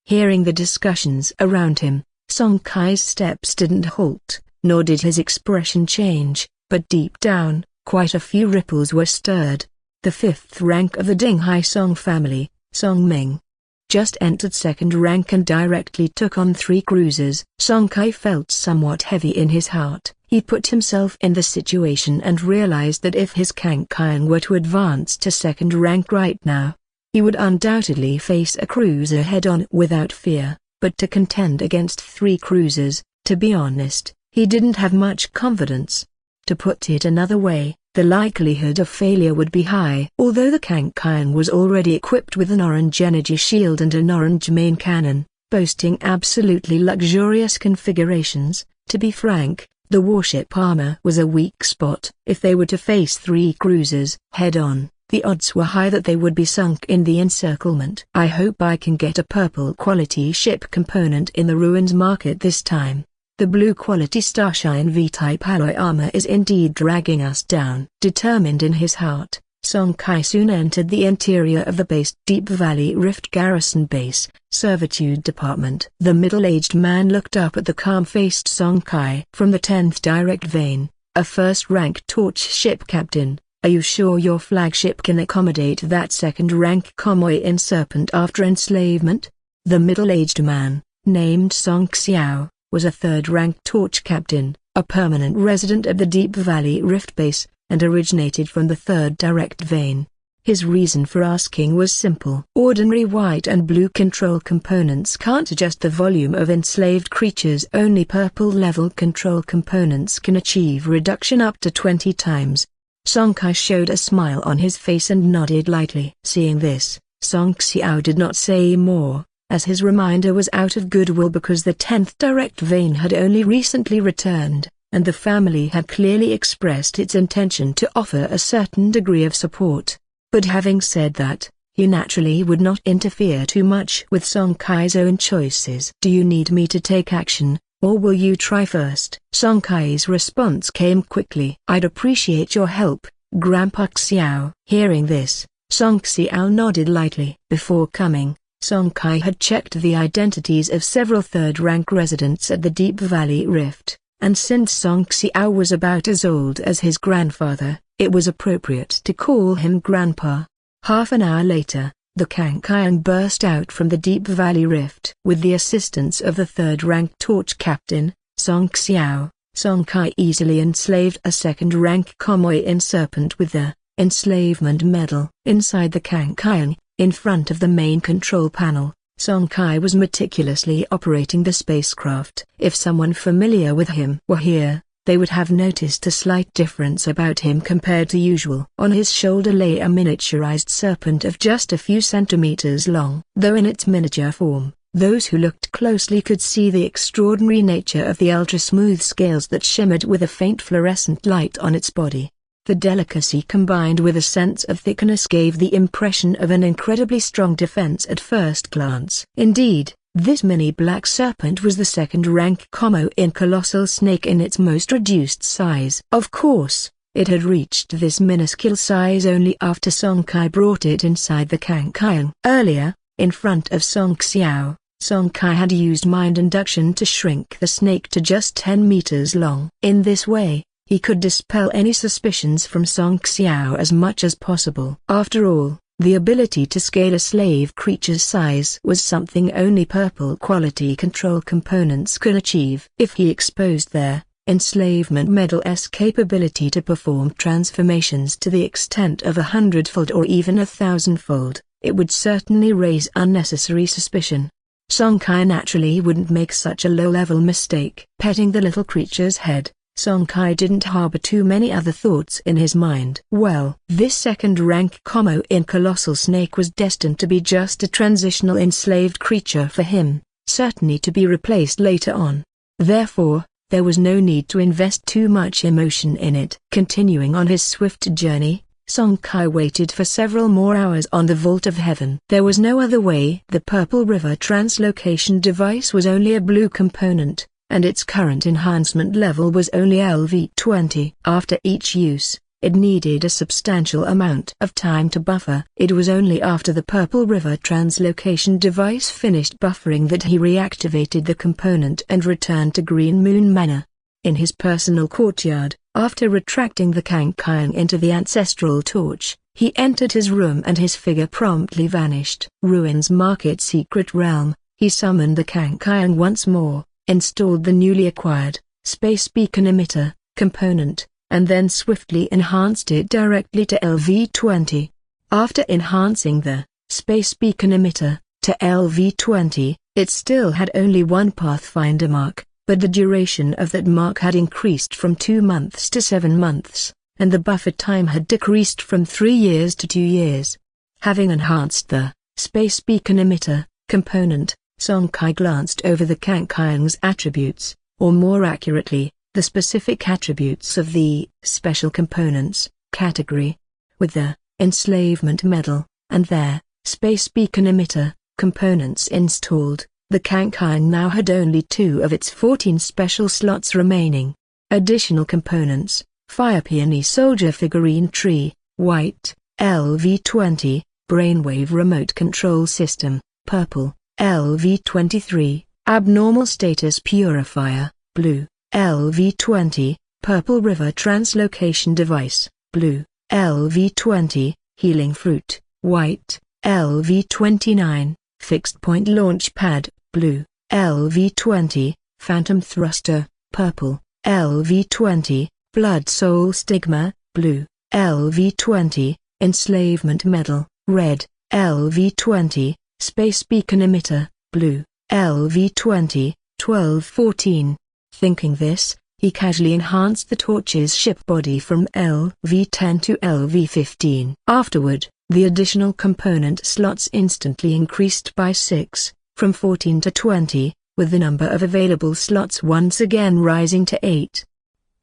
Hearing the discussions around him, Song Kai's steps didn't halt, nor did his expression change, but deep down, quite a few ripples were stirred. The 5th rank of the Dinghai Song family, Song Ming, just entered 2nd rank and directly took on 3 cruisers. Song Kai felt somewhat heavy in his heart. He put himself in the situation and realized that if his Kankian were to advance to 2nd rank right now, he would undoubtedly face a cruiser head-on without fear, but to contend against 3 cruisers, to be honest, he didn't have much confidence. To put it another way, the likelihood of failure would be high. Although the Kankian was already equipped with an orange energy shield and an orange main cannon, boasting absolutely luxurious configurations, to be frank, the warship armor was a weak spot. If they were to face 3 cruisers head-on, the odds were high that they would be sunk in the encirclement. I hope I can get a purple quality ship component in the ruins market this time. The blue quality Starshine V-type alloy armor is indeed dragging us down. Determined in his heart, Song Kai soon entered the interior of the base Deep Valley Rift Garrison Base, Servitude Department. The middle-aged man looked up at the calm-faced Song Kai. From the 10th direct vein, a first-rank torch ship captain, are you sure your flagship can accommodate that 2nd-rank Komoin serpent after enslavement? The middle-aged man, named Song Xiao, was a 3rd-rank torch captain, a permanent resident of the Deep Valley Rift Base, and originated from the 3rd direct vein. His reason for asking was simple. Ordinary white and blue control components can't adjust the volume of enslaved creatures. Only purple-level control components can achieve reduction up to 20 times. Song Kai showed a smile on his face and nodded lightly. Seeing this, Song Xiao did not say more, as his reminder was out of goodwill because the 10th direct vein had only recently returned, and the family had clearly expressed its intention to offer a certain degree of support. But having said that, he naturally would not interfere too much with Song Kai's own choices. Do you need me to take action, or will you try first? Song Kai's response came quickly. I'd appreciate your help, Grandpa Xiao. Hearing this, Song Xiao nodded lightly. Before coming, Song Kai had checked the identities of several 3rd-rank residents at the Deep Valley Rift, and since Song Xiao was about as old as his grandfather, it was appropriate to call him Grandpa. Half an hour later, the Kankian burst out from the Deep Valley Rift. With the assistance of the 3rd-rank torch captain, Song Xiao, Song Kai easily enslaved a 2nd-rank Komoin serpent with the enslavement medal. Inside the Kankian, in front of the main control panel, Song Kai was meticulously operating the spacecraft. If someone familiar with him were here, they would have noticed a slight difference about him compared to usual. On his shoulder lay a miniaturized serpent of just a few centimeters long. Though in its miniature form, those who looked closely could see the extraordinary nature of the ultra-smooth scales that shimmered with a faint fluorescent light on its body. The delicacy combined with a sense of thickness gave the impression of an incredibly strong defense at first glance. Indeed, this mini black serpent was the 2nd-rank Komoin colossal snake in its most reduced size. Of course, it had reached this minuscule size only after Song Kai brought it inside the Kankian. Earlier, in front of Song Xiao, Song Kai had used mind induction to shrink the snake to just 10 meters long. In this way, he could dispel any suspicions from Song Xiao as much as possible. After all, the ability to scale a slave creature's size was something only purple quality control components could achieve. If he exposed their enslavement medal's capability to perform transformations to the extent of 100-fold or even 1,000-fold, it would certainly raise unnecessary suspicion. Song Kai naturally wouldn't make such a low-level mistake. Petting the little creature's head, Song Kai didn't harbor too many other thoughts in his mind. Well, this second-rank Como-in colossal snake was destined to be just a transitional enslaved creature for him, certainly to be replaced later on. Therefore, there was no need to invest too much emotion in it. Continuing on his swift journey, Song Kai waited for several more hours on the Vault of Heaven. There was no other way. The Purple River translocation device was only a blue component, and its current enhancement level was only LV20. After each use, it needed a substantial amount of time to buffer. It was only after the Purple River translocation device finished buffering that he reactivated the component and returned to Green Moon Manor. In his personal courtyard, after retracting the Kankiang into the ancestral torch, he entered his room and his figure promptly vanished. Ruins Market Secret Realm, he summoned the Kankiang once more, installed the newly acquired space beacon emitter component, and then swiftly enhanced it directly to LV20. After enhancing the space beacon emitter to LV20, it still had only one Pathfinder mark, but the duration of that mark had increased from 2 months to 7 months, and the buffer time had decreased from 3 years to 2 years. Having enhanced the space beacon emitter component, Song Kai glanced over the Kankiang's attributes, or more accurately, the specific attributes of the special components category. With the enslavement medal and their space beacon emitter components installed, the Kankiang now had only 2 of its 14 special slots remaining. Additional components: Fire Peony Soldier Figurine Tree, White, LV20, Brainwave Remote Control System, Purple, LV23, Abnormal Status Purifier, Blue, LV20, Purple River Translocation Device, Blue, LV20, Healing Fruit, White, LV29, Fixed Point Launch Pad, Blue, LV20, Phantom Thruster, Purple, LV20, Blood Soul Stigma, Blue, LV20, Enslavement Medal, Red, LV20, Space Beacon Emitter, Blue, LV20, 1214. Thinking this, he casually enhanced the torch's ship body from LV10 to LV15. Afterward, the additional component slots instantly increased by 6, from 14 to 20, with the number of available slots once again rising to 8.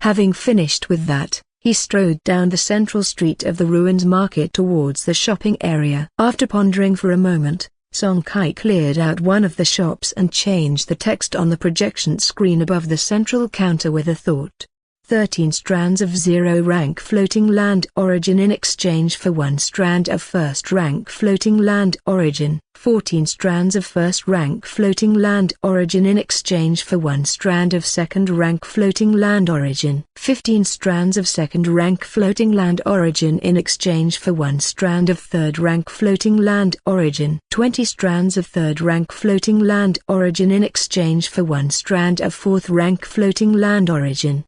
Having finished with that, he strode down the central street of the Ruins Market towards the shopping area. After pondering for a moment, Song Kai cleared out one of the shops and changed the text on the projection screen above the central counter with a thought. 13 strands of 0-rank floating land origin in exchange for 1 strand of 1st-rank floating land origin. 14 strands of 1st-rank floating land origin in exchange for 1 strand of 2nd-rank floating land origin. 15 strands of 2nd-rank floating land origin in exchange for 1 strand of 3rd-rank floating land origin. 20 strands of 3rd-rank floating land origin in exchange for 1 strand of 4th-rank floating land origin.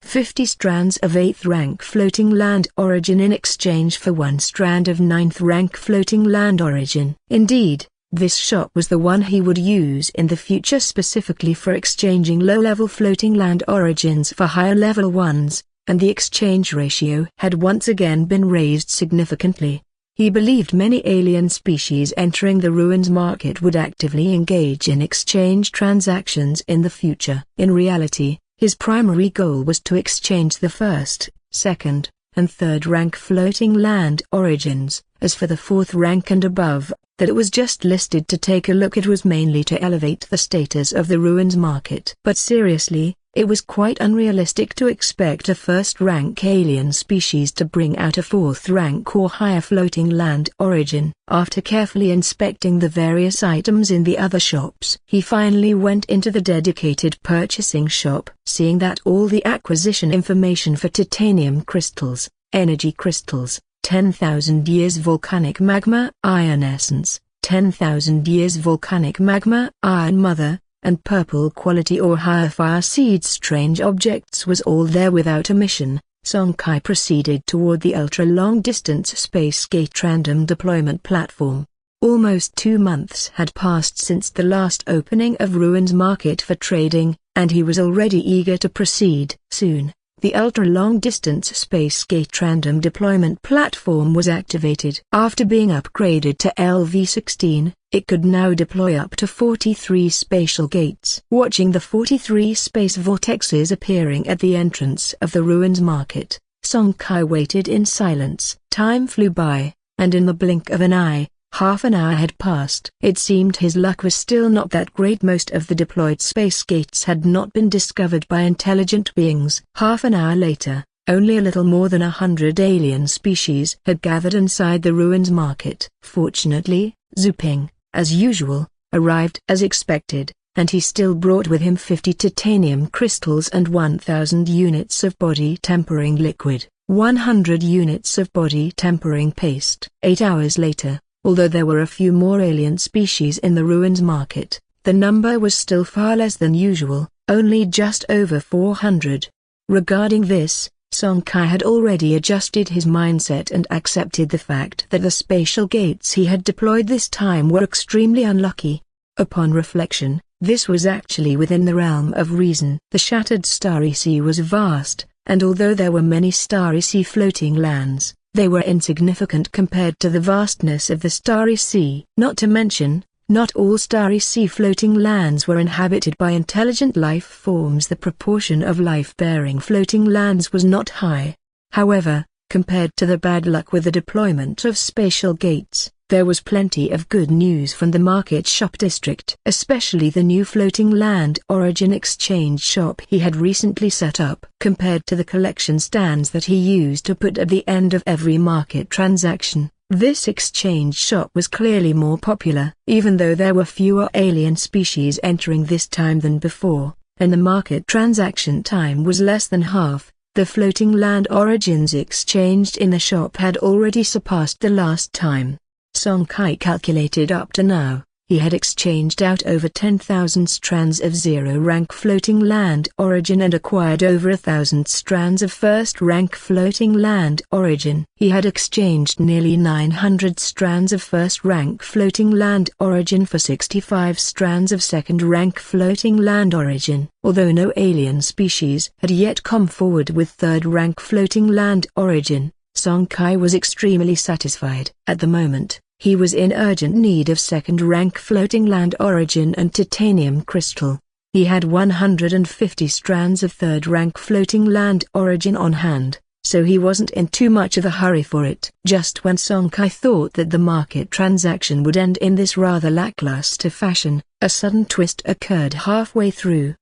50 strands of 8th-rank floating land origin in exchange for 1 strand of 9th-rank floating land origin. Indeed, this shop was the one he would use in the future specifically for exchanging low-level floating land origins for higher-level ones, and the exchange ratio had once again been raised significantly. He believed many alien species entering the Ruins Market would actively engage in exchange transactions in the future. In reality, his primary goal was to exchange the 1st, 2nd, and 3rd-rank floating land origins. As for the 4th rank and above, that it was just listed to take a look, it was mainly to elevate the status of the Ruins Market. But seriously, It was quite unrealistic to expect a first-rank alien species to bring out a fourth-rank or higher floating land origin. After carefully inspecting the various items in the other shops, he finally went into the dedicated purchasing shop. Seeing that all the acquisition information for titanium crystals, energy crystals, 10,000 years volcanic magma iron essence, 10,000 years volcanic magma iron mother, and purple quality or higher fire seed strange objects was all there without omission, Song Kai proceeded toward the ultra-long-distance space gate random deployment platform. Almost 2 months had passed since the last opening of Ruins Market for trading, and he was already eager to proceed. Soon, the ultra-long-distance space gate random deployment platform was activated. After being upgraded to LV-16, it could now deploy up to 43 spatial gates. Watching the 43 space vortexes appearing at the entrance of the Ruins Market, Song Kai waited in silence. Time flew by, and in the blink of an eye, half an hour had passed. It seemed his luck was still not that great. Most of the deployed space gates had not been discovered by intelligent beings. Half an hour later, only a little more than 100 alien species had gathered inside the Ruins Market. Fortunately, Zhu Ping, as usual, arrived as expected, and he still brought with him 50 titanium crystals and 1,000 units of body tempering liquid, 100 units of body tempering paste. 8 hours later, although there were a few more alien species in the Ruins Market, the number was still far less than usual, only just over 400. Regarding this, Song Kai had already adjusted his mindset and accepted the fact that the spatial gates he had deployed this time were extremely unlucky. Upon reflection, this was actually within the realm of reason. The shattered starry sea was vast, and although there were many starry sea floating lands, they were insignificant compared to the vastness of the starry sea. Not to mention, not all starry sea floating lands were inhabited by intelligent life forms. The proportion of life-bearing floating lands was not high. However, compared to the bad luck with the deployment of spatial gates, there was plenty of good news from the market shop district. Especially the new floating land origin exchange shop he had recently set up. Compared to the collection stands that he used to put at the end of every market transaction, this exchange shop was clearly more popular. Even though there were fewer alien species entering this time than before, and the market transaction time was less than half, the floating land origins exchanged in the shop had already surpassed the last time. Song Kai calculated up to now, he had exchanged out over 10,000 strands of zero-rank floating land origin and acquired over 1,000 strands of first-rank floating land origin. He had exchanged nearly 900 strands of first-rank floating land origin for 65 strands of second-rank floating land origin. Although no alien species had yet come forward with third-rank floating land origin, Song Kai was extremely satisfied. At the moment, he was in urgent need of second-rank floating land origin and titanium crystal. He had 150 strands of third-rank floating land origin on hand, so he wasn't in too much of a hurry for it. Just when Song Kai thought that the market transaction would end in this rather lackluster fashion, a sudden twist occurred halfway through.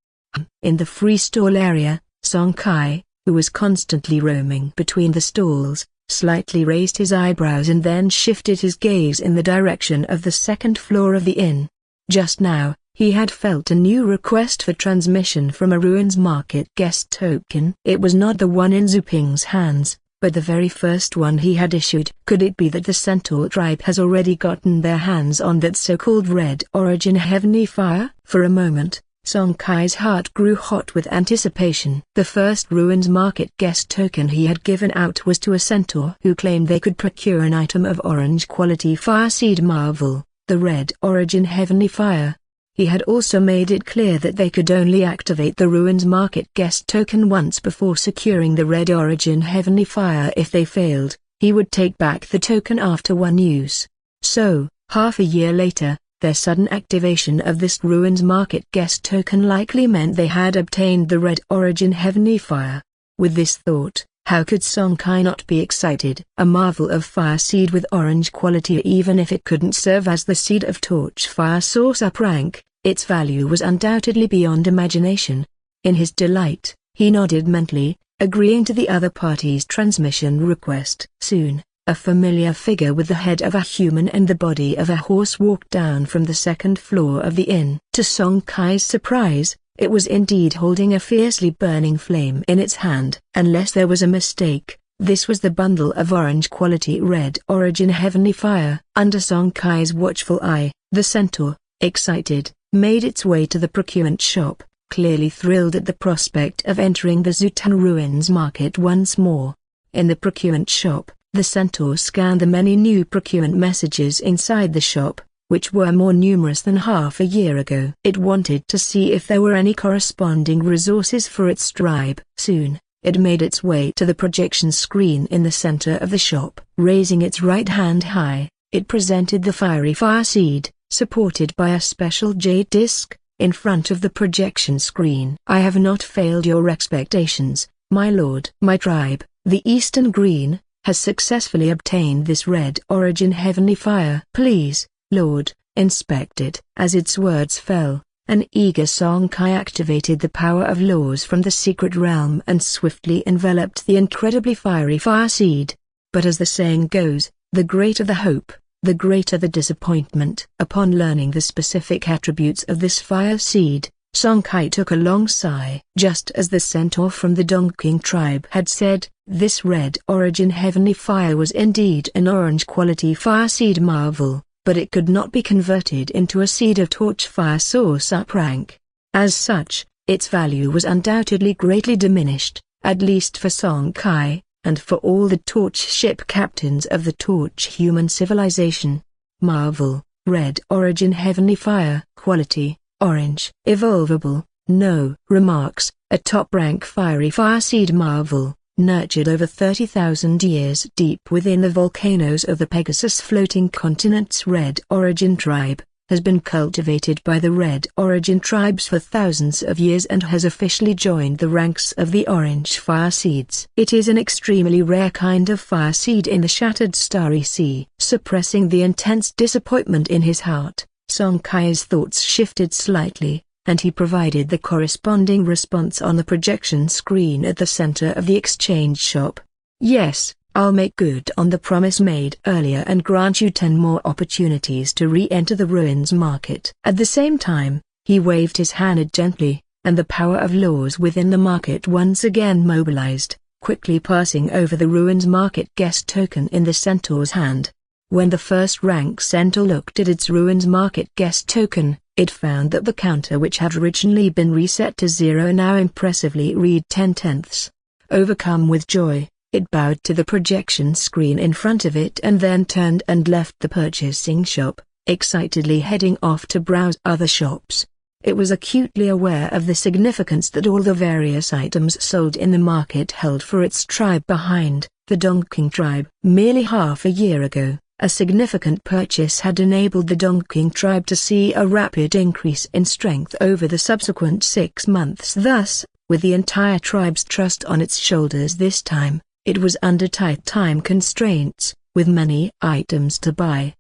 In the free stall area, Song Kai, who was constantly roaming between the stalls, slightly raised his eyebrows and then shifted his gaze in the direction of the second floor of the inn. Just now, he had felt a new request for transmission from a Ruins Market guest token. It was not the one in Zhu Ping's hands, but the very first one he had issued. Could it be that the Centaur tribe has already gotten their hands on that so-called Red Origin Heavenly Fire? For a moment, Song Kai's heart grew hot with anticipation. The first Ruins Market guest token he had given out was to a centaur who claimed they could procure an item of orange quality fire seed marvel, the Red Origin Heavenly Fire. He had also made it clear that they could only activate the Ruins Market guest token once before securing the Red Origin Heavenly Fire. If they failed, he would take back the token after one use. So, half a year later, their sudden activation of this Ruins Market guest token likely meant they had obtained the Red Origin Heavenly Fire. With this thought, how could Song Kai not be excited? A marvel of fire seed with orange quality. Even if it couldn't serve as the seed of torch fire source up rank, its value was undoubtedly beyond imagination. In his delight, he nodded mentally, agreeing to the other party's transmission request. Soon, a familiar figure with the head of a human and the body of a horse walked down from the second floor of the inn. To Song Kai's surprise, it was indeed holding a fiercely burning flame in its hand. Unless there was a mistake, this was the bundle of orange quality red origin heavenly fire. Under Song Kai's watchful eye, the centaur, excited, made its way to the procurement shop, clearly thrilled at the prospect of entering the Zutan Ruins market once more. In the procurement shop, the centaur scanned the many new procurement messages inside the shop, which were more numerous than half a year ago. It wanted to see if there were any corresponding resources for its tribe. Soon, it made its way to the projection screen in the center of the shop. Raising its right hand high, it presented the fiery fire seed, supported by a special jade disc, in front of the projection screen. I have not failed your expectations, my lord. My tribe, the Eastern Green, has successfully obtained this red origin heavenly fire. Please, Lord, inspect it. As its words fell, an eager Song Kai activated the power of laws from the secret realm and swiftly enveloped the incredibly fiery fire seed. But as the saying goes, the greater the hope, the greater the disappointment. Upon learning the specific attributes of this fire seed, Song Kai took a long sigh. Just as the centaur from the Dongqing tribe had said, this red origin heavenly fire was indeed an orange quality fire seed marvel, but it could not be converted into a seed of torch fire source up rank. As such, its value was undoubtedly greatly diminished, at least for Song Kai, and for all the torch ship captains of the torch human civilization. Marvel, red origin heavenly fire. Quality, orange. Evolvable, no. Remarks, a top-rank fiery fire seed marvel, nurtured over 30,000 years deep within the volcanoes of the Pegasus floating continent's red origin tribe, has been cultivated by the red origin tribes for thousands of years and has officially joined the ranks of the orange fire seeds. It is an extremely rare kind of fire seed in the shattered starry sea. Suppressing the intense disappointment in his heart, Song Kai's thoughts shifted slightly, and he provided the corresponding response on the projection screen at the center of the exchange shop. Yes, I'll make good on the promise made earlier and grant you 10 more opportunities to re-enter the ruins market. At the same time, he waved his hand gently, and the power of laws within the market once again mobilized, quickly passing over the ruins market guest token in the centaur's hand. When the first-rank centaur looked at its ruins market guest token, it found that the counter which had originally been reset to 0 now impressively read 10/10. Overcome with joy, it bowed to the projection screen in front of it and then turned and left the purchasing shop, excitedly heading off to browse other shops. It was acutely aware of the significance that all the various items sold in the market held for its tribe behind, the Dongqing tribe. Merely half a year ago, a significant purchase had enabled the Dongqing tribe to see a rapid increase in strength over the subsequent 6 months. Thus, with the entire tribe's trust on its shoulders this time, it was under tight time constraints, with many items to buy.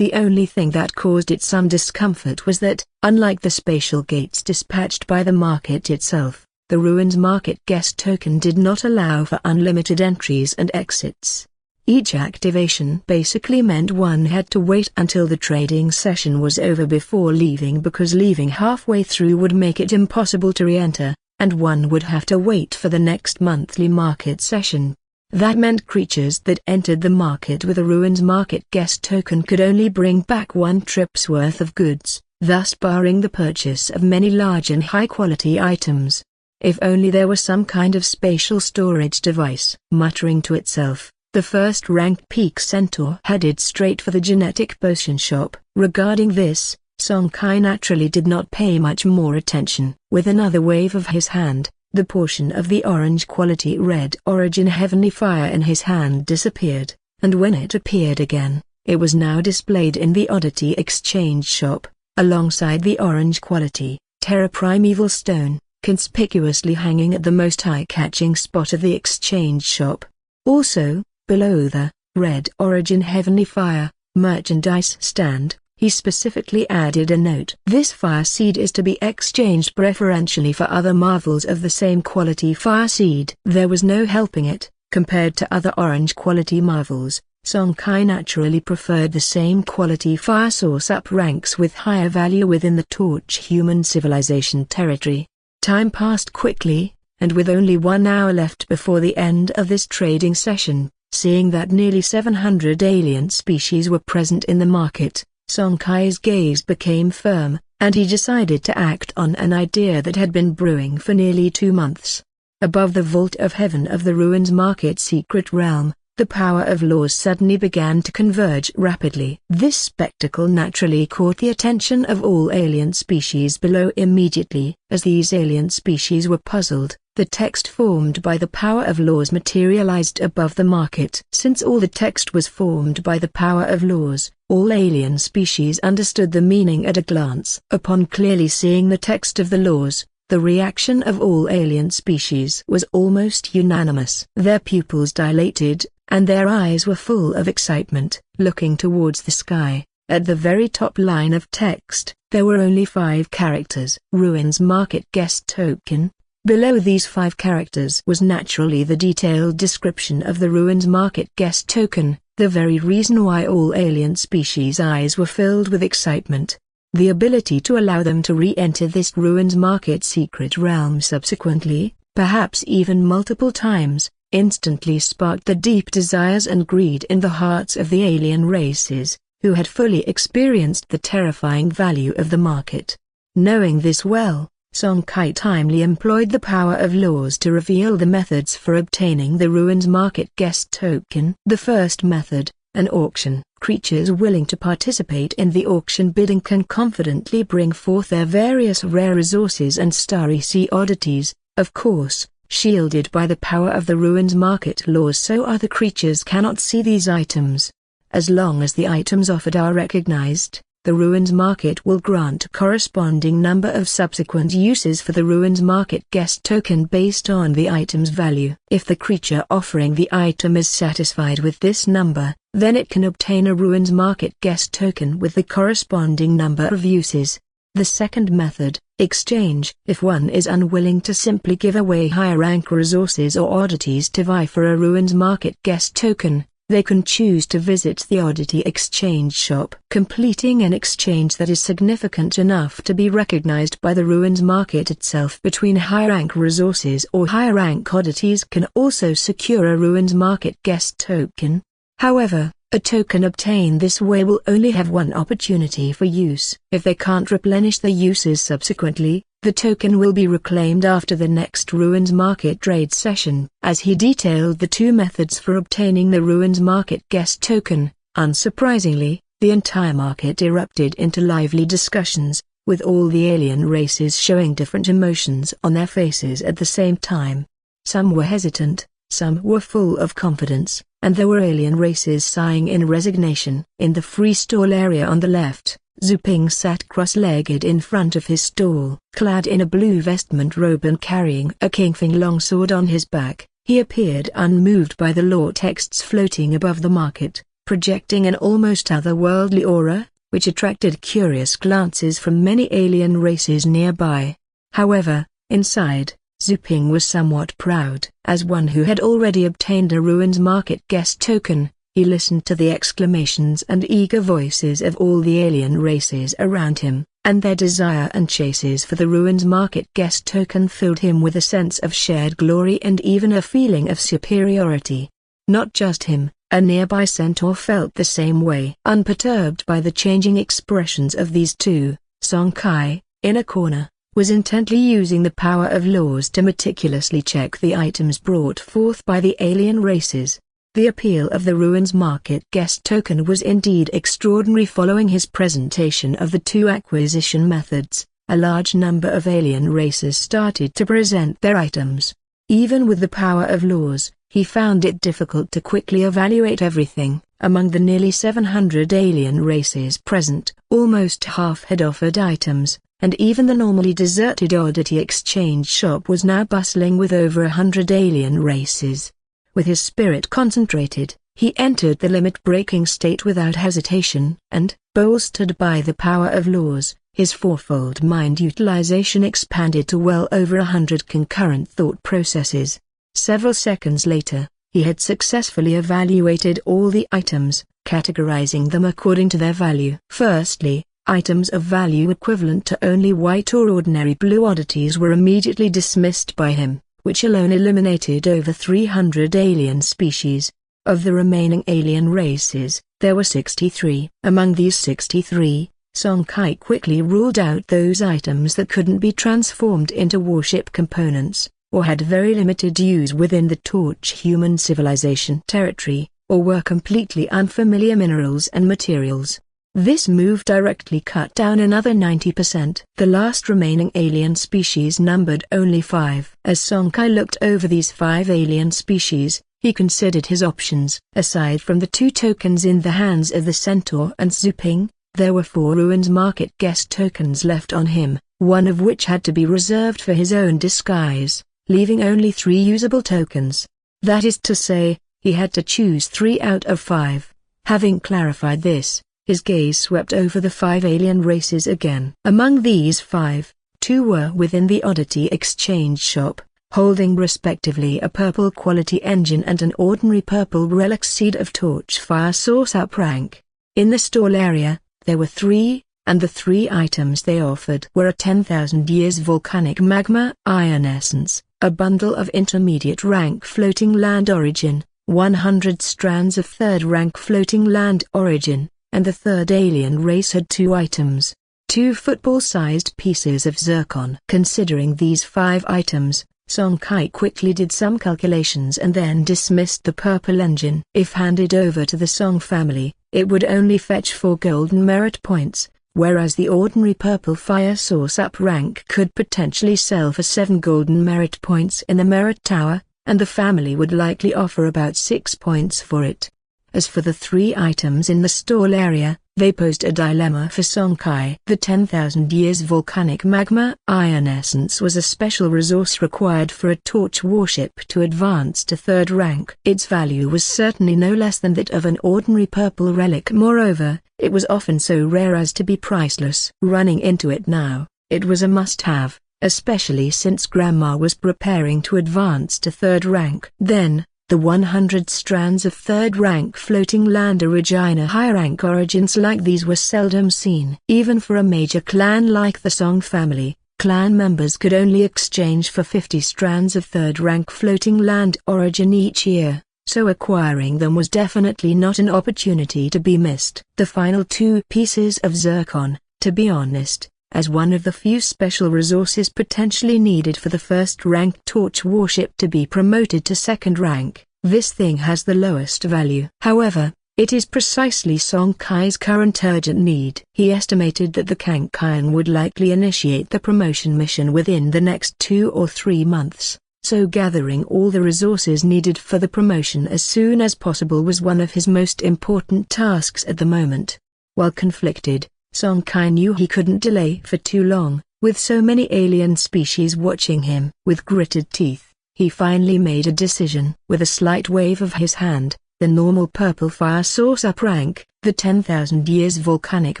The only thing that caused it some discomfort was that, unlike the spatial gates dispatched by the market itself, the ruins market guest token did not allow for unlimited entries and exits. Each activation basically meant one had to wait until the trading session was over before leaving, because leaving halfway through would make it impossible to re-enter, and one would have to wait for the next monthly market session. That meant creatures that entered the market with a ruins market guest token could only bring back 1 trip's worth of goods, thus barring the purchase of many large and high-quality items. If only there were some kind of spatial storage device. Muttering to itself, the first-rank peak centaur headed straight for the genetic potion shop. Regarding this, Song Kai naturally did not pay much more attention. With another wave of his hand, the portion of the orange quality red origin heavenly fire in his hand disappeared, and when it appeared again, it was now displayed in the oddity exchange shop, alongside the orange quality Terra Primeval Stone, conspicuously hanging at the most eye-catching spot of the exchange shop. Also, below the red origin heavenly fire merchandise stand, he specifically added a note. This fire seed is to be exchanged preferentially for other marvels of the same quality fire seed. There was no helping it. Compared to other orange quality marvels, Song Kai naturally preferred the same quality fire source up ranks with higher value within the Torch human civilization territory. Time passed quickly, and with only 1 hour left before the end of this trading session, seeing that nearly 700 alien species were present in the market, Song Kai's gaze became firm, and he decided to act on an idea that had been brewing for nearly 2 months. Above the vault of heaven of the ruins market secret realm, the power of laws suddenly began to converge rapidly. This spectacle naturally caught the attention of all alien species below immediately. As these alien species were puzzled, the text formed by the power of laws materialized above the market. Since all the text was formed by the power of laws, all alien species understood the meaning at a glance. Upon clearly seeing the text of the laws, the reaction of all alien species was almost unanimous. Their pupils dilated, and their eyes were full of excitement. Looking towards the sky, at the very top line of text, there were only 5 characters. Ruins Market Guest Token. Below these 5 characters was naturally the detailed description of the Ruins Market Guest Token, the very reason why all alien species' eyes were filled with excitement. The ability to allow them to re-enter this Ruins Market secret realm subsequently, perhaps even multiple times, instantly sparked the deep desires and greed in the hearts of the alien races, who had fully experienced the terrifying value of the market. Knowing this well, Song Kai timely employed the power of laws to reveal the methods for obtaining the Ruins Market Guest Token. The first method, an auction. Creatures willing to participate in the auction bidding can confidently bring forth their various rare resources and starry sea oddities, of course, shielded by the power of the Ruins Market laws so other creatures cannot see these items. As long as the items offered are recognized, the Ruins Market will grant a corresponding number of subsequent uses for the Ruins Market Guest Token based on the item's value. If the creature offering the item is satisfied with this number, then it can obtain a Ruins Market Guest Token with the corresponding number of uses. The second method, exchange. If one is unwilling to simply give away higher rank resources or oddities to vie for a Ruins Market Guest Token, they can choose to visit the oddity exchange shop. Completing an exchange that is significant enough to be recognized by the Ruins Market itself between high rank resources or high rank oddities can also secure a Ruins Market Guest Token. However, a token obtained this way will only have one opportunity for use. If they can't replenish the uses subsequently, the token will be reclaimed after the next Ruins Market trade session. As he detailed the 2 methods for obtaining the Ruins Market Guest Token, unsurprisingly, the entire market erupted into lively discussions, with all the alien races showing different emotions on their faces at the same time. Some were hesitant, some were full of confidence, and there were alien races sighing in resignation. In the free stall area on the left, Zhu Ping sat cross-legged in front of his stall. Clad in a blue vestment robe and carrying a Kingfing longsword on his back, he appeared unmoved by the law texts floating above the market, projecting an almost otherworldly aura, which attracted curious glances from many alien races nearby. However, inside, Zhu Ping was somewhat proud. As one who had already obtained a Ruins Market Guest Token, he listened to the exclamations and eager voices of all the alien races around him, and their desire and chases for the Ruins Market Guest Token filled him with a sense of shared glory and even a feeling of superiority. Not just him, a nearby centaur felt the same way. Unperturbed by the changing expressions of these two, Song Kai, in a corner, was intently using the power of laws to meticulously check the items brought forth by the alien races. The appeal of the Ruins Market Guest Token was indeed extraordinary. Following his presentation of the 2 acquisition methods, a large number of alien races started to present their items. Even with the power of laws, he found it difficult to quickly evaluate everything. Among the nearly 700 alien races present, almost half had offered items, and even the normally deserted oddity exchange shop was now bustling with over 100 alien races. With his spirit concentrated, He entered the limit-breaking state without hesitation, and, bolstered by the power of laws, his fourfold mind utilization expanded to well over 100 concurrent thought processes. Several seconds later, he had successfully evaluated all the items, categorizing them according to their value. Firstly, items of value equivalent to only white or ordinary blue oddities were immediately dismissed by him, which alone eliminated over 300 alien species. Of the remaining alien races, there were 63. Among these 63, Song Kai quickly ruled out those items that couldn't be transformed into warship components, or had very limited use within the Torch human civilization territory, or were completely unfamiliar minerals and materials. This move directly cut down another 90%. The last remaining alien species numbered only 5. As Song Kai looked over these 5 alien species, he considered his options. Aside from the 2 tokens in the hands of the Centaur and Zhu Ping, there were 4 Ruins Market guest tokens left on him, one of which had to be reserved for his own disguise, leaving only 3 usable tokens. That is to say, he had to choose 3 out of 5. Having clarified this, his gaze swept over the 5 alien races again. Among these 5, 2 were within the oddity exchange shop, holding respectively a purple quality engine and an ordinary purple relic seed of torch fire source up rank. In the stall area, there were 3, and the 3 items they offered were a 10,000 years volcanic magma iron essence, a bundle of intermediate rank floating land origin, 100 strands of third rank floating land origin, and the third alien race had 2 items, 2 football-sized pieces of zircon. Considering these 5 items, Song Kai quickly did some calculations and then dismissed the purple engine. If handed over to the Song family, it would only fetch 4 golden merit points, whereas the ordinary purple fire source up rank could potentially sell for 7 golden merit points in the merit tower, and the family would likely offer about 6 points for it. As for the 3 items in the stall area, they posed a dilemma for Song Kai. The 10,000 years volcanic magma iron essence was a special resource required for a torch warship to advance to 3rd rank. Its value was certainly no less than that of an ordinary purple relic. Moreover, it was often so rare as to be priceless. Running into it now, it was a must-have, especially since Grandma was preparing to advance to 3rd rank. Then, the 100 strands of 3rd rank floating land origin high rank origins like these were seldom seen. Even for a major clan like the Song family, clan members could only exchange for 50 strands of 3rd rank floating land origin each year, so acquiring them was definitely not an opportunity to be missed. The final 2 pieces of zircon, to be honest, as one of the few special resources potentially needed for the 1st rank torch warship to be promoted to 2nd rank, this thing has the lowest value. However, it is precisely Song Kai's current urgent need. He estimated that the Kankian would likely initiate the promotion mission within the next 2 or 3 months, so gathering all the resources needed for the promotion as soon as possible was one of his most important tasks at the moment. While conflicted, Song Kai knew he couldn't delay for too long, with so many alien species watching him. With gritted teeth, he finally made a decision. With a slight wave of his hand, the normal purple fire source up rank, the 10,000 years volcanic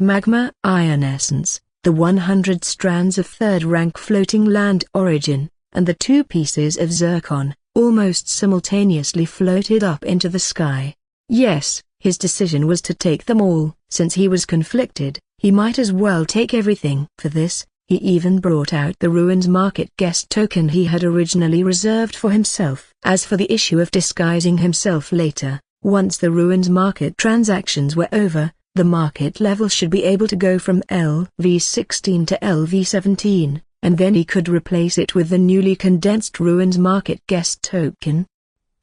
magma iron essence, the 100 strands of 3rd rank floating land origin, and the 2 pieces of zircon, almost simultaneously floated up into the sky. Yes, his decision was to take them all. Since he was conflicted, he might as well take everything. For this, he even brought out the Ruins Market guest token he had originally reserved for himself. As for the issue of disguising himself later, once the Ruins Market transactions were over, the market level should be able to go from LV16 to LV17, and then he could replace it with the newly condensed Ruins Market guest token.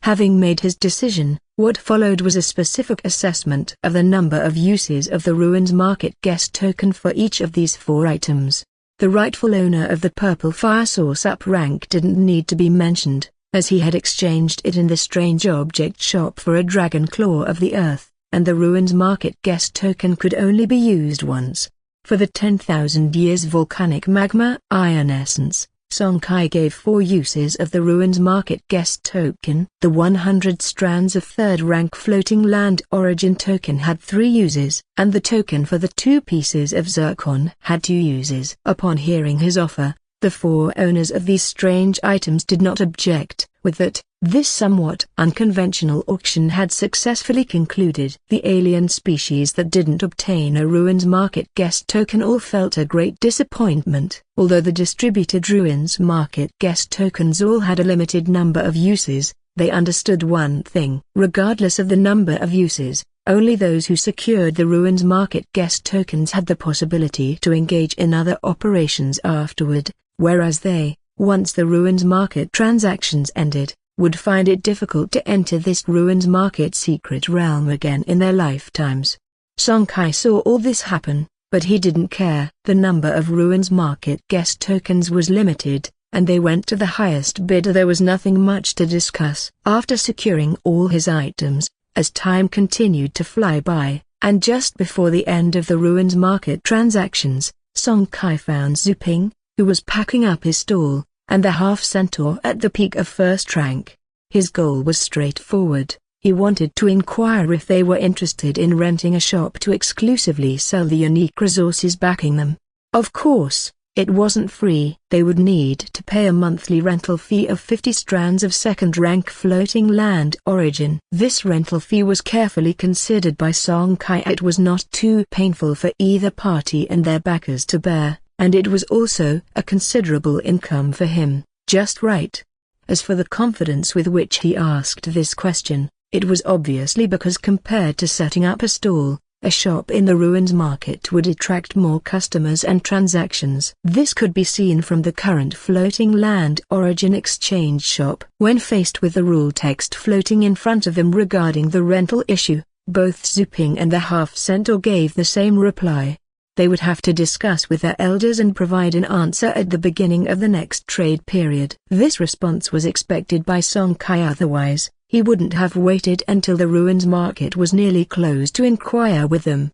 Having made his decision, what followed was a specific assessment of the number of uses of the Ruins Market guest token for each of these 4 items. The rightful owner of the purple fire source up rank didn't need to be mentioned, as he had exchanged it in the strange object shop for a dragon claw of the earth, and the Ruins Market guest token could only be used once. For the 10,000 years volcanic magma iron essence, Song Kai gave 4 uses of the Ruins Market Guest Token. The 100 strands of 3rd rank Floating Land Origin Token had 3 uses, and the token for the 2 pieces of zircon had 2 uses. Upon hearing his offer, the 4 owners of these strange items did not object, with that, this somewhat unconventional auction had successfully concluded. The alien species that didn't obtain a Ruins Market Guest Token all felt a great disappointment. Although the distributed Ruins Market Guest Tokens all had a limited number of uses, they understood one thing. Regardless of the number of uses, only those who secured the Ruins Market Guest Tokens had the possibility to engage in other operations afterward, whereas they, once the Ruins Market transactions ended, would find it difficult to enter this Ruins Market secret realm again in their lifetimes. Song Kai saw all this happen, but he didn't care. The number of Ruins Market Guest Tokens was limited, and they went to the highest bidder. There was nothing much to discuss. After securing all his items, as time continued to fly by, and just before the end of the Ruins Market transactions, Song Kai found Zhu Ping, who was packing up his stall, and the half-centaur at the peak of 1st rank. His goal was straightforward. He wanted to inquire if they were interested in renting a shop to exclusively sell the unique resources backing them. Of course, it wasn't free. They would need to pay a monthly rental fee of 50 strands of 2nd rank Floating Land Origin. This rental fee was carefully considered by Song Kai. It was not too painful for either party and their backers to bear, and it was also a considerable income for him, just right. As for the confidence with which he asked this question, it was obviously because compared to setting up a stall, a shop in the Ruins Market would attract more customers and transactions. This could be seen from the current Floating Land Origin exchange shop. When faced with the rule text floating in front of them regarding the rental issue, both Zhu Ping and the half-centaur gave the same reply. They would have to discuss with their elders and provide an answer at the beginning of the next trade period. This response was expected by Song Kai, otherwise, he wouldn't have waited until the Ruins Market was nearly closed to inquire with them.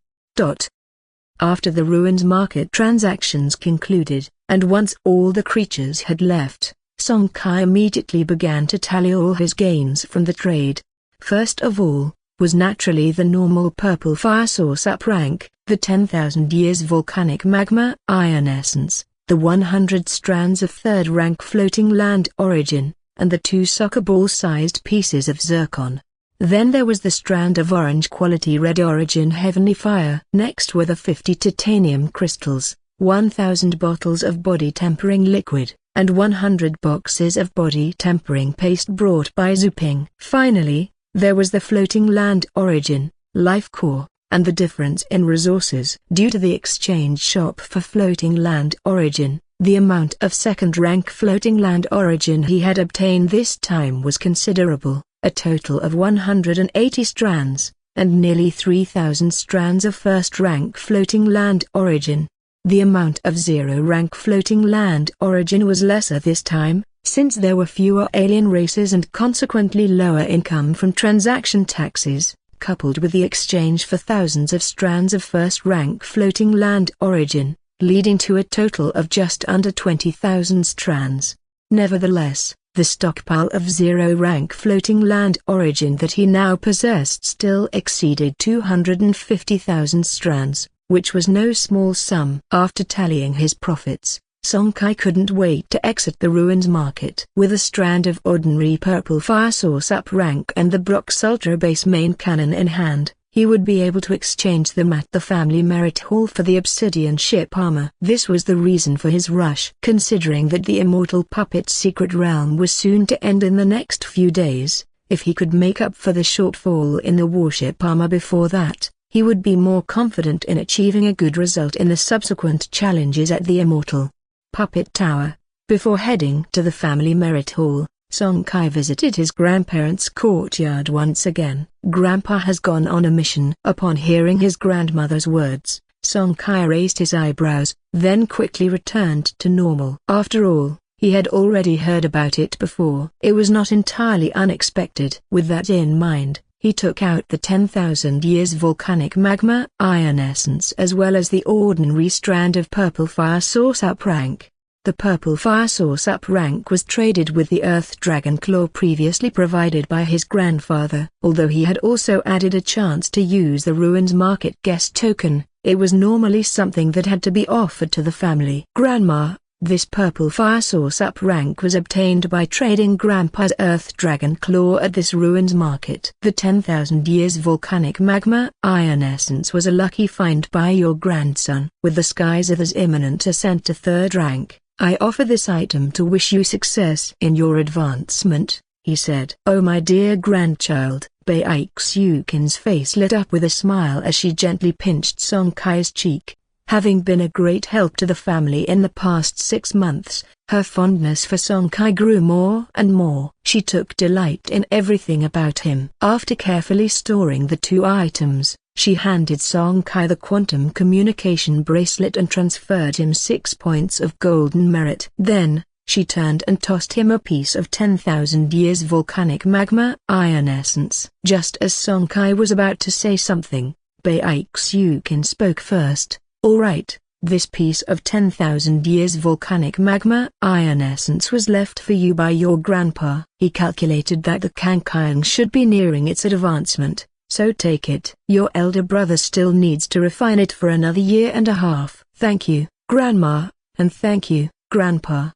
After the Ruins Market transactions concluded, and once all the creatures had left, Song Kai immediately began to tally all his gains from the trade. First of all, was naturally the normal purple fire source up rank, the 10,000 years volcanic magma iron essence, the 100 strands of 3rd rank Floating Land Origin, and the 2 soccer ball-sized pieces of zircon. Then there was the strand of orange quality red Origin Heavenly Fire. Next were the 50 titanium crystals, 1,000 bottles of body tempering liquid, and 100 boxes of body tempering paste brought by Zhu Ping. Finally, there was the Floating Land Origin, Life Core, and the difference in resources. Due to the exchange shop for Floating Land Origin, the amount of 2nd rank Floating Land Origin he had obtained this time was considerable, a total of 180 strands, and nearly 3,000 strands of 1st rank Floating Land Origin. The amount of 0 rank Floating Land Origin was lesser this time, since there were fewer alien races and consequently lower income from transaction taxes, coupled with the exchange for thousands of strands of 1st rank Floating Land Origin, leading to a total of just under 20,000 strands. Nevertheless, the stockpile of 0 rank Floating Land Origin that he now possessed still exceeded 250,000 strands, which was no small sum. After tallying his profits, Song Kai couldn't wait to exit the Ruins Market. With a strand of ordinary purple fire source up rank and the Brox Ultra base main cannon in hand, he would be able to exchange them at the family merit hall for the obsidian ship armor. This was the reason for his rush. Considering that the immortal puppet's secret realm was soon to end in the next few days, if he could make up for the shortfall in the warship armor before that, he would be more confident in achieving a good result in the subsequent challenges at the immortal Puppet Tower. Before heading to the family merit hall, Song Kai visited his grandparents' courtyard once again. Grandpa has gone on a mission. Upon hearing his grandmother's words, Song Kai raised his eyebrows, then quickly returned to normal. After all, he had already heard about it before. It was not entirely unexpected. With that in mind, he took out the 10,000 years volcanic magma iron essence as well as the ordinary strand of purple fire source up rank. The purple fire source up rank was traded with the Earth Dragon Claw previously provided by his grandfather. Although he had also added a chance to use the Ruins Market guest token, it was normally something that had to be offered to the family. Grandma, this purple fire source up rank was obtained by trading Grandpa's Earth Dragon Claw at this Ruins Market. The 10,000 years volcanic magma iron essence was a lucky find by your grandson. With the Skyzither's imminent ascent to 3rd rank, I offer this item to wish you success in your advancement, he said. Oh my dear grandchild. Baeksukin's face lit up with a smile as she gently pinched Song Kai's cheek. Having been a great help to the family in the past 6 months, her fondness for Song Kai grew more and more. She took delight in everything about him. After carefully storing the 2 items, she handed Song Kai the quantum communication bracelet and transferred him 6 points of golden merit. Then, she turned and tossed him a piece of 10,000 years volcanic magma iron essence. Just as Song Kai was about to say something, Baeksukin spoke first. All right, this piece of 10,000 years volcanic magma iron essence was left for you by your grandpa. He calculated that the Kankiang should be nearing its advancement, so take it. Your elder brother still needs to refine it for another year and a half. Thank you, Grandma, and thank you, Grandpa,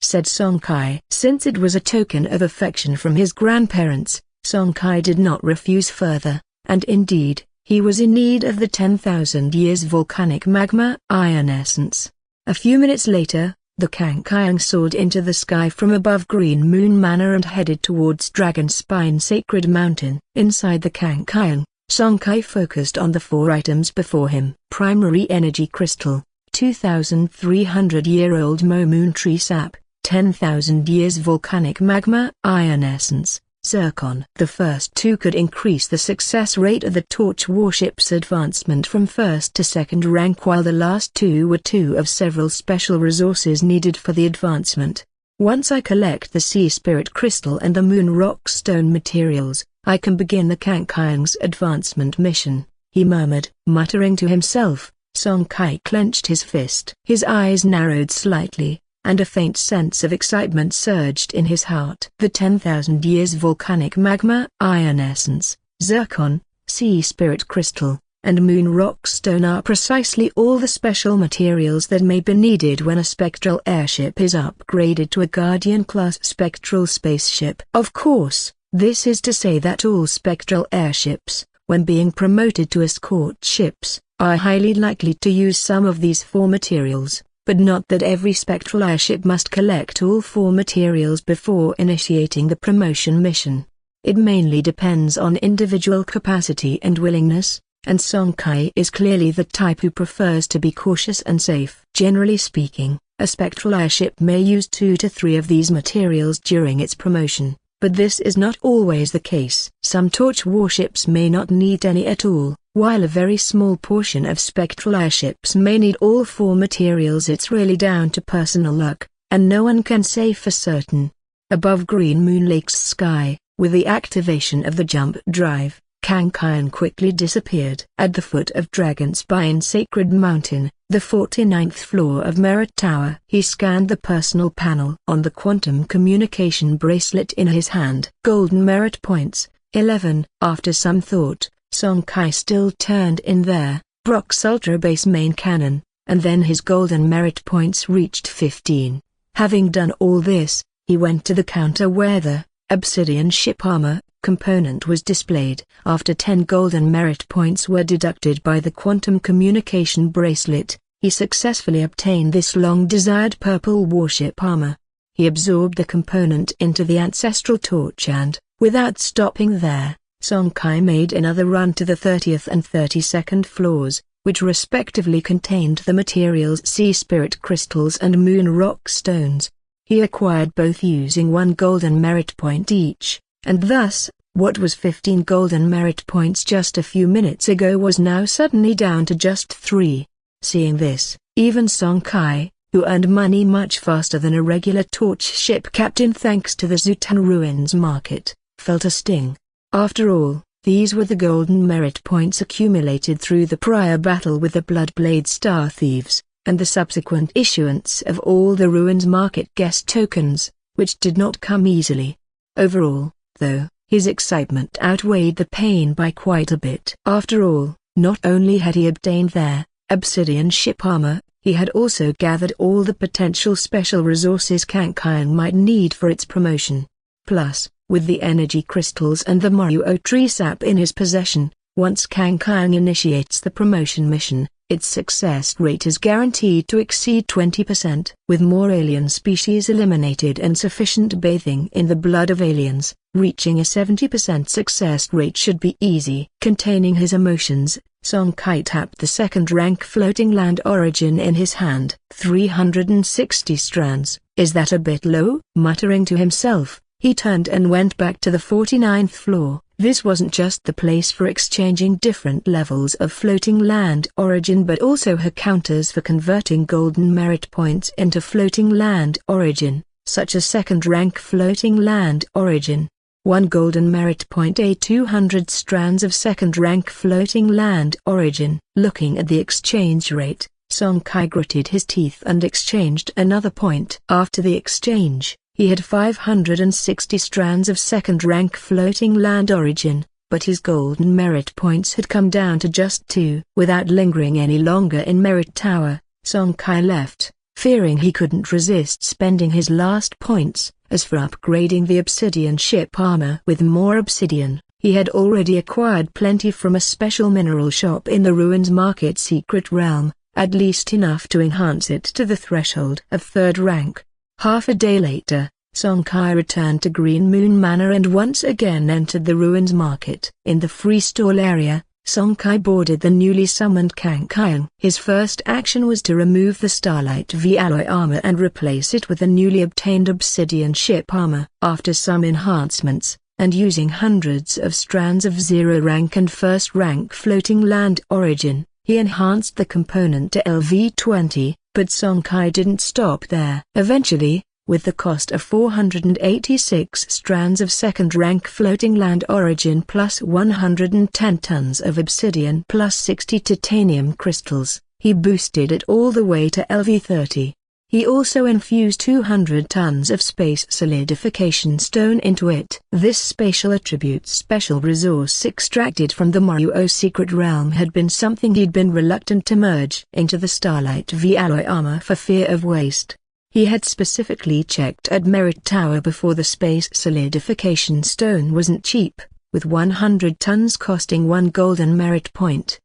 said Song Kai. Since it was a token of affection from his grandparents, Song Kai did not refuse further, and indeed, he was in need of the 10,000 years volcanic magma iron essence. A few minutes later, the Kankiang soared into the sky from above Green Moon Manor and headed towards Dragon Spine Sacred Mountain. Inside the Kankiang, Song Kai focused on the 4 items before him. Primary Energy Crystal, 2,300-year-old Mo Moon Tree Sap, 10,000 years volcanic magma iron essence, Zircon. The first 2 could increase the success rate of the Torch warship's advancement from 1st to 2nd rank, while the last 2 were 2 of several special resources needed for the advancement. Once I collect the Sea Spirit Crystal and the Moon Rock Stone materials, I can begin the Kankiang's advancement mission, he murmured. Muttering to himself, Song Kai clenched his fist. His eyes narrowed slightly, and a faint sense of excitement surged in his heart. The 10,000 years volcanic magma iron essence, Zircon, Sea Spirit Crystal, and Moon Rock Stone are precisely all the special materials that may be needed when a spectral airship is upgraded to a Guardian-class spectral spaceship. Of course, this is to say that all spectral airships, when being promoted to escort ships, are highly likely to use some of these 4 materials, but not that every spectral airship must collect all 4 materials before initiating the promotion mission. It mainly depends on individual capacity and willingness, and Song Kai is clearly the type who prefers to be cautious and safe. Generally speaking, a spectral airship may use 2 to 3 of these materials during its promotion, but this is not always the case. Some Torch warships may not need any at all, while a very small portion of spectral airships may need all 4 materials. It's really down to personal luck, and no one can say for certain. Above Green Moon Lake's sky, with the activation of the jump drive, Kankiang quickly disappeared. At the foot of Dragon Spine Sacred Mountain, the 49th floor of Merit Tower, he scanned the personal panel on the quantum communication bracelet in his hand. Golden merit points, 11. After some thought, Song Kai still turned in there, Brock's Ultra Base Main Cannon, and then his golden merit points reached 15. Having done all this, he went to the counter where the Obsidian Ship Armor component was displayed. After 10 golden merit points were deducted by the quantum communication bracelet, he successfully obtained this long-desired purple warship armor. He absorbed the component into the ancestral torch and, without stopping there, Song Kai made another run to the 30th and 32nd floors, which respectively contained the materials Sea Spirit Crystals and Moon Rock Stones. He acquired both using 1 golden merit point each, and thus, what was 15 golden merit points just a few minutes ago was now suddenly down to just 3. Seeing this, even Song Kai, who earned money much faster than a regular torch ship captain thanks to the Zutan Ruins Market, felt a sting. After all, these were the golden merit points accumulated through the prior battle with the Bloodblade Star Thieves. and the subsequent issuance of all the Ruins Market guest tokens, which did not come easily. Overall, though, his excitement outweighed the pain by quite a bit. After all, not only had he obtained their obsidian ship armor, he had also gathered all the potential special resources Kankaion might need for its promotion. Plus, with the energy crystals and the Moruo tree sap in his possession, once Kankaion initiates the promotion mission, its success rate is guaranteed to exceed 20%. With more alien species eliminated and sufficient bathing in the blood of aliens, reaching a 70% success rate should be easy. Containing his emotions, Song Kai tapped the second-rank floating land origin in his hand. 360 strands, is that a bit low? Muttering to himself, he turned and went back to the 49th floor. This wasn't just the place for exchanging different levels of floating land origin but also her counters for converting golden merit points into floating land origin, such as second-rank floating land origin. 1 golden merit point a 200 strands of second-rank floating land origin. Looking at the exchange rate, Song Kai gritted his teeth and exchanged another point. After the exchange, he had 560 strands of second-rank floating land origin, but his golden merit points had come down to just 2. Without lingering any longer in Merit Tower, Song Kai left, fearing he couldn't resist spending his last points. As for upgrading the obsidian ship armor with more obsidian, he had already acquired plenty from a special mineral shop in the Ruins Market secret realm, at least enough to enhance it to the threshold of 3rd rank. Half a day later, Song Kai returned to Green Moon Manor and once again entered the Ruins Market. In the free stall area, Song Kai boarded the newly summoned Kankaion. His first action was to remove the Starlight V alloy armor and replace it with the newly obtained obsidian ship armor. After some enhancements, and using hundreds of strands of 0 rank and 1st rank floating land origin, he enhanced the component to LV20. But Song Kai didn't stop there. Eventually, with the cost of 486 strands of second-rank floating land origin plus 110 tons of obsidian plus 60 titanium crystals, he boosted it all the way to LV30. He also infused 200 tons of space solidification stone into it. This spatial attribute special resource extracted from the Moruo secret realm had been something he'd been reluctant to merge into the Starlight V alloy armor for fear of waste. He had specifically checked at Merit Tower before the space solidification stone wasn't cheap, with 100 tons costing 1 golden merit point.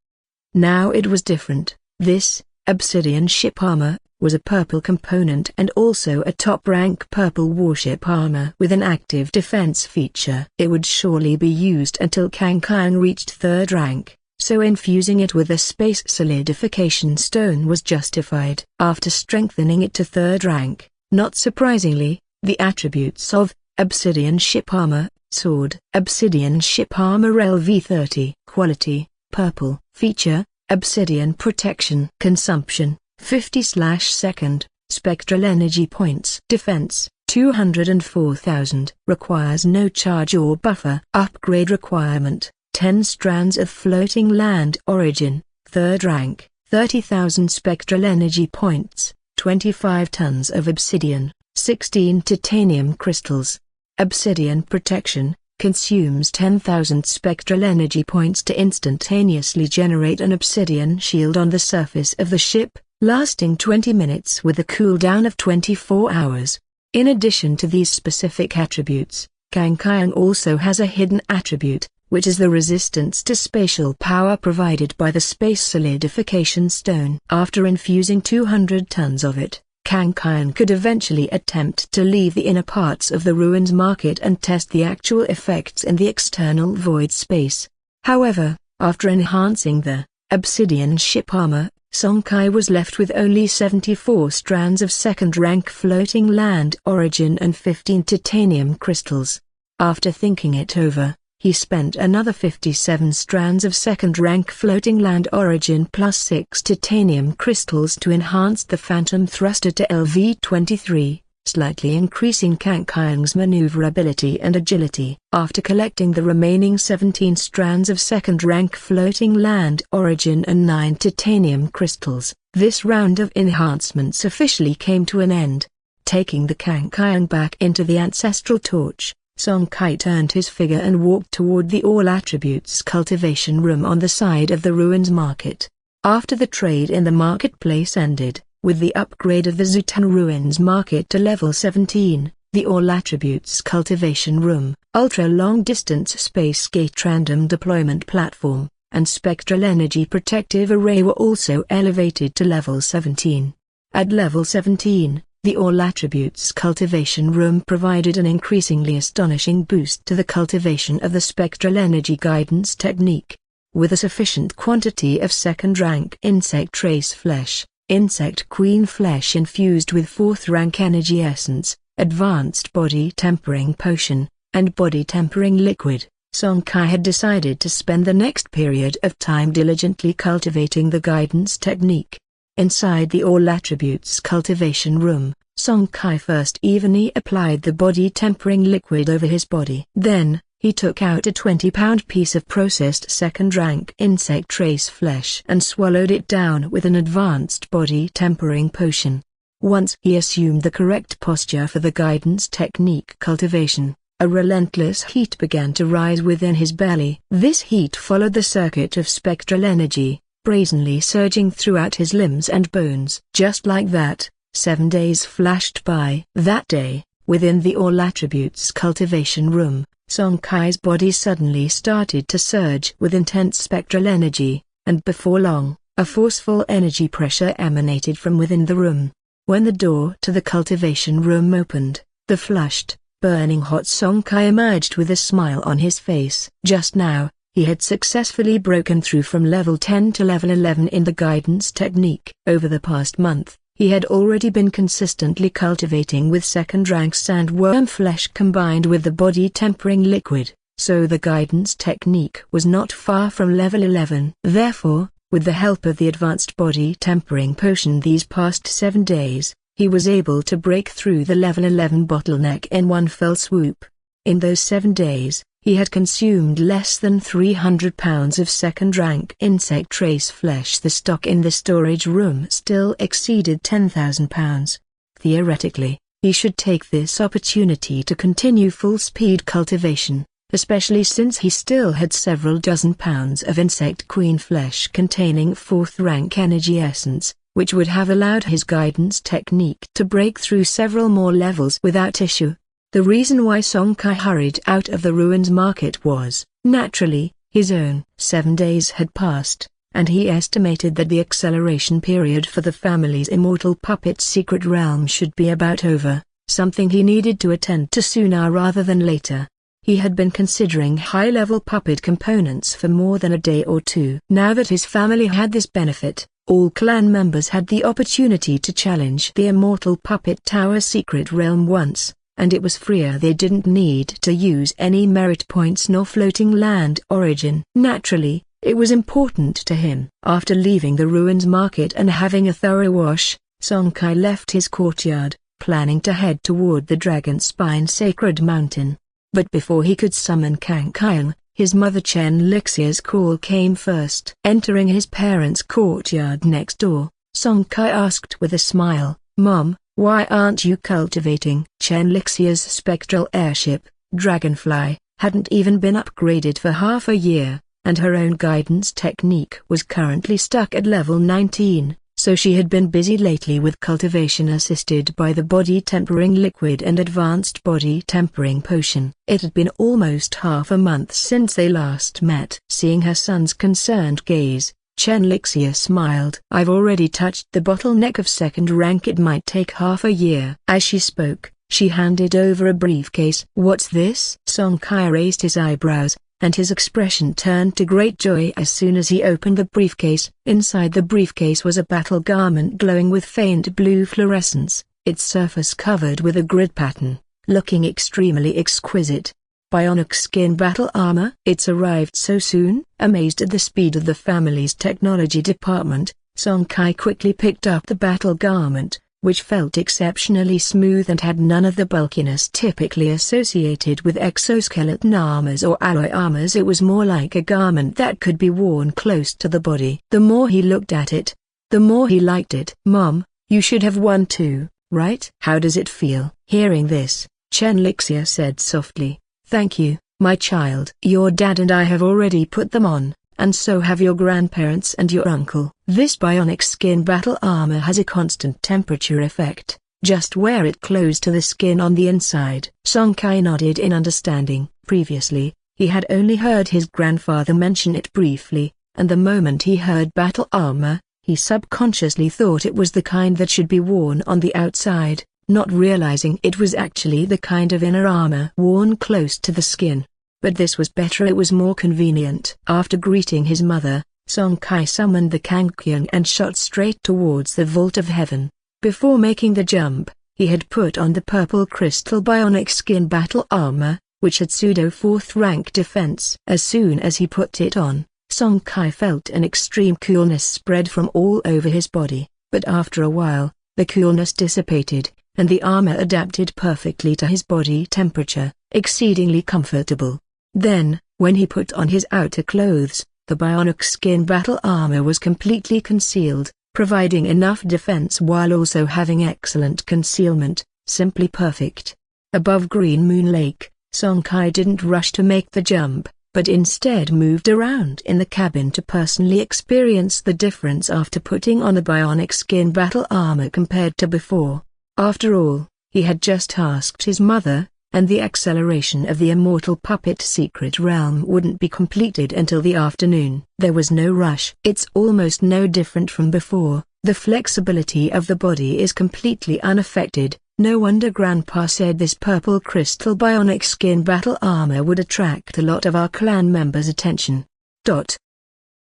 Now it was different. This obsidian ship armor was a purple component and also a top-rank purple warship armor with an active defense feature. It would surely be used until Kankaion reached 3rd rank, so infusing it with a space solidification stone was justified. After strengthening it to 3rd rank, not surprisingly, the attributes of obsidian ship armor, sword, obsidian ship armor LV30, quality, purple, feature, obsidian protection, consumption, 50/second, spectral energy points. Defense, 204,000. Requires no charge or buffer. Upgrade requirement, 10 strands of floating land origin, 3rd rank, 30,000 spectral energy points, 25 tons of obsidian, 16 titanium crystals. Obsidian protection, consumes 10,000 spectral energy points to instantaneously generate an obsidian shield on the surface of the ship, lasting 20 minutes with a cooldown of 24 hours. In addition to these specific attributes, Kankaion also has a hidden attribute, which is the resistance to spatial power provided by the space solidification stone. After infusing 200 tons of it, Kankaion could eventually attempt to leave the inner parts of the Ruins Market and test the actual effects in the external void space. However, after enhancing the obsidian ship armor, Song Kai was left with only 74 strands of second-rank floating land origin and 15 titanium crystals. After thinking it over, he spent another 57 strands of second-rank floating land origin plus 6 titanium crystals to enhance the phantom thruster to LV23, slightly increasing Kankaion's maneuverability and agility. After collecting the remaining 17 strands of second-rank floating land origin and 9 titanium crystals, This round of enhancements officially came to an end. Taking the Kangkayang back into the ancestral torch, Song Kai turned his figure and walked toward the All Attributes cultivation room on the side of the ruins market. After the trade in the marketplace ended, with the upgrade of the Zutan Ruins market to level 17, the All Attributes cultivation room, ultra-long-distance space gate random deployment platform, and spectral energy protective array were also elevated to level 17. At level 17, the All Attributes cultivation room provided an increasingly astonishing boost to the cultivation of the spectral energy guidance technique. With a sufficient quantity of second-rank insect trace flesh, insect queen flesh infused with 4th-rank energy essence, advanced body tempering potion, and body tempering liquid, Song Kai had decided to spend the next period of time diligently cultivating the guidance technique. Inside the All Attributes cultivation room, Song Kai first evenly applied the body tempering liquid over his body. Then, he took out a 20-pound piece of processed second-rank insect trace flesh and swallowed it down with an advanced body tempering potion. Once he assumed the correct posture for the guidance technique cultivation, a relentless heat began to rise within his belly. This heat followed the circuit of spectral energy, brazenly surging throughout his limbs and bones. Just like that, 7 days flashed by. That day, within the All Attributes cultivation room, Song Kai's body suddenly started to surge with intense spectral energy, and before long, a forceful energy pressure emanated from within the room. When the door to the cultivation room opened, the flushed, burning hot Song Kai emerged with a smile on his face. Just now, he had successfully broken through from level 10 to level 11 in the guidance technique. Over the past month, he had already been consistently cultivating with second-rank sandworm flesh combined with the body tempering liquid, so the guidance technique was not far from level 11. Therefore, with the help of the advanced body tempering potion these past 7 days, he was able to break through the level 11 bottleneck in one fell swoop. In those 7 days, he had consumed less than 300 pounds of second-rank insect trace flesh. The stock in the storage room still exceeded 10,000 pounds. Theoretically, he should take this opportunity to continue full-speed cultivation, especially since he still had several dozen pounds of insect queen flesh containing 4th-rank energy essence, which would have allowed his guidance technique to break through several more levels without issue. The reason why Song Kai hurried out of the ruins market was, naturally, his own. 7 days had passed, and he estimated that the acceleration period for the family's immortal puppet secret realm should be about over, something he needed to attend to sooner rather than later. He had been considering high-level puppet components for more than a day or two. Now that his family had this benefit, all clan members had the opportunity to challenge the immortal puppet tower secret realm once, and it was freer. They didn't need to use any merit points nor floating land origin. Naturally, it was important to him. After leaving the ruins market and having a thorough wash, Song Kai left his courtyard, planning to head toward the Dragon Spine Sacred Mountain. But before he could summon Kangkayang, his mother Chen Lixia's call came first. Entering his parents' courtyard next door, Song Kai asked with a smile, "Mom, why aren't you cultivating?" Chen Lixia's spectral airship, Dragonfly, hadn't even been upgraded for half a year, and her own guidance technique was currently stuck at level 19, so she had been busy lately with cultivation assisted by the body tempering liquid and advanced body tempering potion. It had been almost half a month since they last met. Seeing her son's concerned gaze, Chen Lixia smiled. "I've already touched the bottleneck of second rank. It might take half a year." As she spoke, she handed over a briefcase. "What's this?" Song Kai raised his eyebrows, and his expression turned to great joy as soon as he opened the briefcase. Inside the briefcase was a battle garment glowing with faint blue fluorescence, its surface covered with a grid pattern, looking extremely exquisite. Bionic skin battle armor. "It's arrived so soon?" Amazed at the speed of the family's technology department, Song Kai quickly picked up the battle garment, which felt exceptionally smooth and had none of the bulkiness typically associated with exoskeleton armors or alloy armors. It was more like a garment that could be worn close to the body. The more he looked at it, the more he liked it. "Mom, you should have one too, right? How does it feel?" Hearing this, Chen Lixia said softly, "Thank you, my child. Your dad and I have already put them on, and so have your grandparents and your uncle." This bionic skin battle armor has a constant temperature effect, just wear it close to the skin on the inside. Song Kai nodded in understanding. Previously, he had only heard his grandfather mention it briefly, and the moment he heard battle armor, he subconsciously thought it was the kind that should be worn on the outside, not realizing it was actually the kind of inner armor worn close to the skin. But this was better, it was more convenient. After greeting his mother, Song Kai summoned the Kangkyung and shot straight towards the vault of heaven. Before making the jump, he had put on the purple crystal bionic skin battle armor, which had pseudo 4th rank defense. As soon as he put it on, Song Kai felt an extreme coolness spread from all over his body, but after a while, the coolness dissipated, and the armor adapted perfectly to his body temperature, exceedingly comfortable. Then, when he put on his outer clothes, the bionic skin battle armor was completely concealed, providing enough defense while also having excellent concealment, simply perfect. Above Green Moon Lake, Song Kai didn't rush to make the jump, but instead moved around in the cabin to personally experience the difference after putting on a bionic skin battle armor compared to before. After all, he had just asked his mother, and the acceleration of the immortal puppet secret realm wouldn't be completed until the afternoon. There was no rush. It's almost no different from before. The flexibility of the body is completely unaffected. No wonder Grandpa said this purple crystal bionic skin battle armor would attract a lot of our clan members' attention.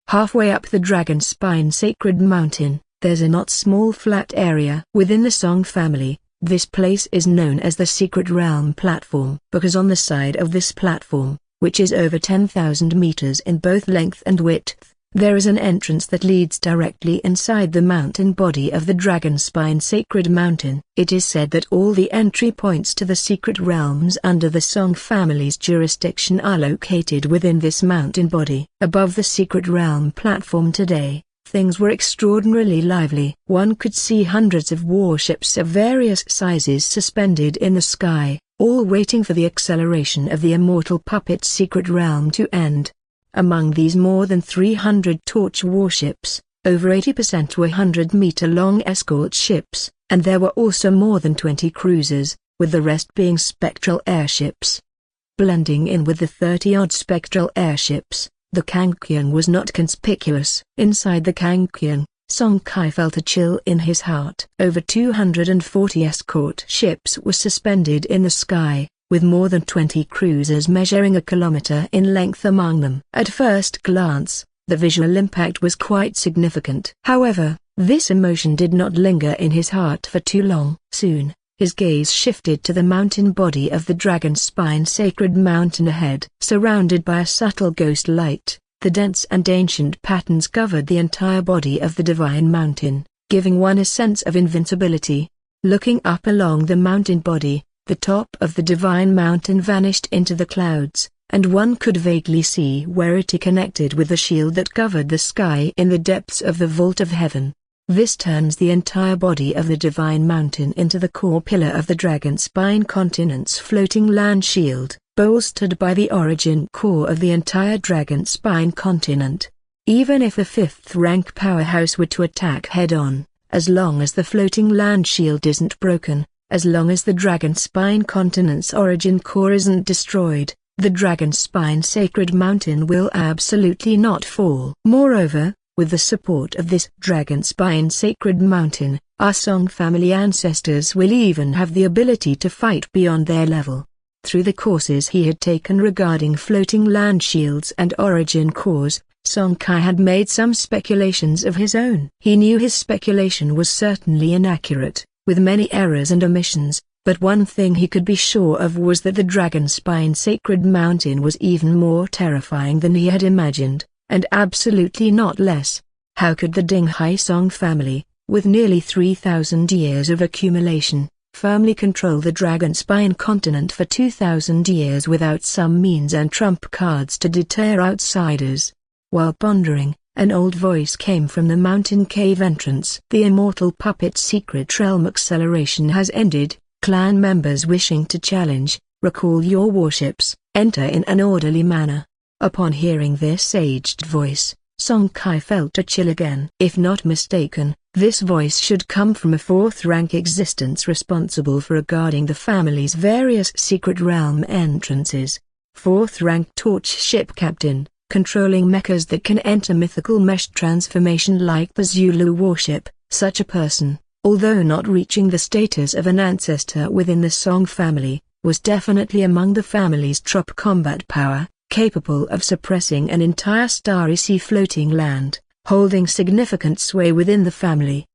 Halfway up the Dragon Spine Sacred Mountain, there's a not small flat area. Within the Song family, this place is known as the Secret Realm Platform because on the side of this platform, which is over 10,000 meters in both length and width, there is an entrance that leads directly inside the mountain body of the Dragon Spine Sacred Mountain. It is said that all the entry points to the secret realms under the Song family's jurisdiction are located within this mountain body. Above the Secret Realm Platform today, things were extraordinarily lively. One could see hundreds of warships of various sizes suspended in the sky, all waiting for the acceleration of the immortal puppet secret realm to end. Among these more than 300 torch warships, over 80% were 100-meter-long escort ships, and there were also more than 20 cruisers, with the rest being spectral airships. Blending in with the 30-odd spectral airships, the Kangkyung was not conspicuous. Inside the Kangkyung, Song Kai felt a chill in his heart. Over 240 escort ships were suspended in the sky, with more than 20 cruisers measuring a kilometer in length among them. At first glance, the visual impact was quite significant. However, this emotion did not linger in his heart for too long. Soon, his gaze shifted to the mountain body of the Dragon Spine Sacred Mountain ahead. Surrounded by a subtle ghost light, the dense and ancient patterns covered the entire body of the Divine Mountain, giving one a sense of invincibility. Looking up along the mountain body, the top of the Divine Mountain vanished into the clouds, and one could vaguely see where it connected with the shield that covered the sky in the depths of the vault of heaven. This turns the entire body of the Divine Mountain into the core pillar of the Dragon Spine continent's floating land shield, bolstered by the origin core of the entire Dragon Spine continent. Even if a 5th-rank powerhouse were to attack head-on, as long as the floating land shield isn't broken, as long as the Dragon Spine continent's origin core isn't destroyed, the Dragon Spine Sacred Mountain will absolutely not fall. Moreover, with the support of this Dragon Spine Sacred Mountain, our Song family ancestors will even have the ability to fight beyond their level. Through the courses he had taken regarding floating land shields and origin cores, Song Kai had made some speculations of his own. He knew his speculation was certainly inaccurate, with many errors and omissions, but one thing he could be sure of was that the Dragon Spine Sacred Mountain was even more terrifying than he had imagined, and absolutely not less. How could the Dinghai Song family, with nearly 3,000 years of accumulation, firmly control the Dragon Spine continent for 2,000 years without some means and trump cards to deter outsiders? While pondering, An old voice came from the mountain cave entrance. The immortal puppet's secret realm acceleration has ended. Clan members wishing to challenge, recall your warships, enter in an orderly manner. Upon hearing this aged voice, Song Kai felt a chill again. If not mistaken, this voice should come from a fourth-rank existence responsible for guarding the family's various secret realm entrances. Fourth-rank torch ship captain, controlling mechas that can enter mythical mesh transformation like the Zulu warship. Such a person, although not reaching the status of an ancestor within the Song family, was definitely among the family's top combat power, capable of suppressing an entire starry sea floating land, holding significant sway within the family.